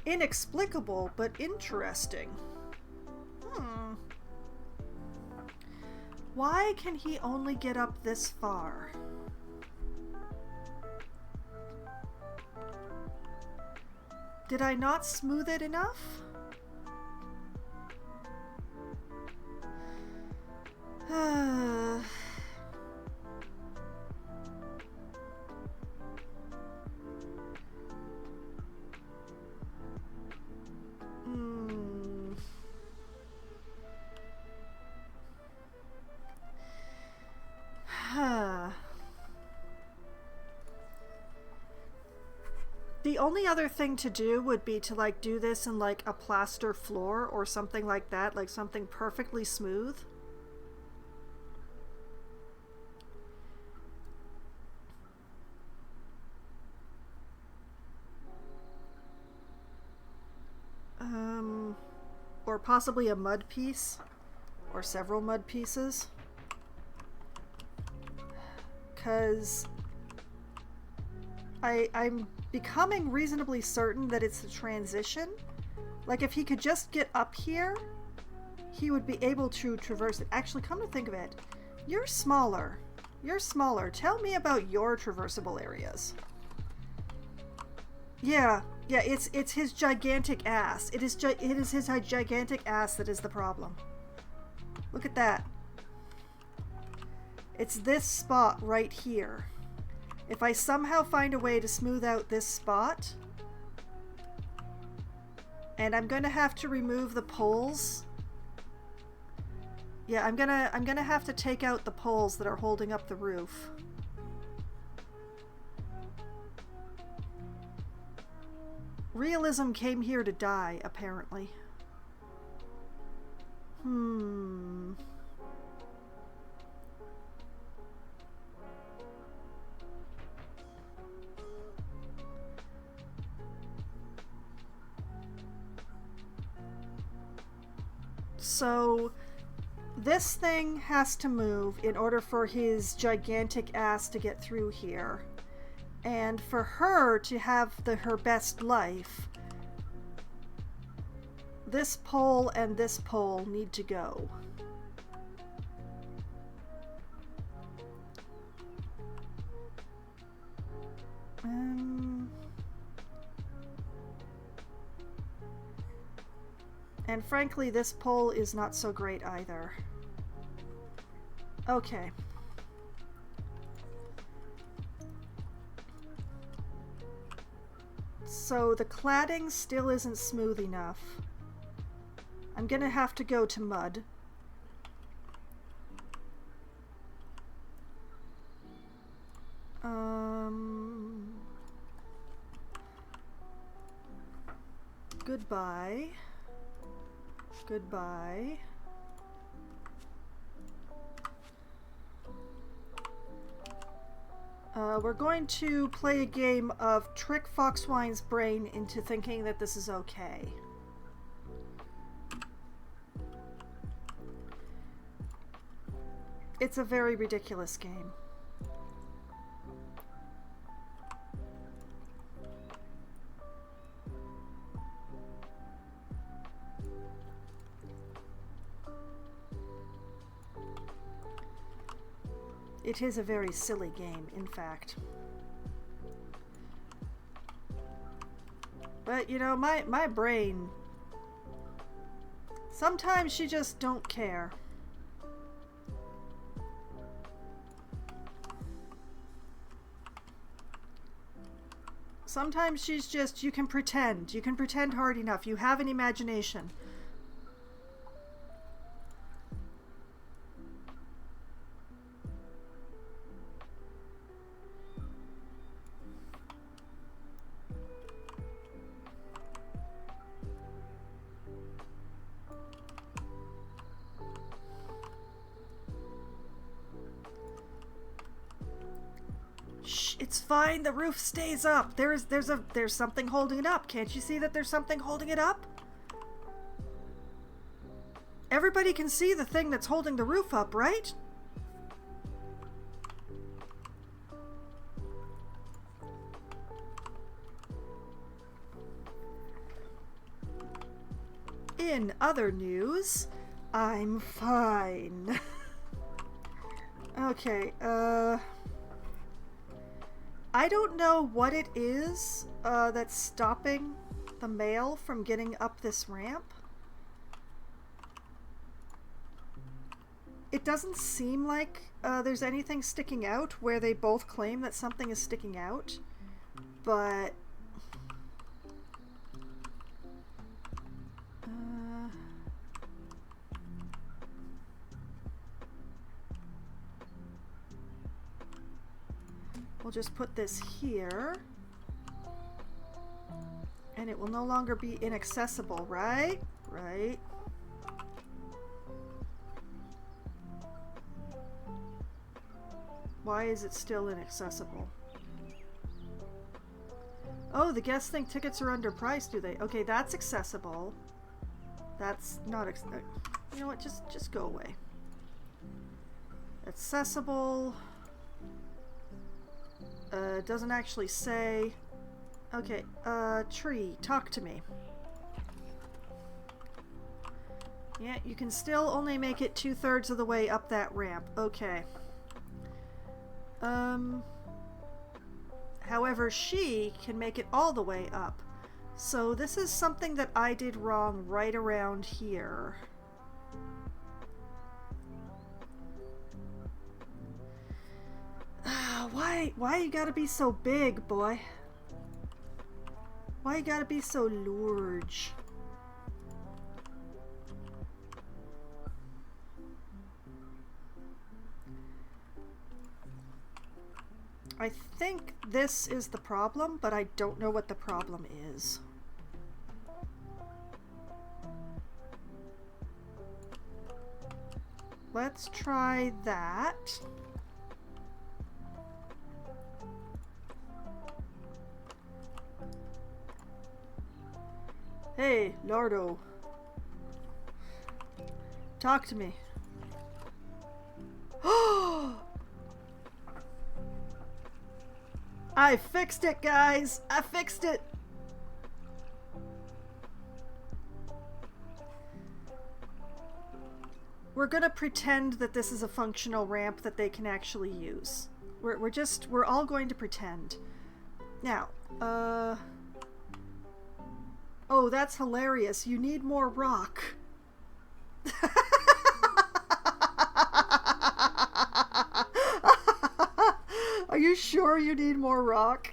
Inexplicable, but interesting. Why can he only get up this far? Did I not smooth it enough? The only other thing to do would be to like do this in like a plaster floor or something like that, like something perfectly smooth. Or possibly a mud piece or several mud pieces. 'Cause I'm becoming reasonably certain that it's a transition. Like if he could just get up here, he would be able to traverse it. Actually, come to think of it, you're smaller. You're smaller. Tell me about your traversable areas. Yeah, it's his gigantic ass. It is his gigantic ass that is the problem. Look at that. It's this spot right here. If I somehow find a way to smooth out this spot, and I'm gonna have to remove the poles. Yeah, I'm gonna have to take out the poles that are holding up the roof. Realism came here to die, apparently. So this thing has to move in order for his gigantic ass to get through here. And for her to have her best life, this pole and this pole need to go. And frankly, this pole is not so great either. Okay. So the cladding still isn't smooth enough. I'm gonna have to go to mud. Goodbye. Goodbye. We're going to play a game of trick Foxwine's brain into thinking that this is okay. It's a very ridiculous game. It is a very silly game, in fact. But, you know, my brain... Sometimes she just don't care. Sometimes she's just, you can pretend. You can pretend hard enough. You have an imagination. It's fine. The roof stays up. There's something holding it up. Can't you see that there's something holding it up? Everybody can see the thing that's holding the roof up, right? In other news, I'm fine. Okay, I don't know what it is that's stopping the mail from getting up this ramp. It doesn't seem like there's anything sticking out where they both claim that something is sticking out, but we'll just put this here, and it will no longer be inaccessible, right? Right. Why is it still inaccessible? Oh, the guests think tickets are underpriced, do they? Okay, that's accessible. That's not you know what, just go away. Accessible. Doesn't actually say. Okay, tree, talk to me. Yeah, you can still only make it 2/3 of the way up that ramp. Okay. However, she can make it all the way up. So this is something that I did wrong right around here. Why you gotta be so big, boy? Why you gotta be so large? I think this is the problem, but I don't know what the problem is. Let's try that. Hey, Lardo. Talk to me. I fixed it, guys! I fixed it! We're gonna pretend that this is a functional ramp that they can actually use. We're all going to pretend. Now, oh, that's hilarious. You need more rock. Are you sure you need more rock?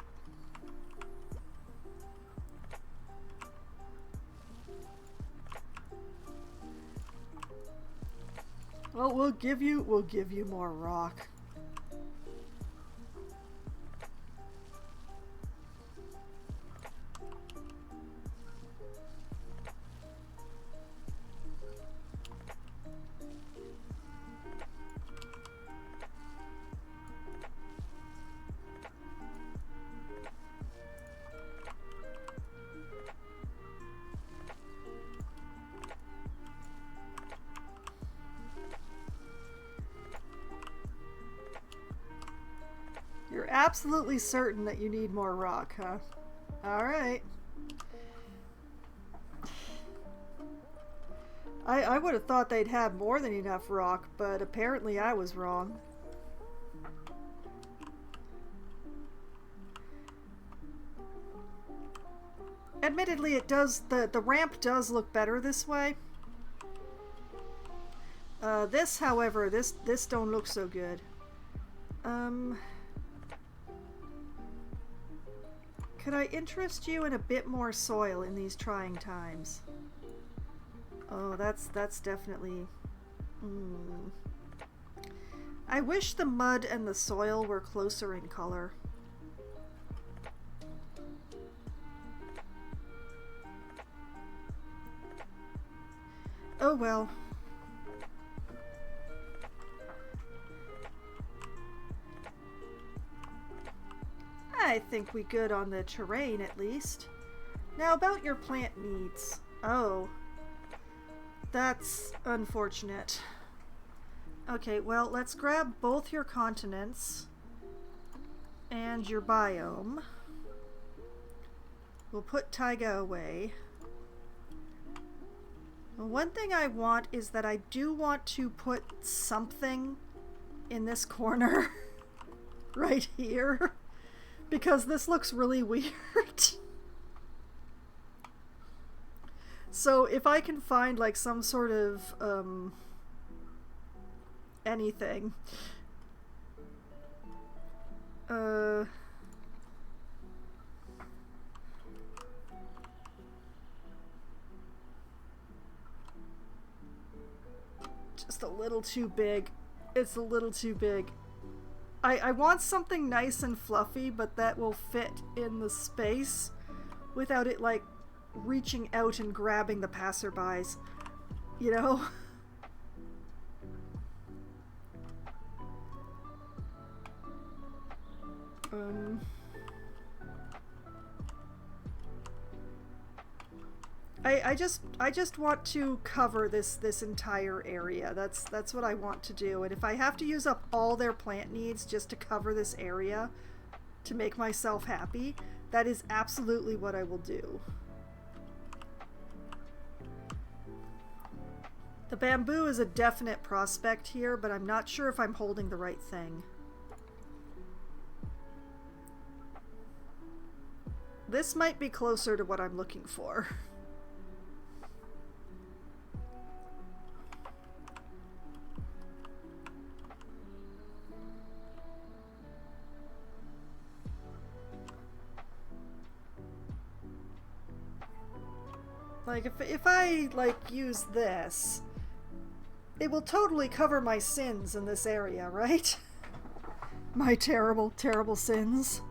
Well, we'll give you more rock. You're absolutely certain that you need more rock, huh? Alright. I would have thought they'd have more than enough rock, but apparently I was wrong. Admittedly, it does, the ramp does look better this way. This, however, this don't look so good. Could I interest you in a bit more soil in these trying times? Oh, that's definitely... I wish the mud and the soil were closer in color. Oh well. I think we good on the terrain at least. Now about your plant needs. Oh. That's unfortunate. Okay, well, let's grab both your continents and your biome. We'll put taiga away. One thing I want is that I do want to put something in this corner right here because this looks really weird. So if I can find like some sort of anything. Just a little too big. It's a little too big. I want something nice and fluffy, but that will fit in the space without it like reaching out and grabbing the passerbys, you know? I just want to cover this entire area. That's what I want to do. And if I have to use up all their plant needs just to cover this area to make myself happy, that is absolutely what I will do. The bamboo is a definite prospect here, but I'm not sure if I'm holding the right thing. This might be closer to what I'm looking for. Like, if I, like, use this, it will totally cover my sins in this area, right? My terrible, terrible sins.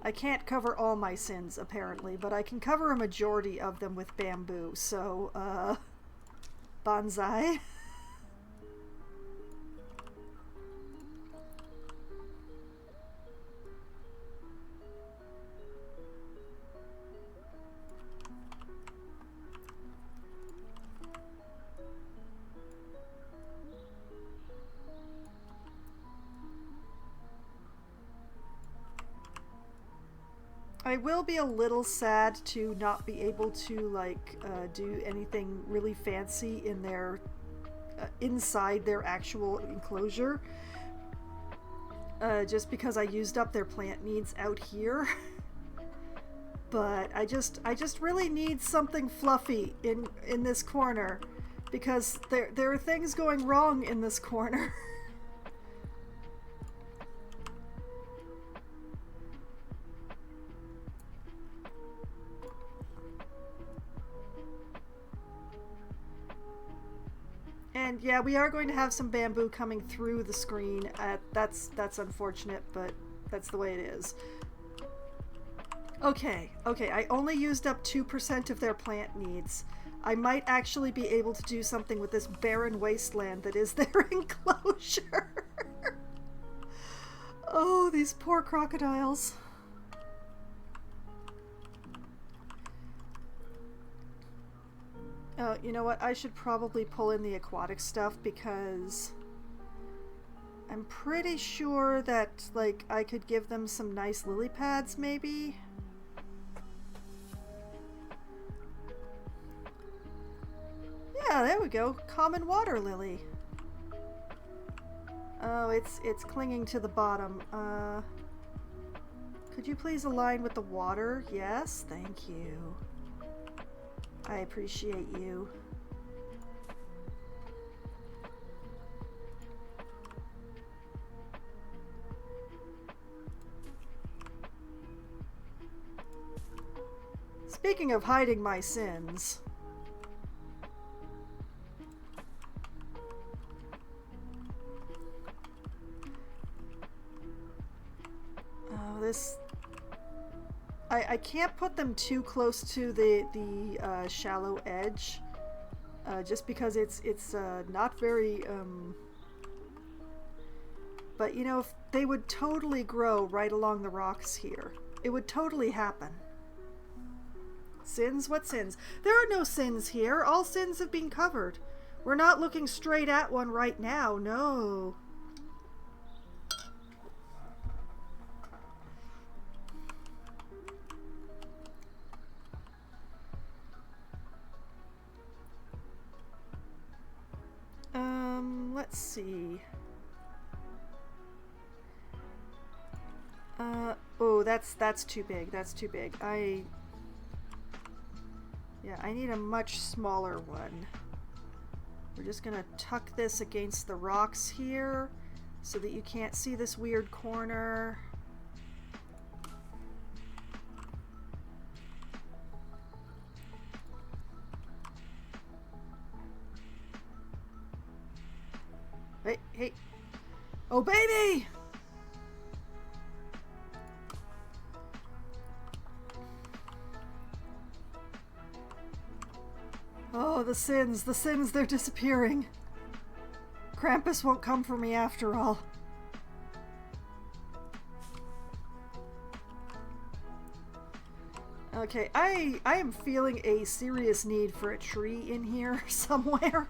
I can't cover all my sins, apparently, but I can cover a majority of them with bamboo, so, bonsai. I will be a little sad to not be able to, like, do anything really fancy in their, inside their actual enclosure. Just because I used up their plant needs out here. But I just really need something fluffy in this corner. Because there are things going wrong in this corner. And yeah, we are going to have some bamboo coming through the screen. That's unfortunate, but that's the way it is. Okay, I only used up 2% of their plant needs. I might actually be able to do something with this barren wasteland that is their enclosure. Oh, these poor crocodiles. You know what? I should probably pull in the aquatic stuff because I'm pretty sure that, like, I could give them some nice lily pads, maybe? Yeah, there we go. Common water lily. Oh, it's clinging to the bottom. Could you please align with the water? Yes, thank you. I appreciate you. Speaking of hiding my sins. Oh, this... I can't put them too close to the shallow edge, just because it's not very, but you know, if they would totally grow right along the rocks here. It would totally happen. Sins? What sins? There are no sins here. All sins have been covered. We're not looking straight at one right now, no. Let's see. Oh, that's too big. That's too big. Yeah, I need a much smaller one. We're just gonna tuck this against the rocks here so that you can't see this weird corner. Hey. Oh, baby! Oh, the sins, they're disappearing. Krampus won't come for me after all. Okay, I am feeling a serious need for a tree in here somewhere.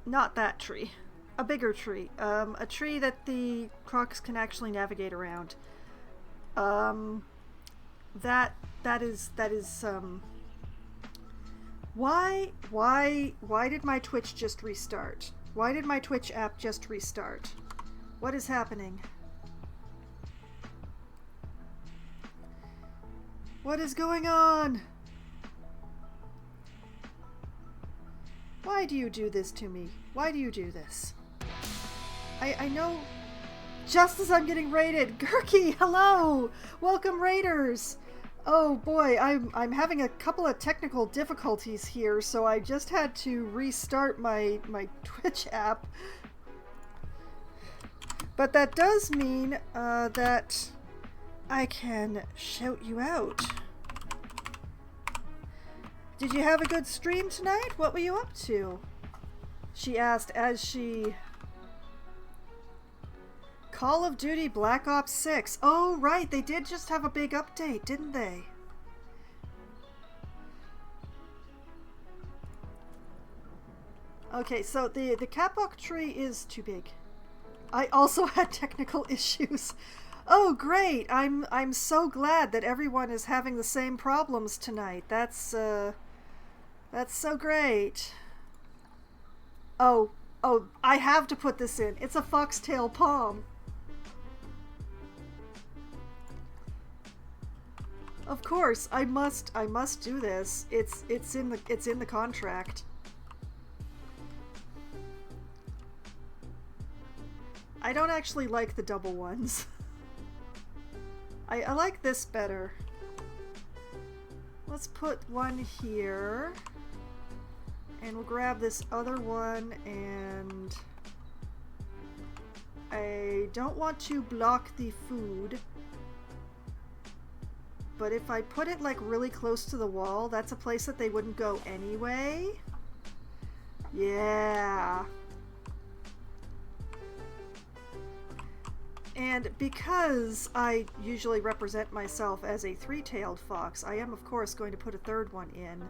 Not that tree. A bigger tree. A tree that the crocs can actually navigate around. That is Why did my Twitch just restart? Why did my Twitch app just restart? What is happening? What is going on? Why do you do this to me? Why do you do this? I know just as I'm getting raided. Gurky, hello! Welcome, raiders! Oh boy, I'm having a couple of technical difficulties here, so I just had to restart my Twitch app. But that does mean that I can shout you out. Did you have a good stream tonight? What were you up to? She asked as she... Call of Duty Black Ops 6. Oh, right. They did just have a big update, didn't they? Okay, so the Kapok tree is too big. I also had technical issues. Oh, great. I'm so glad that everyone is having the same problems tonight. That's so great. Oh, I have to put this in. It's a foxtail palm. Of course, I must do this. It's in the contract. I don't actually like the double ones. I like this better. Let's put one here. And we'll grab this other one, and I don't want to block the food. But if I put it like really close to the wall, that's a place that they wouldn't go anyway. Yeah. And because I usually represent myself as a three-tailed fox, I am of course going to put a third one in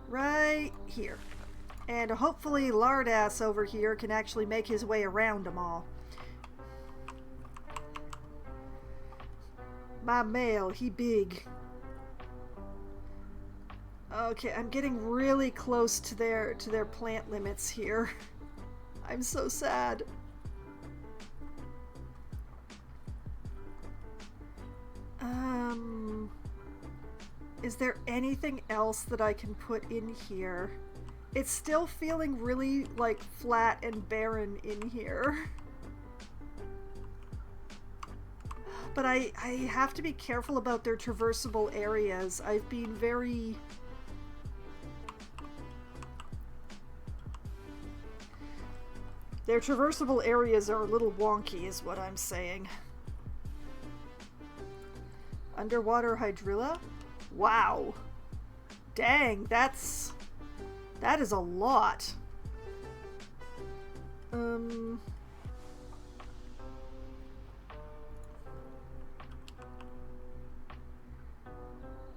right here. And hopefully Lardass over here can actually make his way around them all. My male, he big. Okay, I'm getting really close to their plant limits here. I'm so sad. Is there anything else that I can put in here? It's still feeling really, like, flat and barren in here. But I have to be careful about their traversable areas. I've been very... Their traversable areas are a little wonky, is what I'm saying. Underwater hydrilla? Wow. Dang, that is a lot.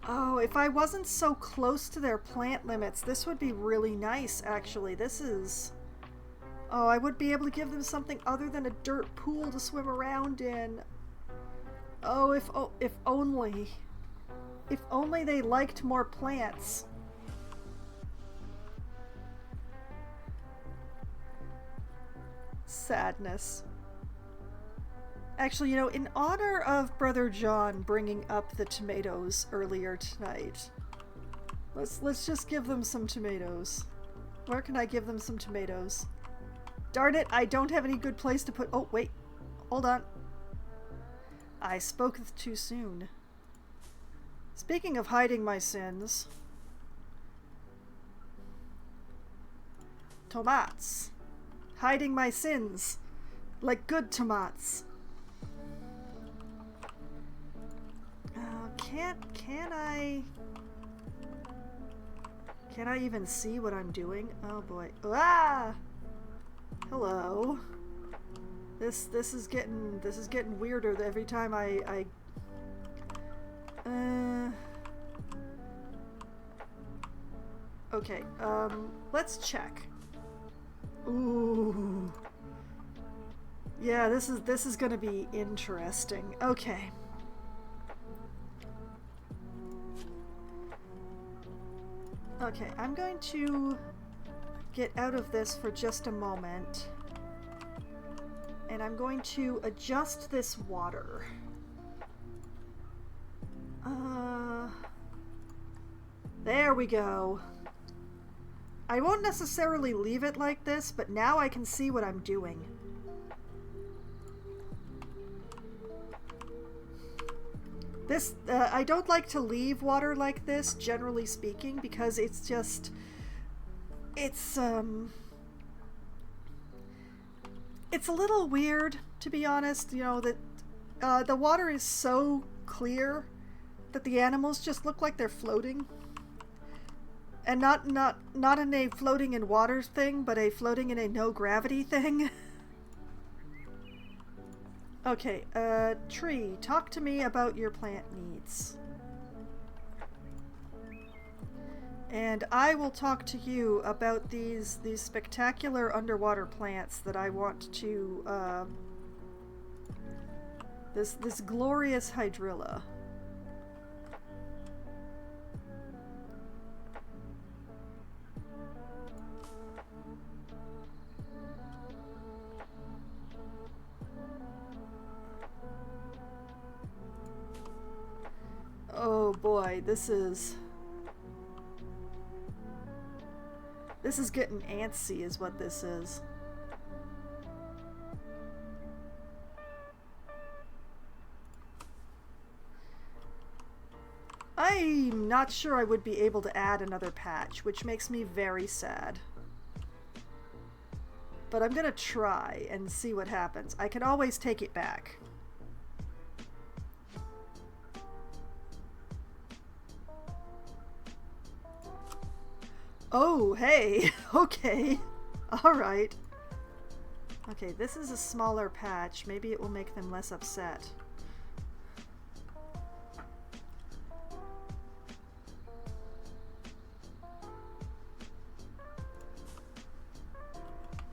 Oh, if I wasn't so close to their plant limits, this would be really nice, actually. This is... Oh, I would be able to give them something other than a dirt pool to swim around in. Oh, if only. If only they liked more plants. Sadness. Actually, you know, in honor of Brother John bringing up the tomatoes earlier tonight, let's just give them some tomatoes. Where can I give them some tomatoes? Darn it, I don't have any good place to put... Oh, wait. Hold on. I spoke too soon. Speaking of hiding my sins... Tomats. Hiding my sins. Like good tomats. Can I... Can I even see what I'm doing? Oh boy. Ah! Hello. This is getting weirder every time I okay, let's check. Ooh. Yeah, this is gonna be interesting. Okay. Okay, I'm going to get out of this for just a moment. And I'm going to adjust this water. There we go. I won't necessarily leave it like this, but now I can see what I'm doing. This, I don't like to leave water like this, generally speaking, because it's just, it's a little weird, to be honest, you know, that the water is so clear that the animals just look like they're floating. And not in a floating in water thing, but a floating in a no gravity thing. Okay, Tree, talk to me about your plant needs. And I will talk to you about these spectacular underwater plants that I want to, this glorious hydrilla. Oh boy, this is getting antsy is what this is. I'm not sure I would be able to add another patch, which makes me very sad. But I'm gonna try and see what happens. I can always take it back. Oh, hey! Okay. Alright. Okay, this is a smaller patch. Maybe it will make them less upset.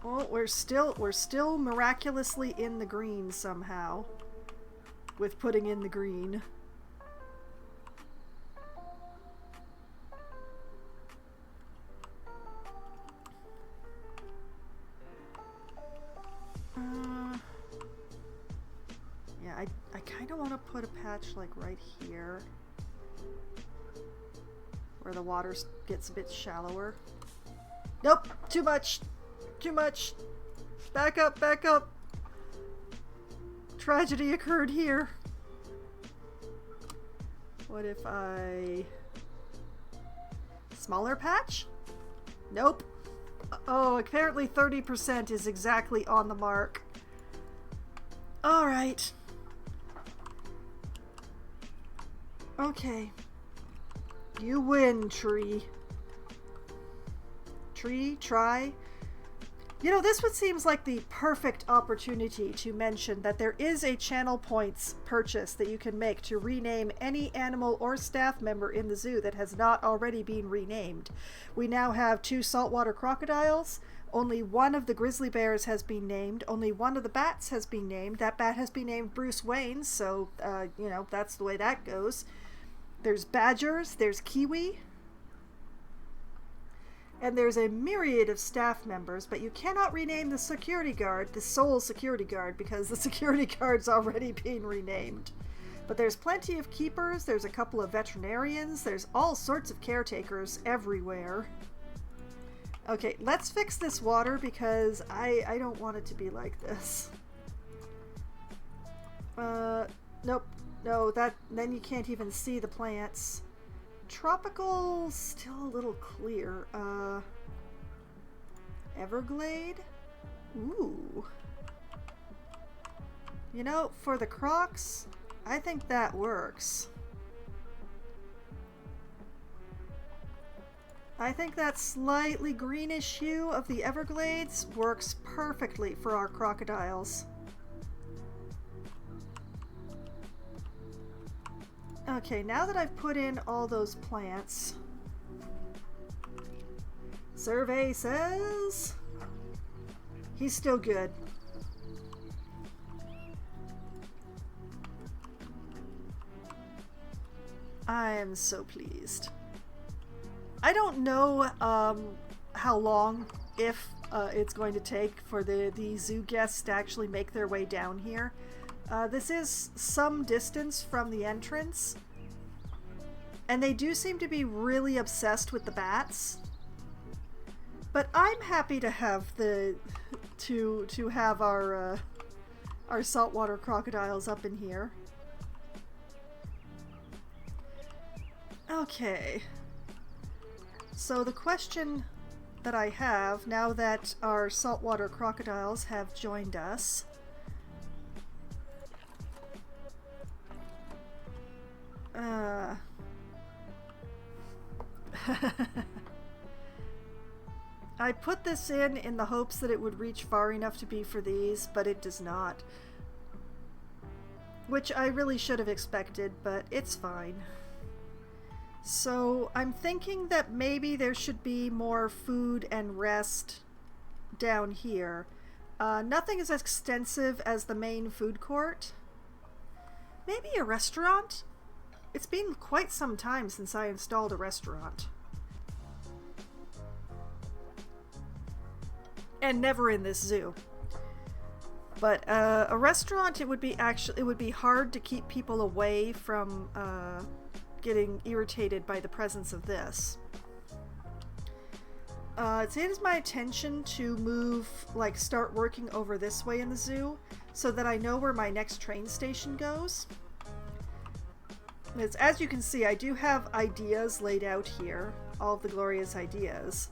Oh, we're still miraculously in the green somehow. With putting in the green. Yeah, I kind of want to put a patch like right here. Where the water gets a bit shallower. Nope, too much. Too much. Back up, back up. Tragedy occurred here. What if I... Smaller patch? Nope. Oh, apparently 30% is exactly on the mark. Alright. Okay. You win, Tree. Tree, try. You know, this one seems like the perfect opportunity to mention that there is a channel points purchase that you can make to rename any animal or staff member in the zoo that has not already been renamed. We now have 2 saltwater crocodiles. Only one of the grizzly bears has been named. Only one of the bats has been named. That bat has been named Bruce Wayne, so, you know, that's the way that goes. There's badgers. There's kiwi. And there's a myriad of staff members, but you cannot rename the security guard, the sole security guard, because the security guard's already been renamed. But there's plenty of keepers, there's a couple of veterinarians, there's all sorts of caretakers everywhere. Okay, let's fix this water because I don't want it to be like this. Nope. No, then you can't even see the plants. Tropical, still a little clear. Everglade? Ooh. You know, for the crocs, I think that works. I think that slightly greenish hue of the Everglades works perfectly for our crocodiles. Okay, now that I've put in all those plants, survey says he's still good. I am so pleased. I don't know how long, if it's going to take for the zoo guests to actually make their way down here. This is some distance from the entrance, and they do seem to be really obsessed with the bats. But I'm happy to have to have our saltwater crocodiles up in here. Okay. So the question that I have, now that our saltwater crocodiles have joined us, I put this in the hopes that it would reach far enough to be for these, but it does not. Which I really should have expected, but it's fine. So I'm thinking that maybe there should be more food and rest down here. Nothing as extensive as the main food court. Maybe a restaurant? It's been quite some time since I installed a restaurant. And never in this zoo. But a restaurant, it would be hard to keep people away from getting irritated by the presence of this. It is my intention to move, start working over this way in the zoo, so that I know where my next train station goes. As you can see, I do have ideas laid out here, all of the glorious ideas.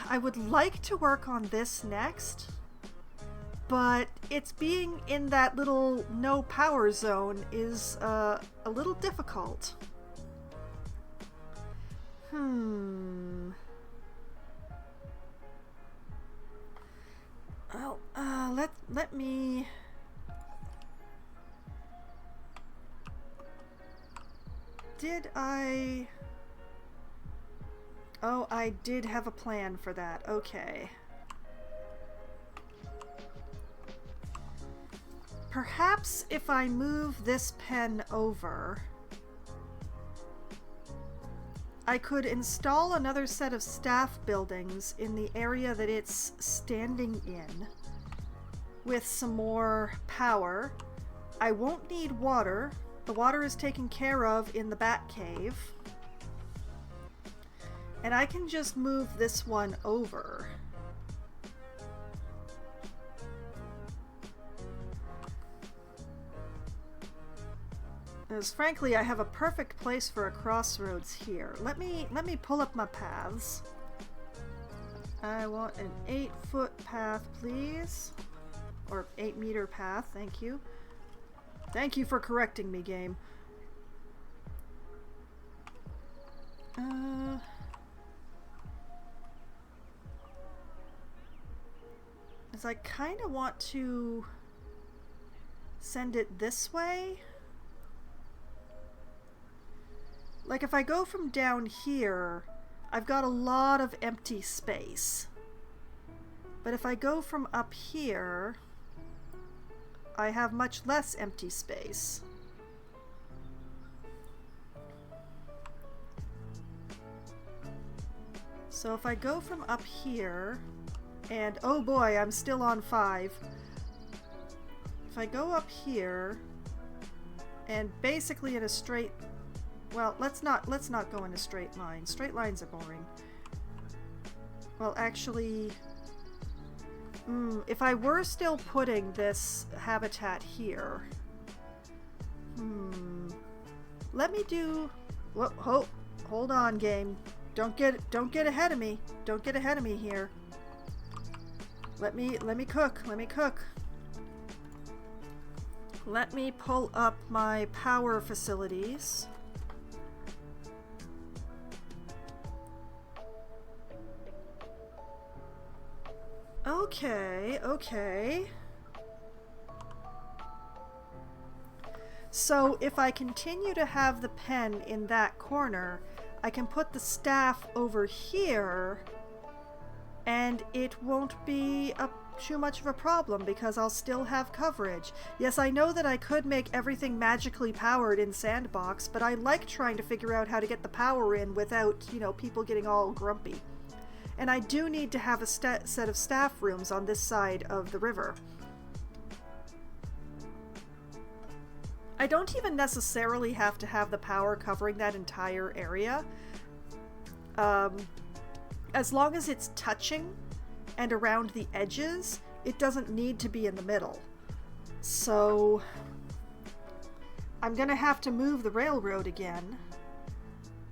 I would like to work on this next, but it's being in that little no power zone is a little difficult. Well, let me... Did I... Oh, I did have a plan for that. Okay. Perhaps if I move this pen over, I could install another set of staff buildings in the area that it's standing in with some more power. I won't need water. The water is taken care of in the bat cave. And I can just move this one over. Because frankly, I have a perfect place for a crossroads here. Let me pull up my paths. I want an 8-foot path, please. Or 8-meter path, thank you. Thank you for correcting me, game. As I kind of want to send it this way. Like if I go from down here, I've got a lot of empty space. But if I go from up here, I have much less empty space. So if I go from up here, and oh boy, I'm still on 5. If I go up here, and basically in a straight... Well, let's not go in a straight line. Straight lines are boring. Well, actually... if I were still putting this habitat here... Let me do... Whoa, hold on, game. Don't get ahead of me. Don't get ahead of me here. Let me cook. Let me cook. Let me pull up my power facilities. Okay. So if I continue to have the pen in that corner, I can put the staff over here, and it won't be a too much of a problem because I'll still have coverage. Yes, I know that I could make everything magically powered in Sandbox, but I like trying to figure out how to get the power in without, you know, people getting all grumpy. And I do need to have a set of staff rooms on this side of the river. I don't even necessarily have to have the power covering that entire area. As long as it's touching and around the edges, it doesn't need to be in the middle. So I'm gonna have to move the railroad again,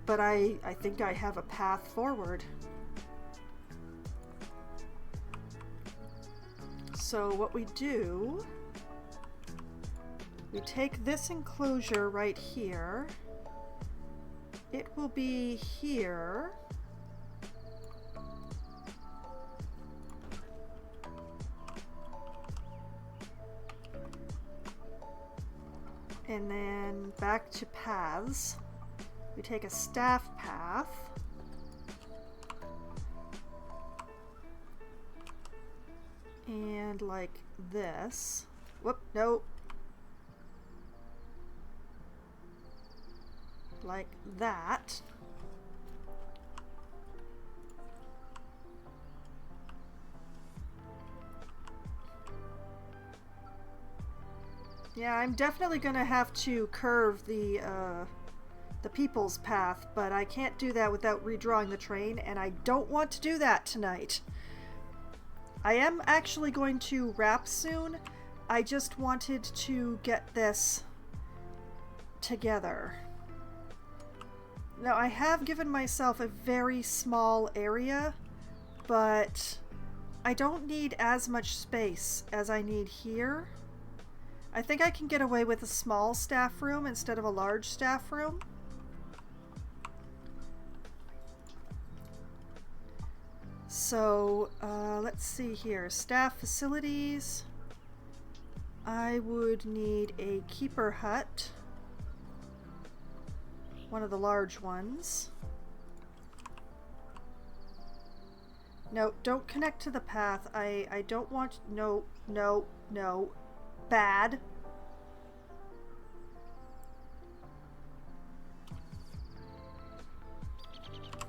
but I think I have a path forward. So what we do, we take this enclosure right here. It will be here. And then back to paths. We take a staff path. And like this. Whoop, no. Like that. Yeah, I'm definitely gonna have to curve the people's path, but I can't do that without redrawing the train, and I don't want to do that tonight. I am actually going to wrap soon. I just wanted to get this together. Now, I have given myself a very small area, but I don't need as much space as I need here. I think I can get away with a small staff room instead of a large staff room. So, let's see here. Staff facilities. I would need a keeper hut. One of the large ones. No, don't connect to the path. I don't want... No, no, no. Bad.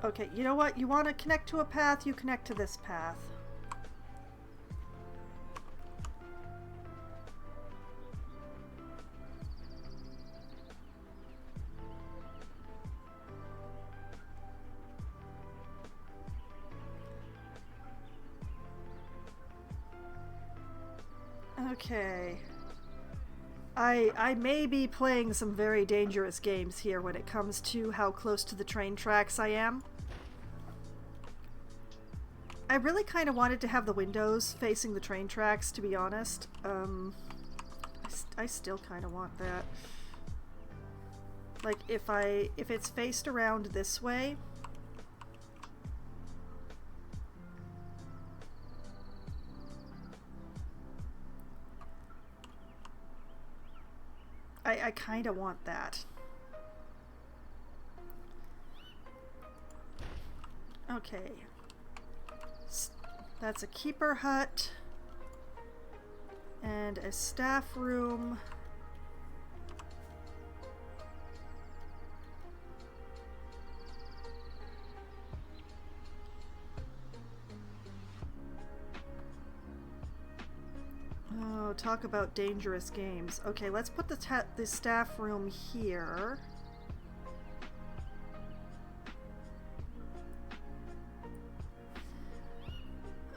Okay, you know what? You want to connect to a path, you connect to this path. Okay. I may be playing some very dangerous games here when it comes to how close to the train tracks I am. I really kind of wanted to have the windows facing the train tracks, to be honest. I still kind of want that. Like, if it's faced around this way... I kind of want that. Okay. That's a keeper hut. And a staff room. Oh, talk about dangerous games. Okay, let's put the staff room here.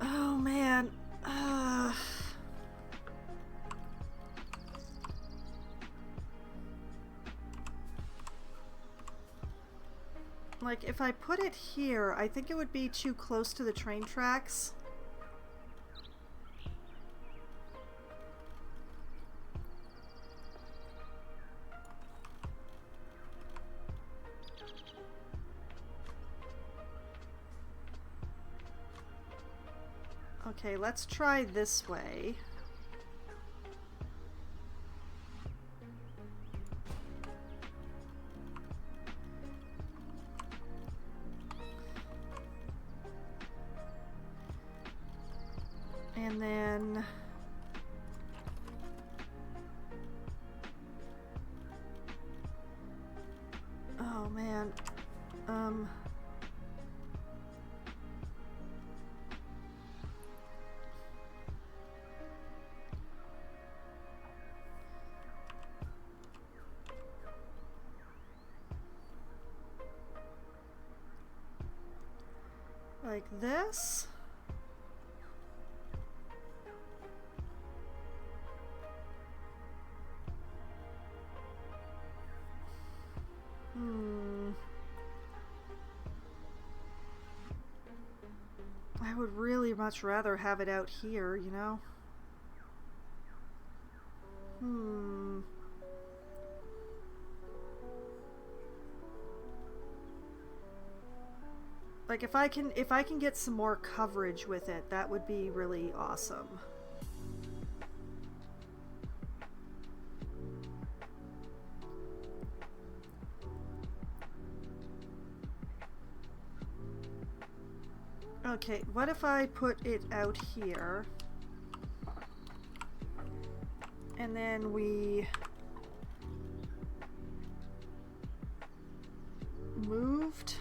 Oh, man. Like, if I put it here, I think it would be too close to the train tracks. Okay, let's try this way. And then... oh man. Like this. I would really much rather have it out here, you know? Like if I can get some more coverage with it, that would be really awesome. Okay, what if I put it out here? And then we moved.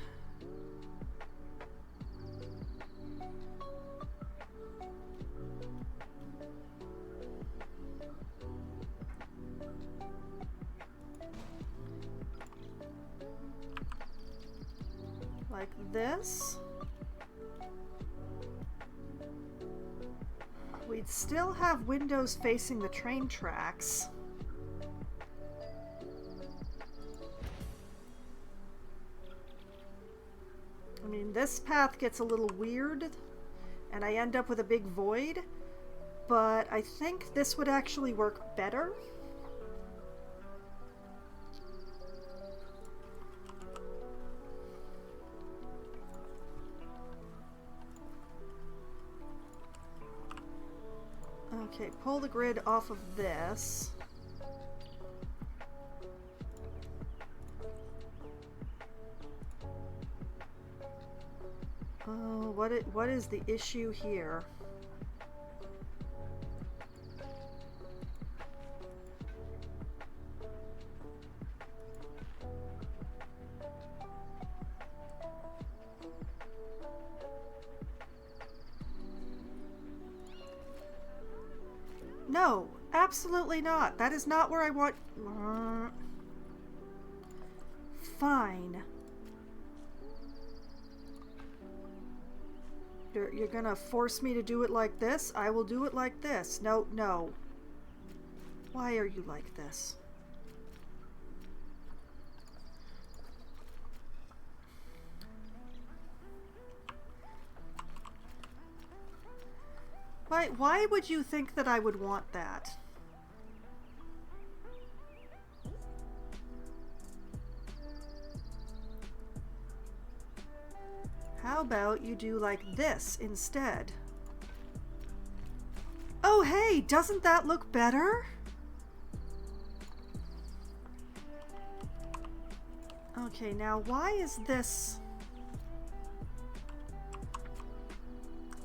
Like this. We'd still have windows facing the train tracks. I mean, this path gets a little weird, and I end up with a big void, but I think this would actually work better. Okay, pull the grid off of this. Oh, what is the issue here? No, absolutely not. That is not where I want... Fine. You're gonna force me to do it like this? I will do it like this. No, no. Why are you like this? Why would you think that I would want that? How about you do like this instead? Oh, hey, doesn't that look better? Okay, now why is this...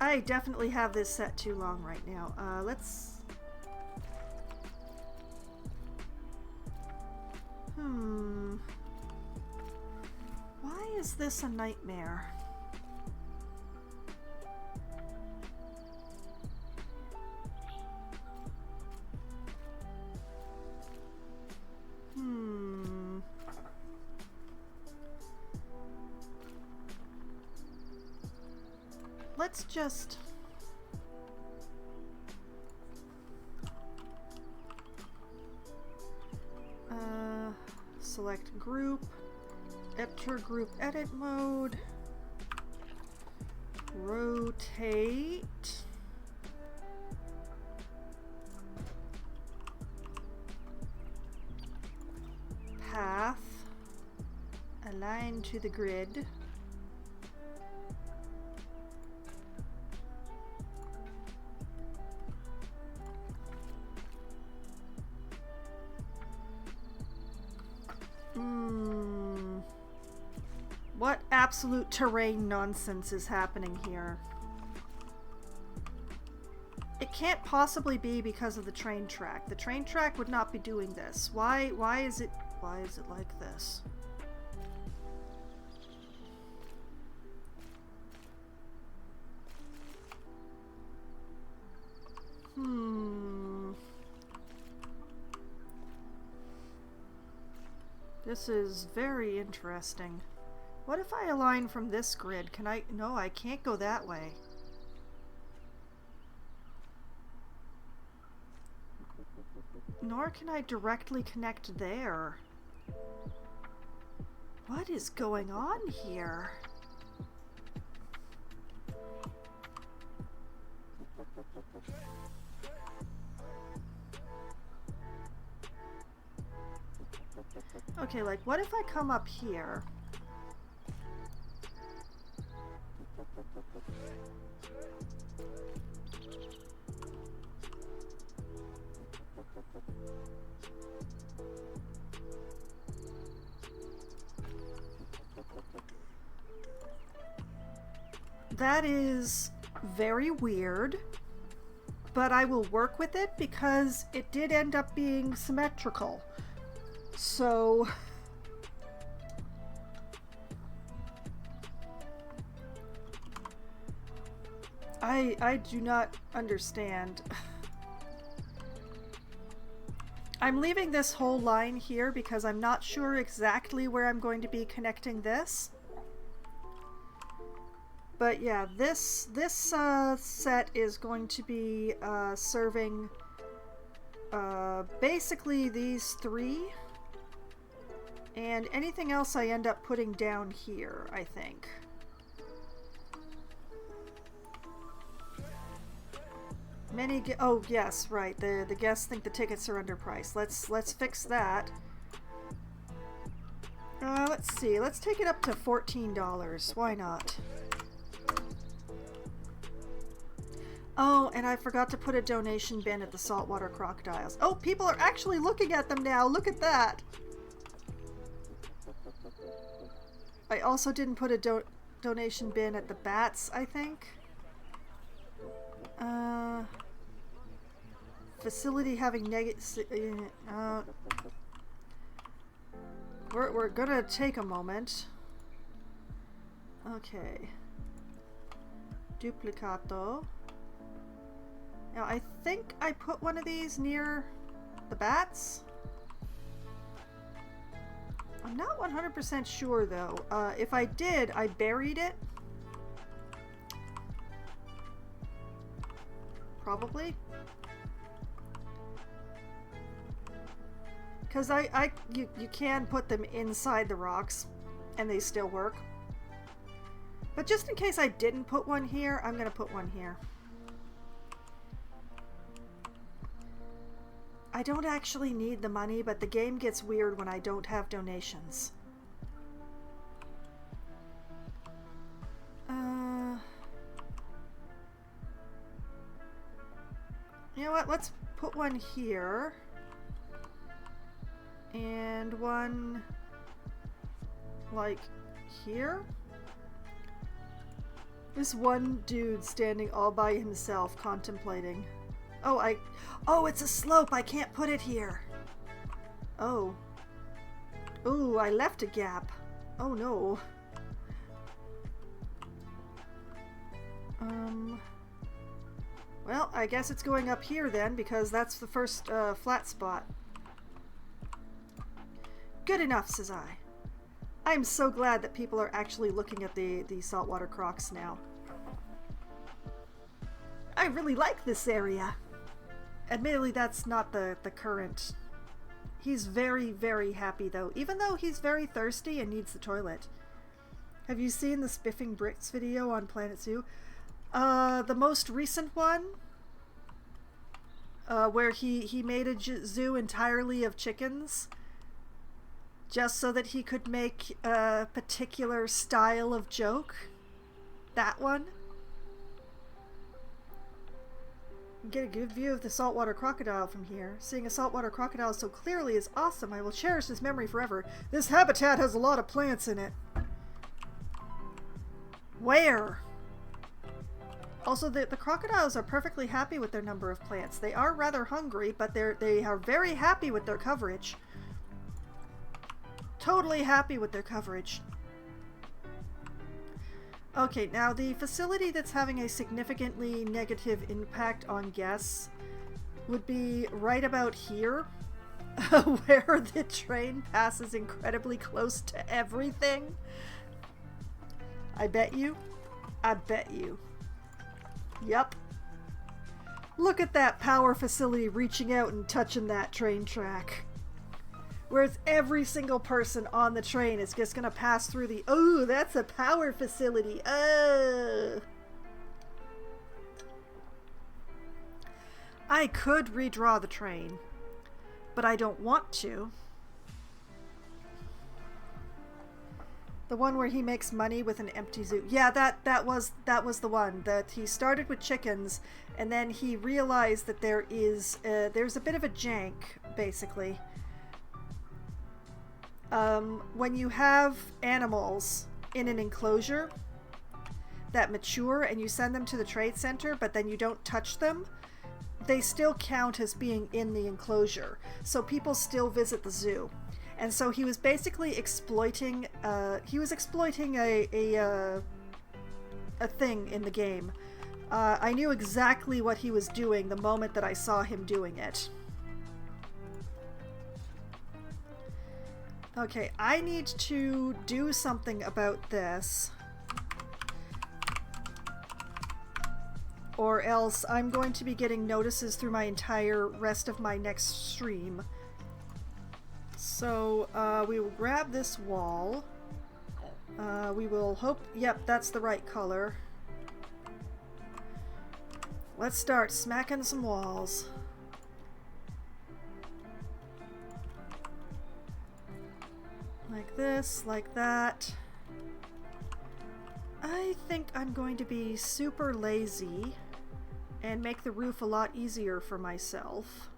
I definitely have this set too long right now. Let's... Why is this a nightmare? Let's just... select group, enter group edit mode, rotate, path, align to the grid. What absolute terrain nonsense is happening here? can't possibly be because of the train track. The train track would not be doing this. Why is it like this? This is very interesting. What if I align from this grid? Can I? No, I can't go that way. Nor can I directly connect there. What is going on here? Okay, like, what if I come up here? That is very weird, but I will work with it because it did end up being symmetrical. So I do not understand. I'm leaving this whole line here because I'm not sure exactly where I'm going to be connecting this. But yeah, this set is going to be serving basically these three. And anything else I end up putting down here, I think. Oh yes, right. The guests think the tickets are underpriced. Let's fix that. Let's see. Let's take it up to $14. Why not? Oh, and I forgot to put a donation bin at the saltwater crocodiles. Oh, people are actually looking at them now. Look at that. I also didn't put a donation bin at the bats, I think. Facility having negative... We're gonna take a moment. Okay. Duplicato. Now, I think I put one of these near the bats. I'm not 100% sure, though. If I did, I buried it. Probably. Because you can put them inside the rocks, and they still work. But just in case I didn't put one here, I'm going to put one here. I don't actually need the money, but the game gets weird when I don't have donations. You know what? Let's put one here. And one, like, here? This one dude standing all by himself, contemplating. Oh, it's a slope. I can't put it here. Oh. Ooh, I left a gap. Oh, no. Well, I guess it's going up here then, because that's the first flat spot. Good enough, says I. I'm so glad that people are actually looking at the saltwater crocs now. I really like this area. Admittedly, that's not the current. He's very, very happy, though, even though he's very thirsty and needs the toilet. Have you seen the Spiffing Bricks video on Planet Zoo? The most recent one, where he made a zoo entirely of chickens, just so that he could make a particular style of joke. That one. Get a good view of the saltwater crocodile from here. Seeing a saltwater crocodile so clearly is awesome. I will cherish this memory forever. This habitat has a lot of plants in it. Where? Also, the crocodiles are perfectly happy with their number of plants. They are rather hungry, but they are very happy with their coverage. Totally happy with their coverage. Okay, now the facility that's having a significantly negative impact on guests would be right about here, where the train passes incredibly close to everything. I bet you. Yep. Look at that power facility reaching out and touching that train track. Whereas every single person on the train is just gonna pass through the, oh, that's a power facility. I could redraw the train, but I don't want to. The one where he makes money with an empty zoo. Yeah, that was the one that he started with chickens, and then he realized that there's a bit of a jank, basically. When you have animals in an enclosure that mature and you send them to the trade center, but then you don't touch them, they still count as being in the enclosure. So people still visit the zoo. And so he was basically exploiting a thing in the game. I knew exactly what he was doing the moment that I saw him doing it. Okay, I need to do something about this, or else I'm going to be getting notices through my entire rest of my next stream. So, we will grab this wall. We will hope... Yep, that's the right color. Let's start smacking some walls. Like this, like that. I think I'm going to be super lazy and make the roof a lot easier for myself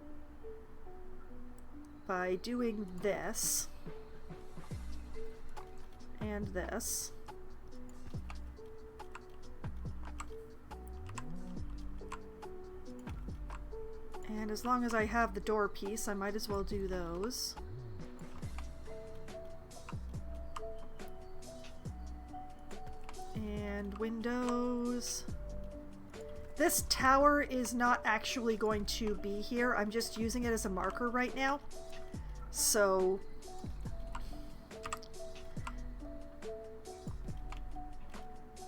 by doing this and this. And as long as I have the door piece, I might as well do those. And windows. This tower is not actually going to be here. I'm just using it as a marker right now. So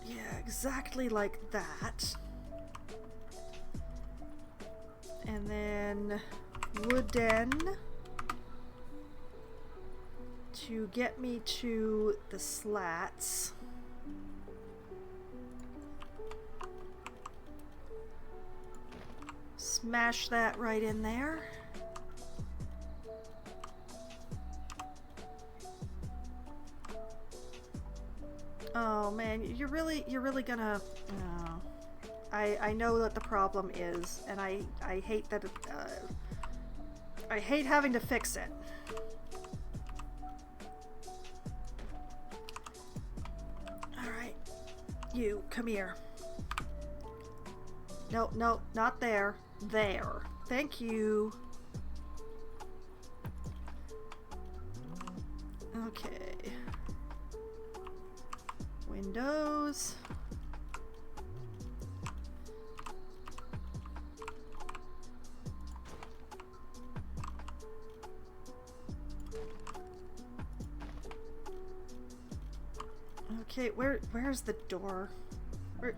yeah, exactly like that. And then wooden to get me to the slats. Smash that right in there. Oh man, you're really gonna... Oh. I know what the problem is, and I hate that I hate having to fix it. Alright. You, come here. No, no, not there. There. Thank you. Okay. Windows. Okay, where's the door?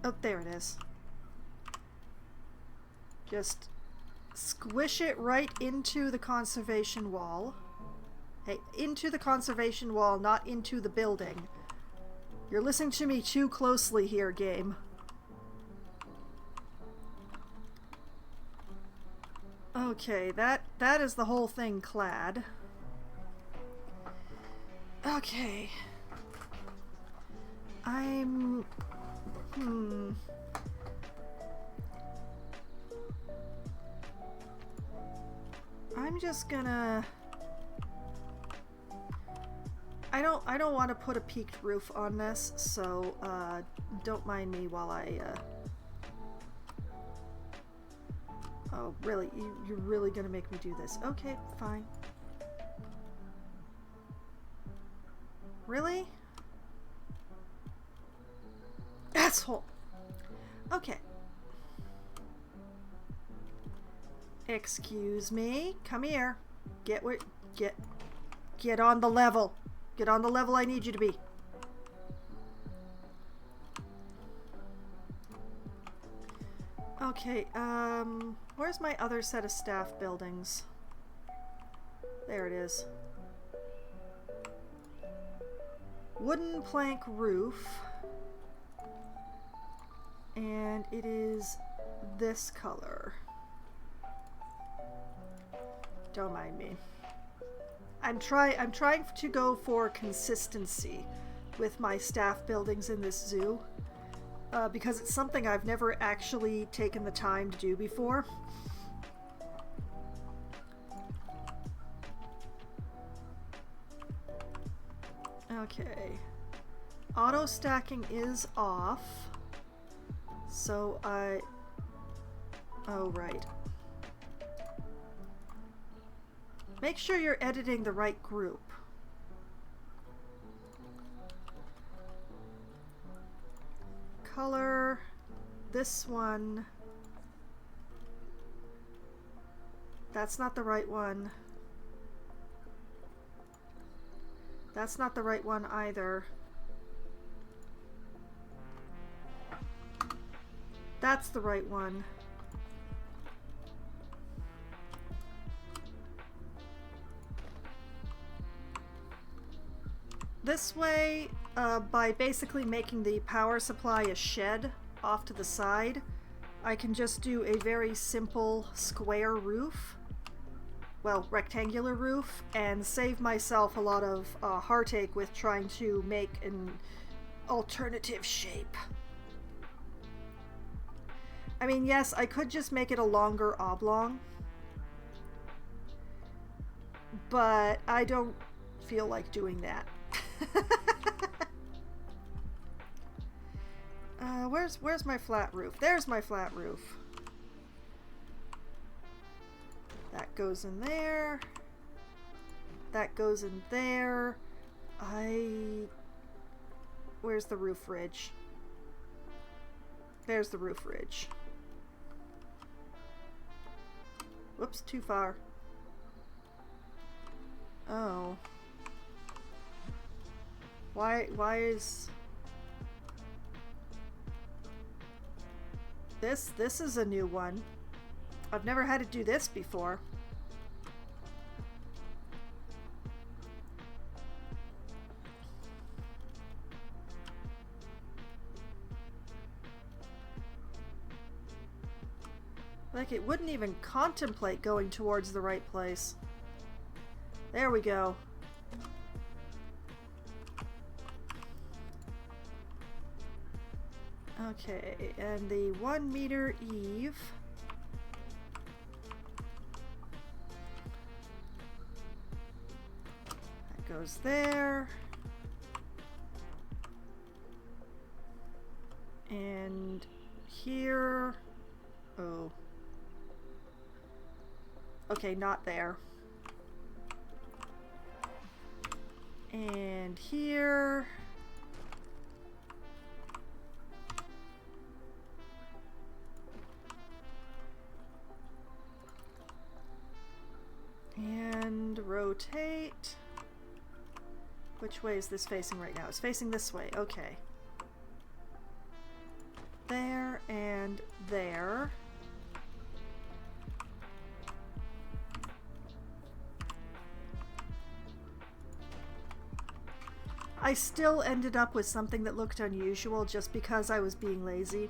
Oh, there it is. Just squish it right into the conservation wall. Hey, into the conservation wall, not into the building. You're listening to me too closely here, game. Okay, that is the whole thing clad. Okay. I'm just gonna... I don't want to put a peaked roof on this, so don't mind me while I Oh, really? You're really gonna make me do this? Okay, fine. Really? Asshole! Okay. Excuse me. Come here. Get on the level. Get on the level I need you to be. Okay, where's my other set of staff buildings? There it is. Wooden plank roof. And it is this color. Don't mind me. I'm trying to go for consistency with my staff buildings in this zoo. Because it's something I've never actually taken the time to do before. Okay. Auto stacking is off. So oh, right. Make sure you're editing the right group. Color, this one. That's not the right one. That's not the right one either. That's the right one. This way, by basically making the power supply a shed off to the side, I can just do a very simple square roof, well, rectangular roof, and save myself a lot of heartache with trying to make an alternative shape. I mean, yes, I could just make it a longer oblong, but I don't feel like doing that. Where's my flat roof? There's my flat roof. That goes in there. That goes in there. Where's the roof ridge? There's the roof ridge. Whoops, too far. Oh. Why is... This is a new one. I've never had to do this before. Like, it wouldn't even contemplate going towards the right place. There we go. Okay, and the 1 meter eave. That goes there. And here. Oh. Okay, not there. And here. And rotate. Which way is this facing right now? It's facing this way. Okay. There and there. I still ended up with something that looked unusual just because I was being lazy.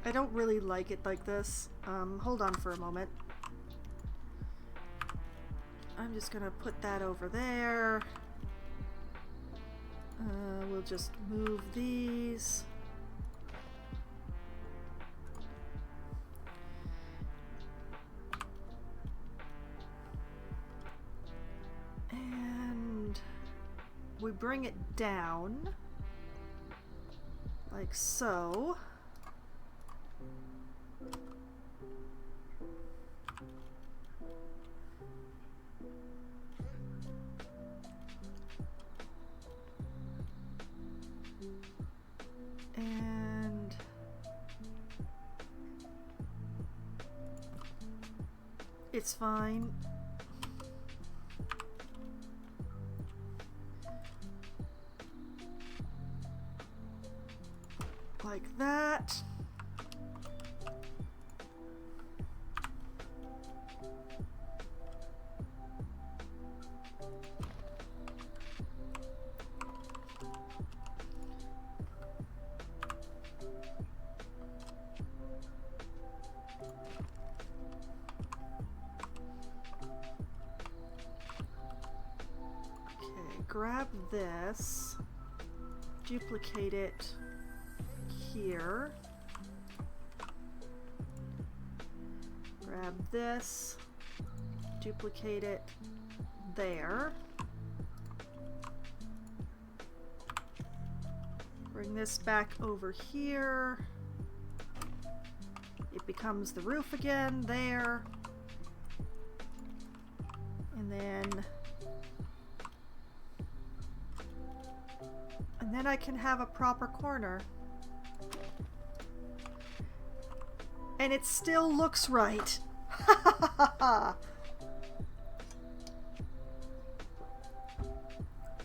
I don't really like it like this. Hold on for a moment. I'm just gonna put that over there. We'll just move these. And we bring it down like so. It's fine. Like that. Grab this, duplicate it here, grab this, duplicate it there, bring this back over here, it becomes the roof again there, and then I can have a proper corner. And it still looks right.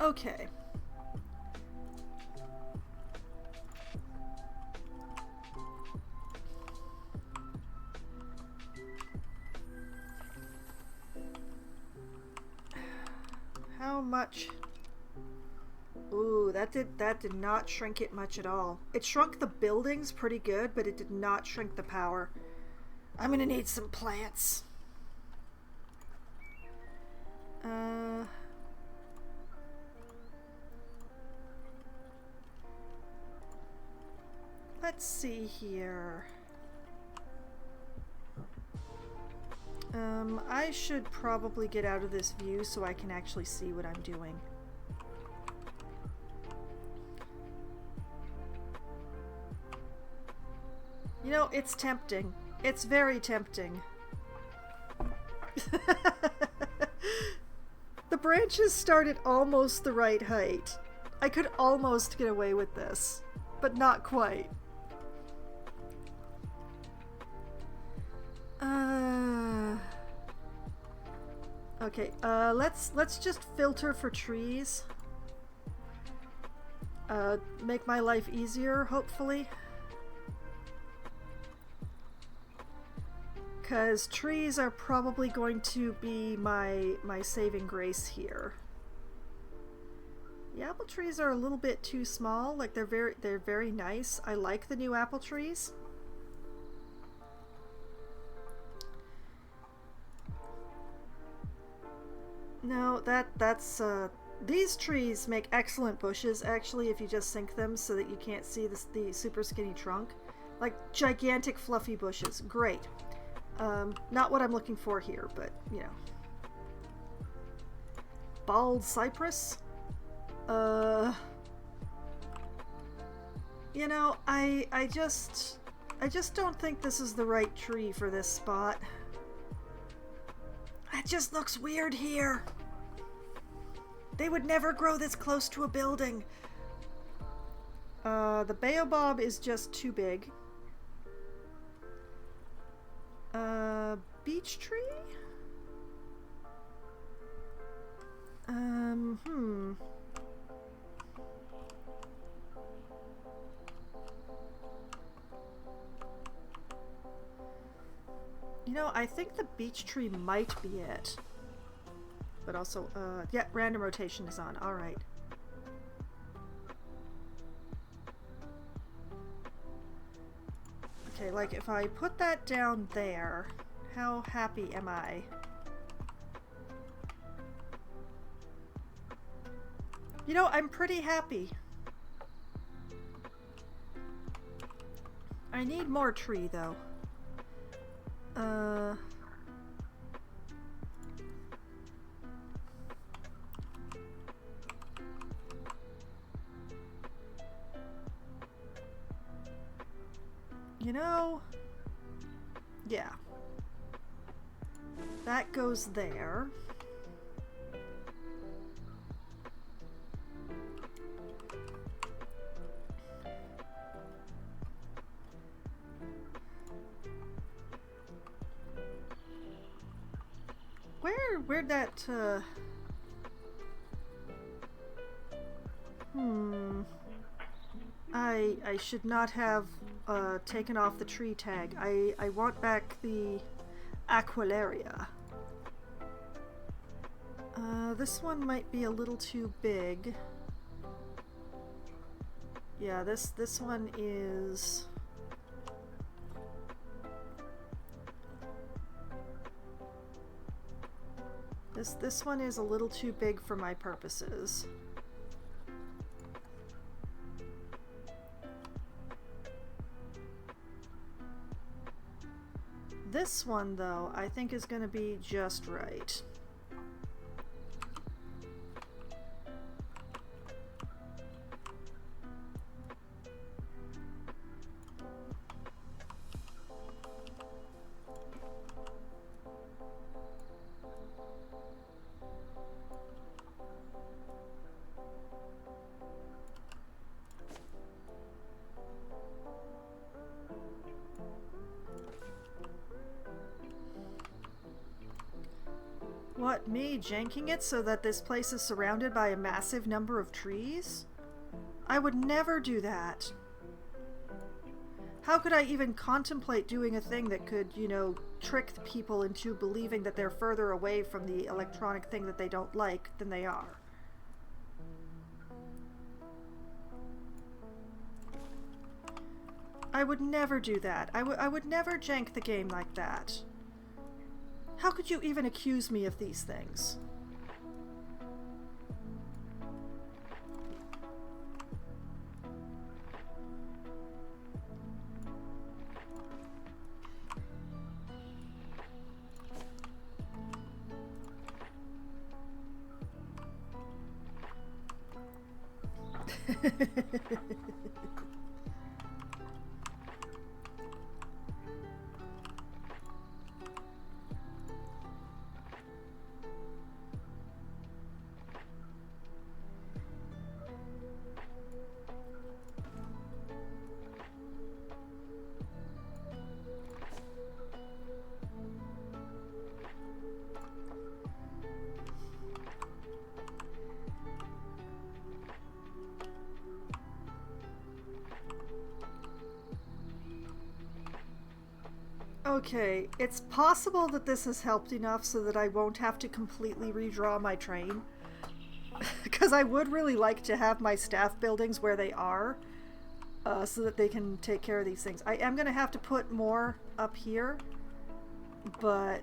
Okay. How much? Ooh, that did not shrink it much at all. It shrunk the buildings pretty good, but it did not shrink the power. I'm gonna need some plants. Let's see here. I should probably get out of this view so I can actually see what I'm doing. You know, it's tempting. It's very tempting. The branches start at almost the right height. I could almost get away with this, but not quite. Okay, let's just filter for trees. Make my life easier, hopefully. Because trees are probably going to be my saving grace here. The apple trees are a little bit too small. Like they're very nice. I like the new apple trees. No, that's these trees make excellent bushes actually if you just sink them so that you can't see the super skinny trunk. Like gigantic fluffy bushes. Great. Not what I'm looking for here, but you know. Bald cypress? You know, I just don't think this is the right tree for this spot. It just looks weird here. They would never grow this close to a building. The baobab is just too big. Beech tree? You know, I think the beech tree might be it. But also, yeah, random rotation is on. All right. Okay, like if I put that down there, how happy am I? You know, I'm pretty happy. I need more tree, though. You know, yeah. That goes there. Where'd that, I should not have, taken off the tree tag. I want back the Aquilaria. This one might be a little too big. Yeah, this one is... This one is a little too big for my purposes. This one, though, I think is going to be just right. What, me janking it so that this place is surrounded by a massive number of trees? I would never do that. How could I even contemplate doing a thing that could, you know, trick the people into believing that they're further away from the electronic thing that they don't like than they are? I would never do that. I would never jank the game like that. How could you even accuse me of these things? Okay, it's possible that this has helped enough so that I won't have to completely redraw my train. Because I would really like to have my staff buildings where they are, so that they can take care of these things. I am going to have to put more up here, but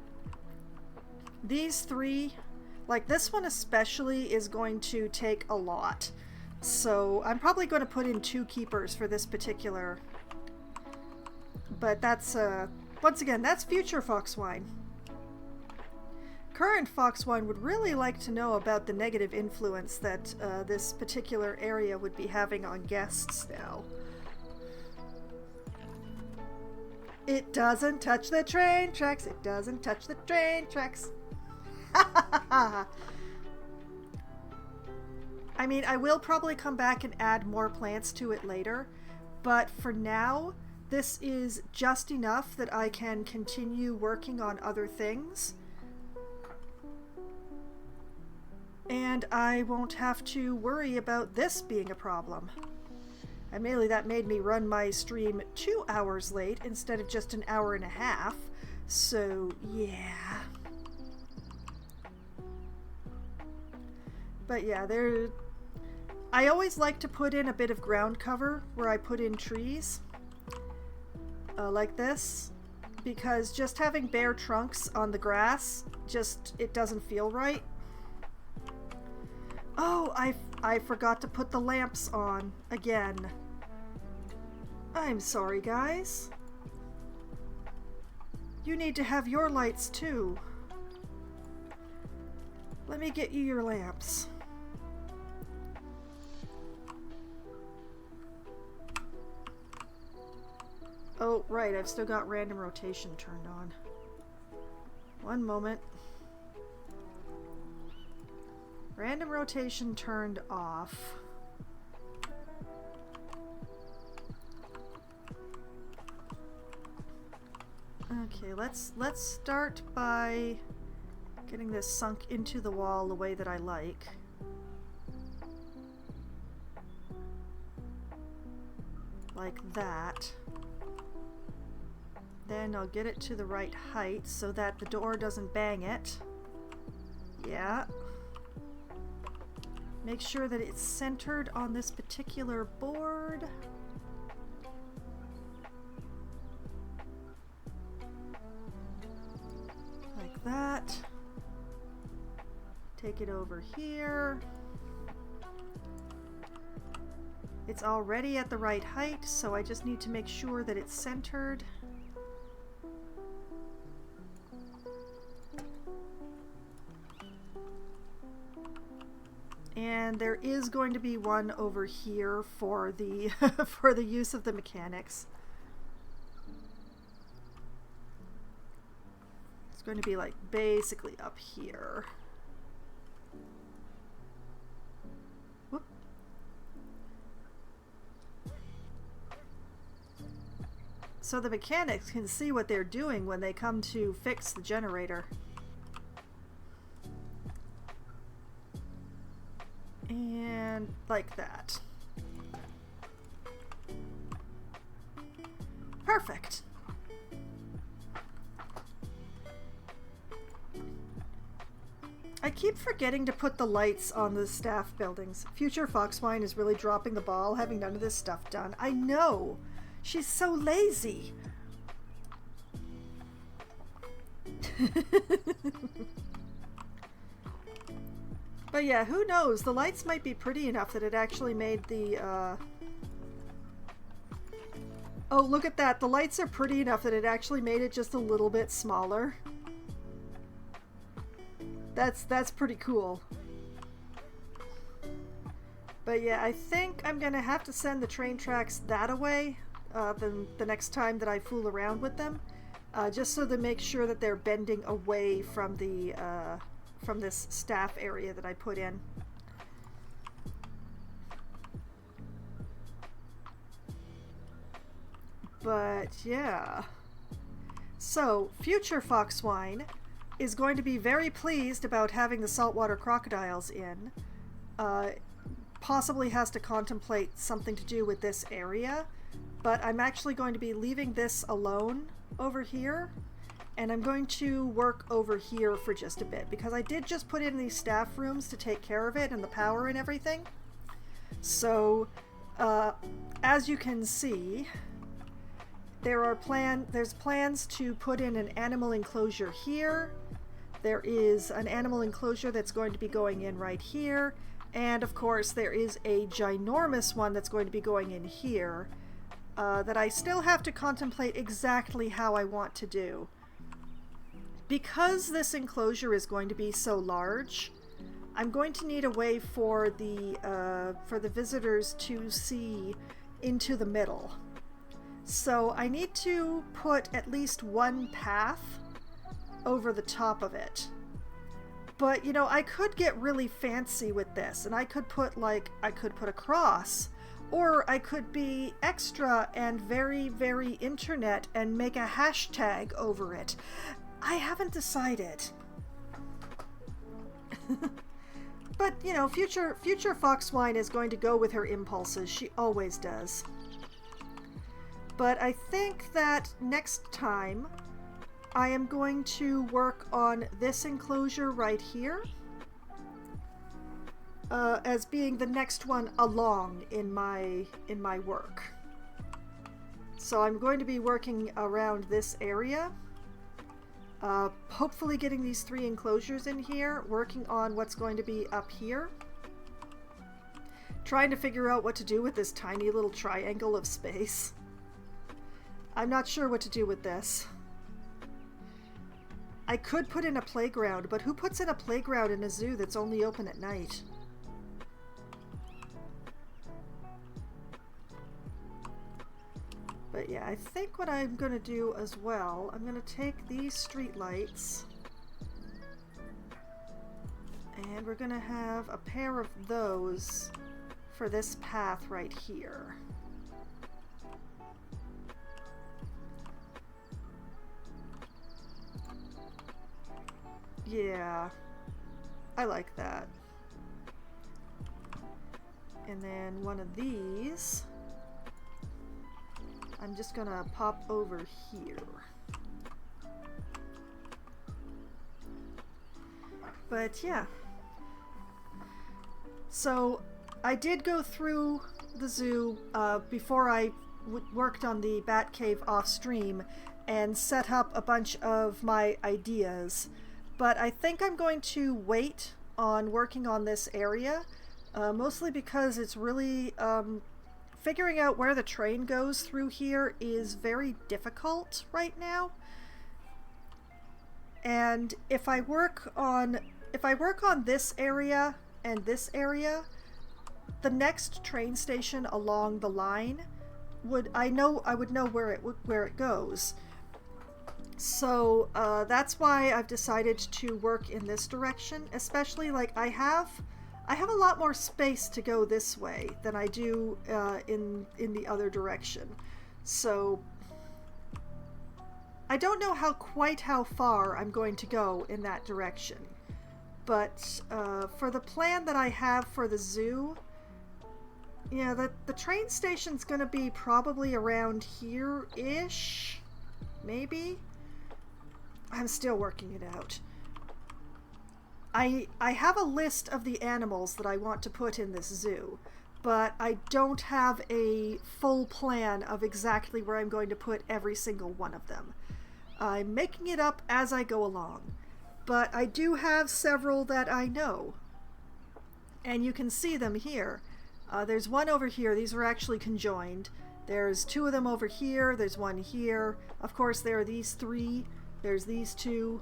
these three, like this one especially, is going to take a lot. So I'm probably going to put in 2 keepers for this particular, but that's, once again, that's future Foxwine. Current Foxwine would really like to know about the negative influence that this particular area would be having on guests now. It doesn't touch the train tracks. It doesn't touch the train tracks. I mean, I will probably come back and add more plants to it later, but for now, this is just enough that I can continue working on other things. And I won't have to worry about this being a problem. Admittedly, that made me run my stream 2 hours late instead of just an hour and a half. So, yeah. But yeah, I always like to put in a bit of ground cover where I put in trees. Like this, because just having bare trunks on the grass, it doesn't feel right. Oh, I forgot to put the lamps on again. I'm sorry, guys. You need to have your lights too. Let me get you your lamps. Oh, right, I've still got random rotation turned on. One moment. Random rotation turned off. Okay, let's start by Getting this sunk into the wall the way that I like. Like that. Then I'll get it to the right height so that the door doesn't bang it. Yeah. Make sure that it's centered on this particular board. Like that. Take it over here. It's already at the right height, so I just need to make sure that it's centered. And there is going to be one over here for the for the use of the mechanics. It's going to be like basically up here. Whoop. So the mechanics can see what they're doing when they come to fix the generator. And like that. Perfect. I keep forgetting to put the lights on the staff buildings. Future Foxwine is really dropping the ball, having none of this stuff done. I know. She's so lazy. But yeah, who knows? The lights might be pretty enough that it actually made the, Oh, look at that. The lights are pretty enough that it actually made it just a little bit smaller. That's pretty cool. But yeah, I think I'm gonna have to send the train tracks that away the next time that I fool around with them. Just so to make sure that they're bending away from the, from this staff area that I put in. But yeah. So, future Foxwine is going to be very pleased about having the saltwater crocodiles in. Possibly has to contemplate something to do with this area, but I'm actually going to be leaving this alone over here. And I'm going to work over here for just a bit, because I did just put in these staff rooms to take care of it and the power and everything. So, as you can see, there's plans to put in an animal enclosure here. There is an animal enclosure that's going to be going in right here. And of course, there is a ginormous one that's going to be going in here that I still have to contemplate exactly how I want to do. Because this enclosure is going to be so large, I'm going to need a way for the visitors to see into the middle. So I need to put at least one path over the top of it. But, you know, I could get really fancy with this, and I could put a cross, or I could be extra and very, very internet and make a hashtag over it. I haven't decided. But, you know, future Foxwine is going to go with her impulses. She always does. But I think that next time I am going to work on this enclosure right here as being the next one along in my work. So I'm going to be working around this area. Hopefully getting these 3 enclosures in here, working on what's going to be up here. Trying to figure out what to do with this tiny little triangle of space. I'm not sure what to do with this. I could put in a playground, but who puts in a playground in a zoo that's only open at night? But yeah, I think what I'm going to do as well, I'm going to take these street lights and we're going to have a pair of those for this path right here. Yeah, I like that. And then one of these, I'm just gonna pop over here. But yeah. So I did go through the zoo before I worked on the Bat Cave off stream and set up a bunch of my ideas. But I think I'm going to wait on working on this area, mostly because it's really figuring out where the train goes through here is very difficult right now. And if I work on this area and this area, the next train station along the line I would know where it goes. So that's why I've decided to work in this direction, especially like I have a lot more space to go this way than I do in the other direction. So I don't know quite how far I'm going to go in that direction. But for the plan that I have for the zoo, yeah, the train station's going to be probably around here-ish, maybe? I'm still working it out. I have a list of the animals that I want to put in this zoo, but I don't have a full plan of exactly where I'm going to put every single one of them. I'm making it up as I go along, but I do have several that I know, and you can see them here. There's one over here. These are actually conjoined. There's two of them over here. There's one here. Of course, there are these three. There's these two.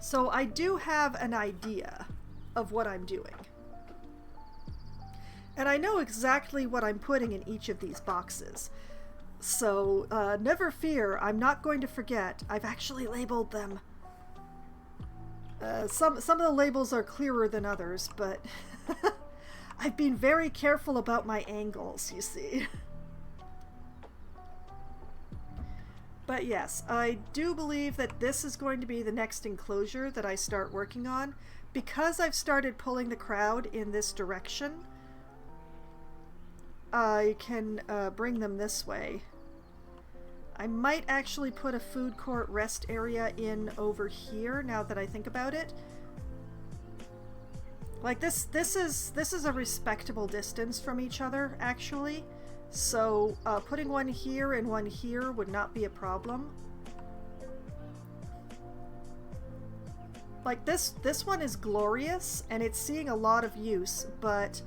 So I do have an idea of what I'm doing. And I know exactly what I'm putting in each of these boxes. So never fear, I'm not going to forget. I've actually labeled them. Some of the labels are clearer than others, but I've been very careful about my angles, you see. But yes, I do believe that this is going to be the next enclosure that I start working on. Because I've started pulling the crowd in this direction, I can bring them this way. I might actually put a food court rest area in over here now that I think about it. Like this is a respectable distance from each other, actually. So putting one here and one here would not be a problem. Like this one is glorious and it's seeing a lot of use, but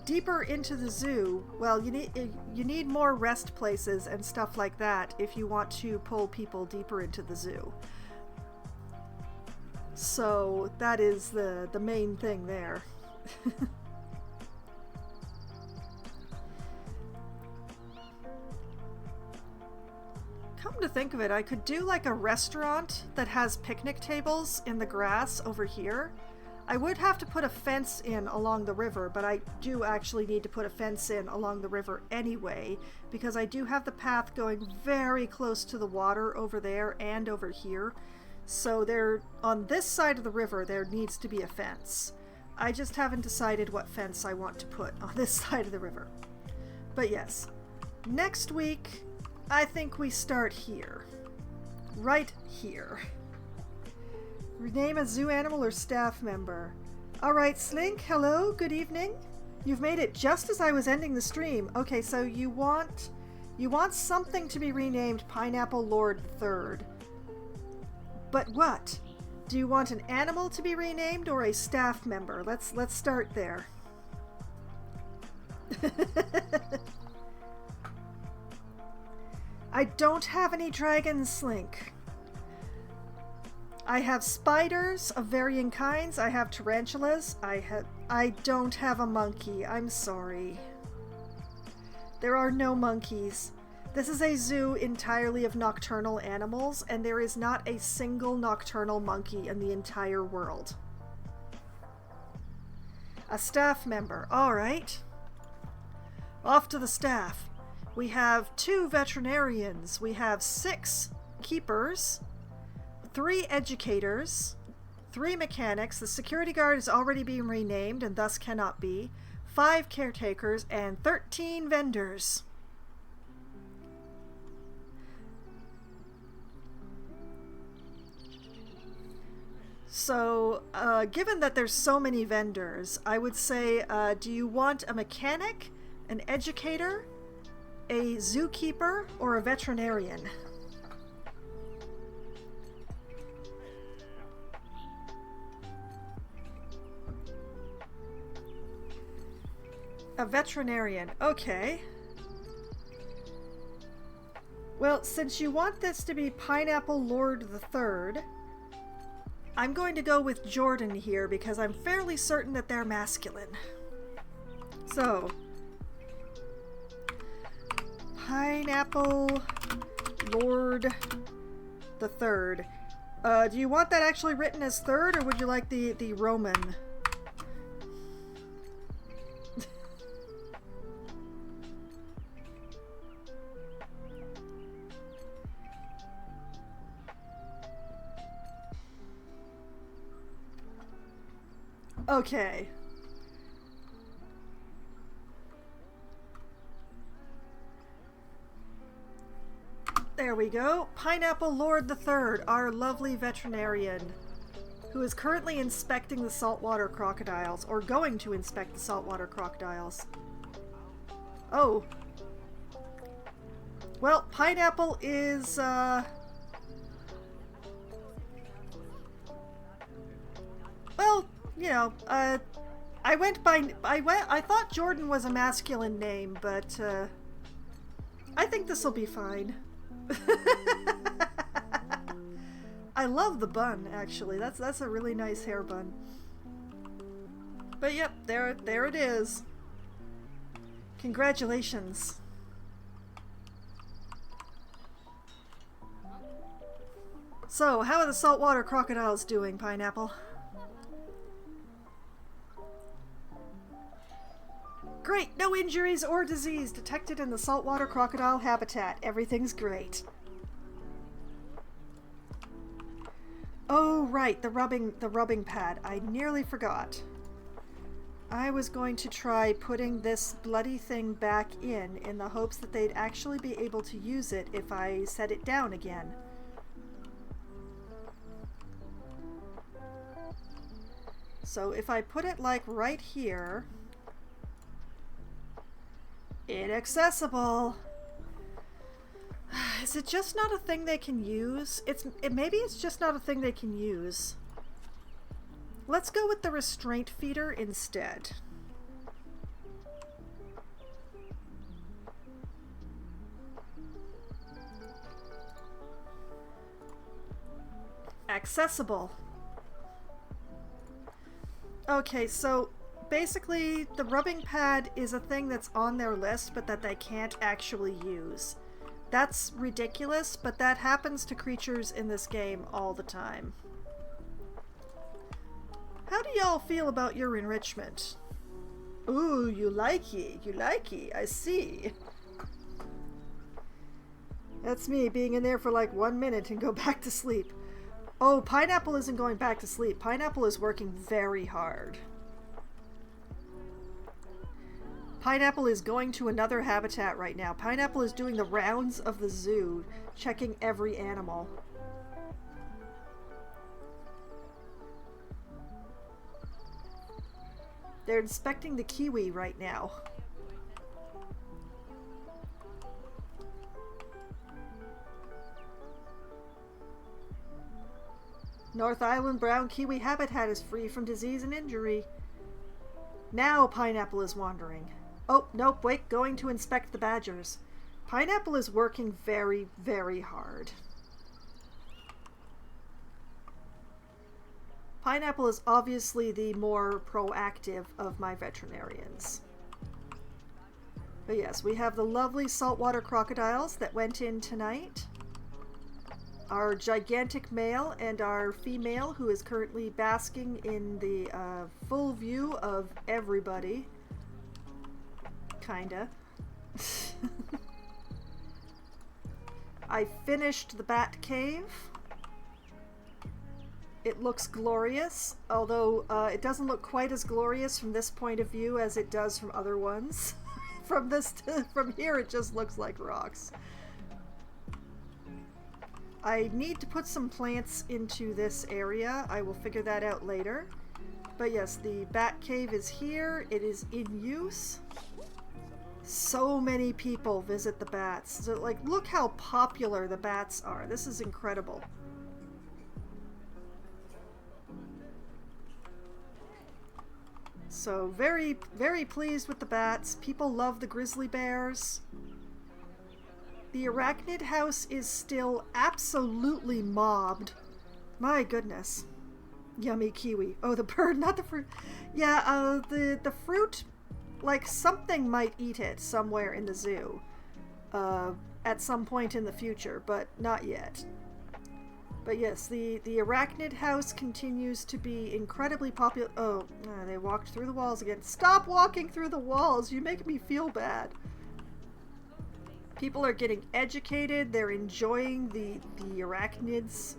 deeper into the zoo, well, you need more rest places and stuff like that if you want to pull people deeper into the zoo. So that is the main thing there. Come to think of it, I could do like a restaurant that has picnic tables in the grass over here. I would have to put a fence in along the river, but I do actually need to put a fence in along the river anyway, because I do have the path going very close to the water over there and over here. So there, on this side of the river, there needs to be a fence. I just haven't decided what fence I want to put on this side of the river. But yes, next week, I think we start here. Right here. Rename a zoo animal or staff member. Alright, Slink, hello, good evening. You've made it just as I was ending the stream. Okay, so you want something to be renamed Pineapple Lord III. But what? Do you want an animal to be renamed or a staff member? Let's start there. I don't have any dragons, Slink. I have spiders of varying kinds. I have tarantulas. I don't have a monkey. I'm sorry. There are no monkeys. This is a zoo entirely of nocturnal animals, and there is not a single nocturnal monkey in the entire world. A staff member. All right. Off to the staff. We have 2 veterinarians. We have 6 keepers. 3 educators, 3 mechanics, the security guard is already being renamed and thus cannot be, 5 caretakers, and 13 vendors. So, given that there's so many vendors, I would say, do you want a mechanic, an educator, a zookeeper, or a veterinarian? A veterinarian, okay. Well, since you want this to be Pineapple Lord the Third, I'm going to go with Jordan here because I'm fairly certain that they're masculine. So, Pineapple Lord the Third. Do you want that actually written as third, or would you like the Roman? Okay. There we go. Pineapple Lord the Third, our lovely veterinarian, who is currently inspecting the saltwater crocodiles, or going to inspect the saltwater crocodiles. Oh. Well, Pineapple is, well, you know, I thought Jordan was a masculine name, but, I think this'll be fine. I love the bun, actually. That's a really nice hair bun. But yep, there it is. Congratulations. So, how are the saltwater crocodiles doing, Pineapple? Great! No injuries or disease detected in the saltwater crocodile habitat. Everything's great. Oh, right, the rubbing pad. I nearly forgot. I was going to try putting this bloody thing back in the hopes that they'd actually be able to use it if I set it down again. So if I put it like right here... Inaccessible. Is it just not a thing they can use? Maybe it's just not a thing they can use. Let's go with the restraint feeder instead. Accessible. Okay, so basically, the rubbing pad is a thing that's on their list, but that they can't actually use. That's ridiculous, but that happens to creatures in this game all the time. How do y'all feel about your enrichment? Ooh, you likey, I see. That's me being in there for like 1 minute and go back to sleep. Oh, Pineapple isn't going back to sleep. Pineapple is working very hard. Pineapple is going to another habitat right now. Pineapple is doing the rounds of the zoo, checking every animal. They're inspecting the kiwi right now. North Island brown kiwi habitat is free from disease and injury. Now Pineapple is wandering. Oh, nope, wait, going to inspect the badgers. Pineapple is working very, very hard. Pineapple is obviously the more proactive of my veterinarians. But yes, we have the lovely saltwater crocodiles that went in tonight. Our gigantic male and our female, who is currently basking in the full view of everybody. Kinda. I finished the bat cave. It looks glorious, although it doesn't look quite as glorious from this point of view as it does from other ones. From here it just looks like rocks. I need to put some plants into this area. I will figure that out later. But yes, the bat cave is here. It is in use. So many people visit the bats. So, like, look how popular the bats are. This is incredible. So very, very pleased with the bats. People love the grizzly bears. The arachnid house is still absolutely mobbed. My goodness. Yummy kiwi. Oh, the bird, not the fruit. Yeah, the fruit, like something might eat it somewhere in the zoo. At some point in the future, but not yet. But yes, the arachnid house continues to be incredibly popular. Oh, they walked through the walls again. Stop walking through the walls! You make me feel bad. People are getting educated. They're enjoying the arachnids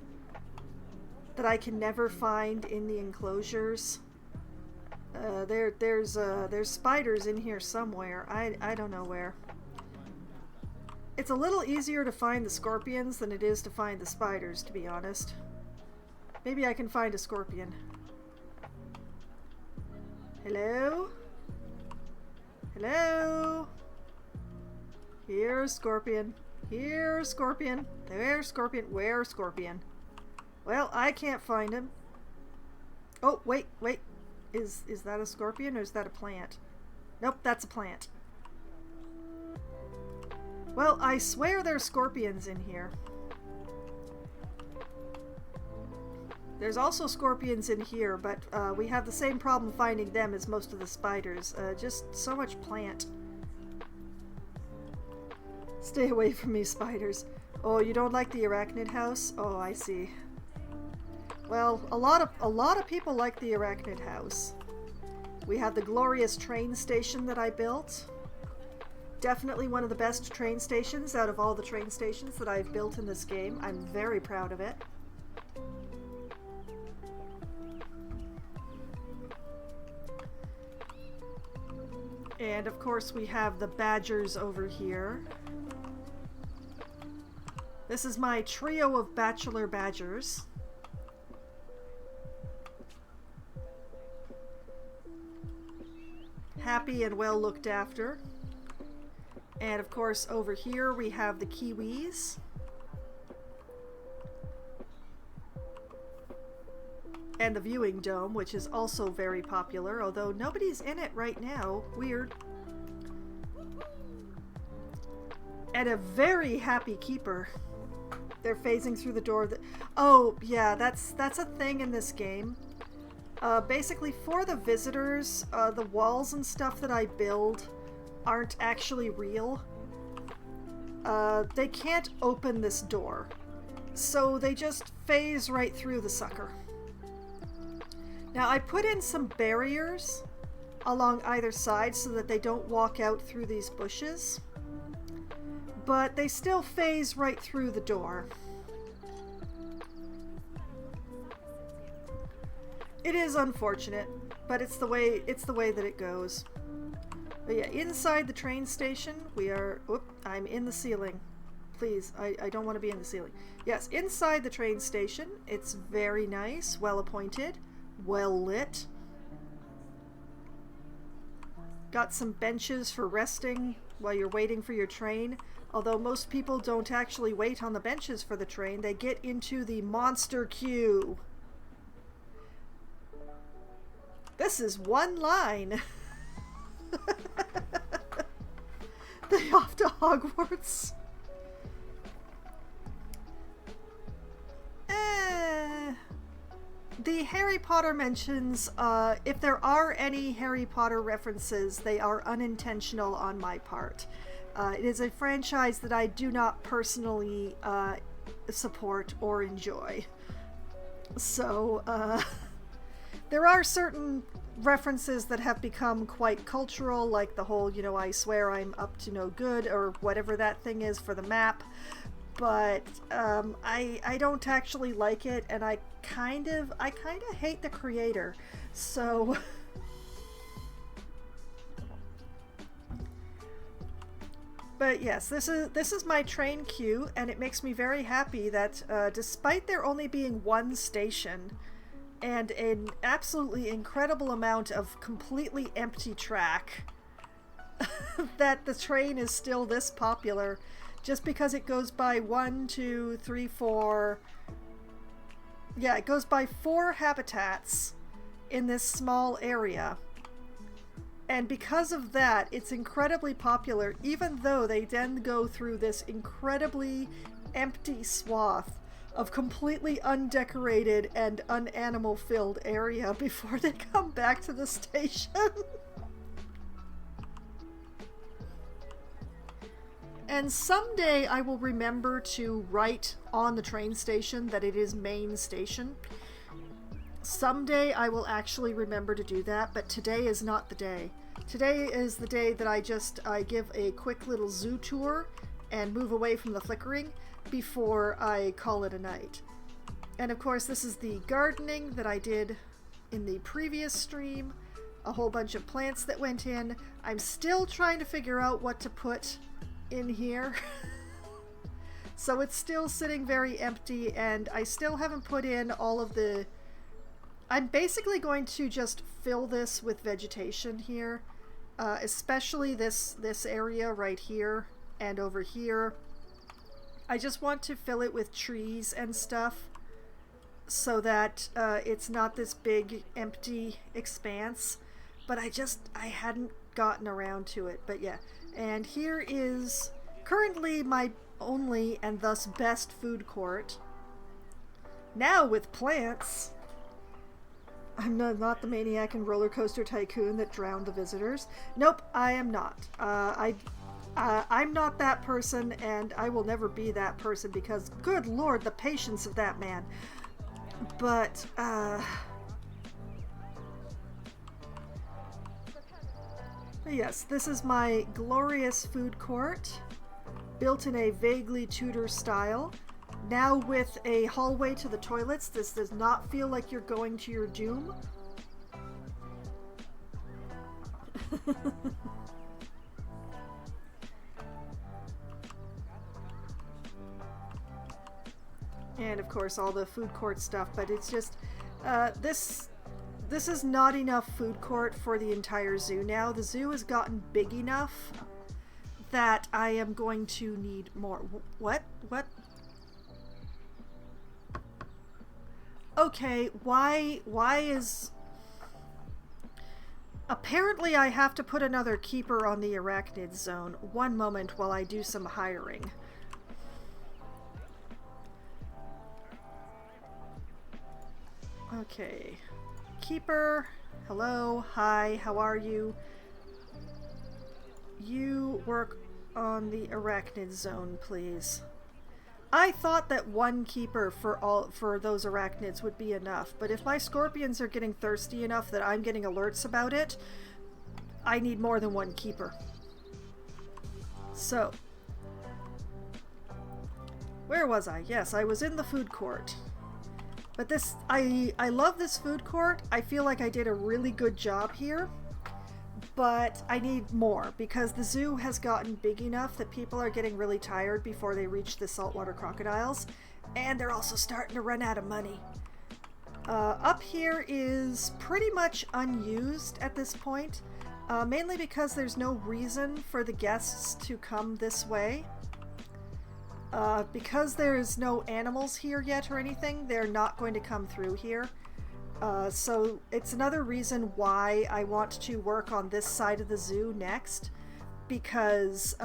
that I can never find in the enclosures. There's spiders in here somewhere. I don't know where. It's a little easier to find the scorpions than it is to find the spiders, to be honest. Maybe I can find a scorpion. Hello? Hello? Here's scorpion. Here's scorpion. There's scorpion. Where's scorpion? Well, I can't find him. Oh, wait. Is that a scorpion or is that a plant? Nope, that's a plant. Well, I swear there's scorpions in here. There's also scorpions in here, but we have the same problem finding them as most of the spiders. Just so much plant. Stay away from me, spiders. Oh, you don't like the arachnid house? Oh, I see. Well, a lot of people like the arachnid house. We have the glorious train station that I built. Definitely one of the best train stations out of all the train stations that I've built in this game. I'm very proud of it. And of course we have the badgers over here. This is my trio of bachelor badgers. Happy and well looked after. And of course over here we have the kiwis. And the viewing dome, which is also very popular, although nobody's in it right now. Weird. And a very happy keeper. They're phasing through the door. Oh, yeah, that's a thing in this game. Basically, for the visitors, the walls and stuff that I build aren't actually real. They can't open this door, so they just phase right through the sucker. Now, I put in some barriers along either side so that they don't walk out through these bushes, but they still phase right through the door. It is unfortunate, but it's the way that it goes. But yeah, inside the train station, we are... Oop, I'm in the ceiling. Please, I don't want to be in the ceiling. Yes, inside the train station, it's very nice, well appointed, well lit. Got some benches for resting while you're waiting for your train. Although most people don't actually wait on the benches for the train, they get into the monster queue. This is one line. They off to Hogwarts. The Harry Potter mentions, if there are any Harry Potter references, they are unintentional on my part. It is a franchise that I do not personally support or enjoy. So, there are certain references that have become quite cultural, like the whole, I swear I'm up to no good, or whatever that thing is for the map. but I don't actually like it, and I kind of hate the creator. So but yes, this is my train queue, and it makes me very happy that despite there only being one station and an absolutely incredible amount of completely empty track, that the train is still this popular, just because it goes by 1, 2, 3, 4. Yeah, it goes by 4 habitats in this small area. And because of that, it's incredibly popular, even though they then go through this incredibly empty swath of completely undecorated and unanimal-filled area before they come back to the station. And someday I will remember to write on the train station that it is main station. Someday I will actually remember to do that, but today is not the day. Today is the day that I give a quick little zoo tour and move away from the flickering before I call it a night. And of course, this is the gardening that I did in the previous stream. A whole bunch of plants that went in. I'm still trying to figure out what to put in here. So it's still sitting very empty, and I still haven't put in all of the... I'm basically going to just fill this with vegetation here, especially this area right here and over here. I just want to fill it with trees and stuff so that it's not this big empty expanse, but I hadn't gotten around to it. But yeah, and here is currently my only and thus best food court, now with plants. I'm not the maniac in Roller Coaster Tycoon that drowned the visitors. Nope, I am not. I'm not that person, and I will never be that person because, good lord, the patience of that man. But, yes, this is my glorious food court, built in a vaguely Tudor style. Now with a hallway to the toilets. This does not feel like you're going to your doom. And of course all the food court stuff, but it's just this is not enough food court for the entire zoo now. The zoo has gotten big enough that I am going to need more. What? Okay, why is... Apparently I have to put another keeper on the arachnid zone. One moment while I do some hiring. Okay. Keeper, hello, hi, how are you? You work on the arachnid zone, please. I thought that one keeper for those arachnids would be enough, but if my scorpions are getting thirsty enough that I'm getting alerts about it, I need more than one keeper. So, where was I? Yes, I was in the food court. But this, I love this food court. I feel like I did a really good job here. But I need more, because the zoo has gotten big enough that people are getting really tired before they reach the saltwater crocodiles, and they're also starting to run out of money. Up here is pretty much unused at this point, mainly because there's no reason for the guests to come this way. Because there's no animals here yet or anything, they're not going to come through here. So it's another reason why I want to work on this side of the zoo next, because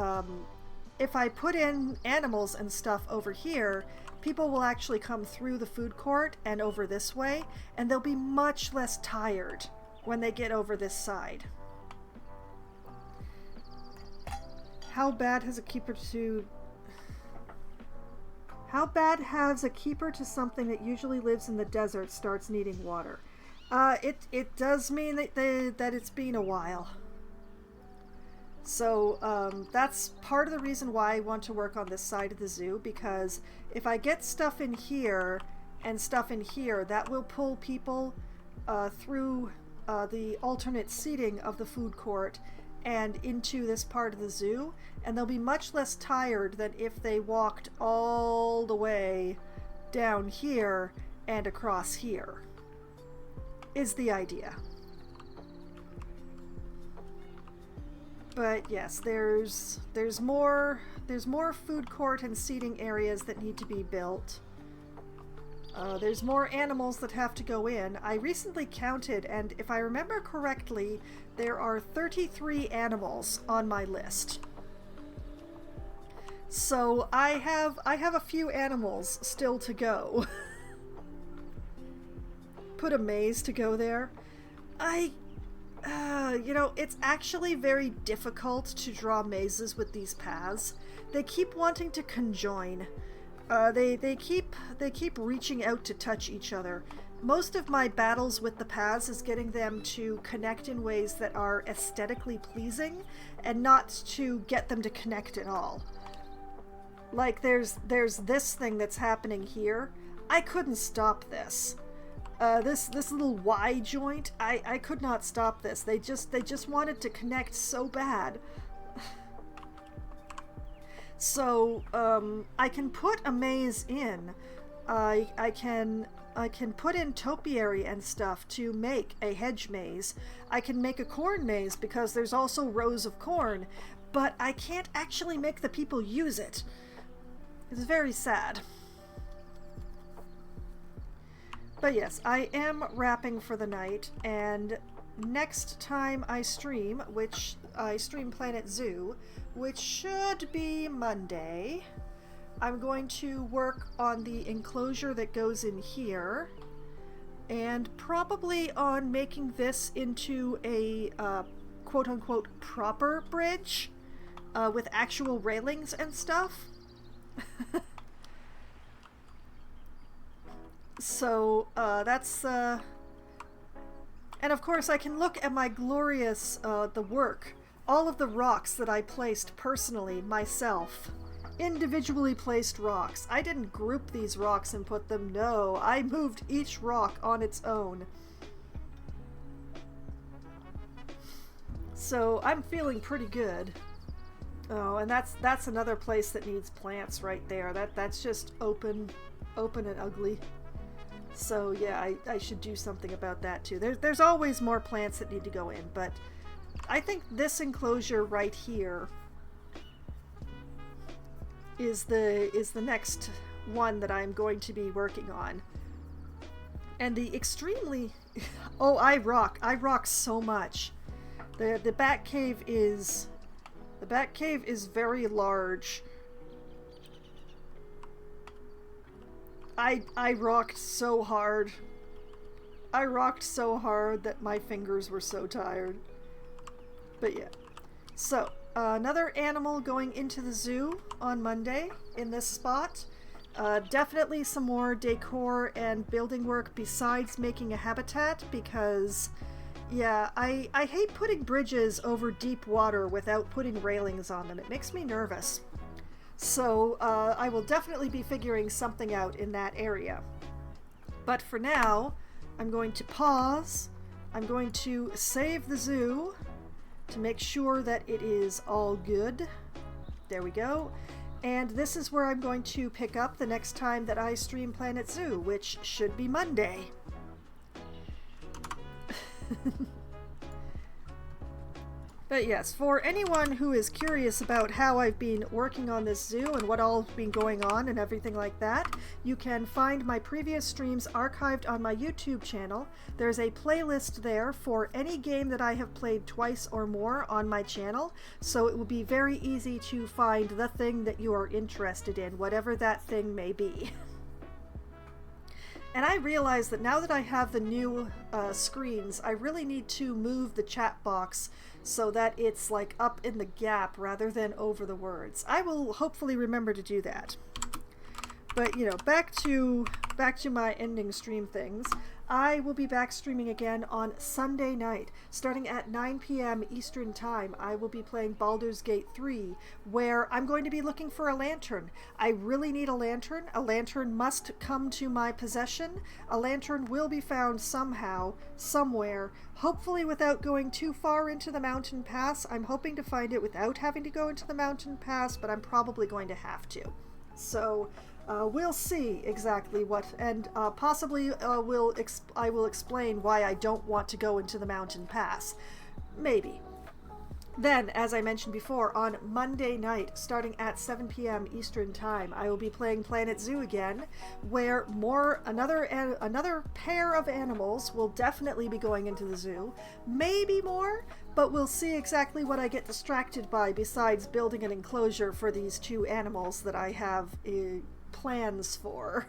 if I put in animals and stuff over here, people will actually come through the food court and over this way, and they'll be much less tired when they get over this side. How bad has a keeper to... How bad has a keeper to something that usually lives in the desert starts needing water? It does mean that it's been a while. So that's part of the reason why I want to work on this side of the zoo, because if I get stuff in here and stuff in here, that will pull people through the alternate seating of the food court and into this part of the zoo, and they'll be much less tired than if they walked all the way down here and across here, is the idea. But yes, there's more food court and seating areas that need to be built. There's more animals that have to go in. I recently counted, and if I remember correctly, there are 33 animals on my list. So I have a few animals still to go. Put a maze to go there. You know, it's actually very difficult to draw mazes with these paths. They keep wanting to conjoin. They keep reaching out to touch each other. Most of my battles with the paths is getting them to connect in ways that are aesthetically pleasing, and not to get them to connect at all. Like there's this thing that's happening here. I couldn't stop this. This little Y joint, I could not stop this. They just wanted to connect so bad. So I can put a maze in. I can put in topiary and stuff to make a hedge maze. I can make a corn maze because there's also rows of corn, but I can't actually make the people use it. It's very sad. But yes, I am wrapping for the night, and next time I stream, which I stream Planet Zoo, which should be Monday, I'm going to work on the enclosure that goes in here, and probably on making this into a quote-unquote proper bridge with actual railings and stuff. So that's and of course I can look at my glorious the work, all of the rocks that I placed personally myself, individually placed rocks. I didn't group these rocks and put them, no, I moved each rock on its own. So I'm feeling pretty good. Oh, and that's another place that needs plants right there. That's just open and ugly. So yeah, I should do something about that too. There's always more plants that need to go in, but I think this enclosure right here is the next one that I'm going to be working on. And the extremely oh, I rock so much. The bat cave is very large. I rocked so hard. I rocked so hard that my fingers were so tired. But yeah. So, another animal going into the zoo on Monday in this spot. Definitely some more decor and building work besides making a habitat, because yeah, I hate putting bridges over deep water without putting railings on them. It makes me nervous. So I will definitely be figuring something out in that area. But for now, I'm going to pause. I'm going to save the zoo to make sure that it is all good. There we go. And this is where I'm going to pick up the next time that I stream Planet Zoo, which should be Monday. But yes, for anyone who is curious about how I've been working on this zoo and what all's been going on and everything like that, you can find my previous streams archived on my YouTube channel. There's a playlist there for any game that I have played twice or more on my channel, so it will be very easy to find the thing that you are interested in, whatever that thing may be. And I realize that now that I have the new screens, I really need to move the chat box so that it's like up in the gap rather than over the words. I will hopefully remember to do that. But you know, back to my ending stream things. I will be back streaming again on Sunday night. Starting at 9 p.m. Eastern Time, I will be playing Baldur's Gate 3, where I'm going to be looking for a lantern. I really need a lantern. A lantern must come to my possession. A lantern will be found somehow, somewhere, hopefully without going too far into the mountain pass. I'm hoping to find it without having to go into the mountain pass, but I'm probably going to have to. So we'll see exactly what, and possibly I will explain why I don't want to go into the mountain pass. Maybe. Then, as I mentioned before, on Monday night, starting at 7 p.m. Eastern Time, I will be playing Planet Zoo again, where another pair of animals will definitely be going into the zoo. Maybe more, but we'll see exactly what I get distracted by besides building an enclosure for these two animals that I have plans for.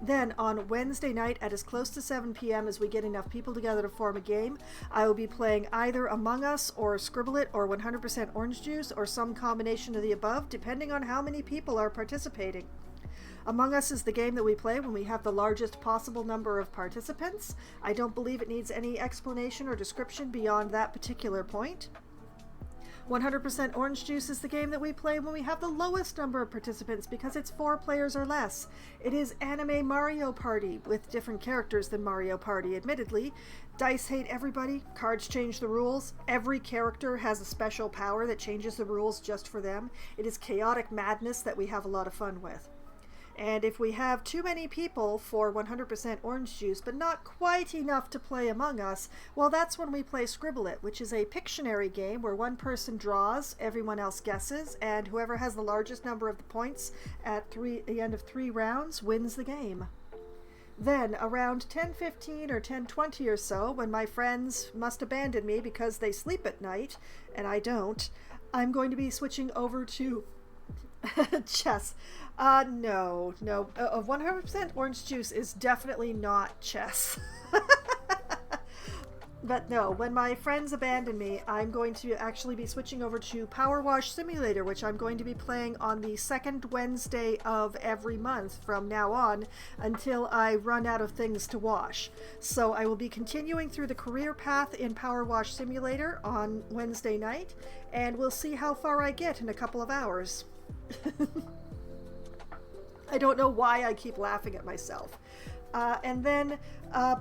Then on Wednesday night at as close to 7 p.m. as we get enough people together to form a game, I will be playing either Among Us or Scribble It or 100% Orange Juice or some combination of the above, depending on how many people are participating. Among Us is the game that we play when we have the largest possible number of participants. I don't believe it needs any explanation or description beyond that particular point. 100% Orange Juice is the game that we play when we have the lowest number of participants because it's 4 players or less. It is anime Mario Party with different characters than Mario Party, admittedly. Dice hate everybody, cards change the rules, every character has a special power that changes the rules just for them. It is chaotic madness that we have a lot of fun with. And if we have too many people for 100% Orange Juice, but not quite enough to play Among Us, well, that's when we play Scribble It, which is a Pictionary game where one person draws, everyone else guesses, and whoever has the largest number of the points at the end of 3 rounds wins the game. Then, around 10:15 or 10:20 or so, when my friends must abandon me because they sleep at night, and I don't, I'm going to be switching over to chess. No. 100% Orange Juice is definitely not chess. But no, when my friends abandon me, I'm going to actually be switching over to Power Wash Simulator, which I'm going to be playing on the second Wednesday of every month from now on until I run out of things to wash. So I will be continuing through the career path in Power Wash Simulator on Wednesday night, and we'll see how far I get in a couple of hours. I don't know why I keep laughing at myself. And then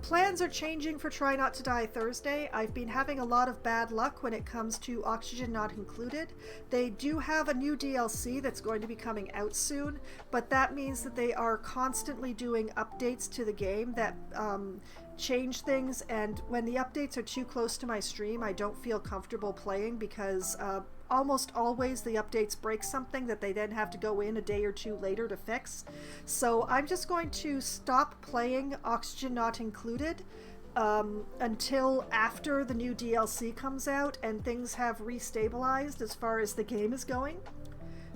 plans are changing for Try Not to Die Thursday. I've been having a lot of bad luck when it comes to Oxygen Not Included. They do have a new DLC that's going to be coming out soon, but that means that they are constantly doing updates to the game that change things, and when the updates are too close to my stream, I don't feel comfortable playing because almost always the updates break something that they then have to go in a day or two later to fix. So I'm just going to stop playing Oxygen Not Included until after the new DLC comes out and things have restabilized as far as the game is going.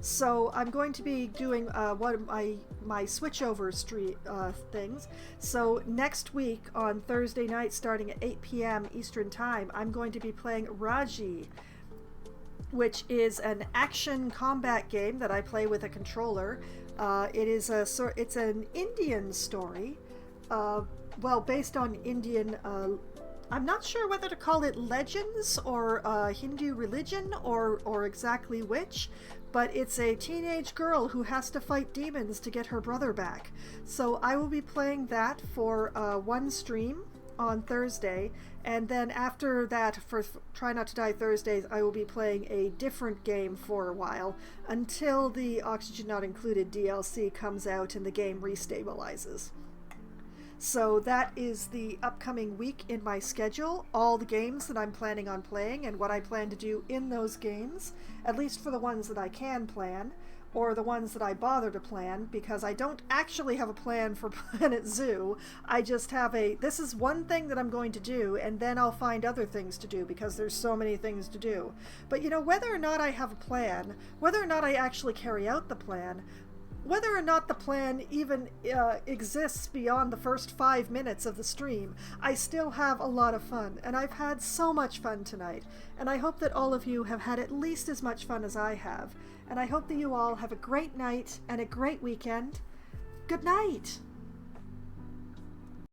So I'm going to be doing one of my switchover things. So next week on Thursday night starting at 8 p.m. Eastern Time, I'm going to be playing Raji, which is an action combat game that I play with a controller. It's an Indian story, based on Indian. I'm not sure whether to call it legends or Hindu religion or exactly which, but it's a teenage girl who has to fight demons to get her brother back. So I will be playing that for one stream on Thursday, and then after that, for Try Not to Die Thursdays, I will be playing a different game for a while until the Oxygen Not Included DLC comes out and the game restabilizes. So that is the upcoming week in my schedule, all the games that I'm planning on playing and what I plan to do in those games, at least for the ones that I can plan, or the ones that I bother to plan, because I don't actually have a plan for Planet Zoo. I just have this is one thing that I'm going to do, and then I'll find other things to do, because there's so many things to do. But whether or not I have a plan, whether or not I actually carry out the plan, whether or not the plan even exists beyond the first 5 minutes of the stream, I still have a lot of fun, and I've had so much fun tonight, and I hope that all of you have had at least as much fun as I have, and I hope that you all have a great night and a great weekend. Good night!